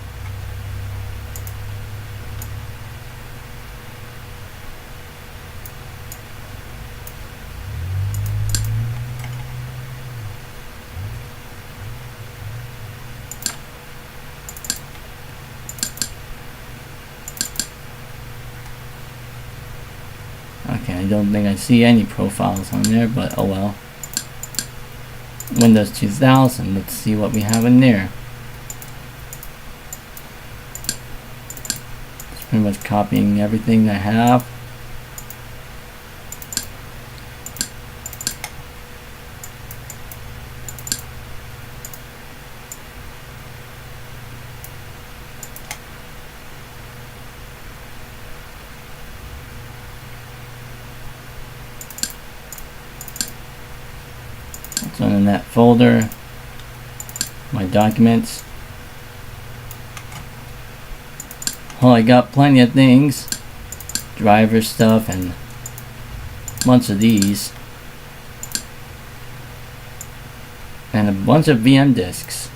A: Okay, I don't think I see any profiles on there, but oh well. Windows 2000, let's see what we have in there. It's pretty much copying everything I have. So in that folder, my documents. Well, I got plenty of things, driver stuff and a bunch of these, and a bunch of VM disks.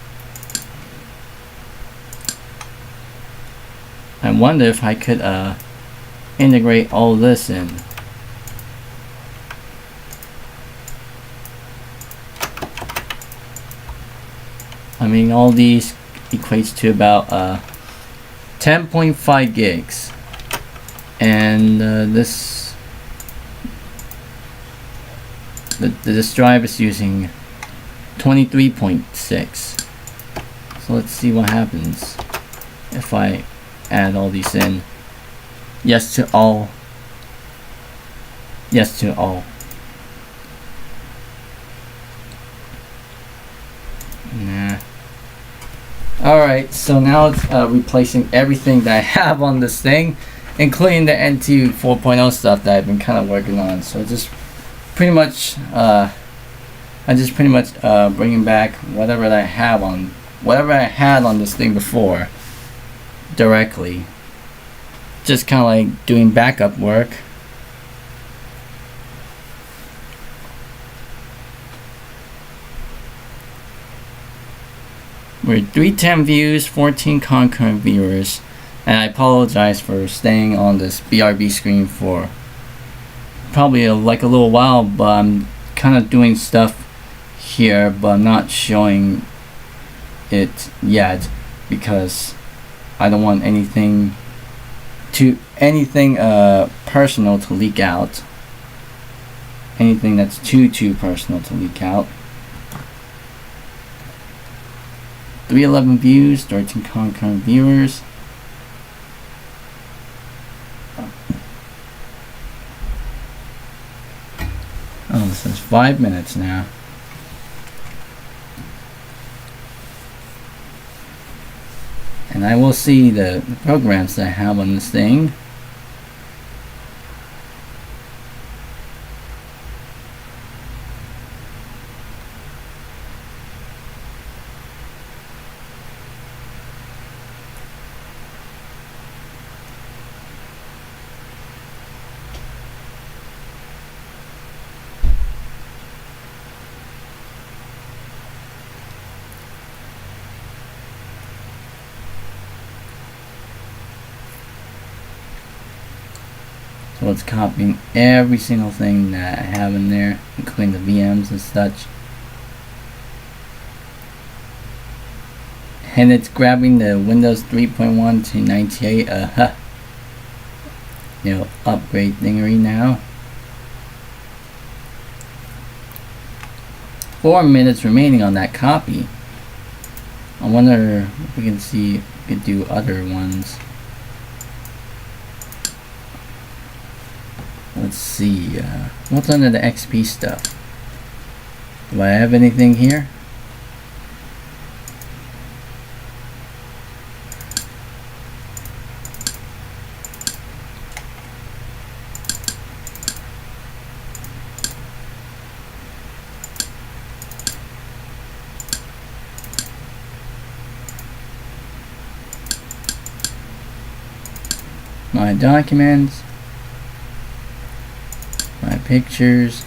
A: I wonder if I could integrate all this in. I mean, all these equates to about 10.5 gigs, and this drive is using 23.6. So let's see what happens if I add all these in. Yes to all. Yes to all. Alright, so now it's replacing everything that I have on this thing, including the NT 4.0 stuff that I've been kind of working on. So just pretty much, bringing back whatever I had on this thing before directly. Just kind of like doing backup work. We're 310 views, 14 concurrent viewers, and I apologize for staying on this BRB screen for probably like a little while, but I'm kind of doing stuff here, but I'm not showing it yet because I don't want anything personal to leak out. Anything that's too personal to leak out. 311 views, 13 concurrent viewers. Oh, this is 5 minutes now. And I will see the programs that I have on this thing. So it's copying every single thing that I have in there, including the VMs and such. And it's grabbing the Windows 3.1 to 98 upgrade thingery now. 4 minutes remaining on that copy. I wonder if we can see if we could do other ones. Let's see, what's under the XP stuff? Do I have anything here? My documents. My pictures.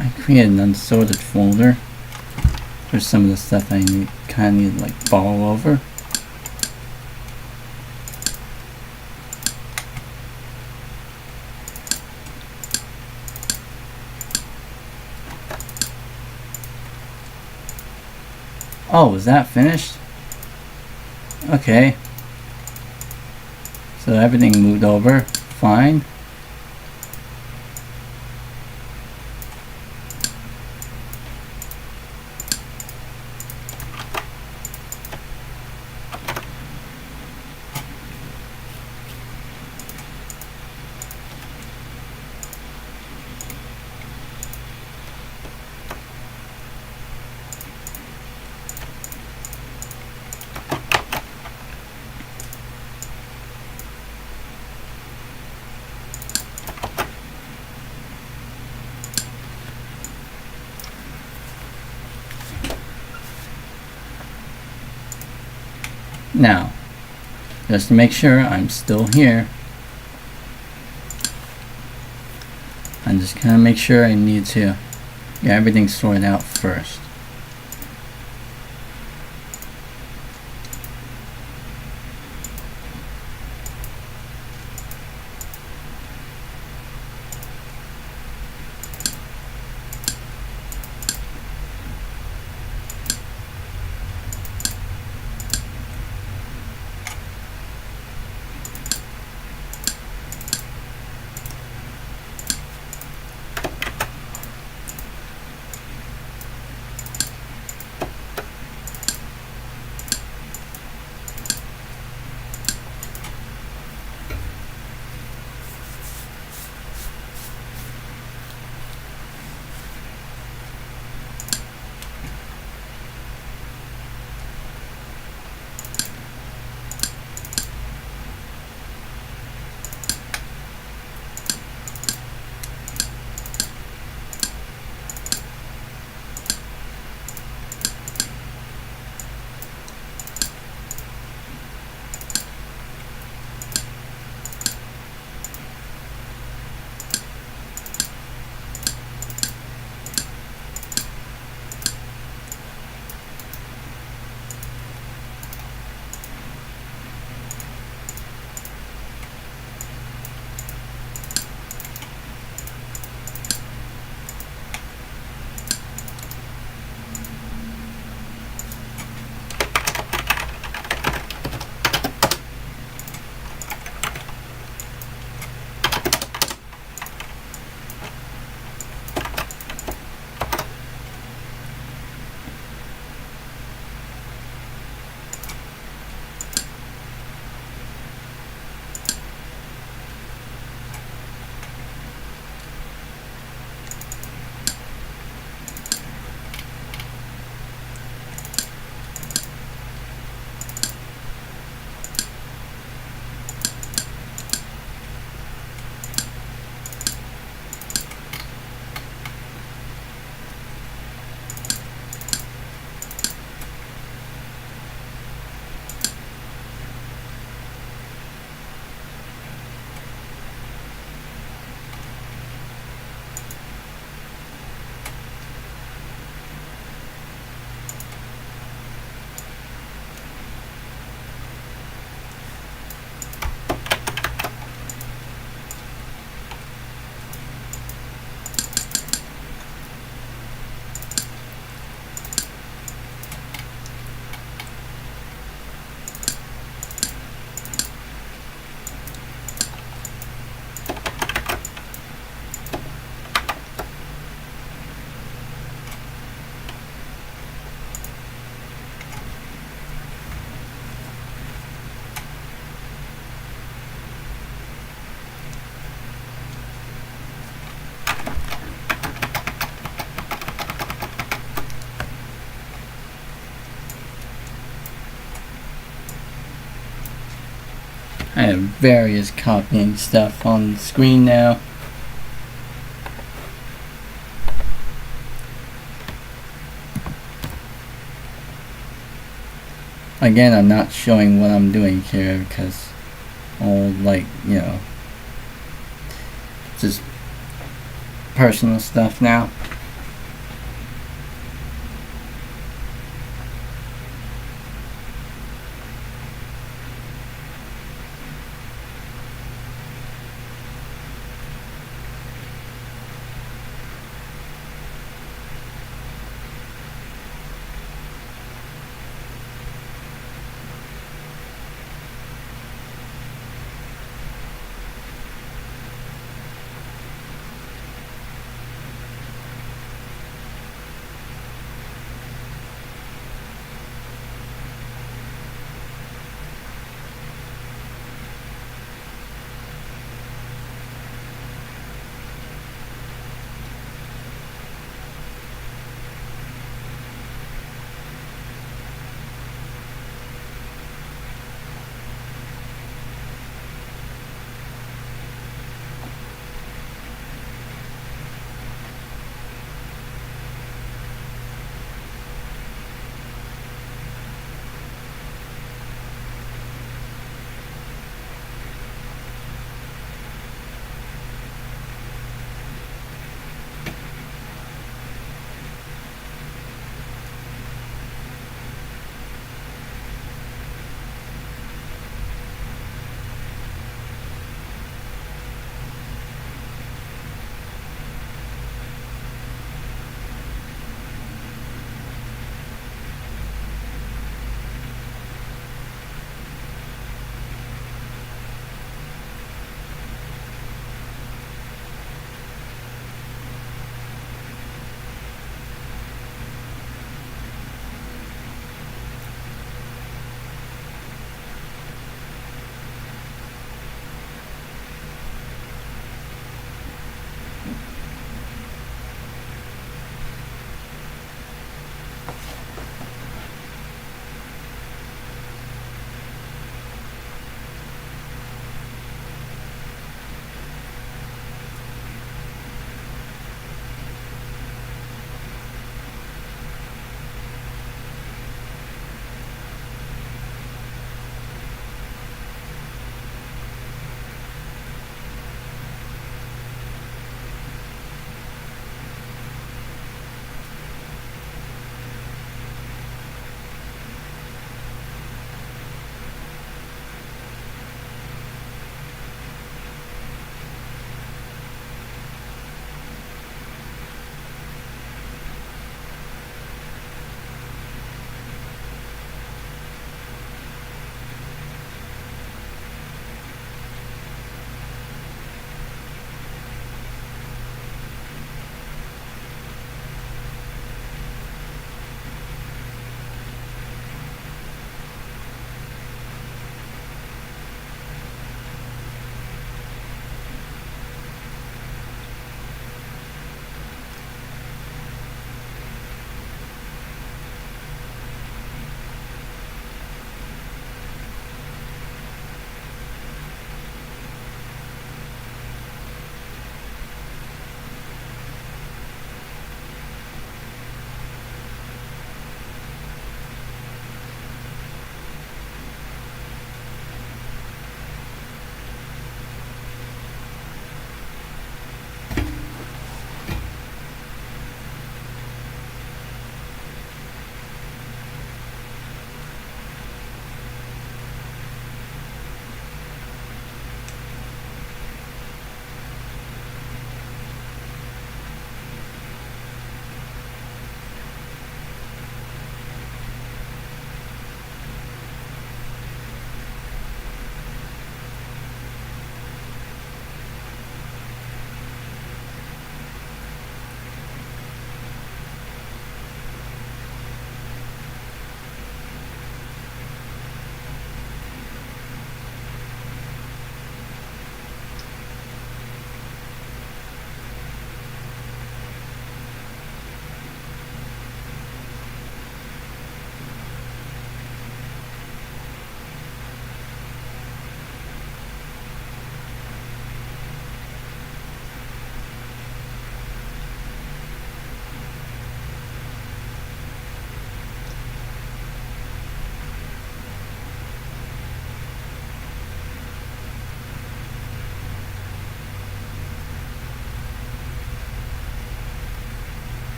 A: I created an unsorted folder for some of the stuff I kind of need like borrow over. Oh, is that finished? Okay. So everything moved over fine. Now, just to make sure I'm still here, I'm just gonna make sure I need to get everything sorted out first. I have various copying stuff on the screen now. Again, I'm not showing what I'm doing here because all just personal stuff now.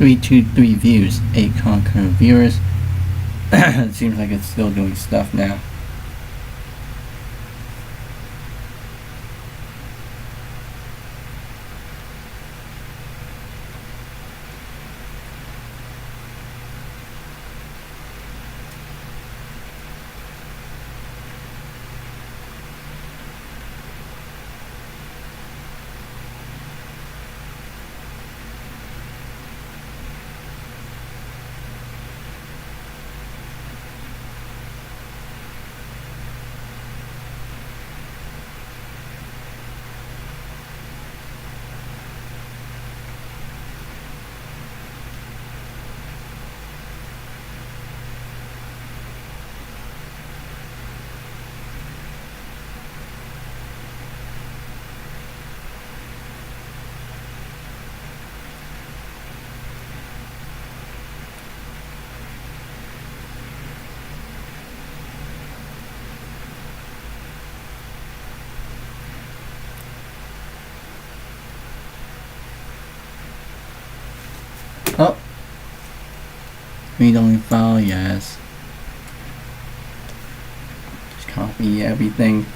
A: 323 views, 8 concurrent viewers. It seems like it's still doing stuff now. Oh, read only file, yes. Just copy everything.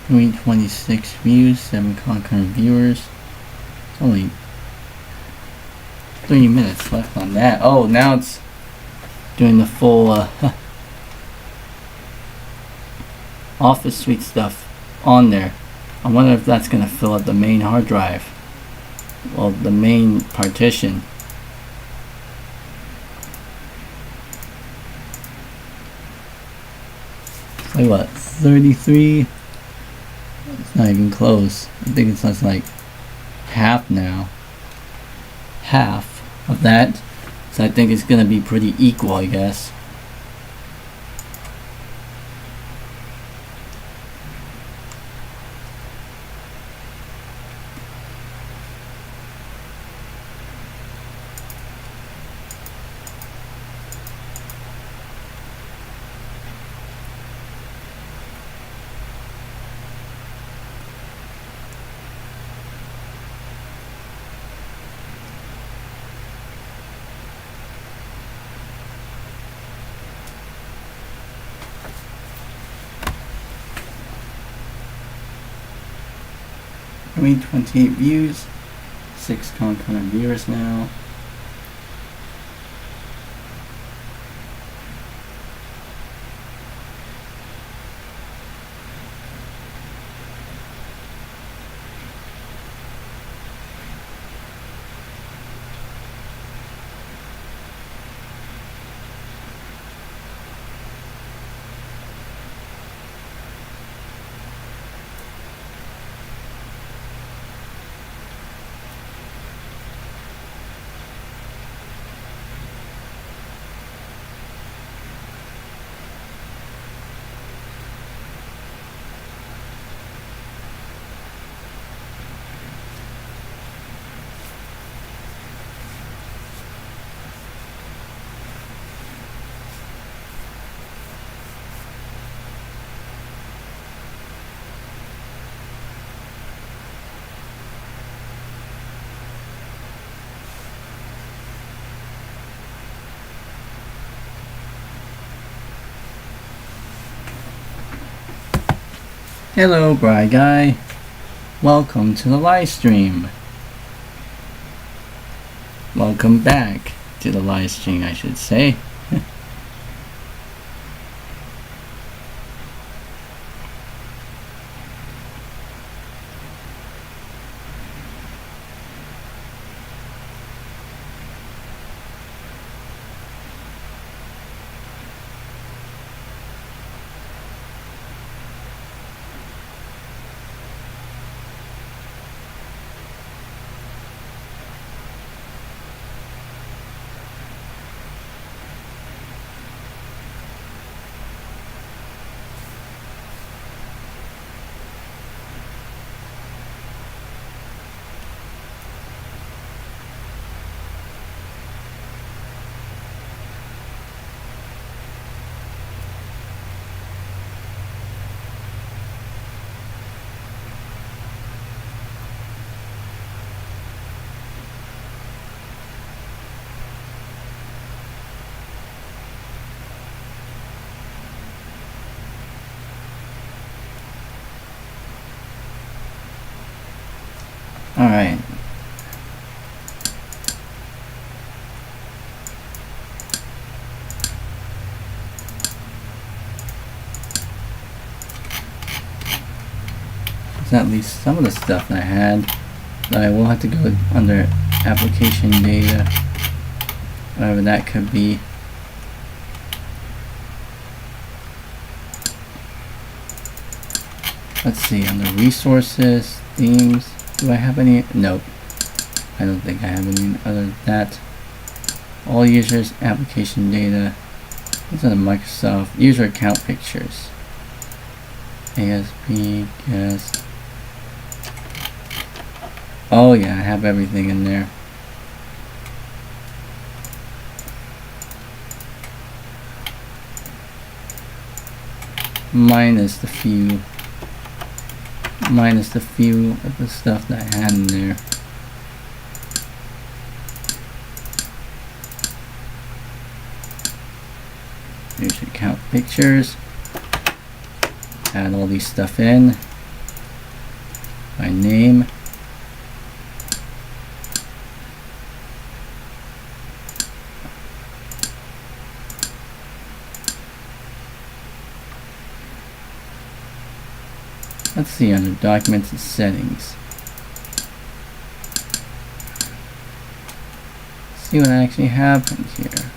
A: 326 views, 7 concurrent viewers. It's only 3 minutes left on that. Oh, now it's doing the full Office Suite stuff on there. I wonder if that's going to fill up the main hard drive. Well, the main partition. It's like what, 33? It's not even close. I think it's just like half now. Half of that. So I think it's going to be pretty equal, I guess. I mean, 28 views, 6 concurrent viewers now. Hello, Bri Guy. Welcome to the live stream. Welcome back to the live stream, I should say. Alright. It's at least some of the stuff that I had, but I will have to go under application data, whatever that could be. Let's see, under resources, themes, do I have any? Nope. I don't think I have any other than that. All users, application data. These are the Microsoft user account pictures. ASP, guest. Oh yeah, I have everything in there. Minus the few of the stuff that I had in there. Here's your account pictures. Add all these stuff in. by name. Let's see under documents and settings. See what actually happens here.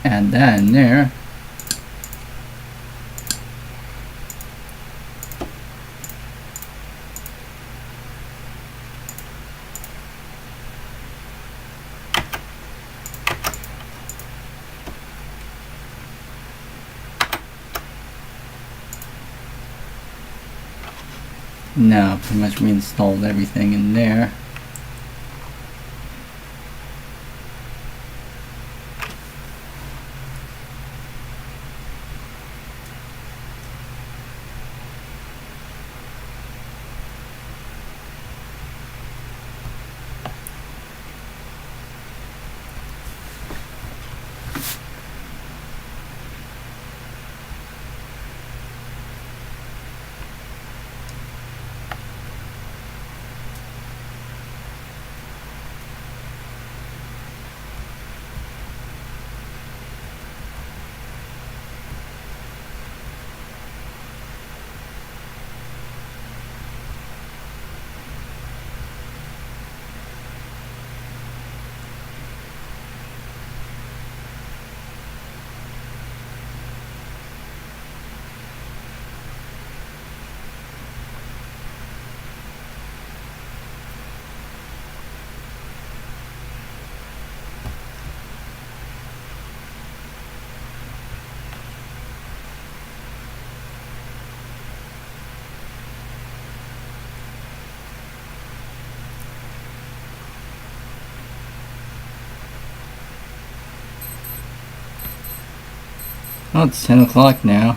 A: Add that in there. Now pretty much reinstalled everything in there. Oh, it's 10 o'clock now.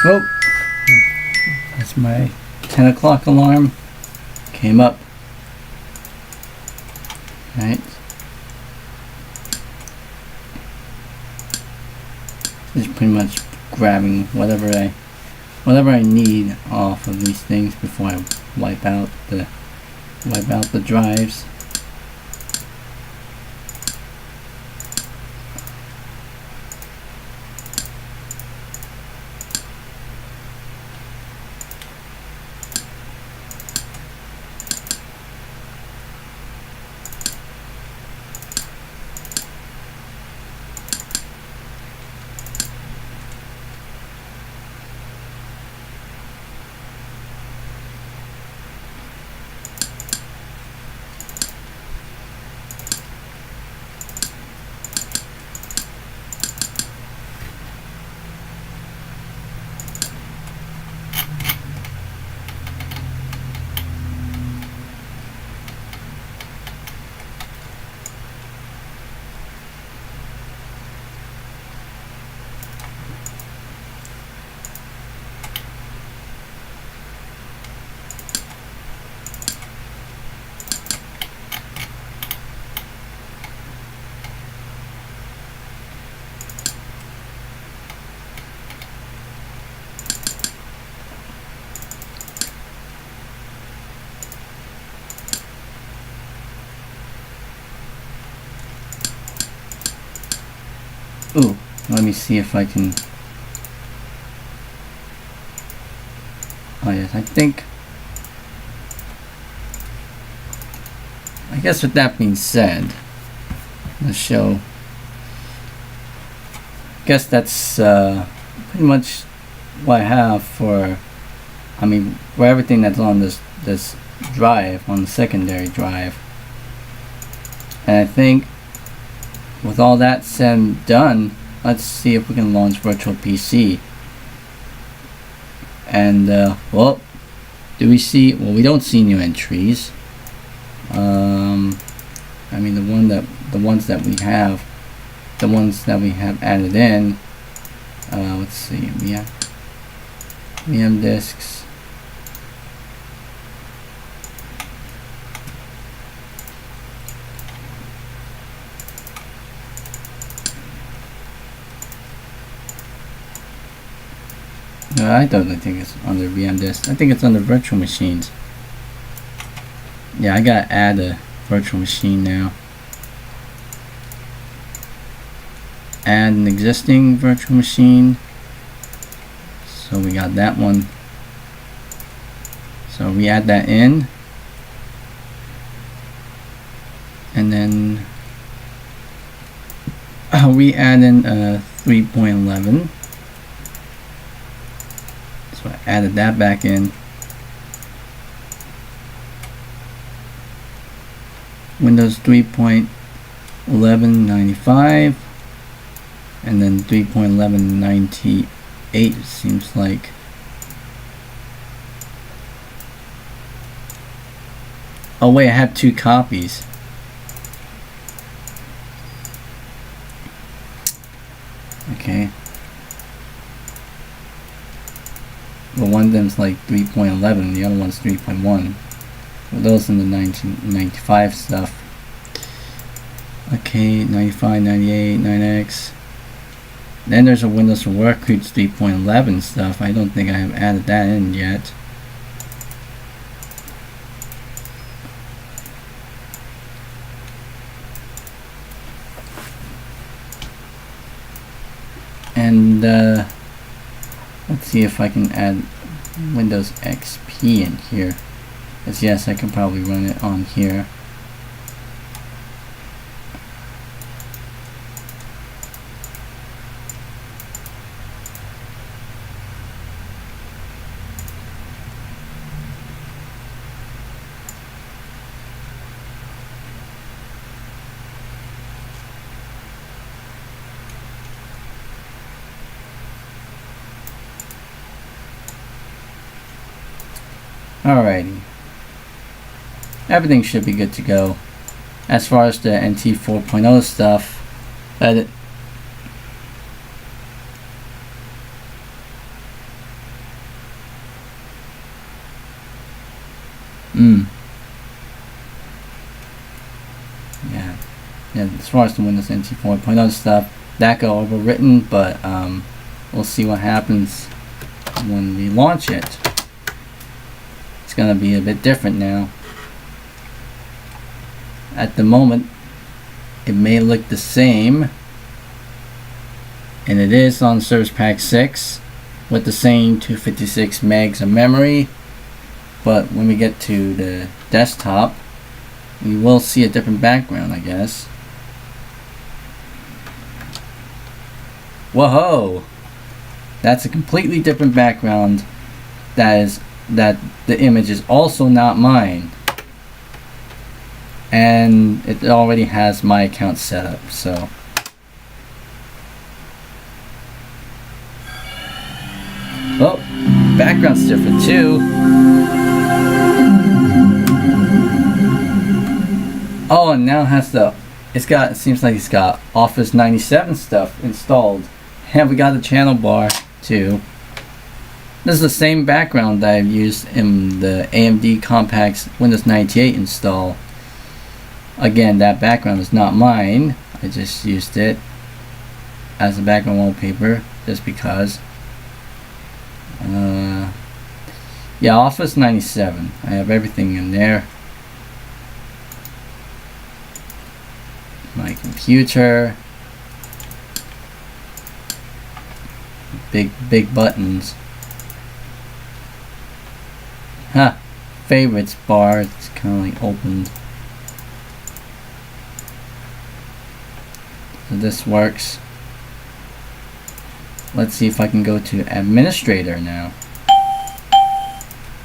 A: Oh, that's my 10 o'clock alarm. Came up. Right. Just pretty much grabbing whatever I need off of these things before I wipe out the drives. Let me see if I can. Oh yes, I guess with that being said, let's show. I guess that's pretty much what I have for, for everything that's on this drive, on the secondary drive. And I think with all that said and done, let's see if we can launch Virtual PC. And well, do we see? Well, we don't see new entries. The ones that we have added in. Let's see. We have VM disks. No, I don't think it's under VM disk. I think it's under virtual machines. Yeah, I gotta add a virtual machine now. Add an existing virtual machine. So we got that one. So we add that in. And then we add in 3.11. So I added that back in. Windows 3.1195 and then 3.1198 seems like. Oh wait, I have 2 copies. Okay. Well, one of them's like 3.11, the other one's 3.1. Well, those in the 1995 stuff. Okay, 95, 98, 9X. Then there's a Windows for Workgroups 3.11 stuff. I don't think I have added that in yet. And let's see if I can add Windows XP in here. Because yes, I can probably run it on here. Alrighty. Everything should be good to go. As far as the NT 4.0 stuff, edit. Yeah, as far as the Windows NT 4.0 stuff, that got overwritten, but we'll see what happens when we launch it. It's gonna be a bit different now. At the moment, it may look the same, and it is on Service Pack 6 with the same 256 megs of memory, but when we get to the desktop, we will see a different background, I guess. Whoa! That's a completely different background. That the image is also not mine. And it already has my account set up, so. Oh, background's different too. Oh, and now it has it seems like it's got Office 97 stuff installed. And we got the channel bar too. This is the same background that I've used in the AMD Compact's Windows 98 install. Again, that background is not mine. I just used it as a background wallpaper just because. Yeah, Office 97. I have everything in there. My computer. big buttons. Huh. Favorites bar. It's kind of like opened. So this works. Let's see if I can go to administrator now.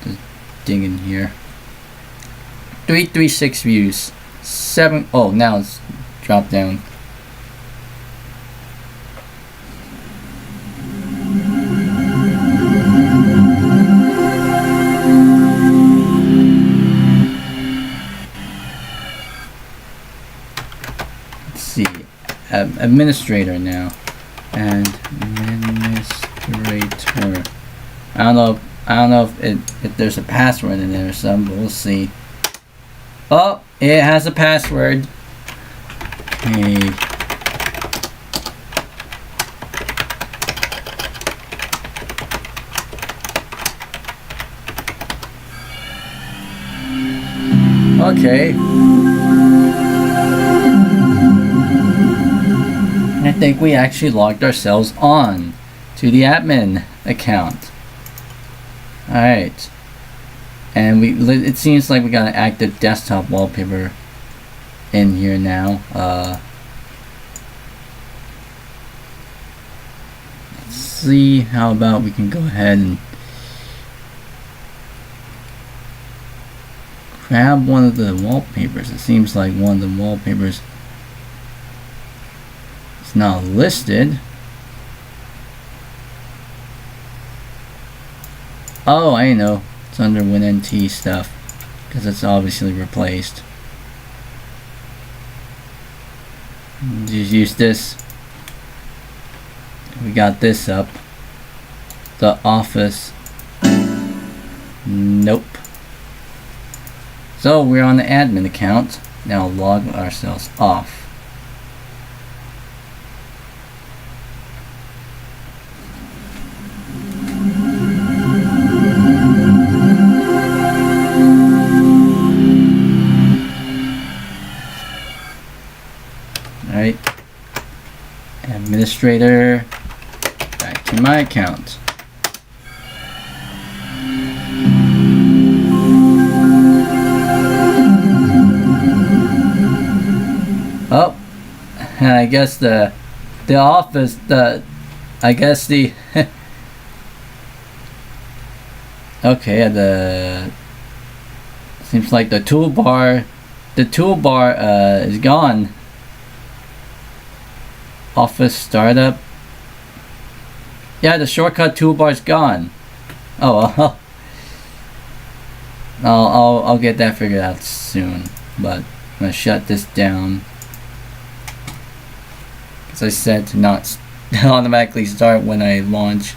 A: Just dig in here. 336 views. 7. Oh, now it's dropped down. Let's see. Administrator now. Administrator. I don't know if there's a password in there or something, but we'll see. Oh, it has a password. Hey. Okay. I think we actually logged ourselves on to the admin account. Alright. And it seems like we got an active desktop wallpaper in here now. Let's see, how about we can go ahead and grab one of the wallpapers. It seems like one of the wallpapers is not listed. Oh, I know. It's under WinNT stuff because it's obviously replaced. Just use this. We got this up. The Office. Nope. So we're on the admin account. Now log ourselves off. Alright. Administrator. Back to my account. Oh, and I guess the office, I guess the okay, seems like the toolbar is gone. Office startup. Yeah, the shortcut toolbar is gone. Oh well. I'll get that figured out soon. But I'm gonna shut this down. As I said, to not automatically start when I launch.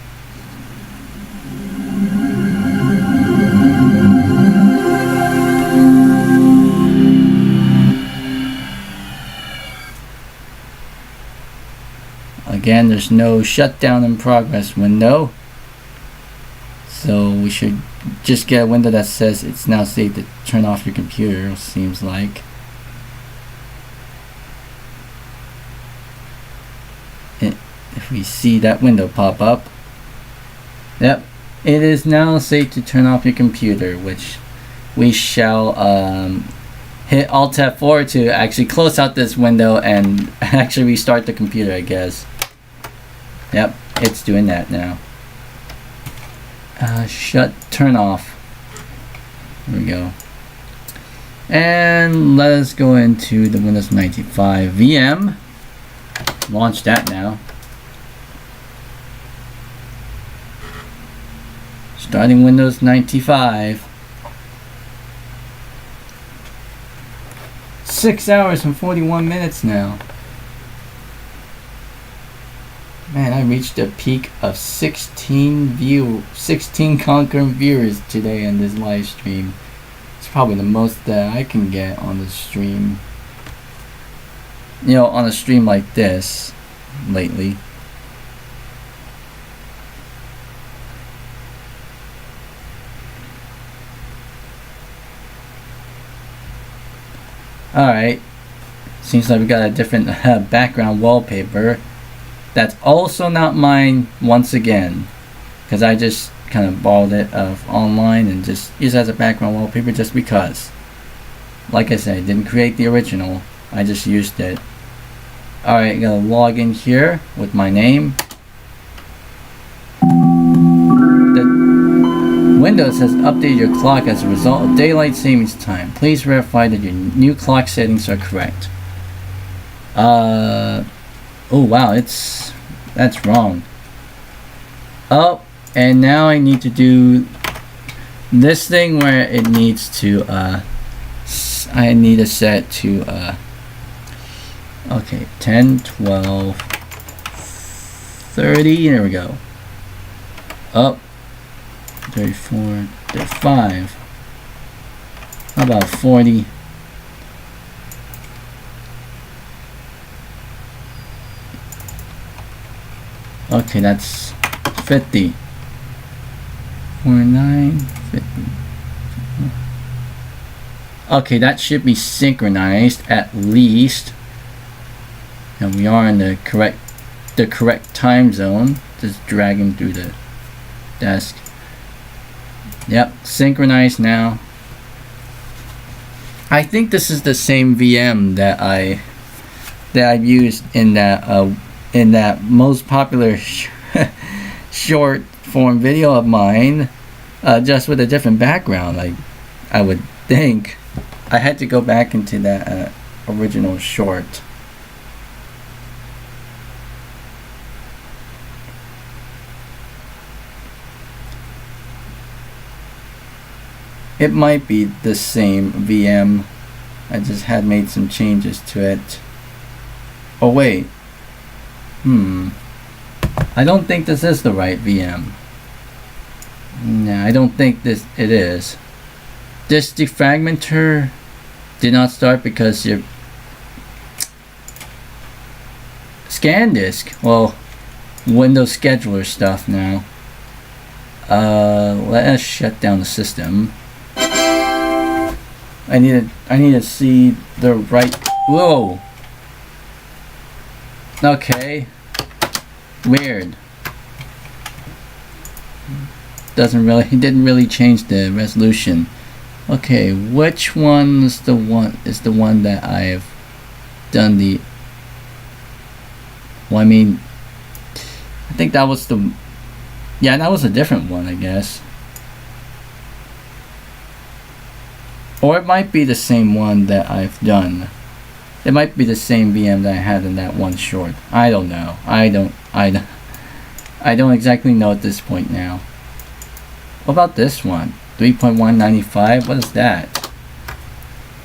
A: Again, there's no shutdown in progress window. So we should just get a window that says it's now safe to turn off your computer, seems like. If we see that window pop up. Yep, it is now safe to turn off your computer, which we shall hit Alt F4 to actually close out this window and actually restart the computer, I guess. Yep, it's doing that now. Turn off. There we go. And let us go into the Windows 95 VM. Launch that now. Starting Windows 95. 6 hours and 41 minutes now. Man, I reached a peak of 16 concurrent viewers today in this live stream. It's probably the most that I can get on the stream. You know, on a stream like this lately. Alright. Seems like we got a different background wallpaper. That's also not mine once again, because I just kind of borrowed it online and just used it as a background wallpaper just because. Like I said, I didn't create the original, I just used it. Alright, I'm gonna log in here with my name. The Windows has updated your clock as a result of daylight savings time. Please verify that your new clock settings are correct. Oh wow, that's wrong. Oh, and now I need to do this thing where it needs to I need to set to okay, 10, 12, 30, there we go. Up, 34, 35. How about 40? Okay, that's 50. 49, 50. Okay, that should be synchronized at least. And we are in the correct time zone. Just dragging through the desk. Yep, synchronized now. I think this is the same VM that I've used in that most popular short form video of mine, just with a different background. Like, I would think I had to go back into that original short. It might be the same VM. I just had made some changes to it. Oh wait. I don't think this is the right VM. No, I don't think it is. This defragmenter did not start because your scan disk, well, Windows scheduler stuff now. Let us shut down the system. I need to see the right. Whoa. Okay. Weird. Didn't really change the resolution. Okay, which one is the one that I have done the. Well, I mean, I think that was the. Yeah, that was a different one, I guess. Or it might be the same one that I've done. It might be the same VM that I had in that one short. I don't know. I don't exactly know at this point now. What about this one? 3.195? What is that?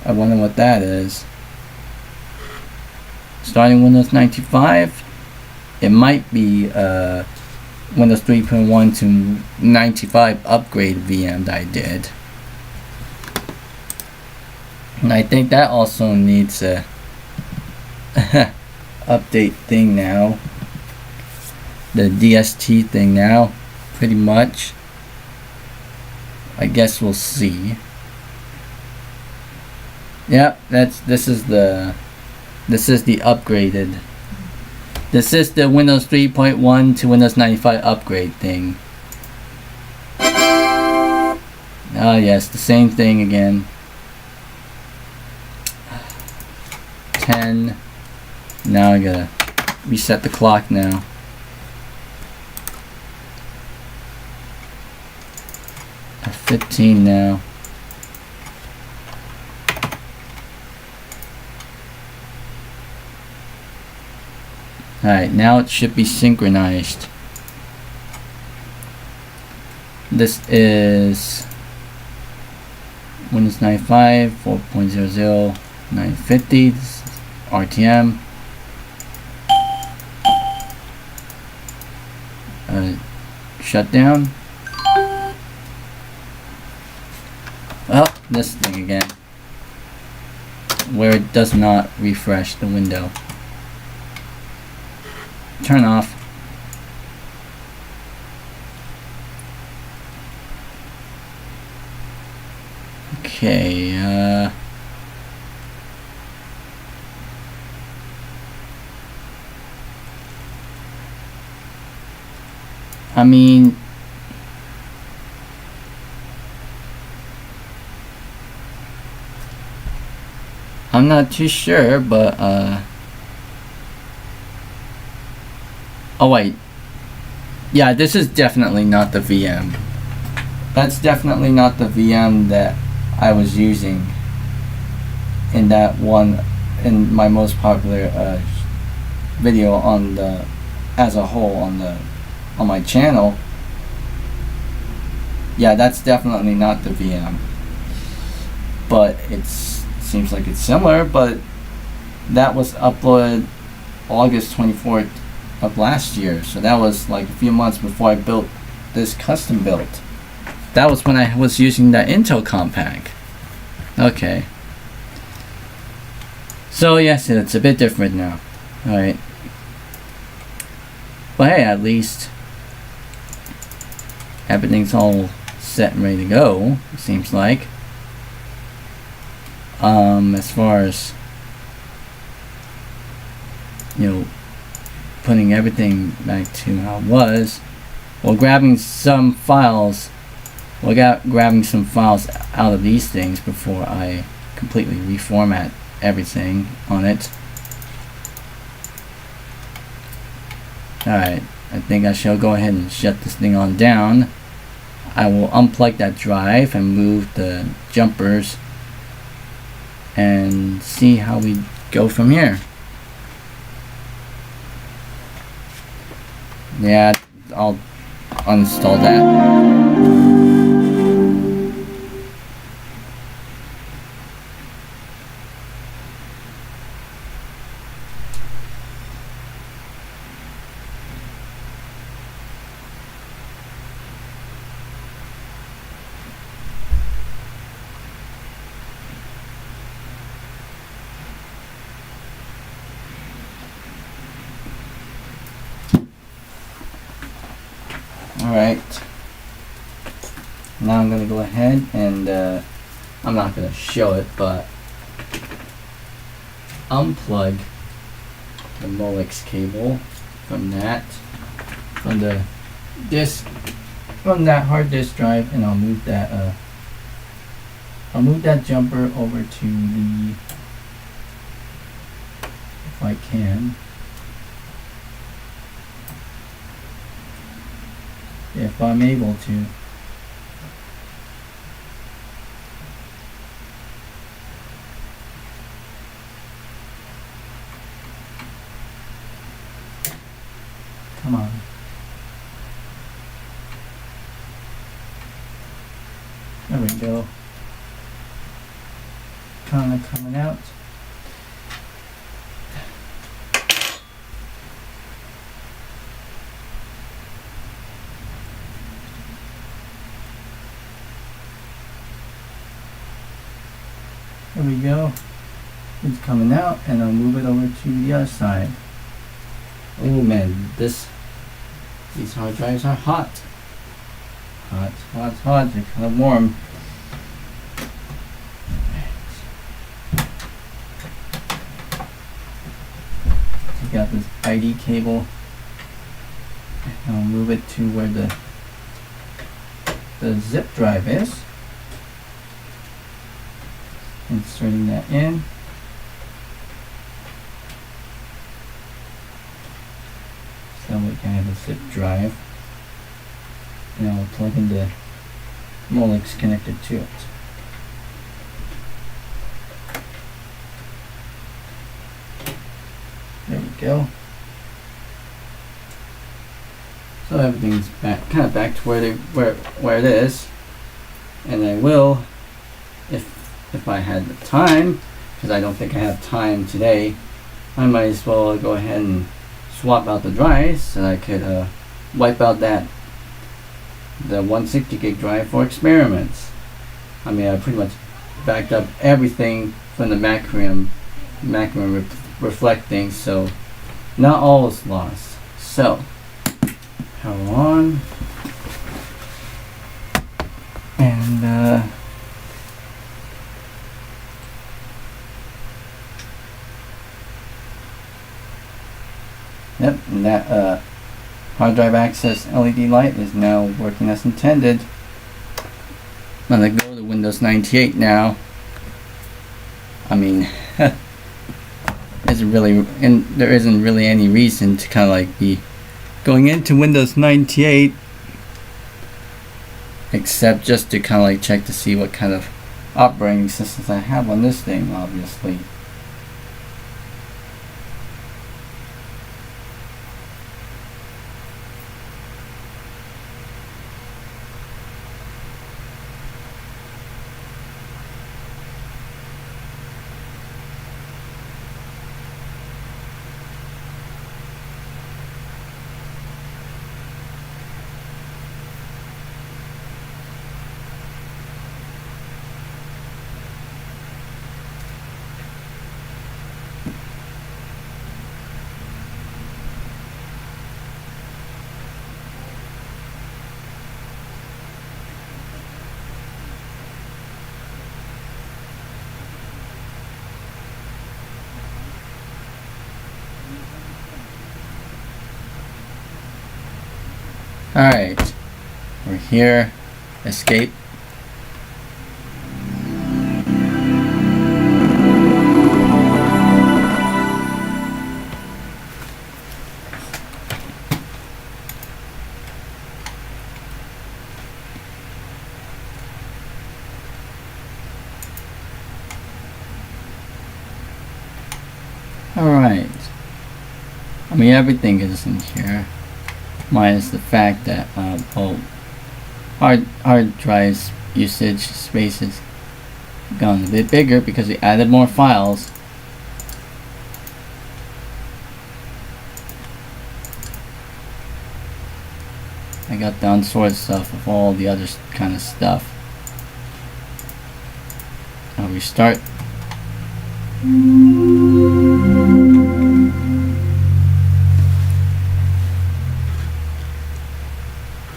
A: I wonder what that is. Starting Windows 95? It might be Windows 3.1 to 95 upgrade VM that I did. And I think that also needs a update thing now. The DST thing now, pretty much. I guess we'll see. Yep, this is the upgraded. This is the Windows 3.1 to Windows 95 upgrade thing. Ah, yes, the same thing again. 10. Now I gotta reset the clock now. At 15 now. Alright, now it should be synchronized. This is Windows 95 4.00 950 RTM. Shut down. Oh, this thing again, where it does not refresh the window. Turn off. Okay, I mean, I'm not too sure, but oh wait, yeah, this is definitely not the VM. That's definitely not the VM that I was using in that one, in my most popular video on the, as a whole on my channel. Yeah, that's definitely not the VM, but it seems like it's similar. But that was uploaded August 24th of last year, so that was like a few months before I built this custom build. That was when I was using that Intel compact. Okay, so yes, it's a bit different now. Alright, but hey, at least everything's all set and ready to go, it seems like. As far as, you know, putting everything back to how it was, well, grabbing some files out of these things before I completely reformat everything on it. Alright, I think I shall go ahead and shut this thing on down. I will unplug that drive and move the jumpers and see how we go from here. Yeah, I'll uninstall that. Alright, now I'm going to go ahead and I'm not going to show it, but unplug the Molex cable from that hard disk drive, and I'll move that jumper over to the, if I can. If I'm able to. Come on. There we go. Kind of coming out. There we go. It's coming out, and I'll move it over to the other side. Oh man, these hard drives are hot. Hot. They're kind of warm. Take out this ID cable, and I'll move it to where the zip drive is. Inserting that in. So we can have a zip drive. And I'll plug in the Molex connected to it. There we go. So everything's kind of back to where it is. And I will, if I had the time, because I don't think I have time today, I might as well go ahead and swap out the drives so that I could wipe out the 160 gig drive for experiments. I mean, I pretty much backed up everything from the Macrium reflect things, so not all is lost. So power on, and yep, and that hard hard drive access LED light is now working as intended. I'm gonna go to Windows 98 now. I mean, there isn't really any reason to kind of like be going into Windows 98, except just to kind of like check to see what kind of operating systems I have on this thing, obviously. Alright, we're here. Escape. Alright. I mean, everything is in here, minus the fact that hard drives usage space has gone a bit bigger because we added more files. I got the unsorted stuff of all the other kind of stuff. I'll restart.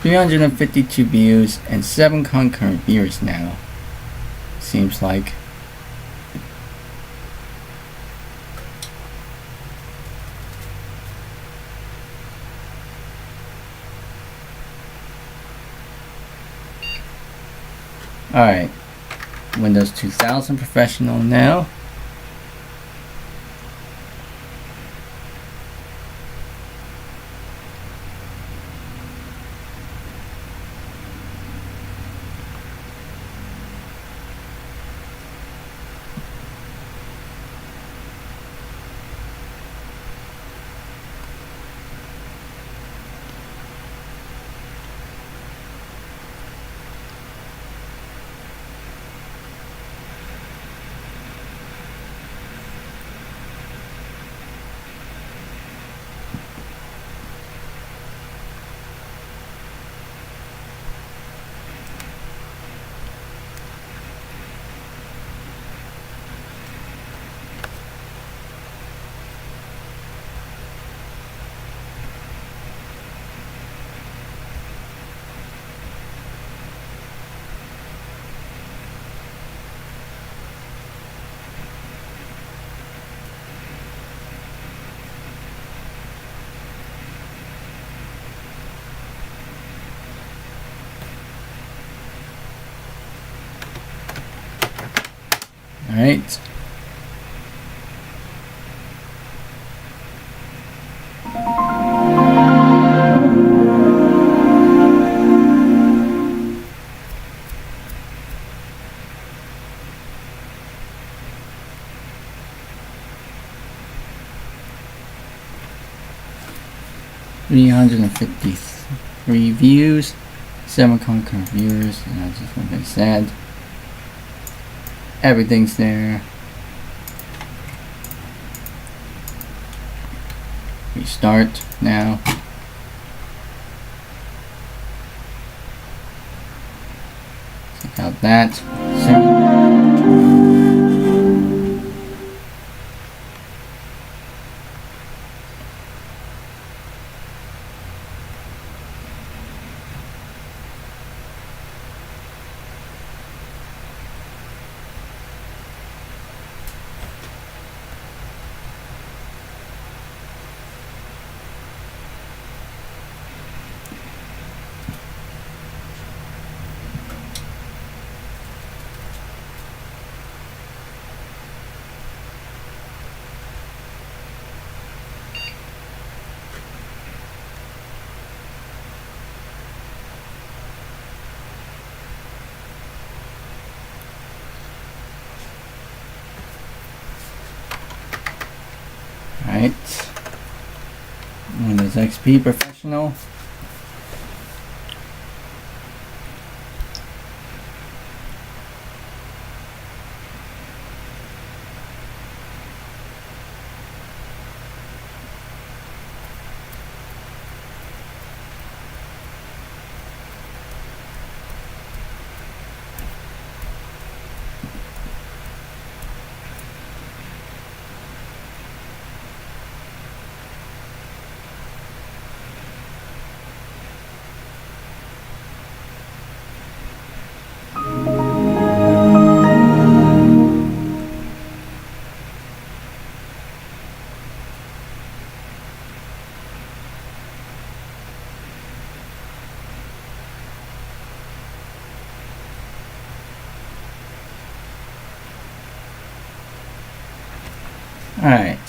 A: 352 views and 7 concurrent viewers now. Seems like. Alright. Windows 2000 Professional now. Alright. $353 views, 7 concurrent viewers, and that's just what I said. Everything's there. Restart now. Check out that. is XP Professional. Alright.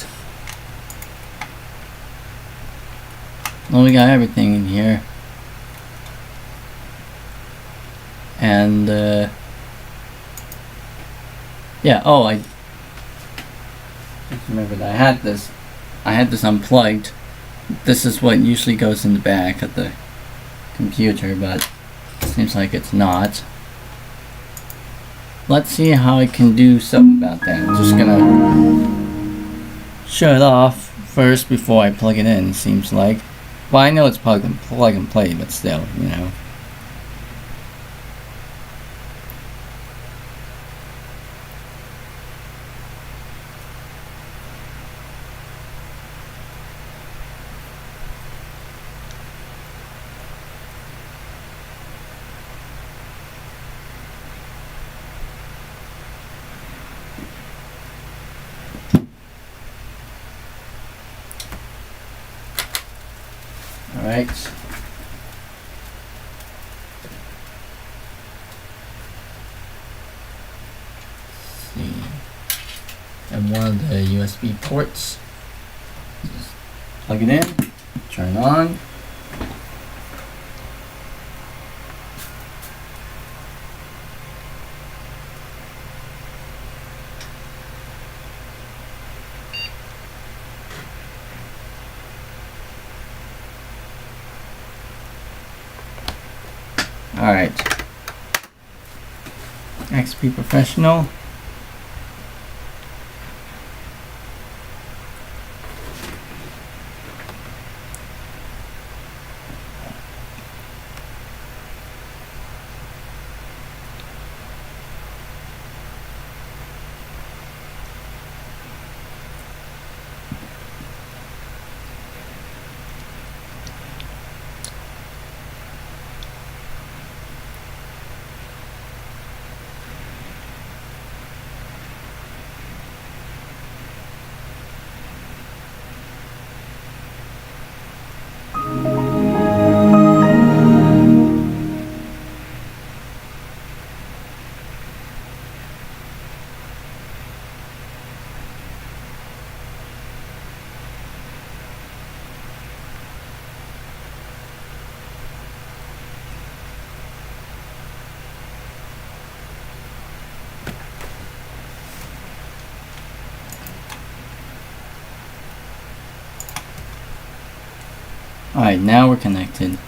A: Well, we got everything in here. And, yeah, oh, I just remembered I had this unplugged. This is what usually goes in the back of the computer, but it seems like it's not. Let's see how I can do something about that. I'm just gonna shut it off first before I plug it in, seems like. Well, I know it's plug and play, but still, you know. Alright. See. And one of the USB ports. Just plug it in, turn it on. Alright. XP Professional. Alright, now we're connected.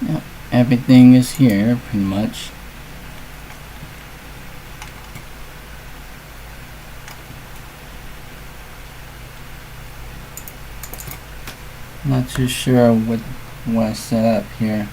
A: Yep, everything is here pretty much. Not too sure what I set up here.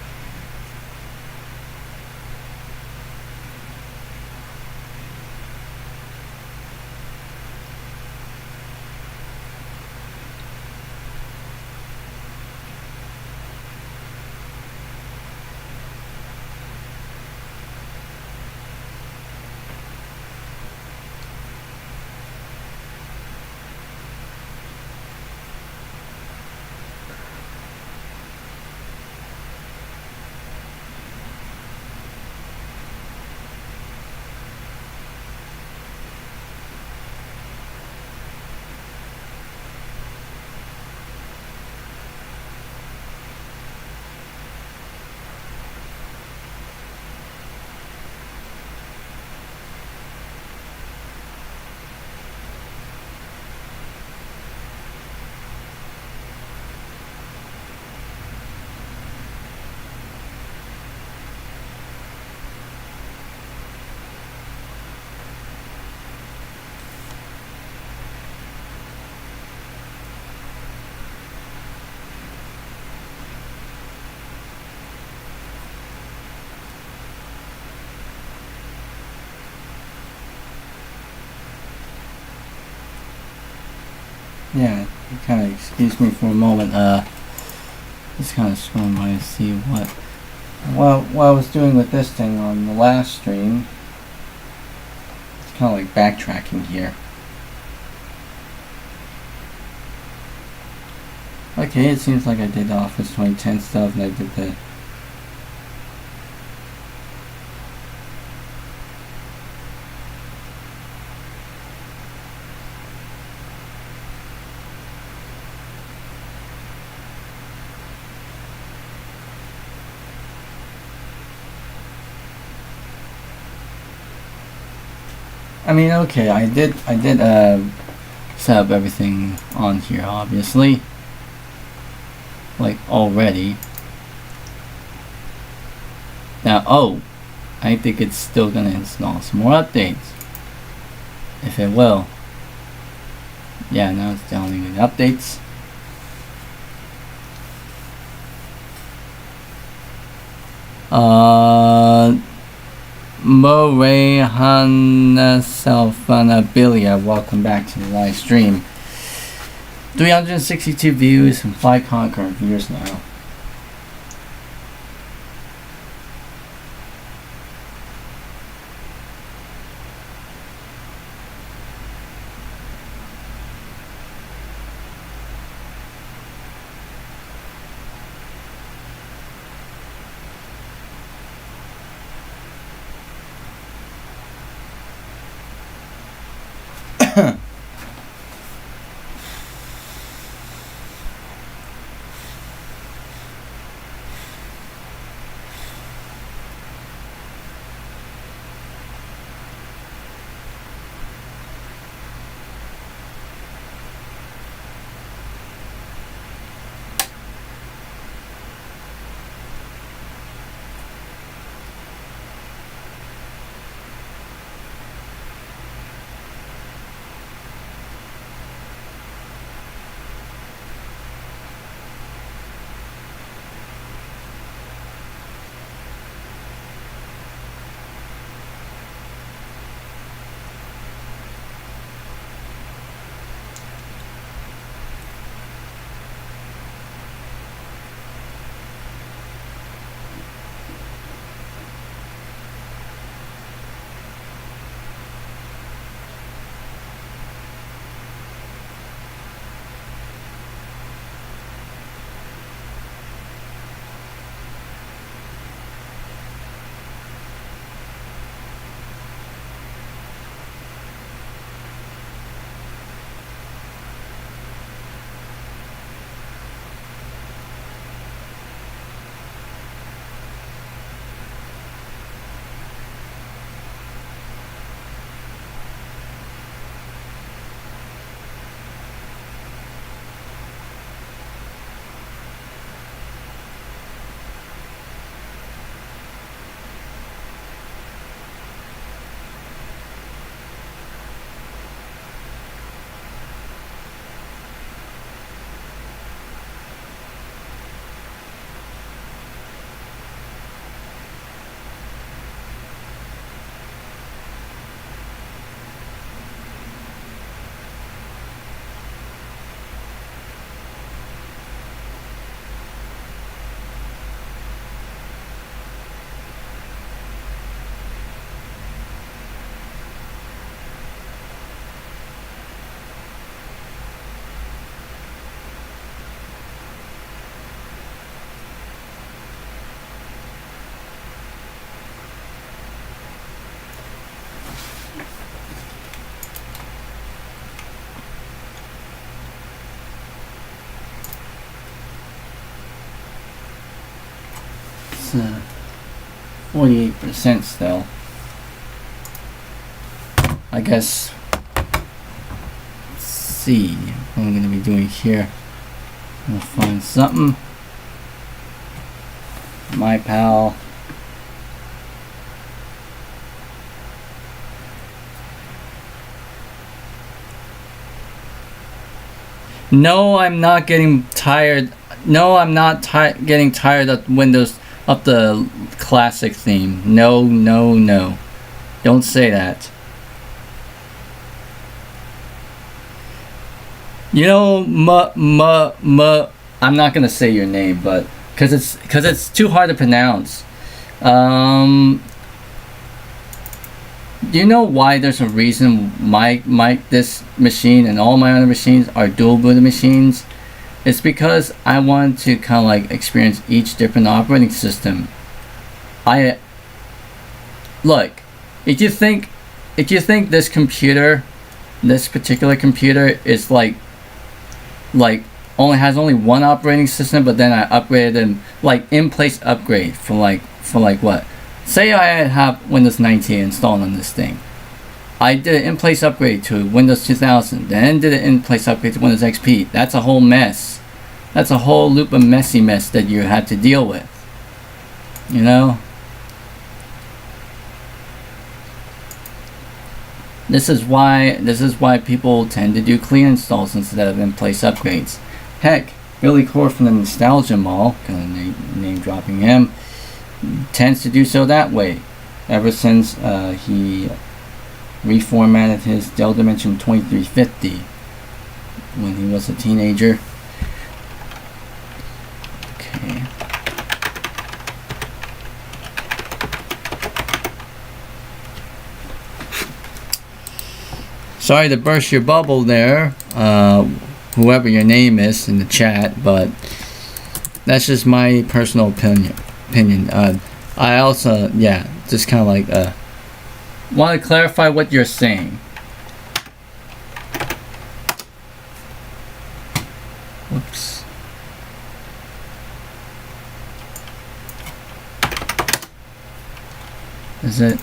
A: Yeah, kind of excuse me for a moment. Just kind of scrolling by to see what I was doing with this thing on the last stream. It's kind of like backtracking here. Okay, it seems like I did the Office 2010 stuff, and I did the I mean, okay, I did set up everything on here, obviously, like already. Now, I think it's still gonna install some more updates, if it will. Yeah, now it's downloading the updates. Moray Hanaselfanabilia, welcome back to the live stream. 362 views and 5 concurrent viewers now. It's 48% still. I guess. Let's see what I'm gonna be doing here. I'm gonna find something. My pal. No, I'm not getting tired. No, I'm not getting tired of Windows of the classic theme. No, no, no. Don't say that. You know, I'm not gonna say your name, but because it's too hard to pronounce. Do you know why there's a reason my this machine and all my other machines are dual booted machines? It's because I want to kind of like experience each different operating system. I look, if you think this computer, this particular computer is like only one operating system, but then I upgraded them like in place upgrade for like what? Say I have Windows 19 installed on this thing. I did an in-place upgrade to Windows 2000, then did an in-place upgrade to Windows XP. That's a whole mess. That's a whole loop of messy mess that you had to deal with. You know? This is why people tend to do clean installs instead of in-place upgrades. Heck, Billy Core from the Nostalgia Mall, kind of name dropping him, tends to do so that way. Ever since he reformatted his Dell Dimension 2350 when he was a teenager. Okay. Sorry to burst your bubble there, whoever your name is in the chat, but that's just my personal opinion. I also, just kind of like want to clarify what you're saying. Whoops. Is it?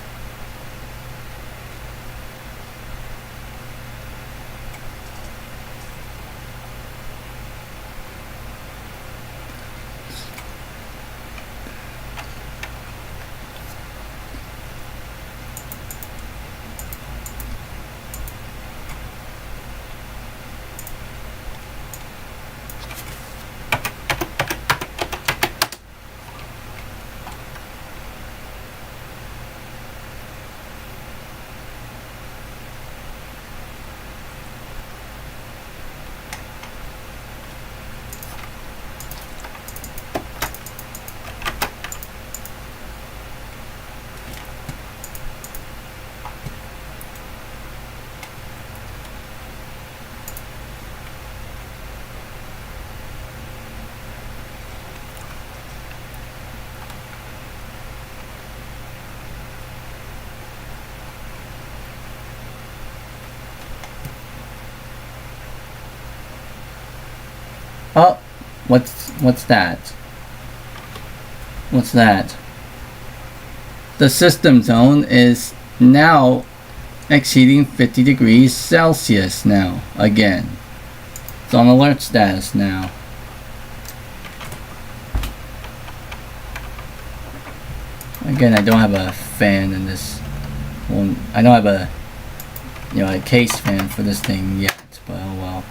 A: Oh, what's that? What's that? The system zone is now exceeding 50 degrees Celsius now, again. It's on alert status now. Again, I don't have a fan in this one. I don't have a case fan for this thing yet, but oh well.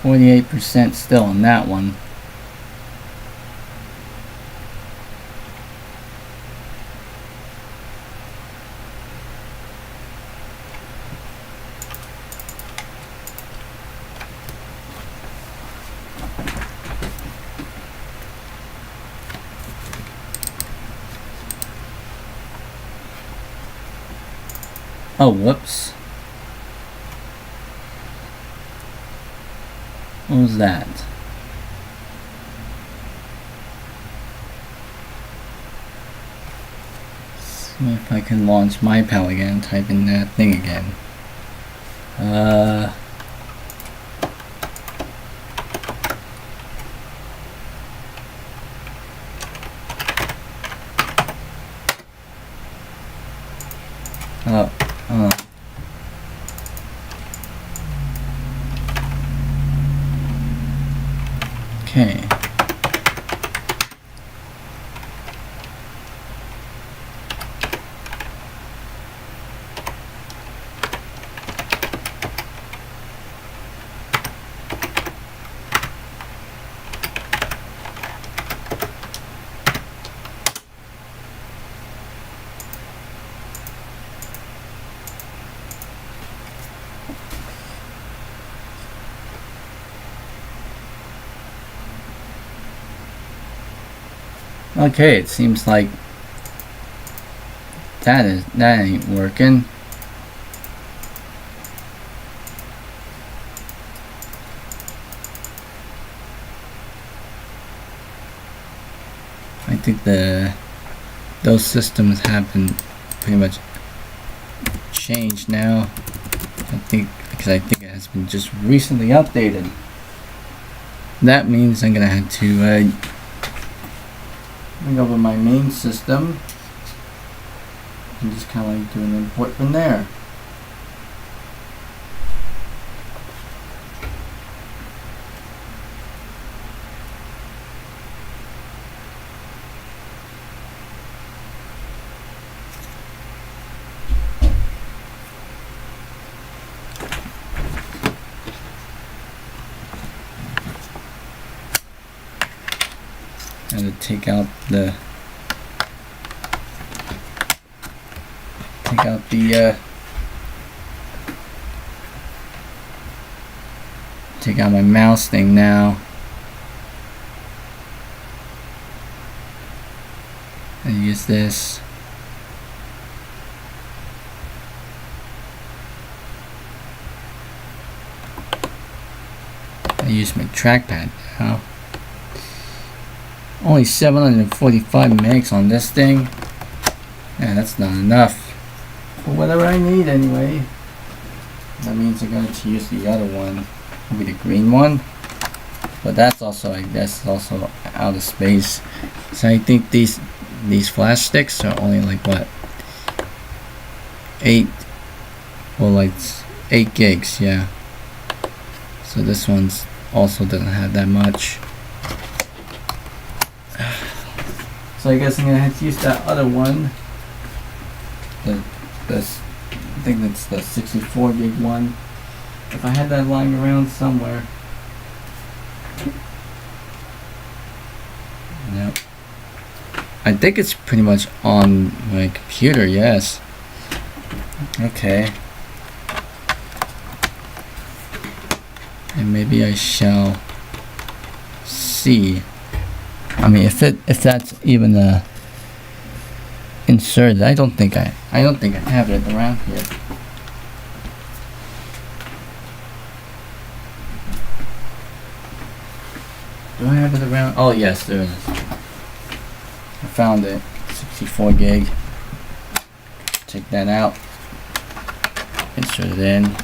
A: %, still on that one. Oh, whoops. What was that? See if I can launch my pal again and type in that thing again. Okay. Okay, it seems like that ain't working. I think those systems have been pretty much changed now. I think it has been just recently updated. That means I'm gonna have to bring over my main system and just kind of like do an import from there. And to take out the take out my mouse thing now. And use this. I use my trackpad now. Only 745 megs on this thing. Yeah, that's not enough for whatever I need anyway. That means I'm going to use the other one, maybe the green one. But that's also, I guess, also out of space. So I think these flash sticks are only like what? 8 gigs, yeah. So this one's also doesn't have that much. So I guess I'm gonna have to use that other one. I think that's the 64 gig one. If I had that lying around somewhere. Nope. I think it's pretty much on my computer, yes. Okay. And maybe I shall see. I mean, if that's even inserted, I don't think I have it around here. Do I have it around? Oh yes, there it is. I found it. 64 gig. Take that out. Insert it in.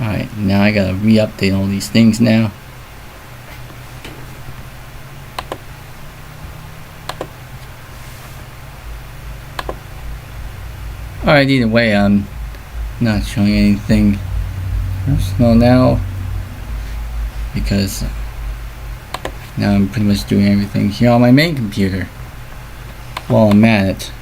A: Alright, now I gotta re-update all these things now. Alright, either way, I'm not showing anything personal now because now I'm pretty much doing everything here on my main computer while I'm at it.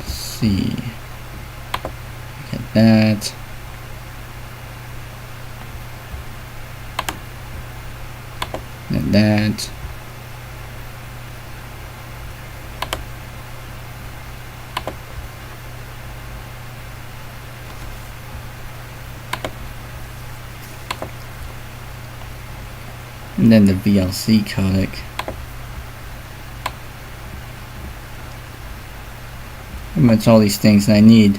A: See, get that. And that. And then the VLC codec. Pretty much all these things I need.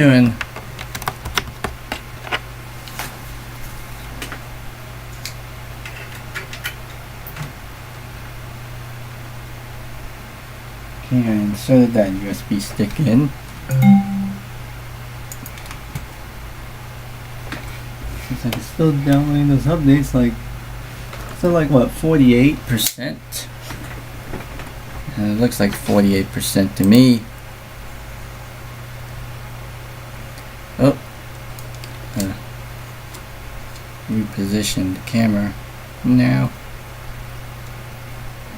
A: doing? Okay, I inserted that USB stick in. Looks like it's still downloading those updates, like, still like what, 48%? And it looks like 48% to me. Oh, reposition the camera now.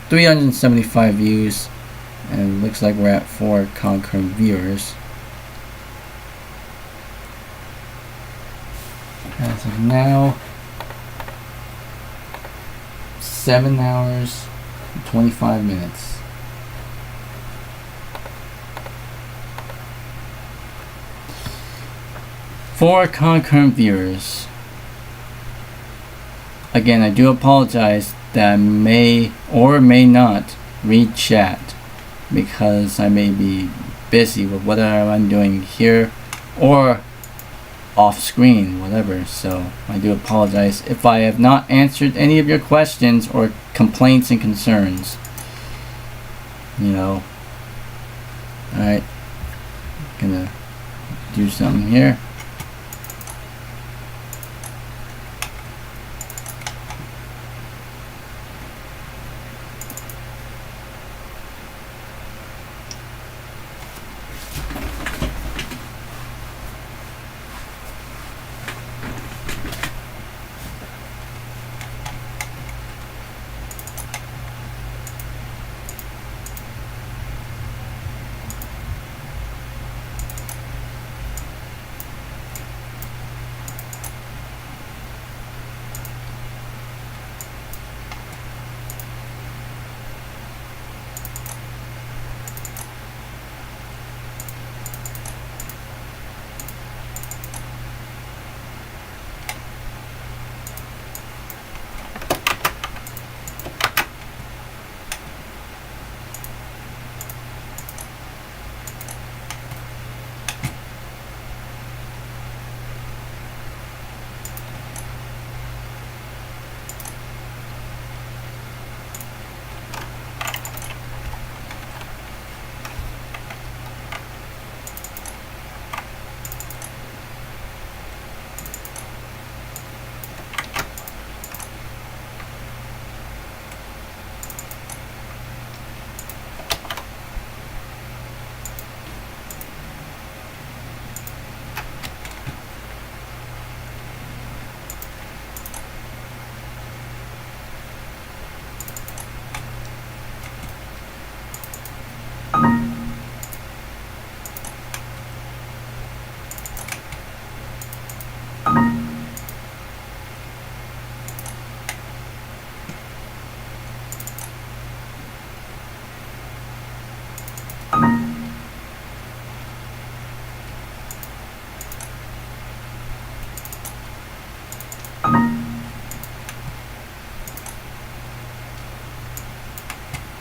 A: 375 views, and it looks like we're at 4 concurrent viewers. As of now, 7 hours and 25 minutes. For concurrent viewers. Again, I do apologize that I may or may not read chat because I may be busy with whatever I'm doing here or off screen, whatever. So I do apologize if I have not answered any of your questions or complaints and concerns. You know. Alright. Gonna do something here.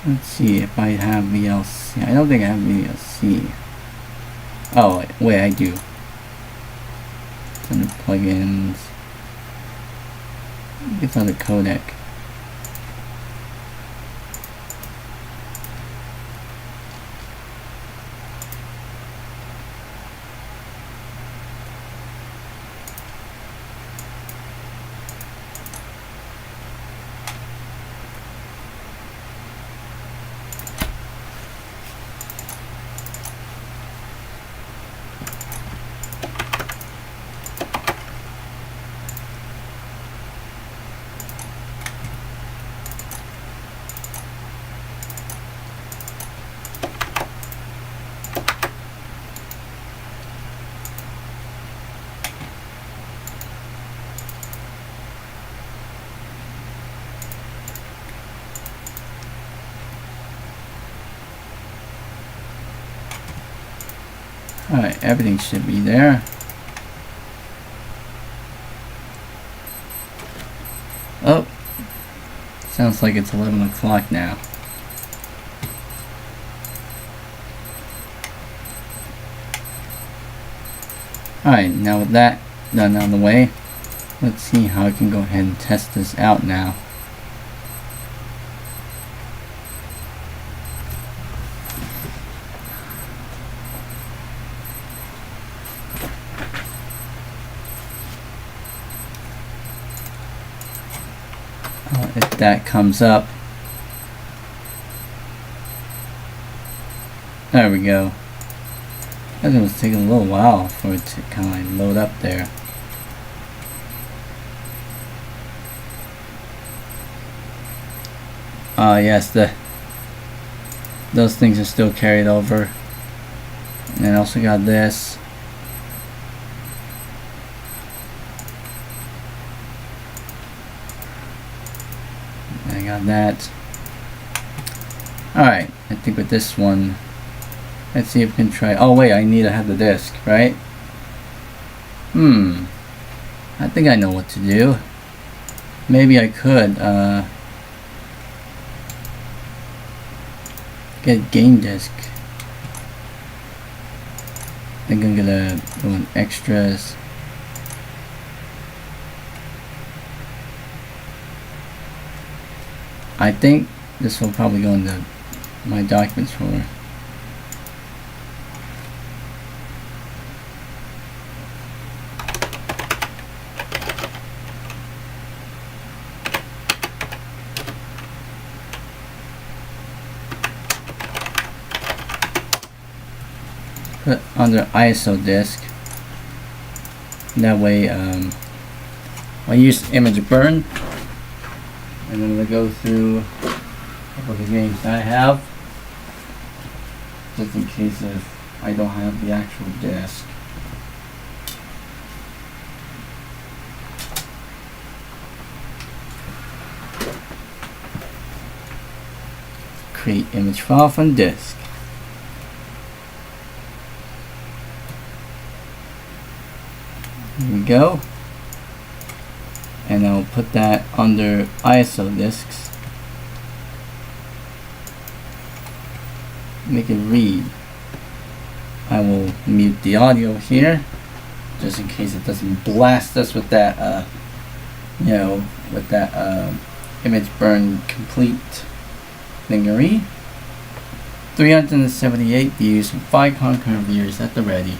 A: Let's see if I have VLC. I don't think I have VLC. Oh, wait, I do. It's under plugins. It's on the codec. Alright, everything should be there. Oh, sounds like it's 11 o'clock now. Alright, now with that done out of the way, let's see how I can go ahead and test this out now. If that comes up, there we go. I think it was taking a little while for it to kind of like load up there. Yes, those things are still carried over. And I also got this. And I got that. Alright, I think with this one, let's see if we can try. Oh wait, I need to have the disc, right? I think I know what to do. Maybe I could get game disc. I think I'm gonna go in extras. I think this will probably go into my documents folder. Put under ISO disk. That way, I use image burn, and I'm gonna go through a couple of the games that I have, just in case if I don't have the actual disk. Create image file from disk. Here we go, and I'll put that under ISO disks. Make it read. I will mute the audio here, just in case it doesn't blast us with that, with that image burn complete thingery. 378 views, 5 concurrent viewers at the ready.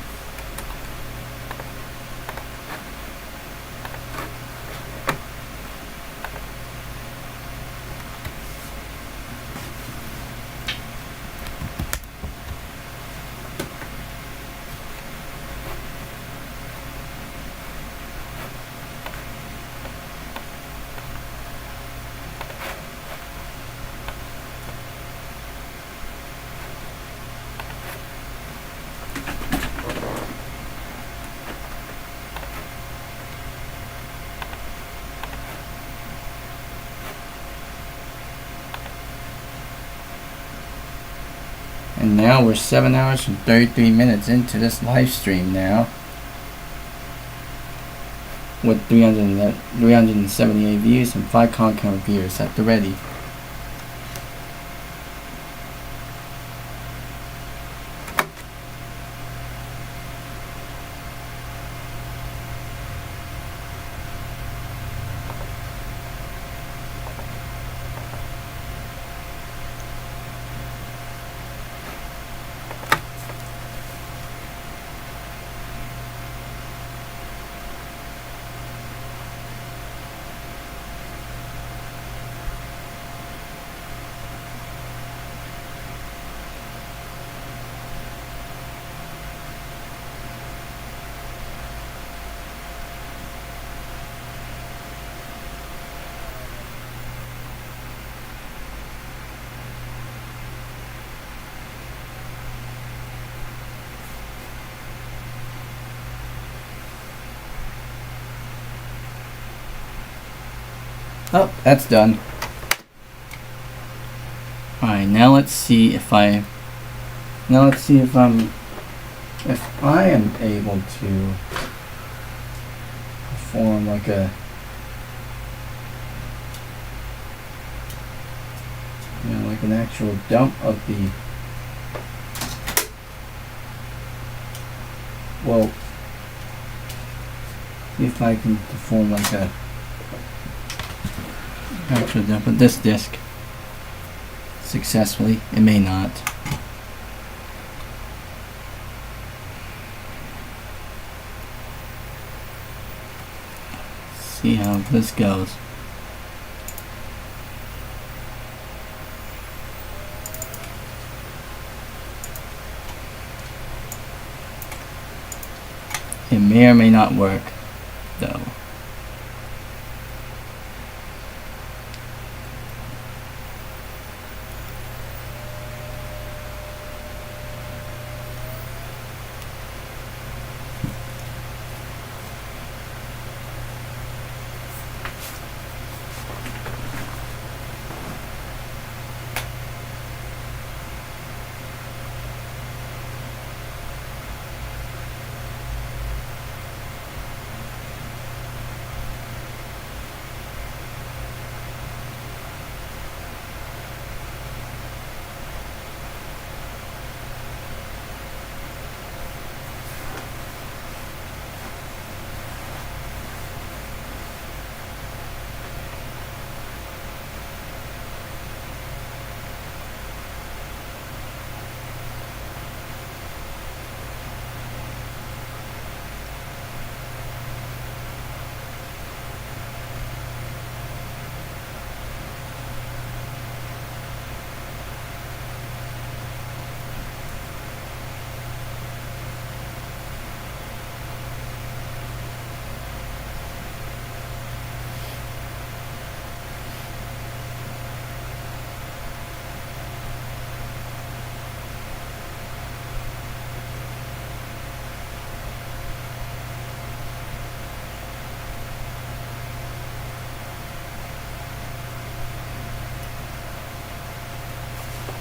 A: And now we're 7 hours and 33 minutes into this live stream now, with 378 views and 5 concurrent viewers at the ready. Oh, that's done. Alright, now let's see if I am able to perform like a like an actual dump of the, well, See if I can perform like a actual dump of this disk successfully. It may not. See how this goes. It may or may not work, though.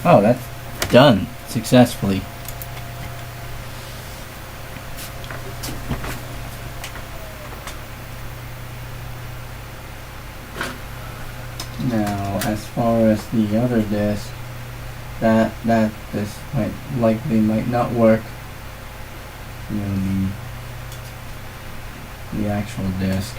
A: Oh, that's done successfully. Now, as far as the other disk, that this might not work. You know, the actual disk.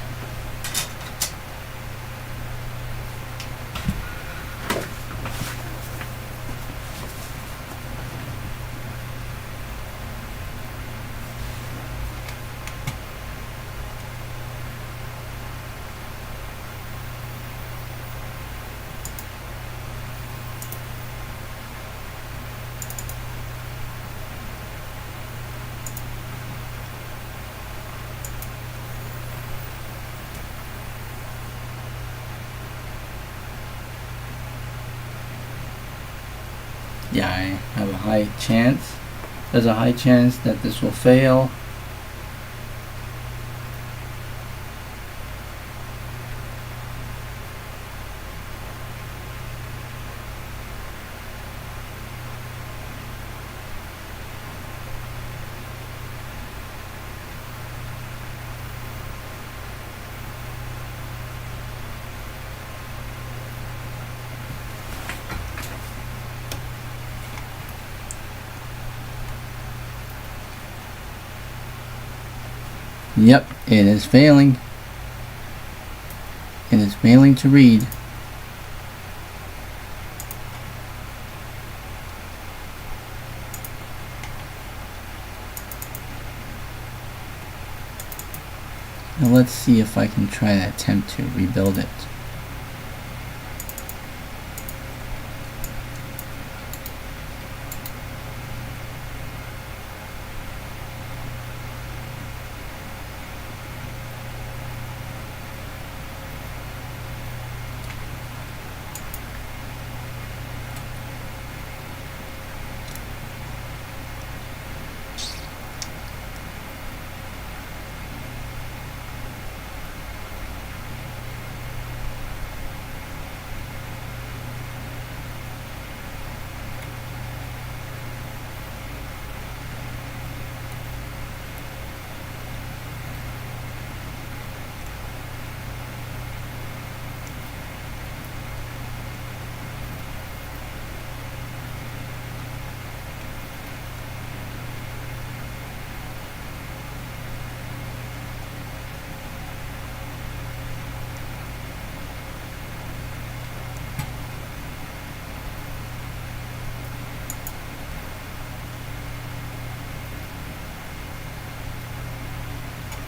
A: Yeah, I have a high chance. There's a high chance that this will fail. Yep, it is failing. It is failing to read. Now let's see if I can try to attempt to rebuild it.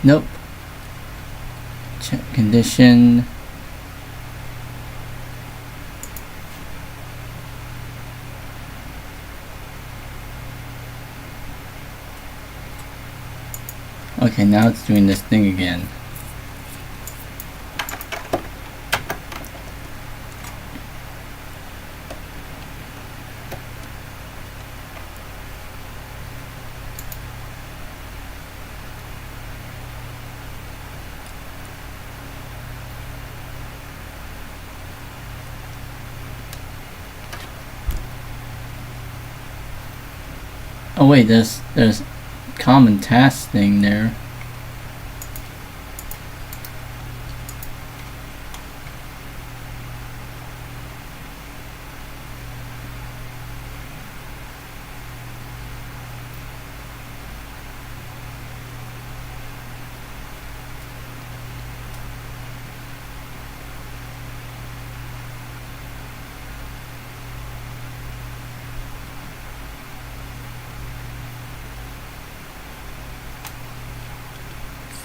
A: Nope. Check condition. Okay, now it's doing this thing again. Oh wait, there's common task thing there.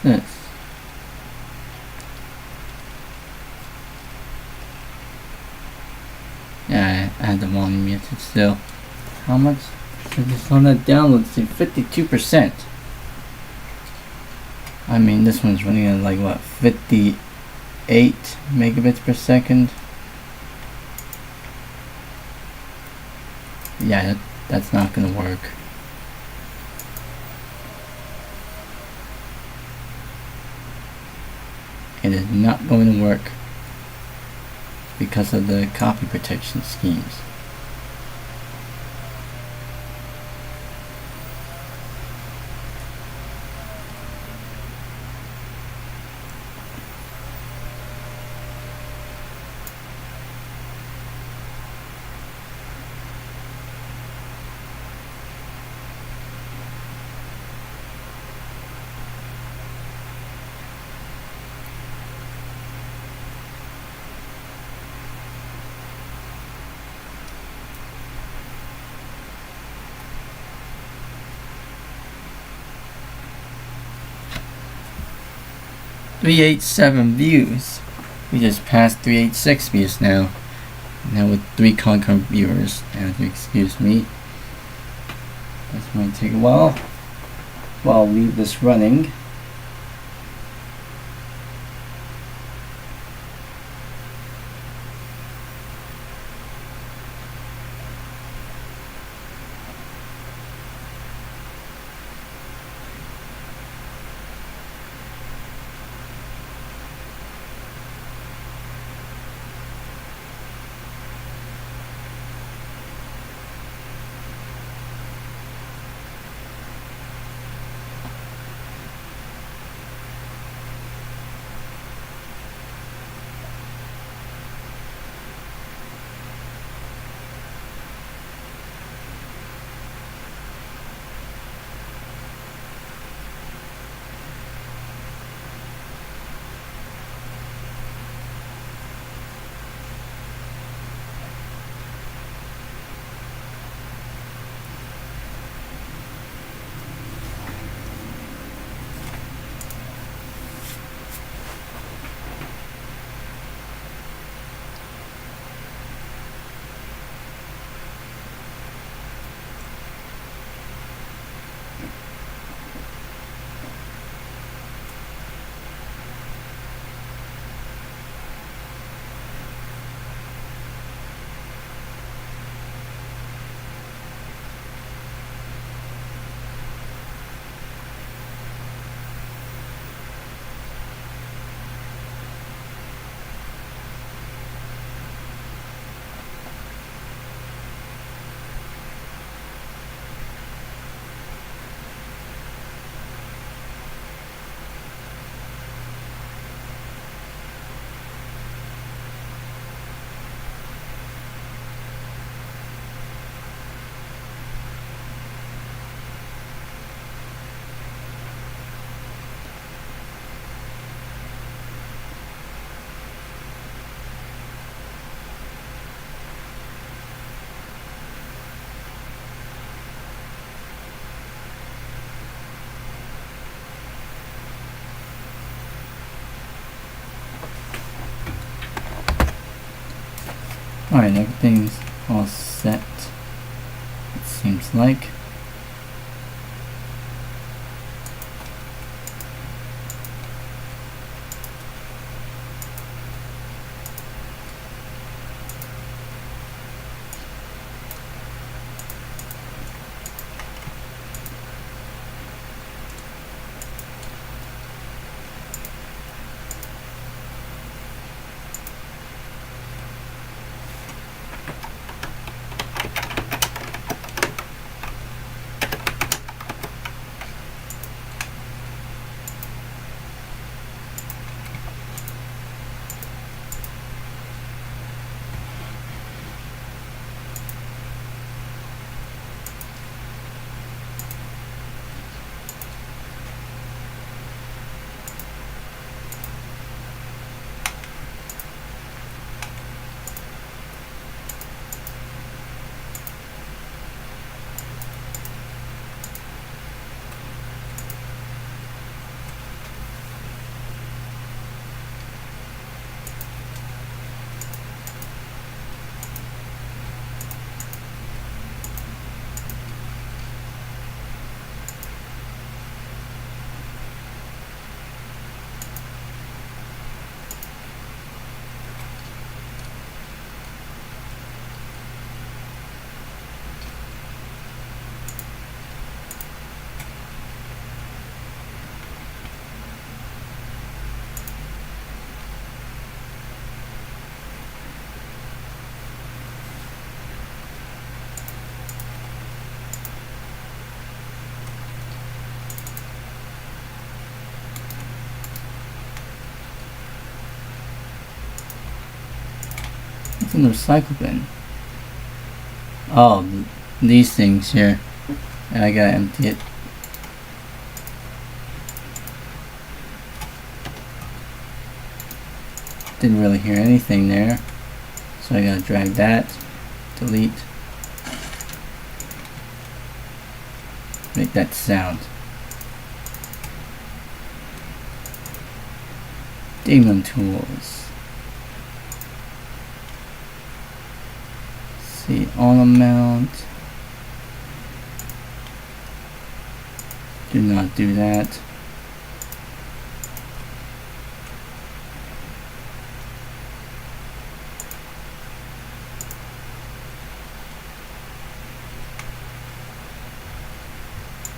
A: What's this? Yeah, I had the volume muted still. How much? So just on that down, let's see, 52%. I mean, this one's running at like what, 58 megabits per second? Yeah, that's not gonna work. It is not going to work because of the copy protection schemes. .387 views. We just passed 386 views now. Now with 3 concurrent viewers. Now, excuse me. This might take a while. Well, I'll leave this running. Alright, everything's all set, it seems like. What's in the recycle bin? Oh, these things here. I gotta empty it. Didn't really hear anything there, so I gotta drag that, delete, make that sound. Demon tools. See, on amount. Do not do that.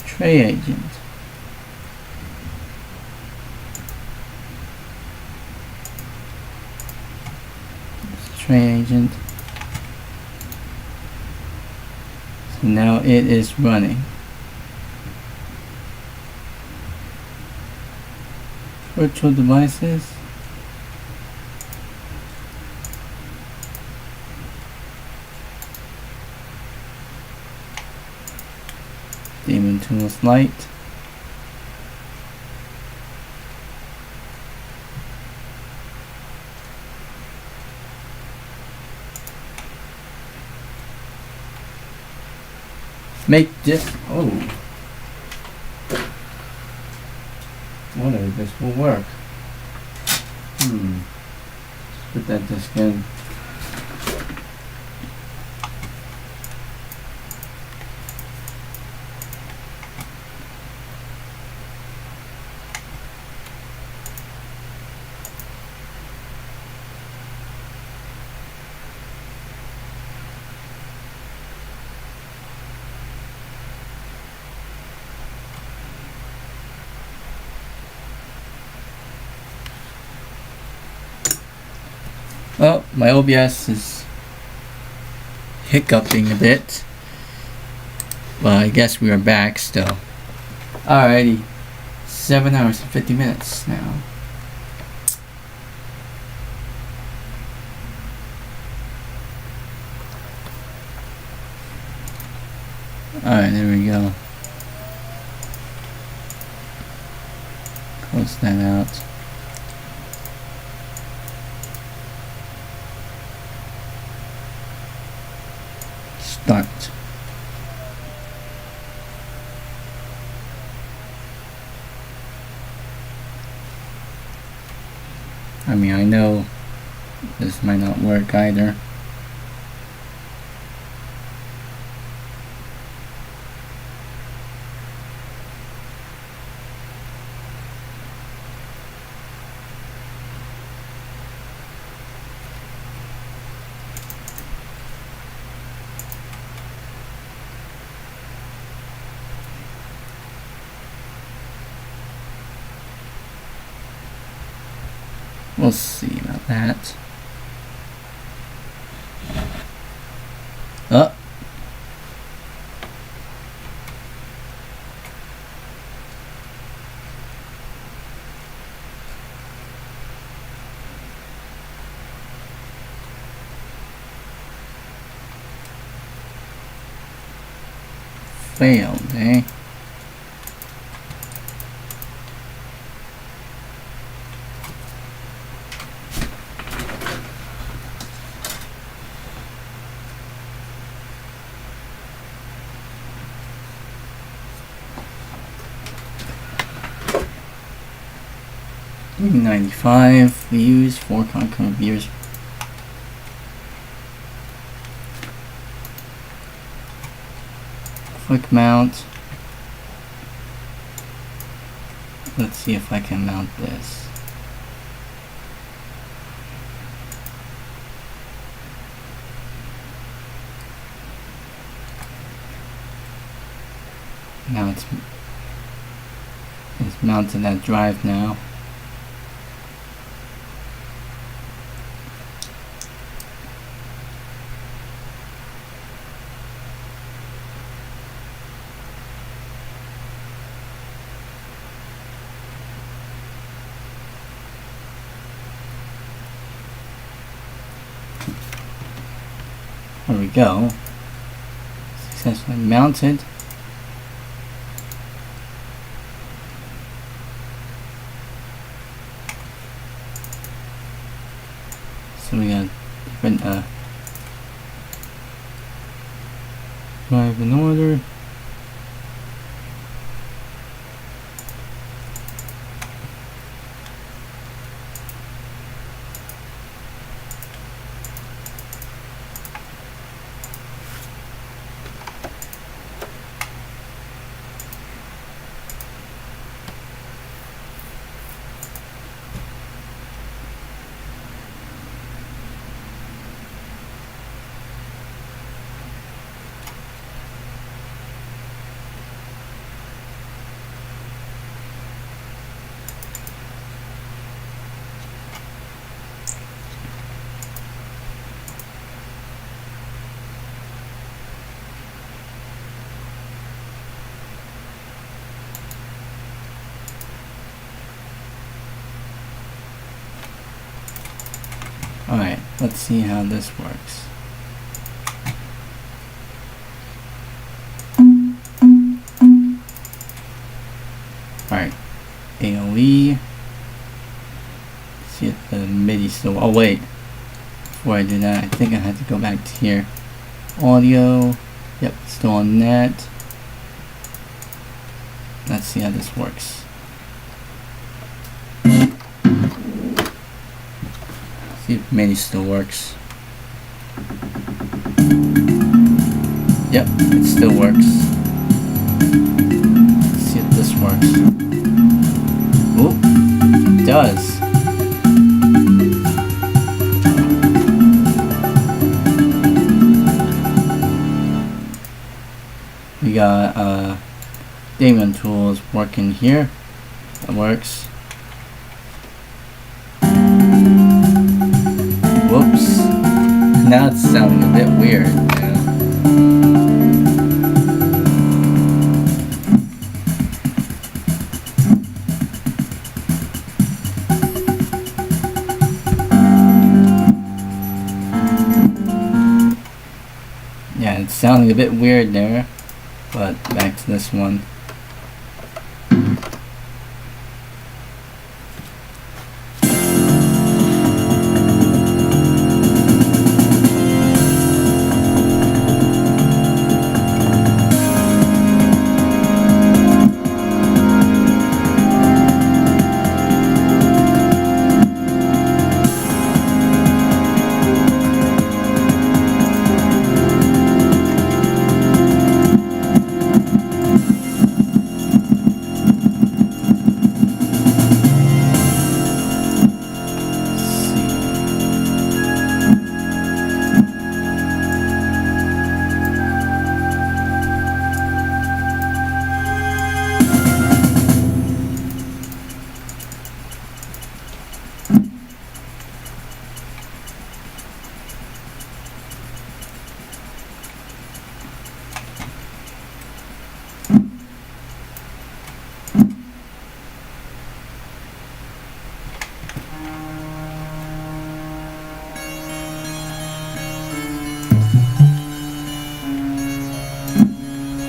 A: Tray agent. Tray agent. So now it is running. Virtual devices. Demon tools light. Make this. Oh, whether this will work. Let's put that disc in. Well, my OBS is hiccuping a bit. Well, I guess we are back still. Alrighty. 7 hours and 50 minutes now. Alright, there we go. Close that out. Start. I mean, I know this might not work either. We'll see about that. Oh. Failed, eh? $95 views, 4 concurrent viewers. Quick mount. Let's see if I can mount this. Now it's mounted that drive now. There we go. Successfully mounted. So we got different drive in order. Alright, let's see how this works. Alright, AOE. See if the MIDI still. Oh, wait. Before I do that, I think I have to go back to here. Audio. Yep, still on net. Let's see how this works. See if MIDI still works. Yep, it still works. Let's see if this works. Oop, it does. We got Damon tools working here. That works. Whoops. Now it's sounding a bit weird. Yeah, it's sounding a bit weird there. But back to this one.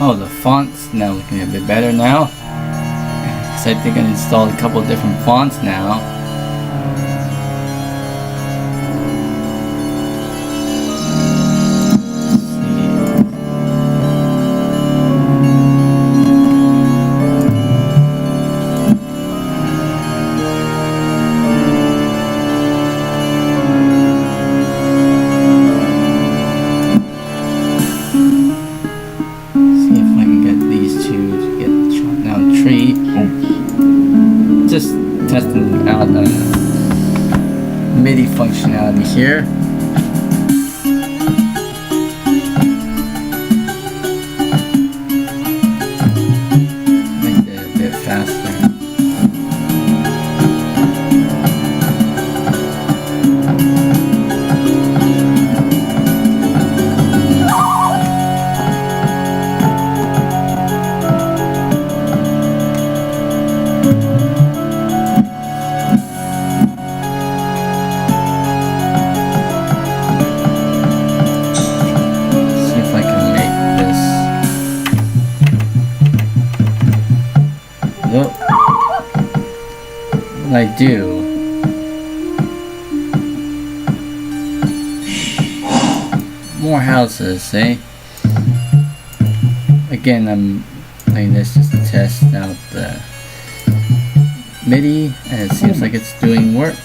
A: Oh, the font's now looking a bit better now. Because I think I installed a couple different fonts now. Testing out MIDI functionality here. Make it a bit faster. I do. More houses, eh? Again, I'm playing this just to test out the MIDI, and it seems like it's doing work.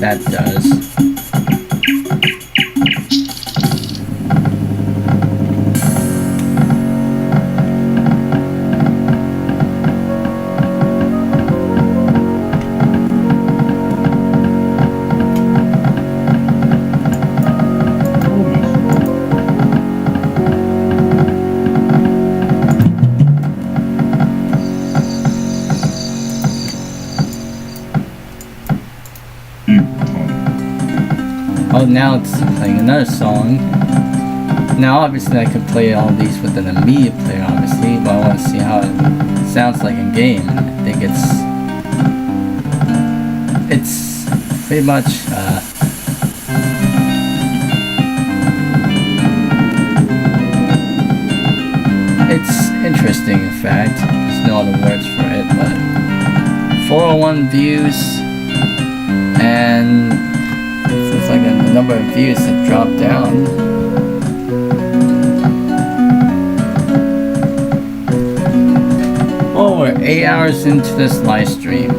A: That does. Oh, now it's playing another song. Now obviously I could play all these with an immediate player obviously, but I want to see how it sounds like in game. I think it's pretty much it's interesting in fact. There's no other words for it, but 401 views, and it's like the number of views have dropped down. Oh, we're 8 hours into this live stream.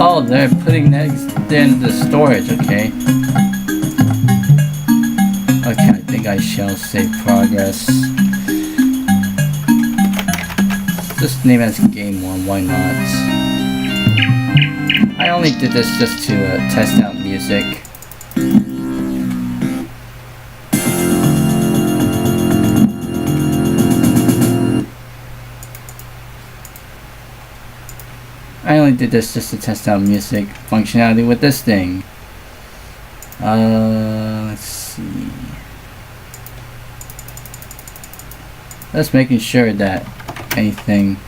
A: Oh, they're putting that in the storage, okay. Okay, I think I shall save progress. Just name it as game 1, why not? I only did this just to test out music. I only did this just to test out music functionality with this thing. Let's see. Just making sure that anything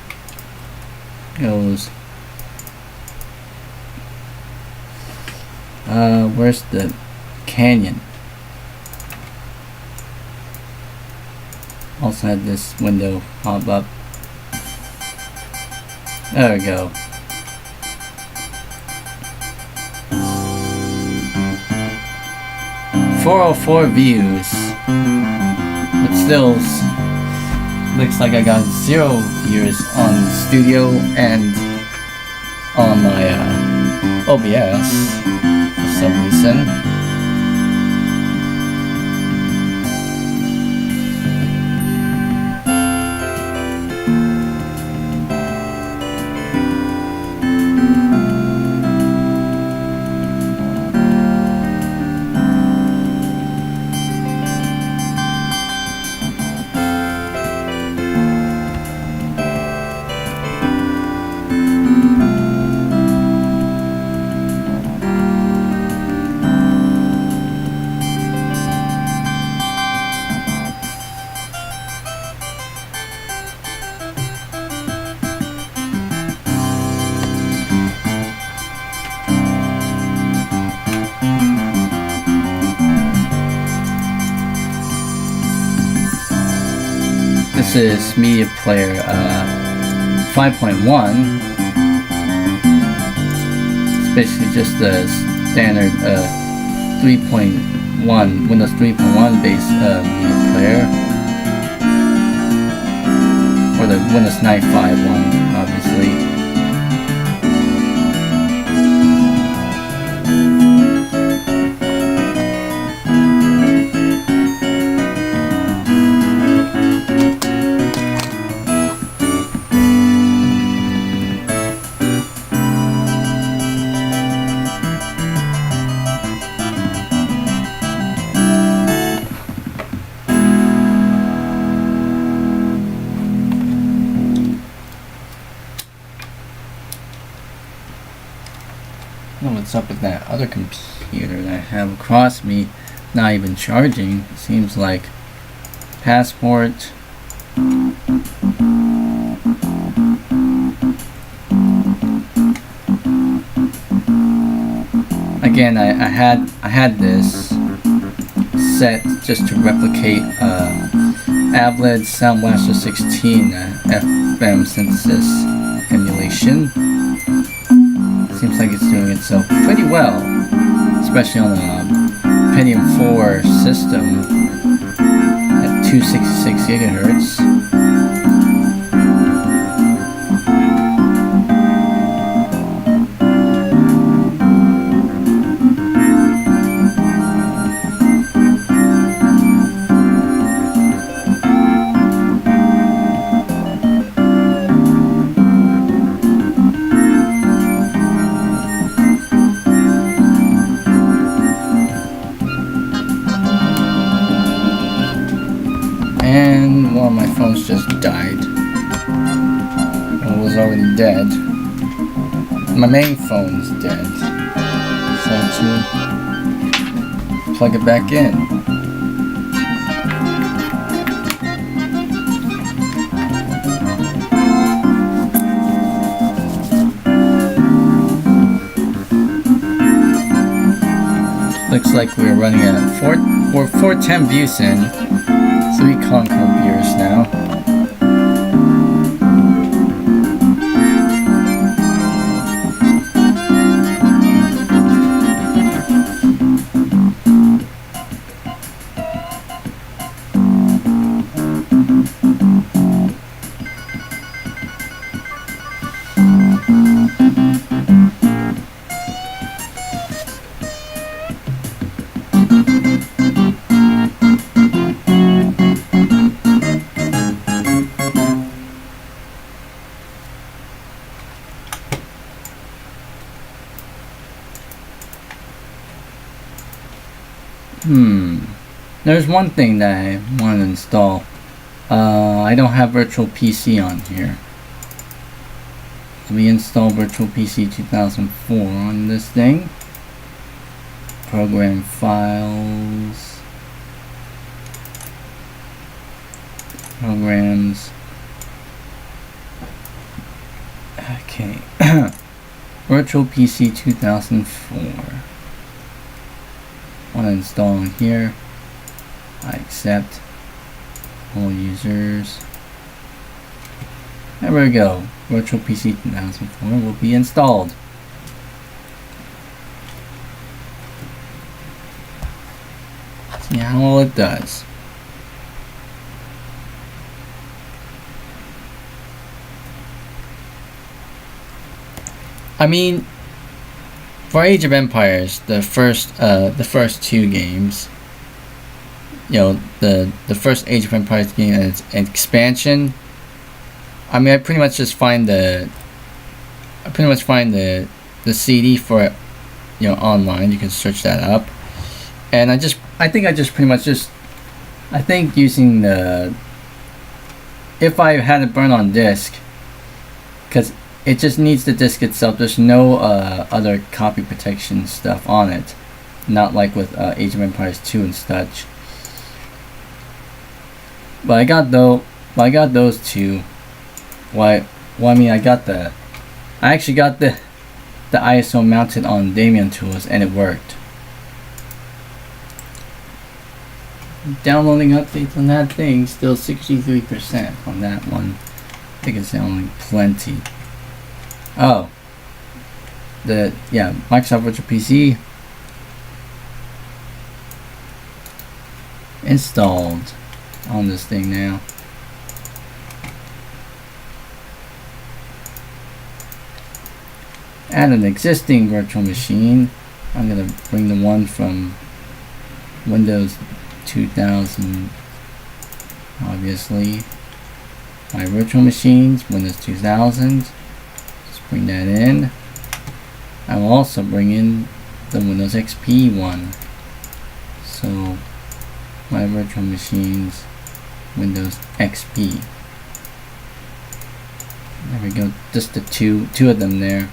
A: goes. Where's the canyon? Also had this window pop up. There we go. .404 views, but still looks like I got 0 viewers on Studio and on my OBS for some reason. This is Media Player 5.1. It's basically just a standard 3.1 Windows 3.1 base media player, or the Windows 9.5 one, obviously. What's up with that other computer that I have across me, not even charging? It seems like Passport. Again, I had this set just to replicate Ableton Sound Blaster 16 FM synthesis emulation. Seems like it's doing itself pretty well, especially on a Pentium 4 system at 266 gigahertz. And one of my phones just died. It was already dead. My main phone's dead. So to plug it back in. Looks like we're running at 410 views in. 3 Concom viewers now. There's one thing that I want to install. I don't have Virtual PC on here. Let me install Virtual PC 2004 on this thing. Program files. Programs. Okay. Virtual PC 2004. Want to install in here. I accept all users. There we go. Virtual PC 2004 will be installed. See how well it does. I mean, for Age of Empires, the first 2 games, you know, the first Age of Empires game and its expansion. I mean, I pretty much find the CD for it, you know, online. You can search that up, and I think using the, if I had it burn on disk, because it just needs the disk itself. There's no other copy protection stuff on it, not like with Age of Empires 2 and such. But I got those two. I actually got the ISO mounted on Damien tools, and it worked. Downloading updates on that thing, still 63% on that one. I think it's only plenty. Oh, Microsoft Virtual PC installed on this thing now. Add an existing virtual machine. I'm gonna bring the one from Windows 2000, obviously. My virtual machines, Windows 2000. Just bring that in. I will also bring in the Windows XP one. So my virtual machines, Windows XP. There we go. Just the two of them there.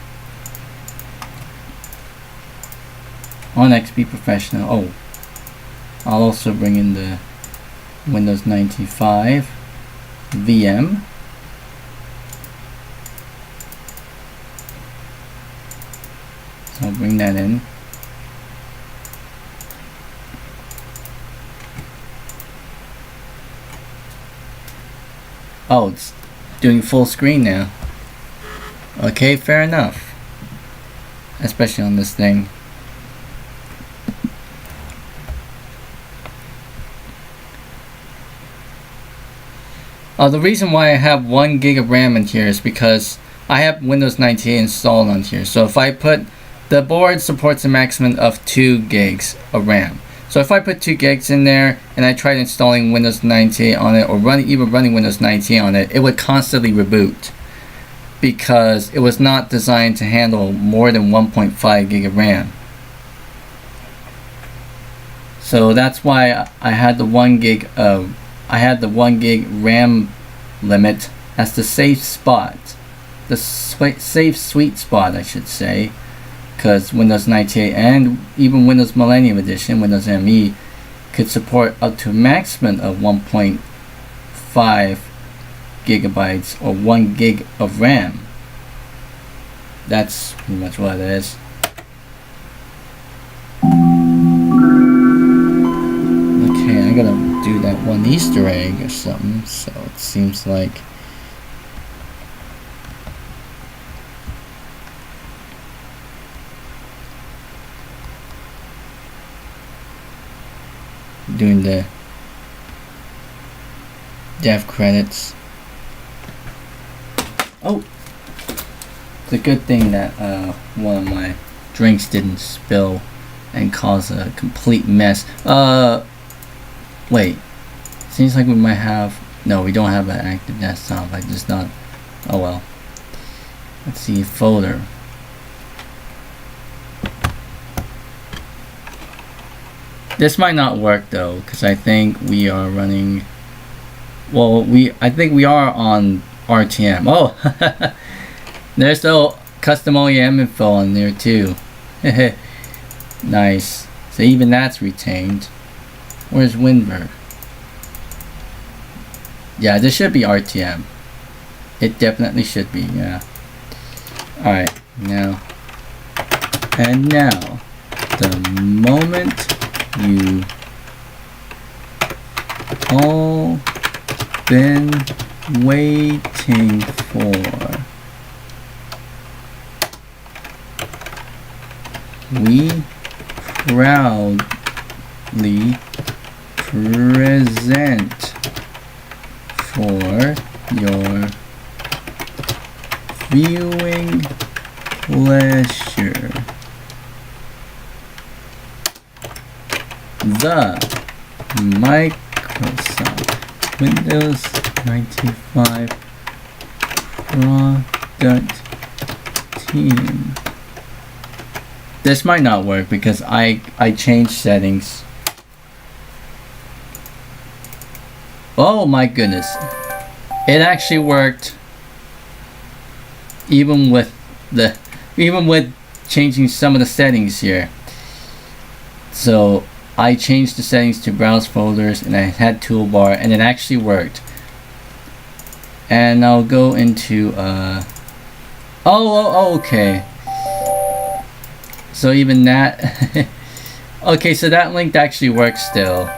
A: On XP Professional. Oh, I'll also bring in the Windows 95 VM. So I'll bring that in. Oh, it's doing full screen now. Okay, fair enough. Especially on this thing. The reason why I have 1 gig of RAM in here is because I have Windows 98 installed on here. So if I put, the board supports a maximum of 2 gigs of RAM. So if I put 2 gigs in there and I tried installing Windows 98 on it, or even running Windows 98 on it, it would constantly reboot because it was not designed to handle more than 1.5 gig of RAM. So that's why I had the 1 gig RAM limit as the safe spot, the safe sweet spot, I should say, because Windows 98 and even Windows Millennium Edition, Windows ME, could support up to a maximum of 1.5 gigabytes or 1 gig of RAM. That's pretty much what it is. Okay, I gotta do that one Easter egg or something, so it seems like doing the dev credits. Oh, it's a good thing that one of my drinks didn't spill and cause a complete mess. Wait, seems like we might have, no, we don't have an active desktop. I just not, oh well. Let's see, folder. This might not work though, because I think we are running, well, I think we are on RTM. Oh, there's still custom OEM info on there too. Nice. So even that's retained. Where's Winver? Yeah, this should be RTM. It definitely should be, yeah. Alright, now. And now, the moment you all been waiting for. We proudly present for your viewing pleasure. The Microsoft Windows 95 product team. This might not work because I changed settings. Oh my goodness. It actually worked even with changing some of the settings here. So I changed the settings to browse folders and I had toolbar and it actually worked. And I'll go into okay. So even that okay, so that link actually works still.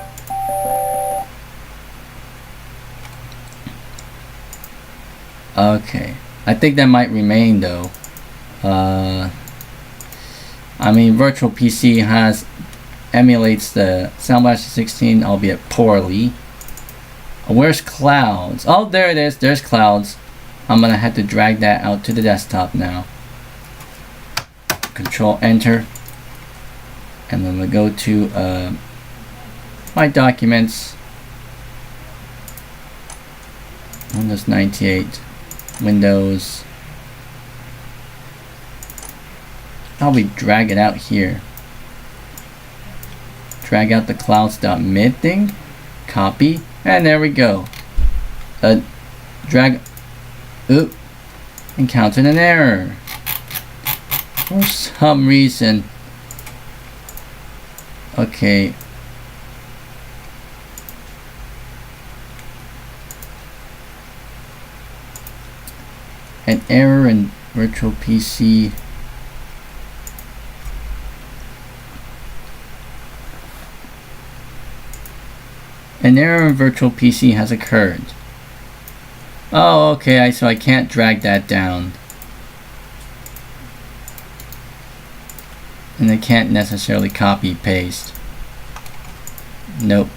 A: Okay, I think that might remain though. I mean, Virtual PC emulates the Sound Blaster 16, albeit poorly. Where's Clouds? Oh, there it is. There's Clouds. I'm gonna have to drag that out to the desktop now. Control Enter, and then we go to my documents. Windows 98, Windows. I'll be drag it out here. Drag out the clouds.mid thing, copy, and there we go. Drag, oop, encountered an error. For some reason. Okay. An error in Virtual PC. An error in Virtual PC has occurred. Oh, okay, so I can't drag that down. And I can't necessarily copy paste. Nope.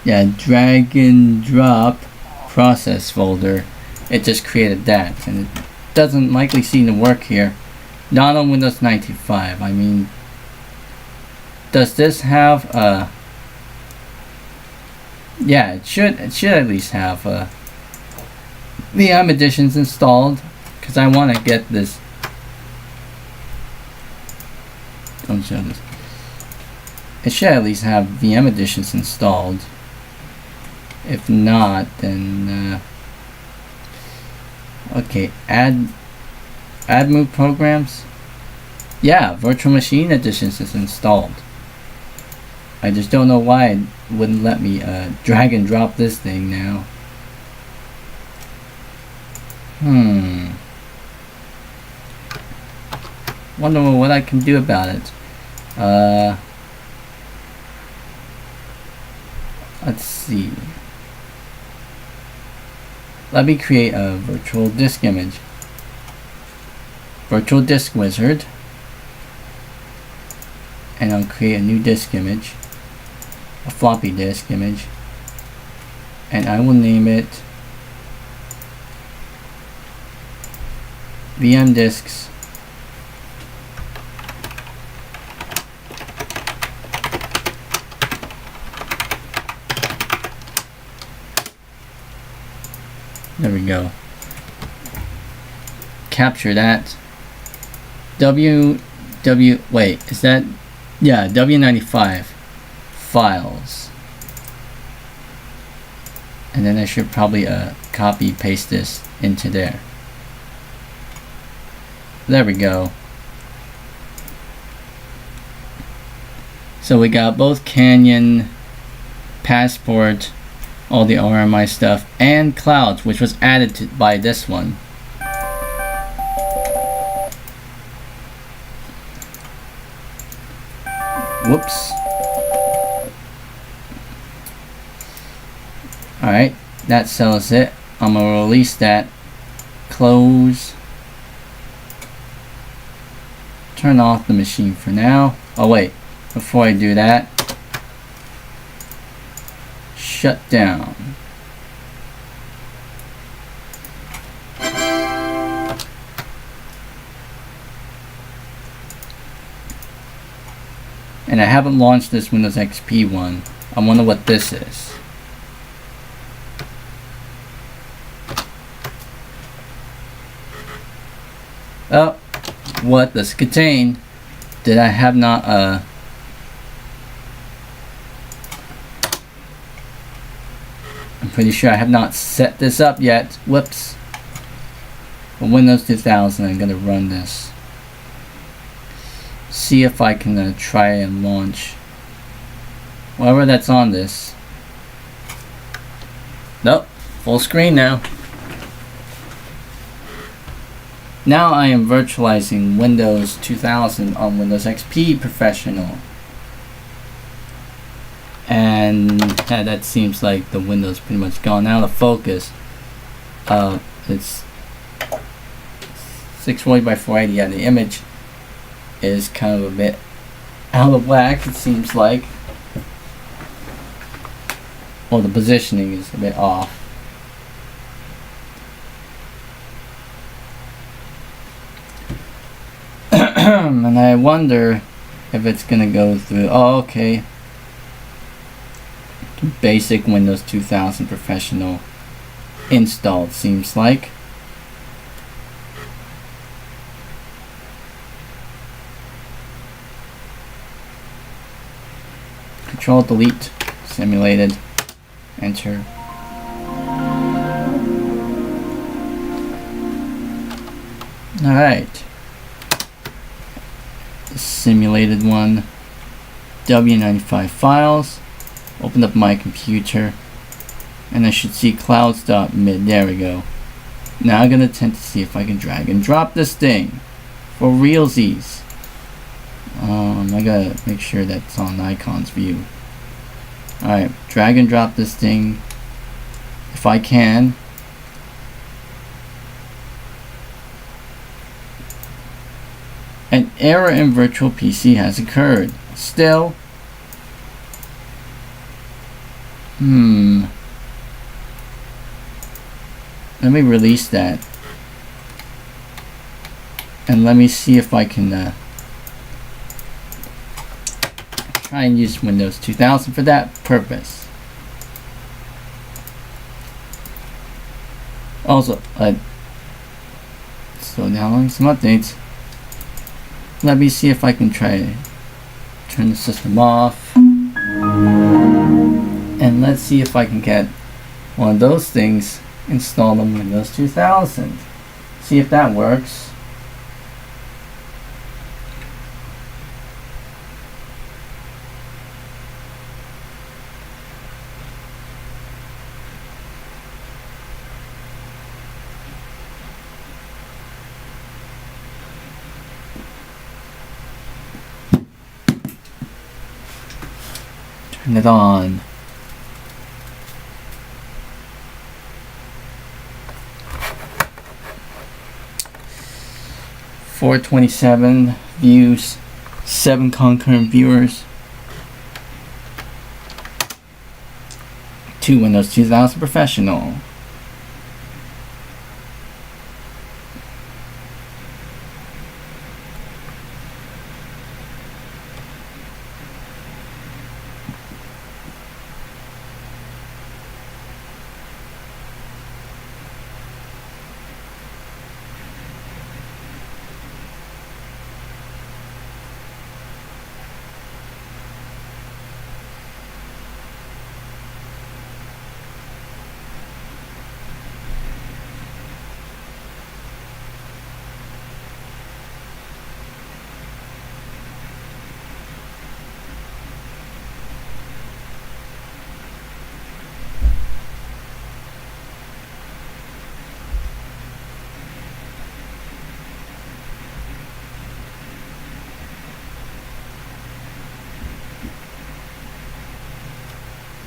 A: Yeah, drag and drop process folder. It just created that, and it doesn't likely seem to work here. Not on Windows 95. I mean, does this have yeah, it should at least have VM editions installed, because I want to get this. Don't show this. It should at least have VM editions installed. If not, then okay, add move programs. Yeah, virtual machine editions is installed. I just don't know why it wouldn't let me drag and drop this thing now. Wonder what I can do about it. Let's see. Let me create a virtual disk image. Virtual disk wizard. And I'll create a new disk image. A floppy disk image. And I will name it VM disks. There we go. Capture that. Wait, is that? Yeah, W95 files. And then I should probably copy paste this into there. There we go. So we got both Canyon, Passport, all the RMI stuff, and Clouds, which was added to by this one. Whoops. Alright, that settles it. I'm gonna release that. Close. Turn off the machine for now. Oh wait, before I do that, shut down. And I haven't launched this Windows XP one. I wonder what this is. Oh, what does it contain? Did I have not I'm pretty sure I have not set this up yet. Whoops. For Windows 2000, I'm gonna run this. See if I can try and launch whatever that's on this. Nope, full screen now. Now I am virtualizing Windows 2000 on Windows XP Professional. And that seems like the Windows pretty much gone out of focus. It's 640 by 480. Yeah, the image is kind of a bit out of whack, it seems like. Well, the positioning is a bit off. And I wonder if it's gonna go through. Oh, okay. Basic Windows 2000 Professional installed, seems like. Control delete, simulated, enter. Alright. Simulated one. W95 files. Open up my computer. And I should see clouds.mid. There we go. Now I'm going to attempt to see if I can drag and drop this thing. For realsies. I gotta make sure that's on icons view. Alright, drag and drop this thing. If I can. An error in virtual PC has occurred. Still. Let me release that. And let me see if I can try and use Windows 2000 for that purpose. Also, so downloading some updates. Let me see if I can try to turn the system off. And let's see if I can get one of those things installed on Windows 2000. See if that works. Turn it on. .427 views, 7 concurrent viewers, 2 Windows 2000 Professional.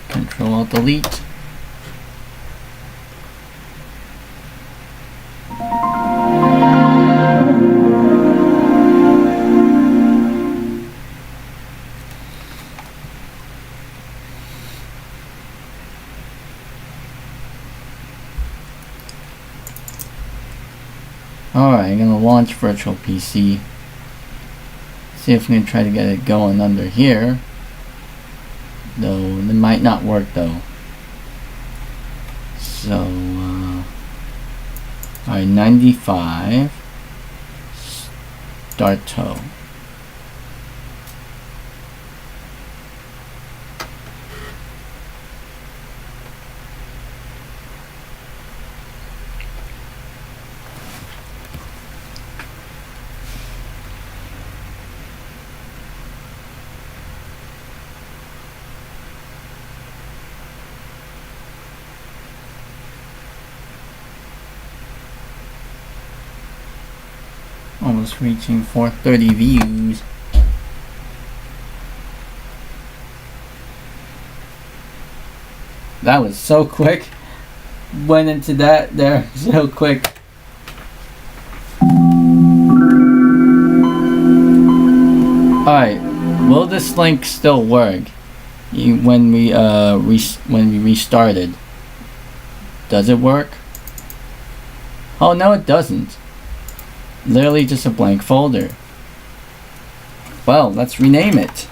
A: Control delete. Alright, I'm gonna launch Virtual PC. See if we can try to get it going under here. Though it might not work though. So, alright, 95. Start toe. Almost reaching 430 views. That was so quick. Went into that there so quick. Alright, will this link still work when we restarted? Does it work? Oh no, it doesn't. Literally just a blank folder. Well, let's rename it.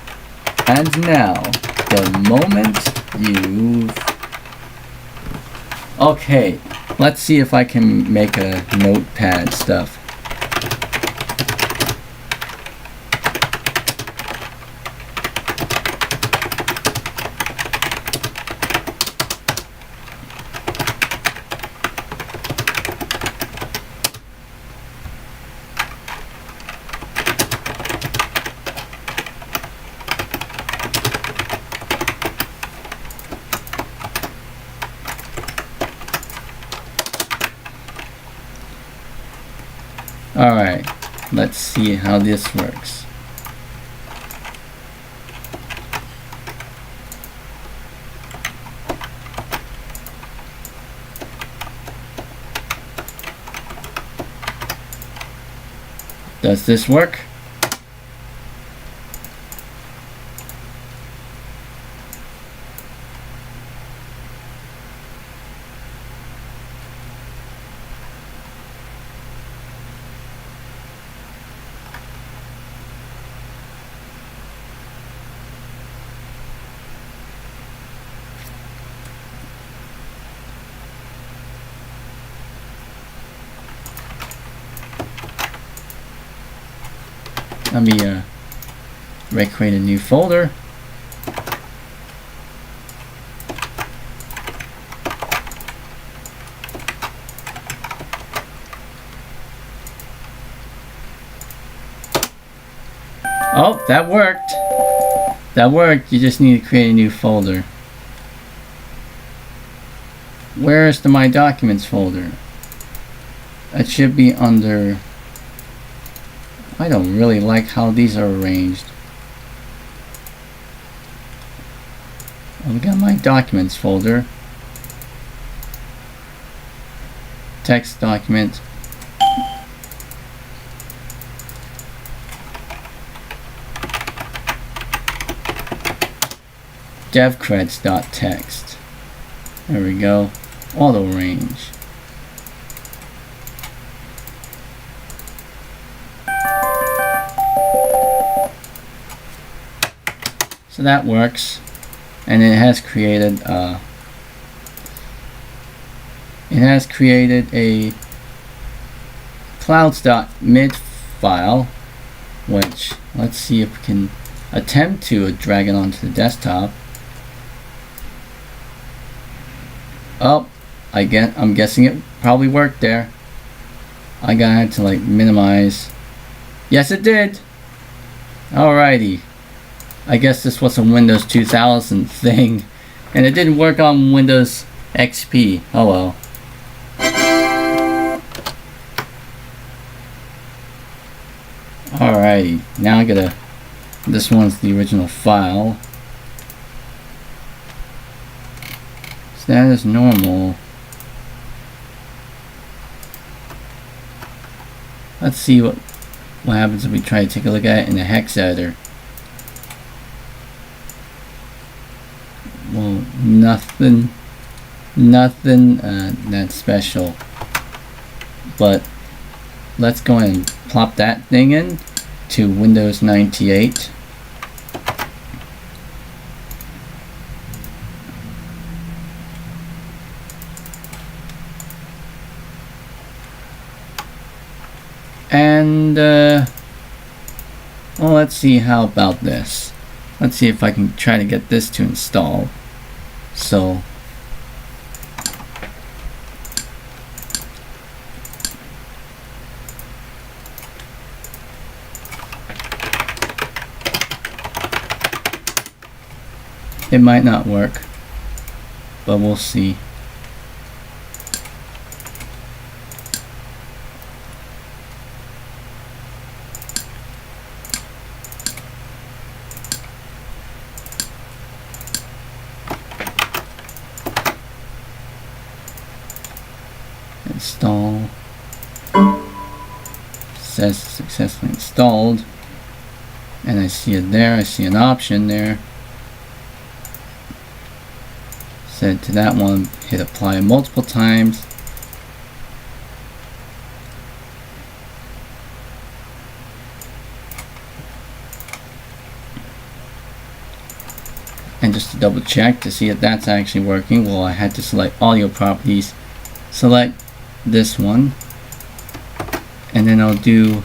A: And now, the moment you've... Okay, let's see if I can make a notepad stuff. Alright, let's see how this works. Does this work? Let me recreate a new folder. Oh, that worked. That worked. You just need to create a new folder. Where's the My Documents folder? It should be under... I don't really like how these are arranged. We got My Documents folder. Text document. devcreds.txt. There we go. Auto range. So that works, and it has created a clouds.mid file, which let's see if we can attempt to drag it onto the desktop. Oh, I'm guessing it probably worked there. I had to like minimize. Yes, it did. Alrighty. I guess this was a Windows 2000 thing, and it didn't work on Windows XP. Oh well. Alrighty, now I gotta. This one's the original file. So that is normal. Let's see what happens if we try to take a look at it in the hex editor. Well, nothing that special. But let's go ahead and plop that thing in to Windows 98. And well, let's see, how about this? Let's see if I can try to get this to install. So it might not work, but we'll see. Install. Says successfully installed, and I see it there. I see an option there. Set to that one, hit apply multiple times. And just to double check to see if that's actually working, well, I had to select audio properties, select this one, and then I'll do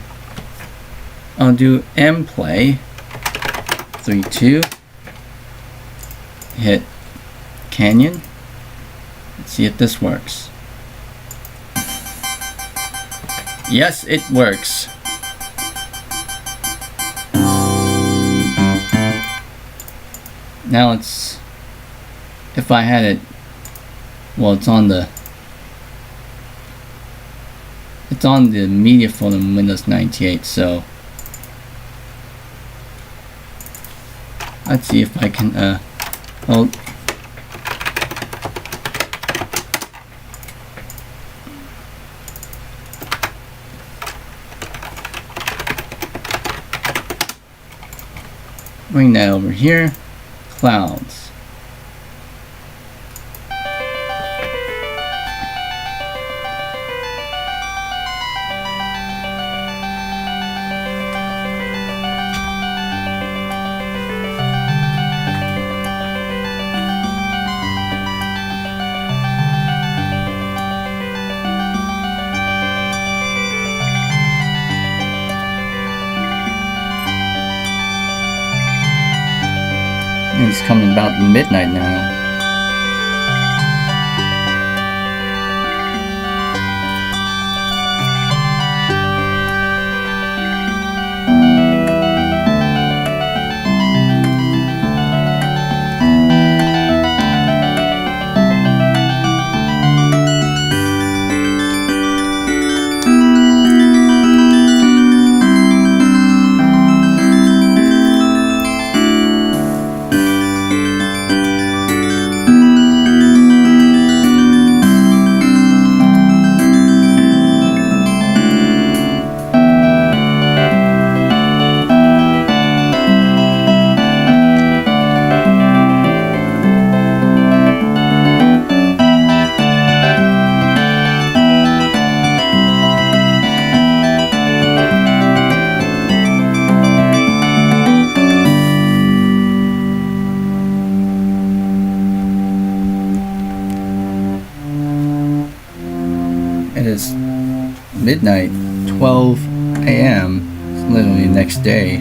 A: mplay 3.2, hit Canyon. Let's see if this works. Yes, it works. Now it's, if I had it, well, it's on the media phone in Windows 98, so let's see if I can well, bring that over here, clouds. It's coming about midnight now. It is midnight, 12 a.m. It's literally the next day.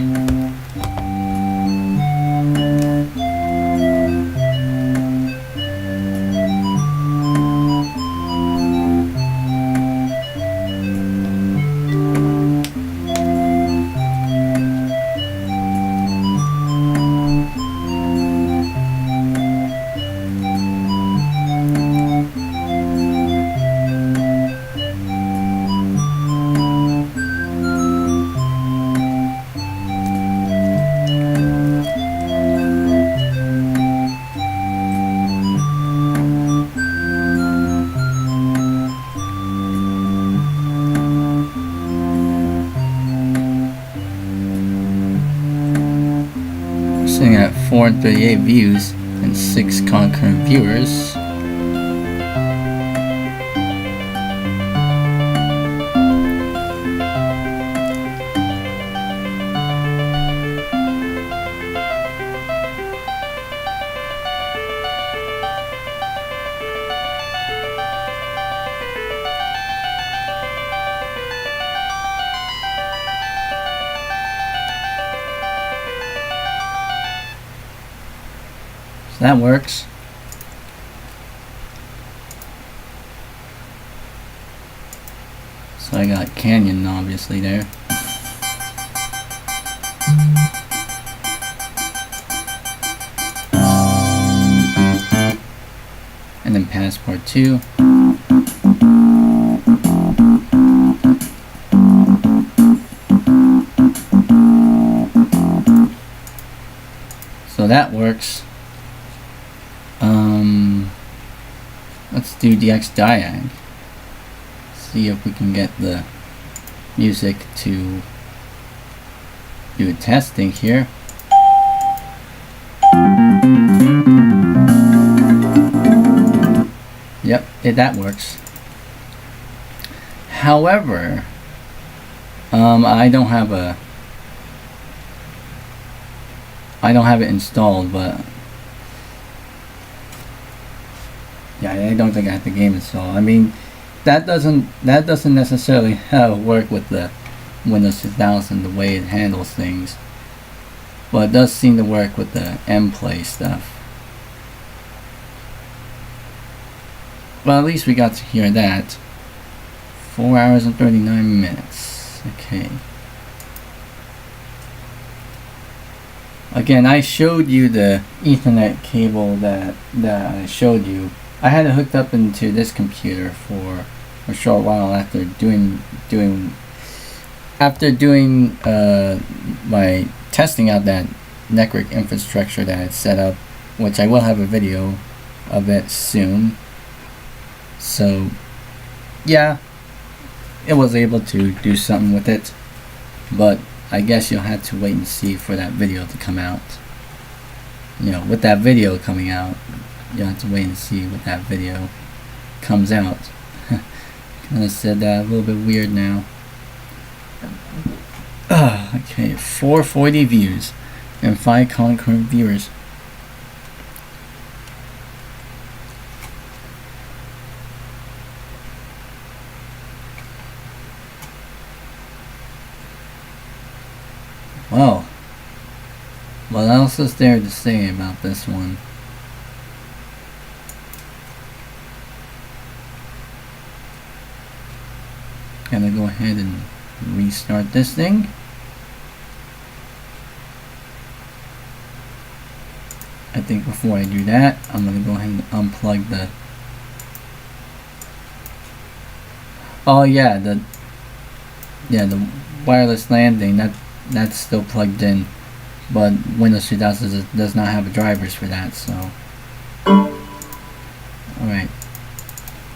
A: Sitting at 438 views and 6 concurrent viewers. So that works. So I got Canyon obviously there. And then Passport 2. So that works. Let's do DX Diag. See if we can get the music to do a testing here. Yep, that works. However, I don't have it installed, but yeah, I don't think I have the game installed. I mean, that doesn't necessarily work with the Windows 2000, the way it handles things, but it does seem to work with the M-Play stuff. Well, at least we got to hear that. 4 hours and 39 minutes. Okay. Again, I showed you the Ethernet cable that I showed you. I had it hooked up into this computer for a short while after doing my testing out that network infrastructure that I had set up, which I will have a video of it soon. So yeah, it was able to do something with it, but I guess you'll have to wait and see for that video to come out. You know, with that video coming out, you'll have to wait and see what that video comes out. Kind of said that a little bit weird now. Okay, 440 views and 5 concurrent viewers. Well, what else is there to say about this one? Gonna go ahead and restart this thing. I think before I do that, I'm gonna go ahead and unplug the... Oh yeah, the wireless LAN thing, that's still plugged in, but Windows 2000 does not have drivers for that, so... Alright.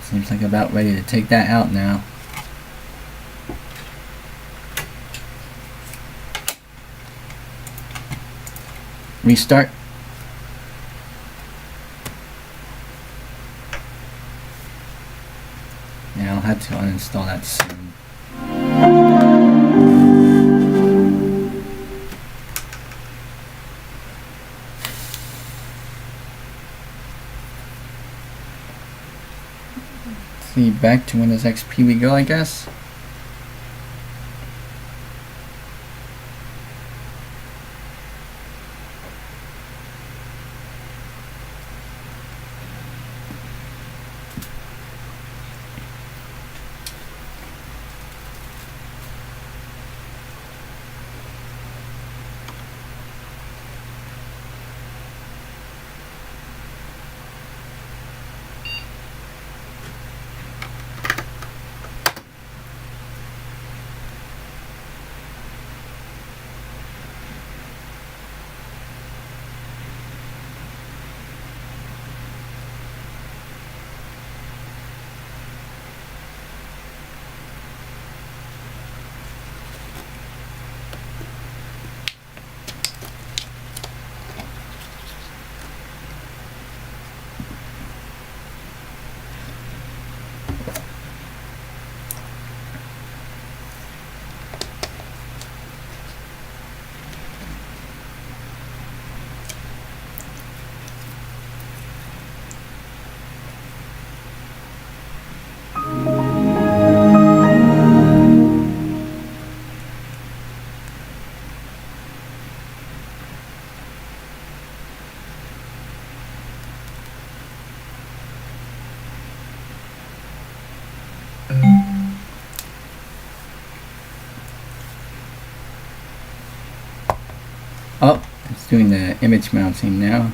A: Seems like I'm about ready to take that out now. Restart. Yeah, I'll have to uninstall that soon. See, back to Windows XP we go, I guess. doing the image mounting now.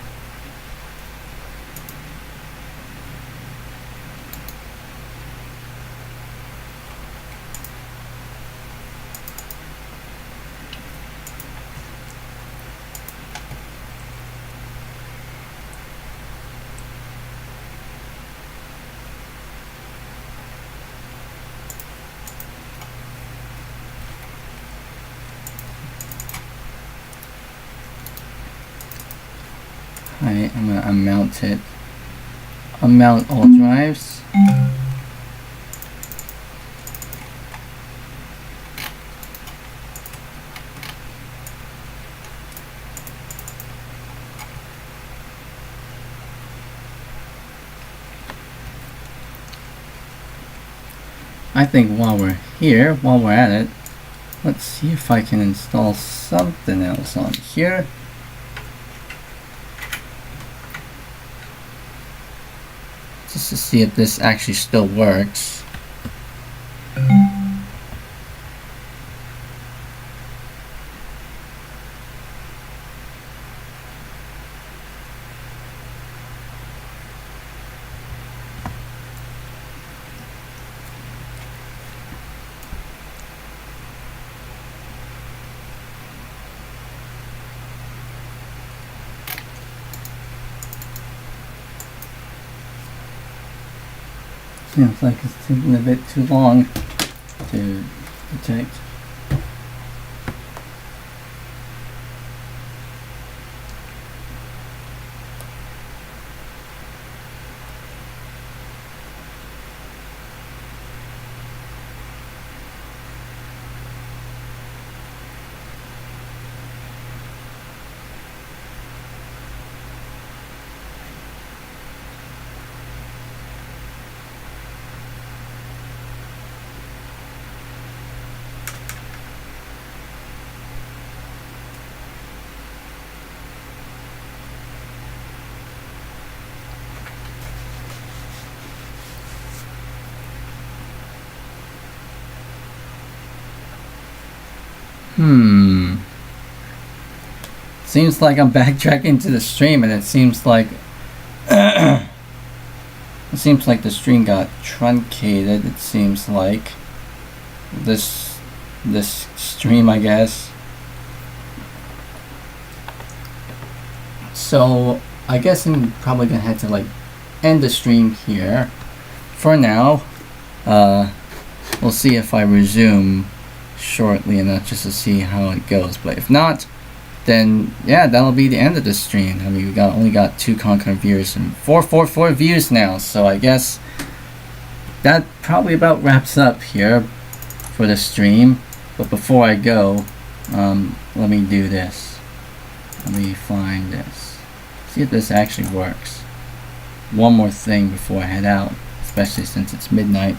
A: Alright, I'm gonna unmount it. Unmount all drives. I think while we're here, while we're at it, let's see if I can install something else on here. Just to see if this actually still works. Seems like it's taking a bit too long to detect. Seems like I'm backtracking to the stream, and it seems like the stream got truncated. It seems like this stream, I guess. So I guess I'm probably gonna have to like end the stream here for now. We'll see if I resume shortly enough just to see how it goes, but if not, then yeah, that'll be the end of the stream. I mean, we only got 2 concurrent viewers and 444 views now, so I guess that probably about wraps up here for the stream. But before I go, let me do this. Let me find this. See if this actually works. One more thing before I head out, especially since it's midnight,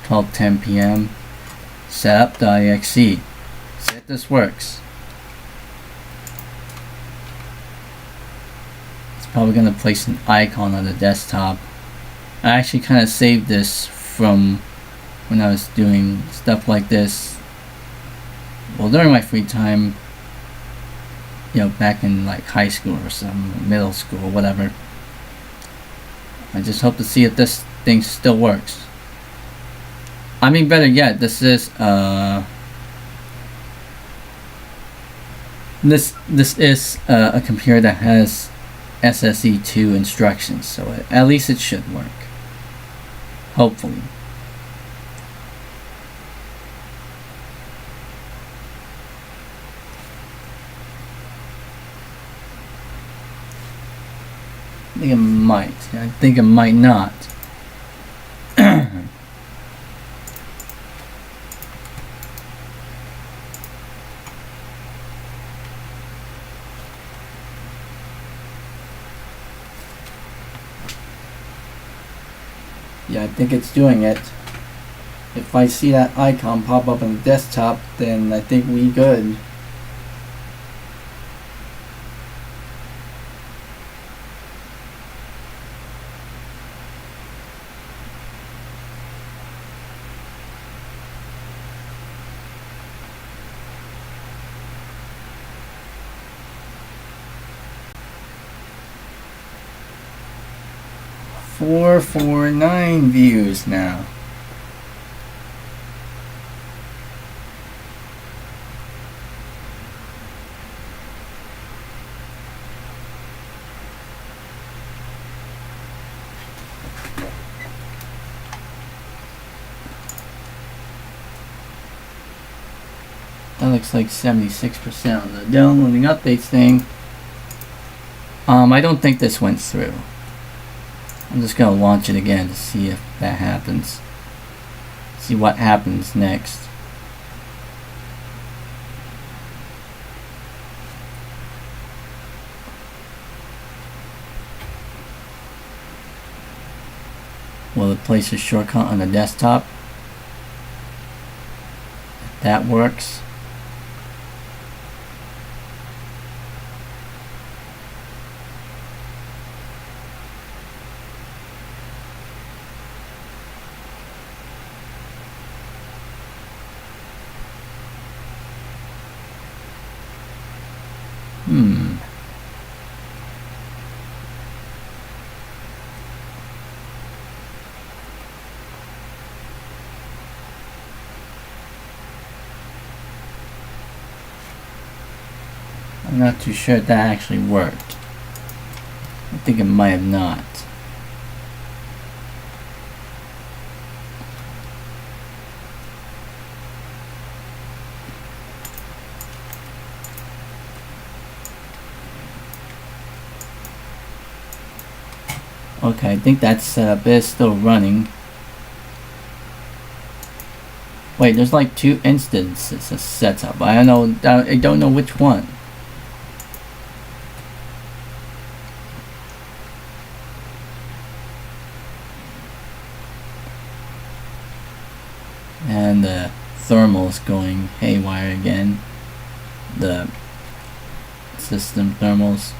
A: 12:10 p.m. Set up the .exe. See if this works. It's probably going to place an icon on the desktop. I actually kind of saved this from when I was doing stuff like this. Well, during my free time, you know, back in like high school or some middle school, whatever. I just hope to see if this thing still works. I mean, better yet, this is a computer that has SSE2 instructions, so at least it should work. Hopefully. I think it might. I think it might not. Yeah, I think it's doing it. If I see that icon pop up on the desktop, then I think we good. 449 views now. That looks like 76% on the downloading updates thing. I don't think this went through. I'm just gonna launch it again to see if that happens. See what happens next. Will it place a shortcut on the desktop? If that works. I'm not too sure if that actually worked. I think it might have not. Okay, I think that's set up. It's still running. Wait, there's like 2 instances set up. I don't know which one. And the thermal's going haywire again. The system thermals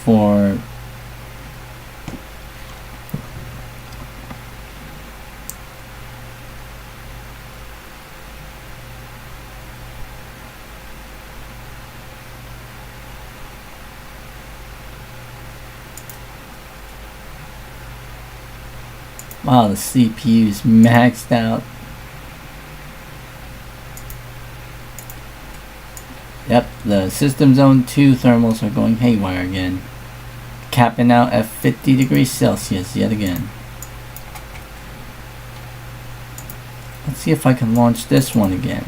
A: for wow, the CPU is maxed out. Yep, the System Zone 2 thermals are going haywire again. Capping out at 50 degrees Celsius yet again. Let's see if I can launch this one again.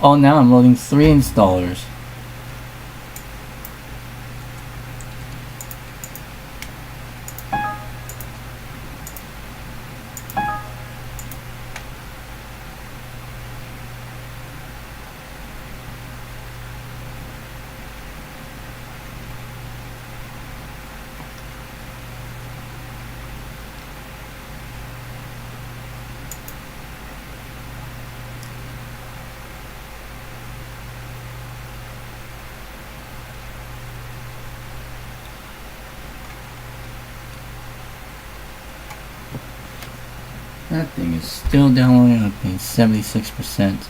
A: Oh, now I'm loading 3 installers. That thing is still downloading at 76%.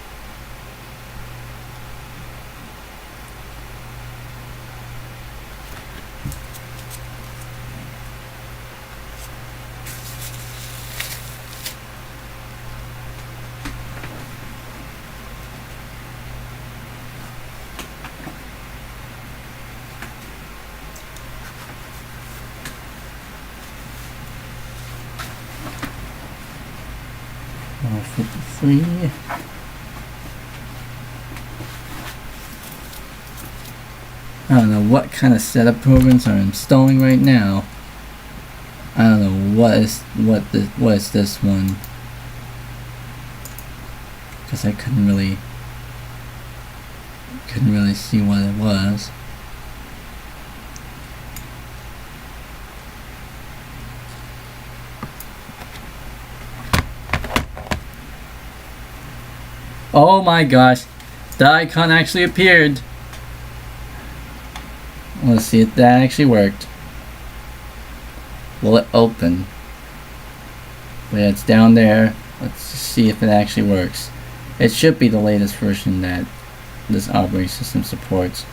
A: I don't know what kind of setup programs are installing right now. I don't know what is this one, because I couldn't really see what it was. Oh my gosh, the icon actually appeared. Let's see if that actually worked. Will it open? But it's down there. Let's see if it actually works. It should be the latest version that this operating system supports,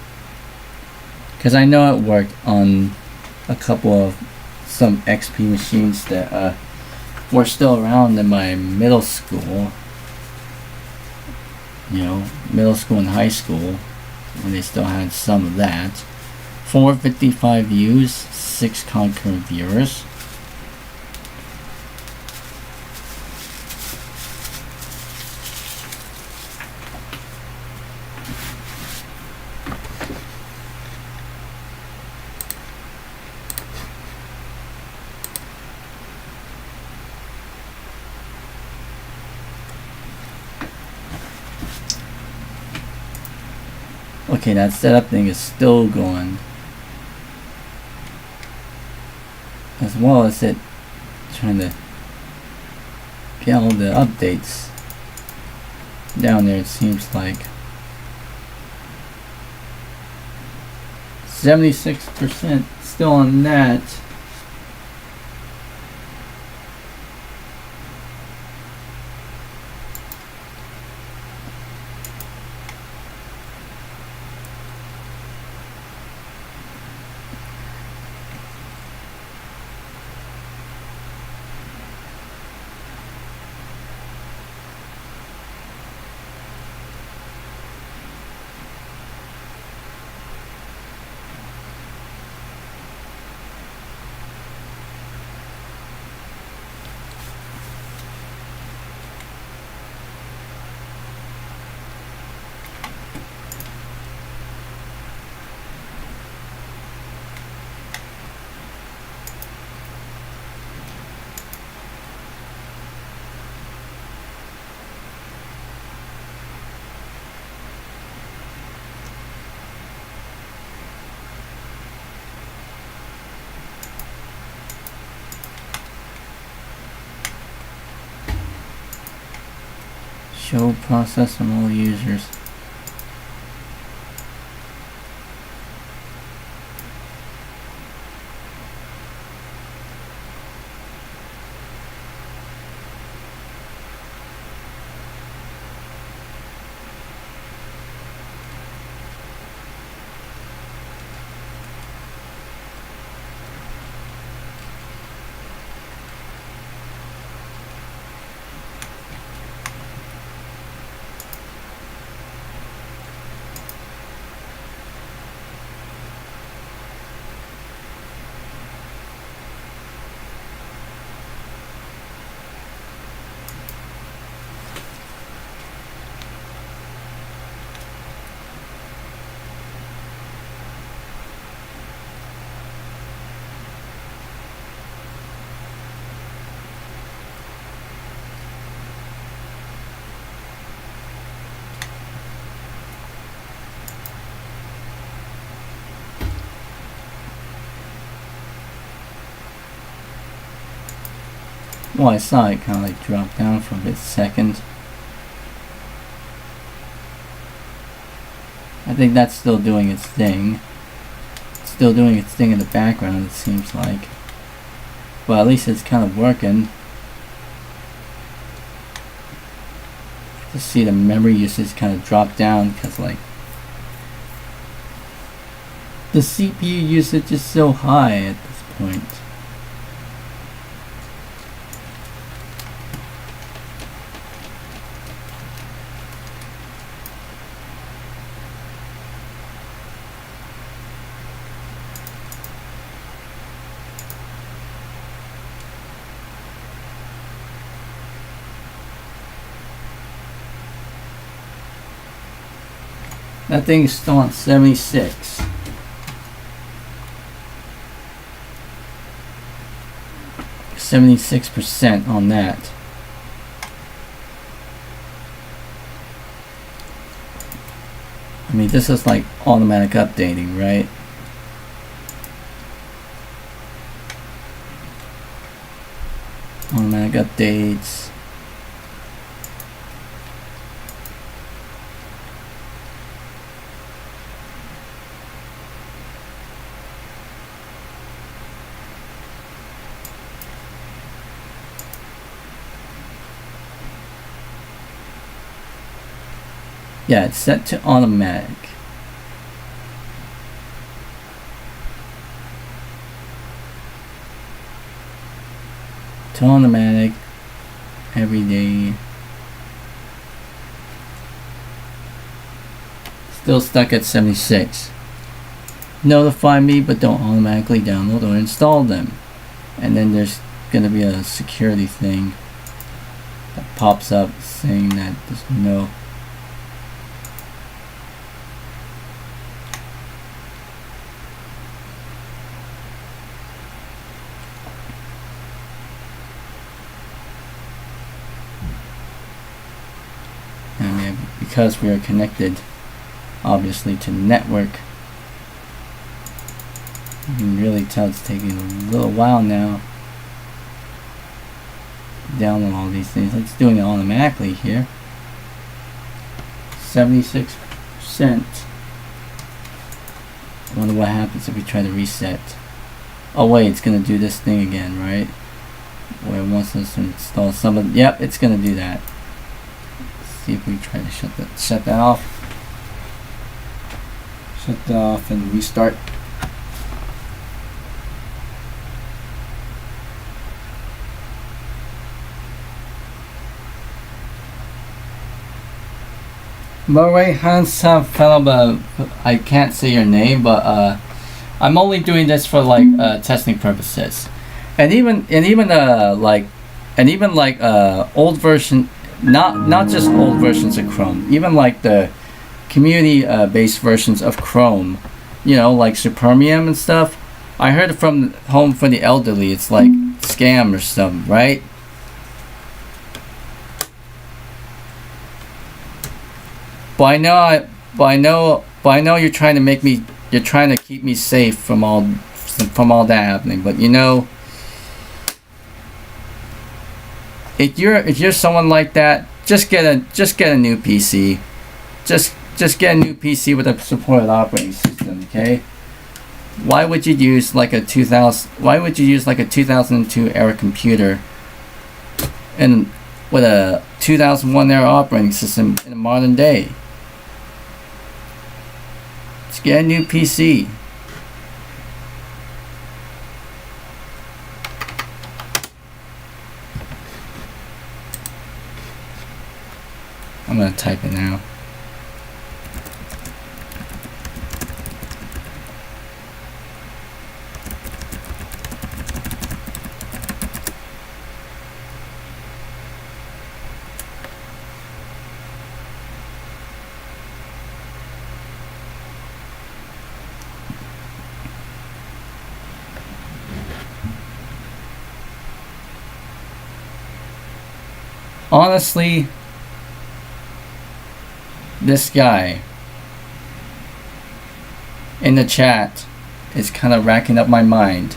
A: because I know it worked on a couple of some XP machines that were still around in my middle school. Middle school and high school, when they still had some of that. 455 views, 6 concurrent viewers. Okay, that setup thing is still going. As well as it trying to get all the updates down there, it seems like. 76% still on that. Show process on all users. Well, I saw it kind of like drop down for a bit second. I think that's still doing its thing. It's still doing its thing in the background, it seems like. But at least it's kind of working. To see the memory usage kind of drop down because like the CPU usage is so high at this point. That thing is still on 76. %, on that. I mean, this is like automatic updating, right? Automatic updates. Yeah, it's set to automatic. to automatic every day. Still stuck at 76. Notify me, but don't automatically download or install them. And then there's gonna be a security thing that pops up saying that there's no. And because we are connected, obviously, to the network, you can really tell it's taking a little while now to download all these things. It's doing it automatically here. 76%. I wonder what happens if we try to reset. Oh wait, it's gonna do this thing again, right? Where it wants us to install some of. Yep, it's gonna do that. Let's see if we try to shut that off. Shut that off and restart. Murray Hansa fellow, I can't say your name, but I'm only doing this for like testing purposes, and even old version, not just old versions of Chrome, even like the community based versions of Chrome, you know, like Supermium and stuff. I heard from Home for the Elderly, it's like scam or something, right? But I know you're trying to keep me safe from all that happening. But you know, if you're someone like that, just get a new PC. Just get a new PC with a supported operating system, okay? Why would you use like a 2002 era computer and with a 2001 era operating system in a modern day? Get a new PC. I'm gonna type it now. Honestly, this guy in the chat is kind of racking up my mind.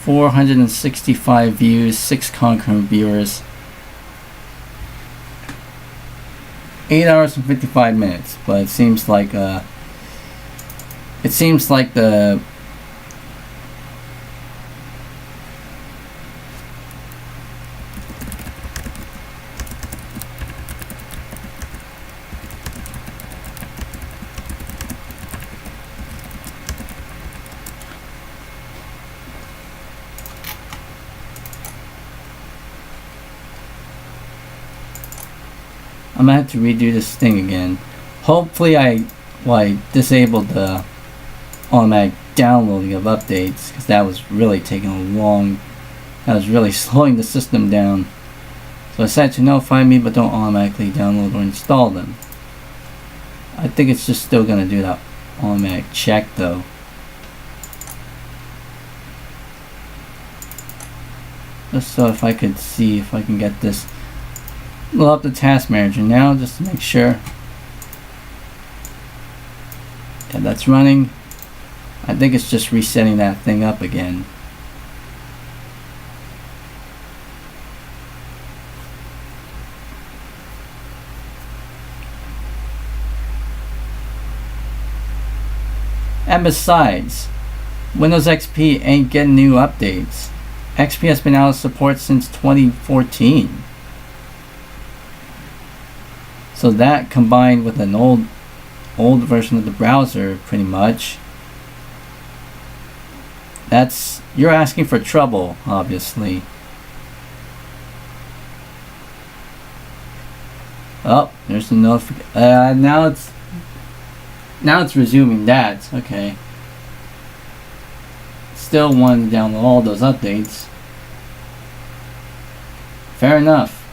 A: $465 views, 6 concurrent viewers, 8 hours and 55 minutes. But it seems like the I'm gonna have to redo this thing again. Hopefully I disabled the automatic downloading of updates, because that was really that was really slowing the system down. So I said to notify me, but don't automatically download or install them. I think it's just still gonna do that automatic check though. Just so if I could see if I can get this. Load up the task manager now just to make sure. Yeah, that's running. I think it's just resetting that thing up again. And besides, Windows XP ain't getting new updates. XP has been out of support since 2014. So that combined with an old version of the browser pretty much you're asking for trouble, obviously. Oh, there's the notification. Now it's resuming that. Okay. Still want to download all those updates. Fair enough.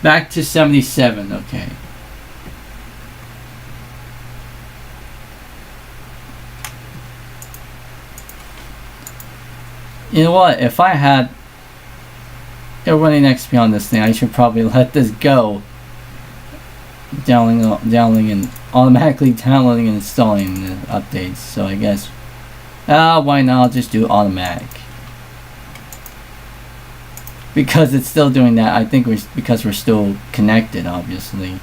A: Back to 77. Okay. You know what? If I had it running XP on this thing, I should probably let this go. Downloading and automatically downloading and installing the updates. So I guess, why not? I'll just do automatic. Because it's still doing that. I think because we're still connected, obviously.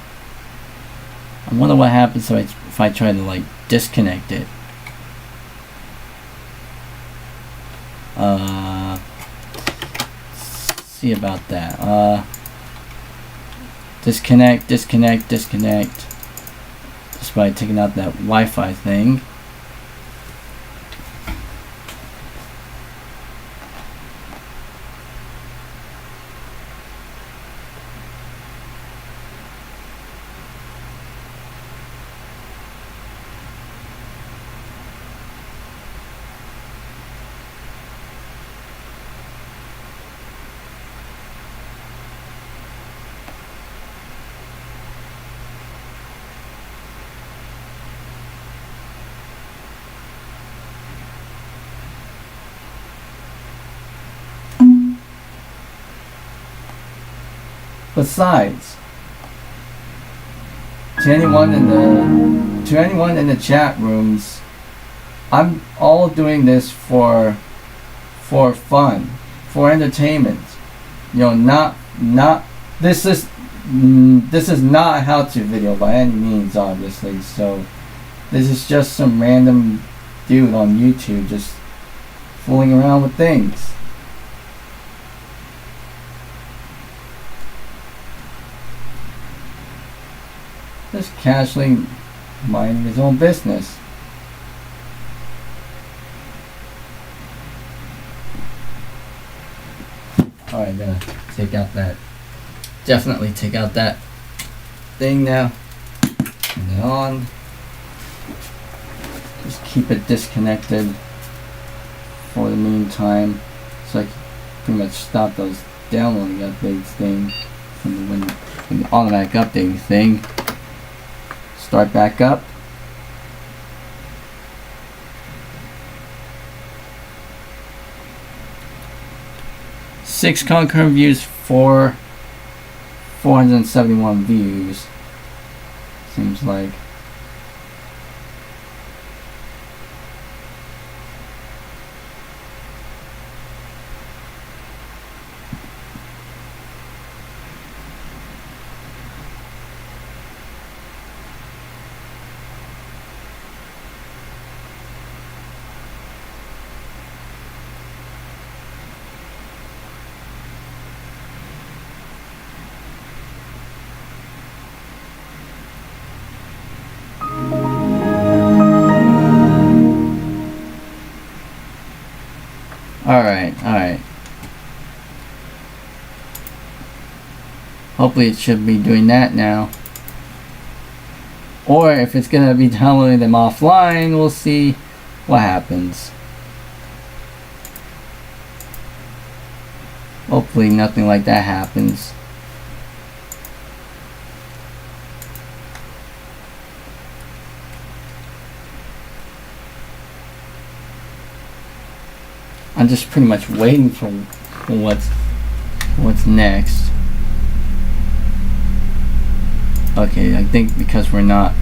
A: I wonder what happens if I try to like disconnect it. See about that. Disconnect. Just by taking out that Wi-Fi thing. Besides, to anyone in the chat rooms, I'm all doing this for fun, for entertainment. You know, not this is not a how-to video by any means, obviously. So this is just some random dude on YouTube just fooling around with things. Just casually minding his own business. Alright, I'm gonna take out that. Definitely take out that thing now. Turn it on. Just keep it disconnected for the meantime, so I can pretty much stop those downloading updates thing from the automatic updating thing. Start back up. Six concurrent views, 471 views. Seems like. Alright. Hopefully it should be doing that now. Or if it's gonna be downloading them offline, we'll see what happens. Hopefully nothing like that happens. I'm just pretty much waiting for what's next. Okay, I think because we're not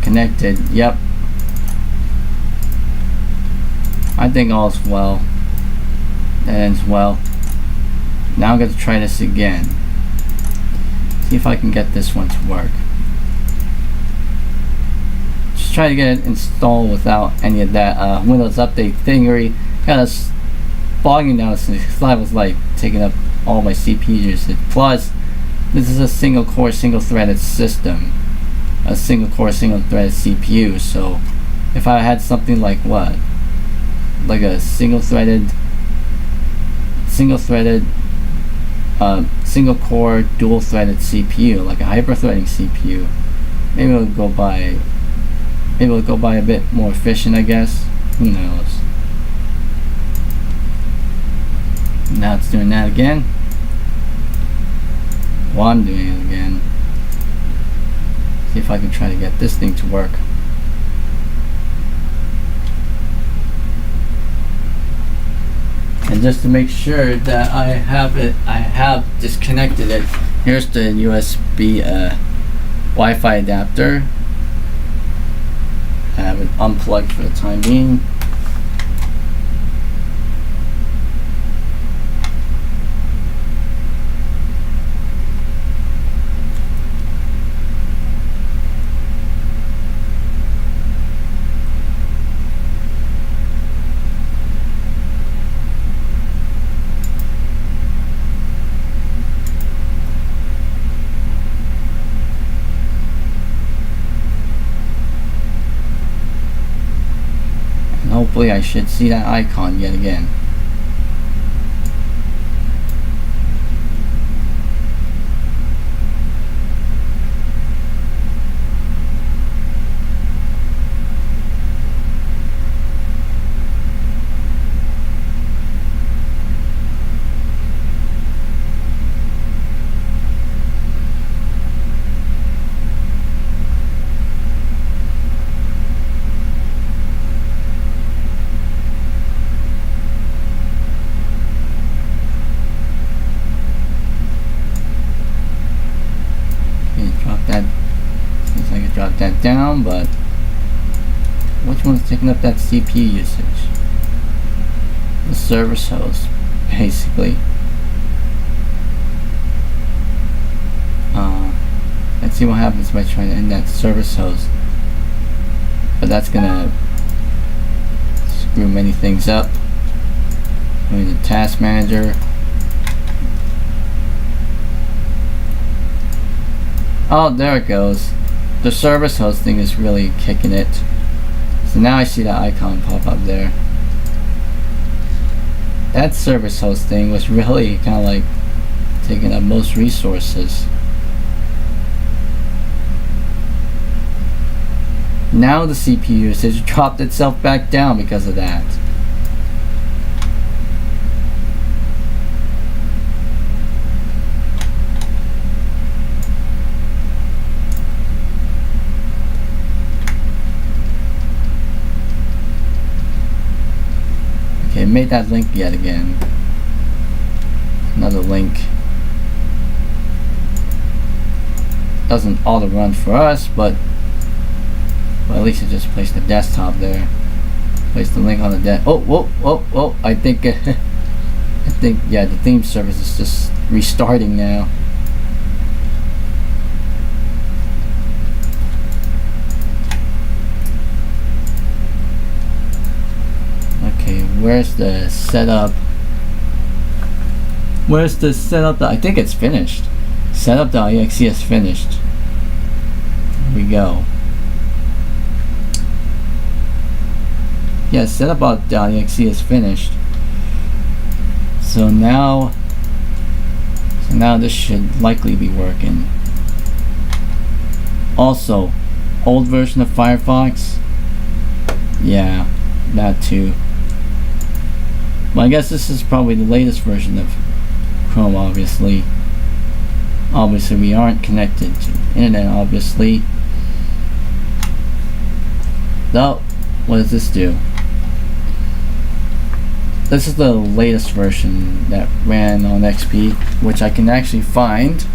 A: connected. Yep. I think all's well. That ends well. Now I'm going to try this again. See if I can get this one to work. Just try to get it installed without any of that Windows Update thingery. Got us bogging down since I was like taking up all my CPU usage. Plus, this is a single core, single threaded system. A single core, single threaded CPU, so if I had something like what, like a single-threaded, single-core, dual-threaded CPU, like a hyper-threading CPU, maybe it'll go by a bit more efficient, I guess. Who knows? Now it's doing that again. Well, I'm doing it again. See if I can try to get this thing to work. And just to make sure that I have disconnected it. Here's the USB Wi-Fi adapter. I have it unplugged for the time being. Hopefully I should see that icon yet again. Drop that down, but which one's taking up that CPU usage? The service host, basically. Let's see what happens by trying to end that service host. But that's gonna screw many things up. Going to task manager. Oh, there it goes. The service hosting is really kicking it. So now I see that icon pop up there. That service hosting was really kind of like taking up most resources. Now the CPU usage dropped itself back down because of that. Okay, made that link yet again. Another link. Doesn't auto run for us, but well, at least it just placed the desktop there. Place the link on the desk. Oh, whoa, whoa, whoa! I think, yeah, the theme service is just restarting now. Okay, where's the setup? Where's the setup? I think it's finished. Setup.exe is finished. Here we go. Yeah, setup.exe is finished. So now this should likely be working. Also, old version of Firefox. Yeah, that too. Well, I guess this is probably the latest version of Chrome, obviously. Obviously, we aren't connected to the internet, obviously. So, what does this do? This is the latest version that ran on XP, which I can actually find.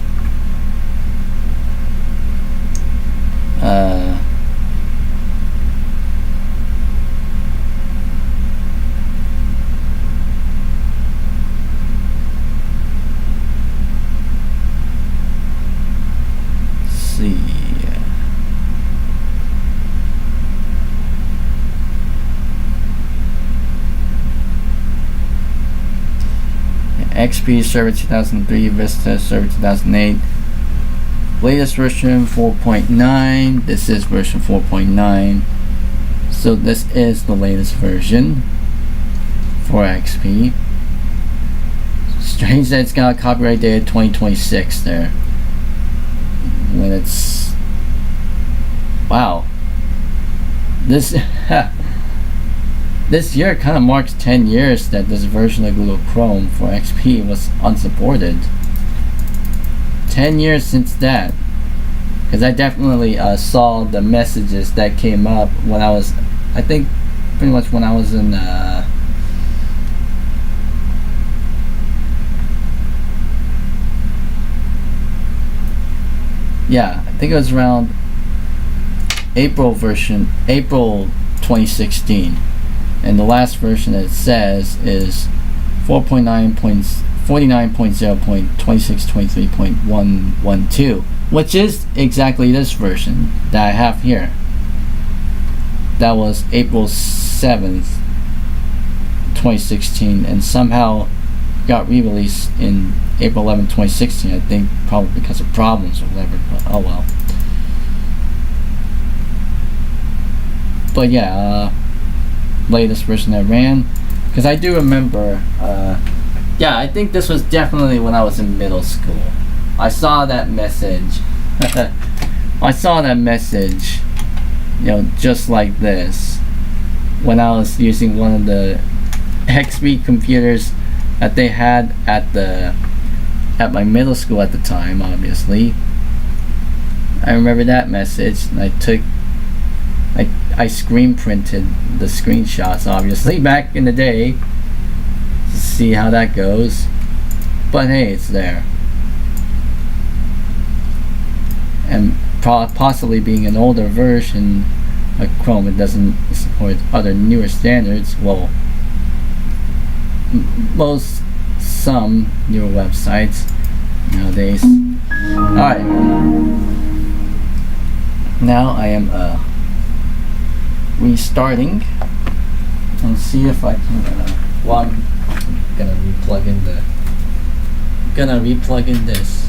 A: See. XP Server 2003, Vista Server 2008. Latest version 4.9. This is version 4.9. So this is the latest version for XP. Strange that it's got a copyright date 2026 there. When it's... Wow. This this year kind of marks 10 years that this version of Google Chrome for XP was unsupported. 10 years since that. Because I definitely saw the messages that came up when I was, I think, pretty much when I was in yeah, I think it was around April 2016, and the last version that it says is 4.9.49.0.2623.112, which is exactly this version that I have here. That was April 7th, 2016, and somehow got re-released in April 11th, 2016. I think probably because of problems or whatever, but oh well. But yeah, latest version that ran, because I do remember, yeah, I think this was definitely when I was in middle school. I saw that message. I saw that message, you know, just like this, when I was using one of the XP computers that they had at my middle school at the time. Obviously, I remember that message, and I screen printed the screenshots, obviously, back in the day, to see how that goes. But hey, it's there. And possibly being an older version of Chrome, it doesn't support other newer standards. Well, some newer websites nowadays. Alright. Now I am restarting and see if I can well, I'm gonna replug in this.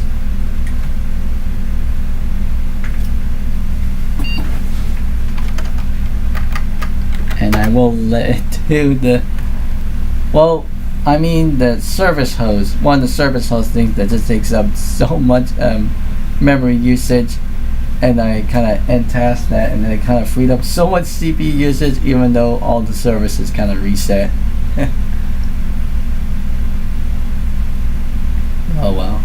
A: And I will let it do the, well, I mean the service host, one of the service host things that just takes up so much memory usage, and I kind of end-tasked that, and then it kind of freed up so much CPU usage, even though all the services kind of reset. Oh well.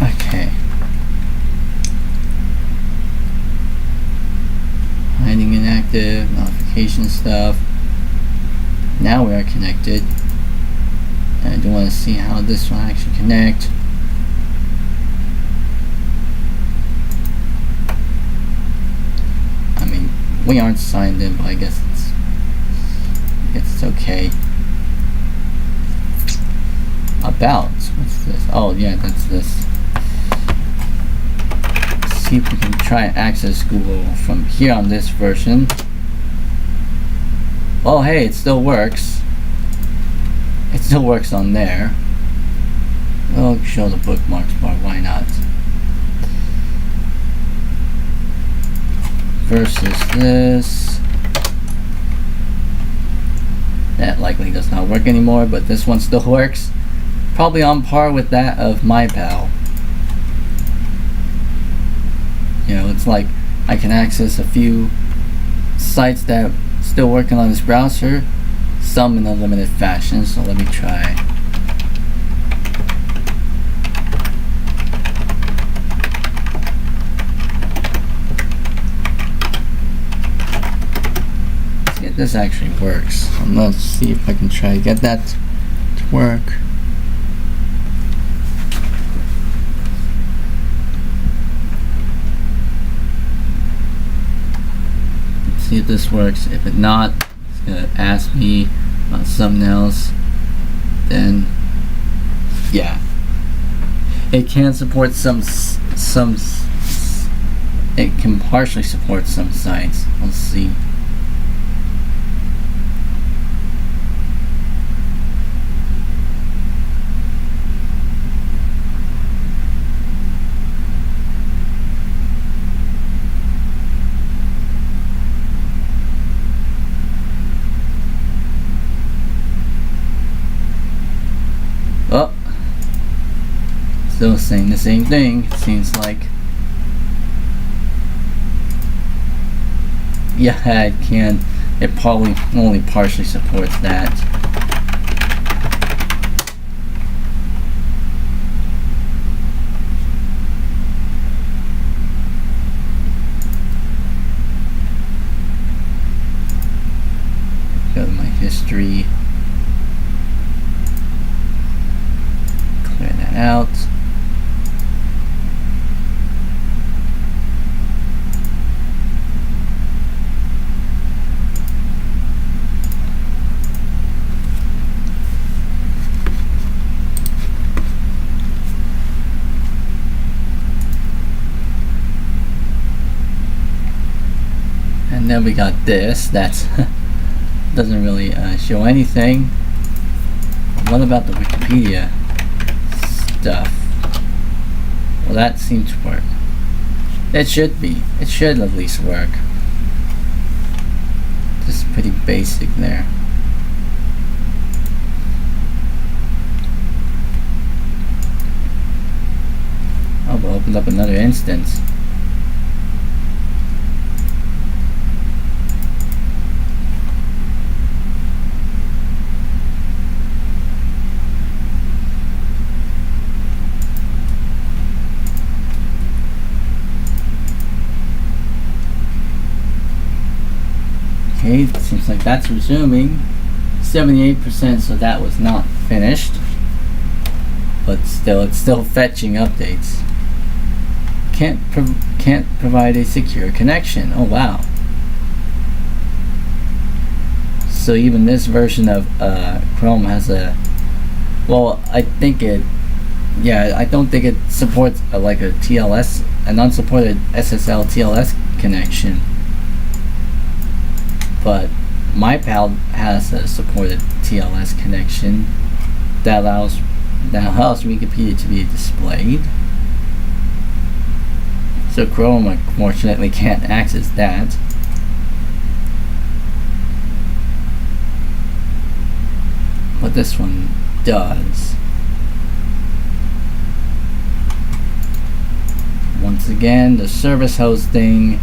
A: Okay. Hiding inactive, notification stuff. Now we are connected. And I do want to see how this will actually connect. I mean, we aren't signed in, but I guess it's okay. About, what's this? Oh yeah, that's this. Let's see if we can try and access Google from here on this version. Oh hey, it still works. It still works on there. We'll show the bookmarks bar, why not? Versus this. That likely does not work anymore, but this one still works. Probably on par with that of MyPal. You know, it's like I can access a few sites that are still working on this browser, some in a limited fashion, so let me try. Let's see if this actually works. Let's see if I can try to get that to work. see if this works. If it not, it's gonna ask me about something else. Then, yeah, it can support some. It can partially support some sites. Let's see. Oh, still saying the same thing, it seems like. Yeah, it can. It probably only partially supports that. Go to my history. Clear that out. And then we got this. That's doesn't really show anything. What about the Wikipedia stuff? Well, that seems to work. It should be. It should at least work. Just pretty basic there. Oh, we'll open up another instance. Okay, it seems like that's resuming. 78%, so that was not finished. But still, it's still fetching updates. Can't provide a secure connection. Oh wow. So even this version of Chrome has a, well, I think it, yeah, I don't think it supports like a TLS, an unsupported SSL TLS connection. But MyPal has a supported TLS connection that allows Wikipedia to be displayed. So Chrome unfortunately can't access that. But this one does. Once again, the service hosting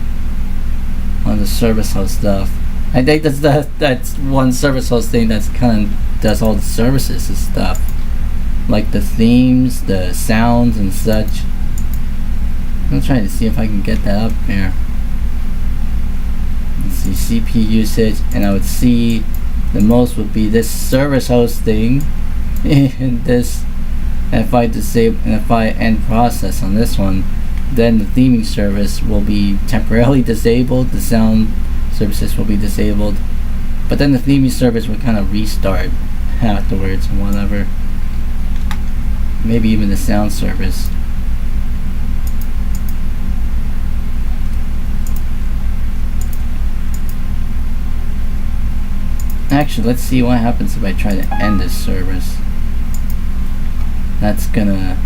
A: on the service host stuff. I think that's one service host thing that's kind of does all the services and stuff, like the themes, the sounds and such. I'm trying to see if I can get that up here. Let's see, CPU usage, and I would see the most would be this service hosting, and this. And if I disable, and if I end process on this one, then the theming service will be temporarily disabled. The sound services will be disabled, but then the theming service will kind of restart afterwards and whatever. Maybe even the sound service. Actually, let's see what happens if I try to end this service. That's gonna,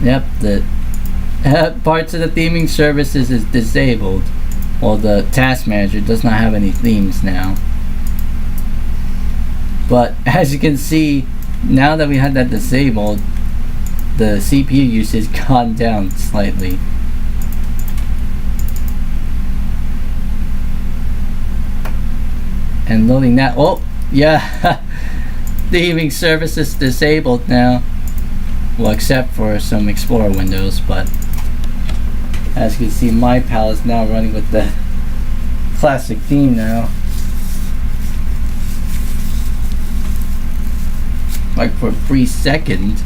A: yep, the parts of the theming services is disabled. Well, the task manager does not have any themes now. But as you can see, now that we had that disabled, the CPU usage gone down slightly. And loading that, oh yeah, theming service is disabled now. Well, except for some Explorer windows, but as you can see, MyPal is now running with the classic theme now. Like for a brief second.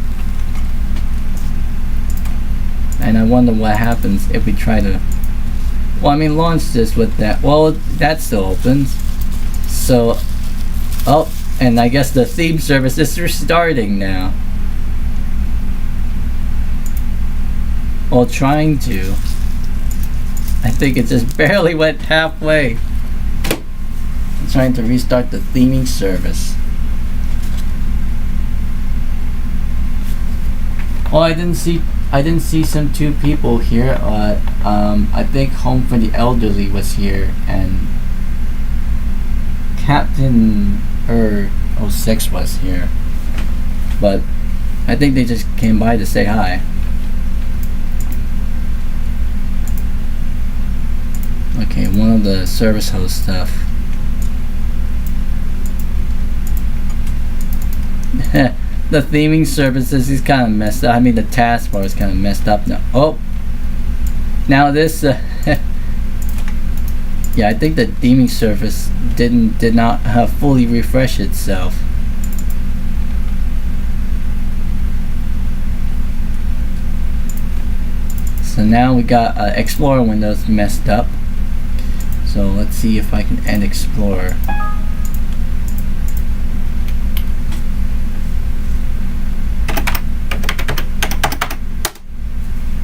A: And I wonder what happens if we try to, well, I mean, launch this with that. Well, that still opens. So, oh, and I guess the theme service is restarting now. Well, trying to. I think it just barely went halfway. I'm trying to restart the theming service. Well, I didn't see some two people here. I think Home for the Elderly was here, and Captain 06 was here. But I think they just came by to say hi. Okay, one of the service host stuff. The theming services is kind of messed up. I mean, the taskbar is kind of messed up now. Oh, now this. Yeah, I think the theming service did not fully refresh itself. So now we got Explorer windows messed up. So let's see if I can end Explorer.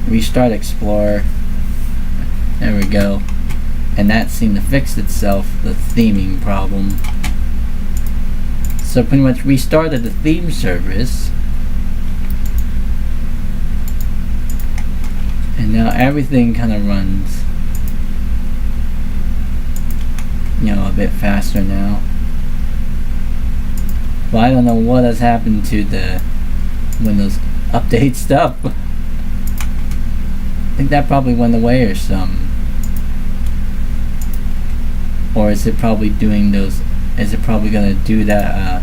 A: Restart Explorer. There we go. And that seemed to fix itself, the theming problem. So pretty much restarted the theme service. And now everything kind of runs, you know, a bit faster now. Well, I don't know what has happened to the Windows Update stuff. I think that probably went away or something. Or is it probably doing those, is it probably gonna do that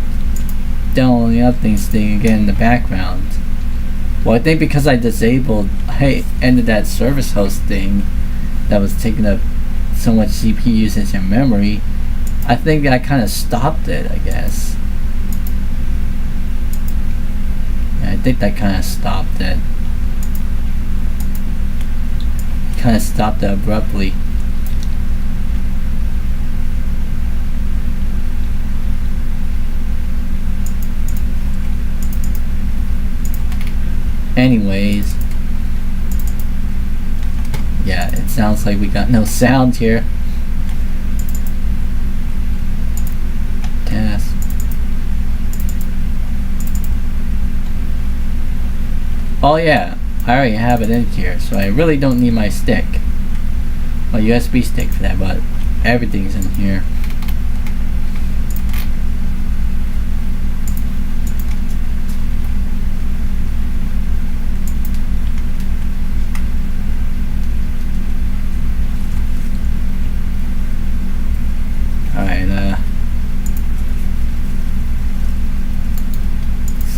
A: downloading up things thing again in the background? Well, I think because I ended that service host thing that was taking up so much CPU usage and memory, I think I kind of stopped it, I guess. Yeah, I think that kind of stopped it. Kind of stopped it abruptly. Anyways, yeah, it sounds like we got no sound here. Task. Oh yeah, I already have it in here, so I really don't need my stick. A USB stick for that, but everything's in here.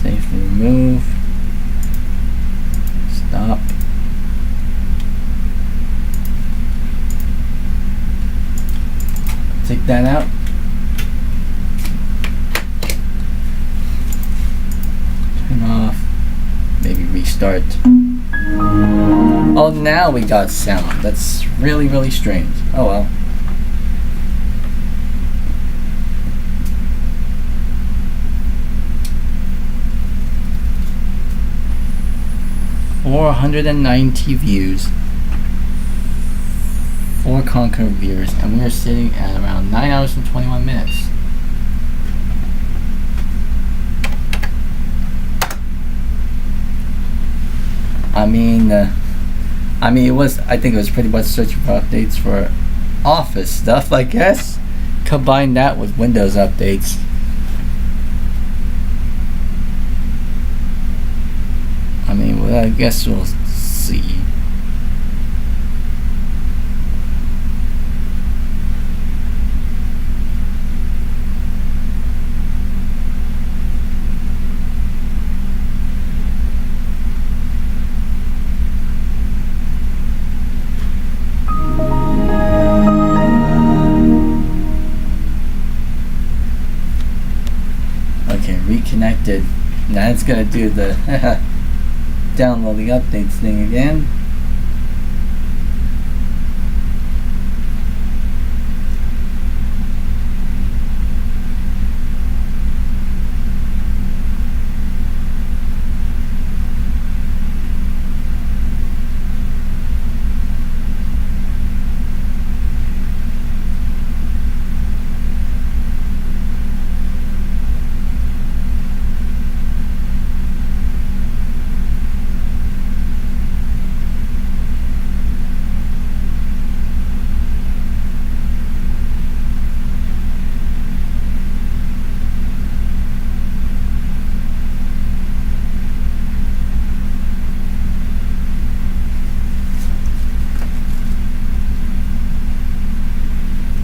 A: Safely remove. Stop. Take that out. Turn off. Maybe restart. Oh, now we got sound. That's really, really strange. Oh well. .490 views, 4 concurrent viewers, and we are sitting at around 9 hours and 21 minutes. I mean, I think it was pretty much searching for updates for Office stuff, I guess. Combine that with Windows updates. I mean, well, I guess we'll see. Okay, reconnected. Now it's gonna do the downloading updates thing again.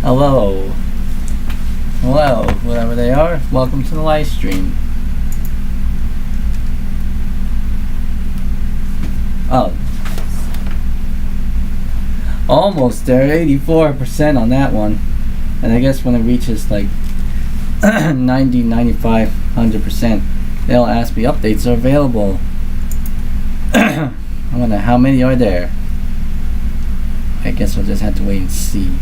A: Hello. Hello, whoever they are. Welcome to the live stream. Oh. Almost there, 84% on that one. And I guess when it reaches like 90, 95, 100%, they'll ask me updates are available. I wonder how many are there. I guess we'll just have to wait and see.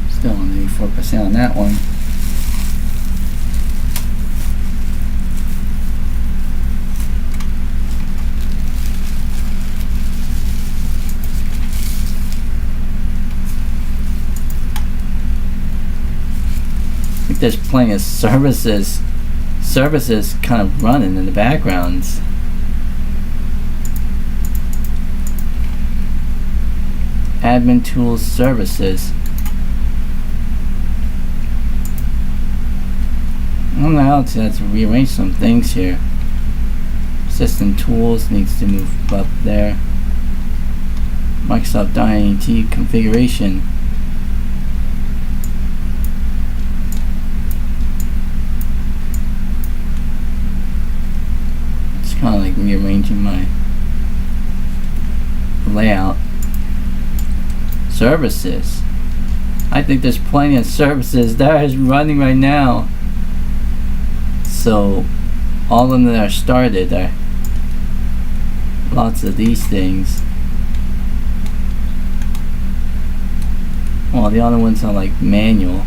A: Still on 84% on that one. I think there's plenty of services kind of running in the backgrounds. Admin tools services. I don't know how to have to rearrange some things here. System tools needs to move up there. Microsoft INT configuration. It's kind of like rearranging my layout. Services. I think there's plenty of services that is running right now. So all of them that are started are lots of these things. Well, the other ones are like manual.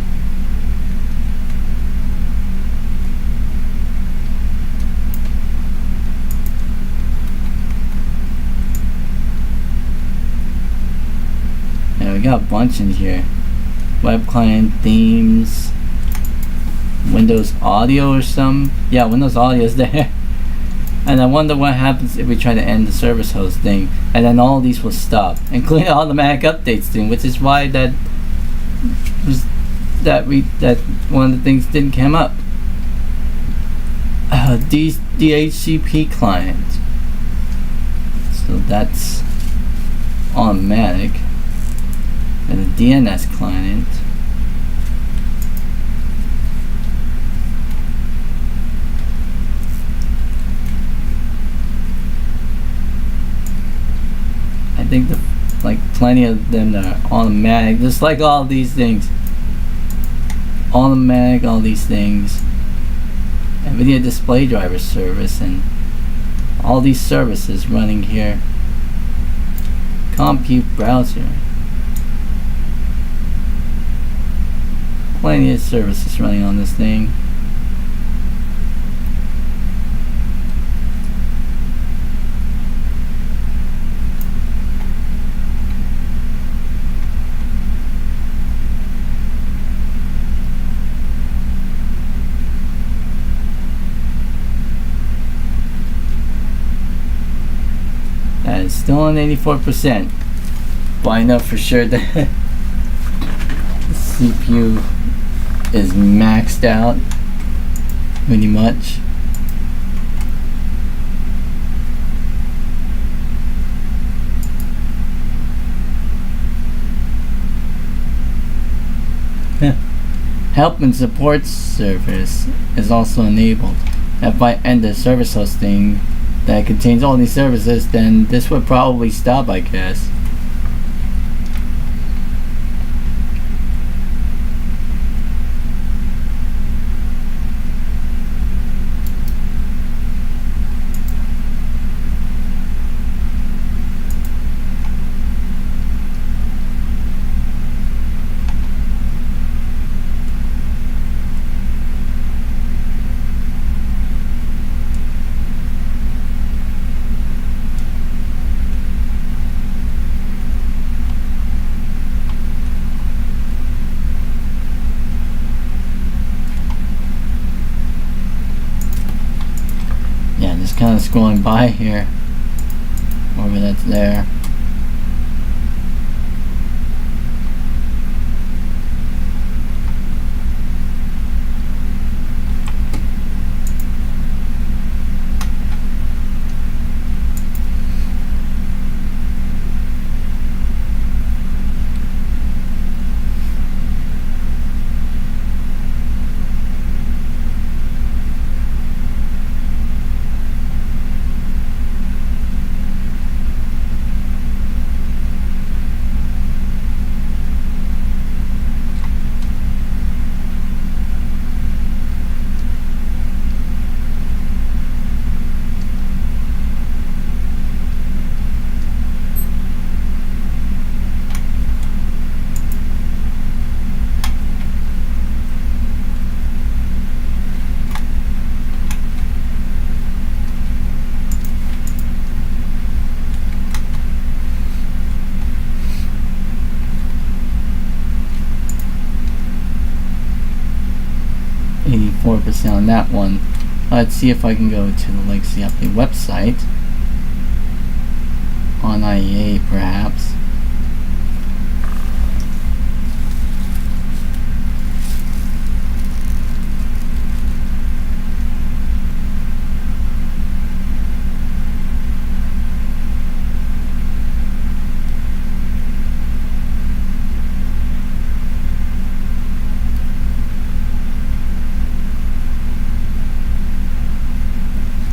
A: Yeah, we got a bunch in here. Web client themes. Windows Audio or some. Yeah, Windows Audio is there. And I wonder what happens if we try to end the service host thing, and then all these will stop, including the automatic updates thing, which is why that one of the things didn't come up. DHCP client. So that's automatic. And the DNS client. I think like plenty of them that are automatic, just like all these things. Automatic, all these things. NVIDIA display driver service and all these services running here. Compute browser. Plenty of services running on this thing. That is still on 84%. But I know for sure that the CPU is maxed out pretty much. Help and support service is also enabled. If I end the service hosting that contains all these services, then this would probably stop, I guess. kind of scrolling by here. Whatever that's there. On that one. Let's see if I can go to the Legacy Update website on IE8 perhaps.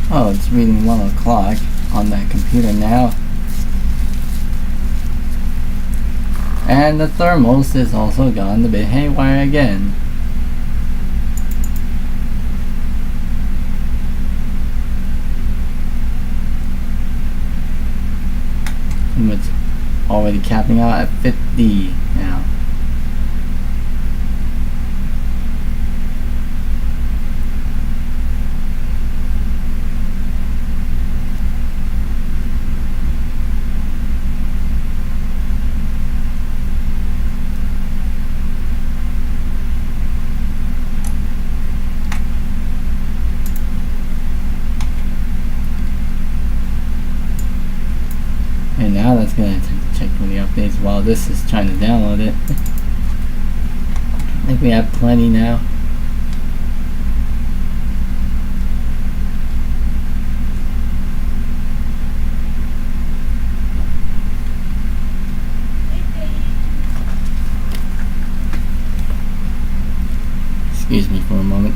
A: Oh, it's reading 1 o'clock on that computer now. And the thermals is also gone a bit haywire again. And it's already capping out at 50 now. And now that's going to check for the updates while this is trying to download it. I think we have plenty now. Excuse me for a moment.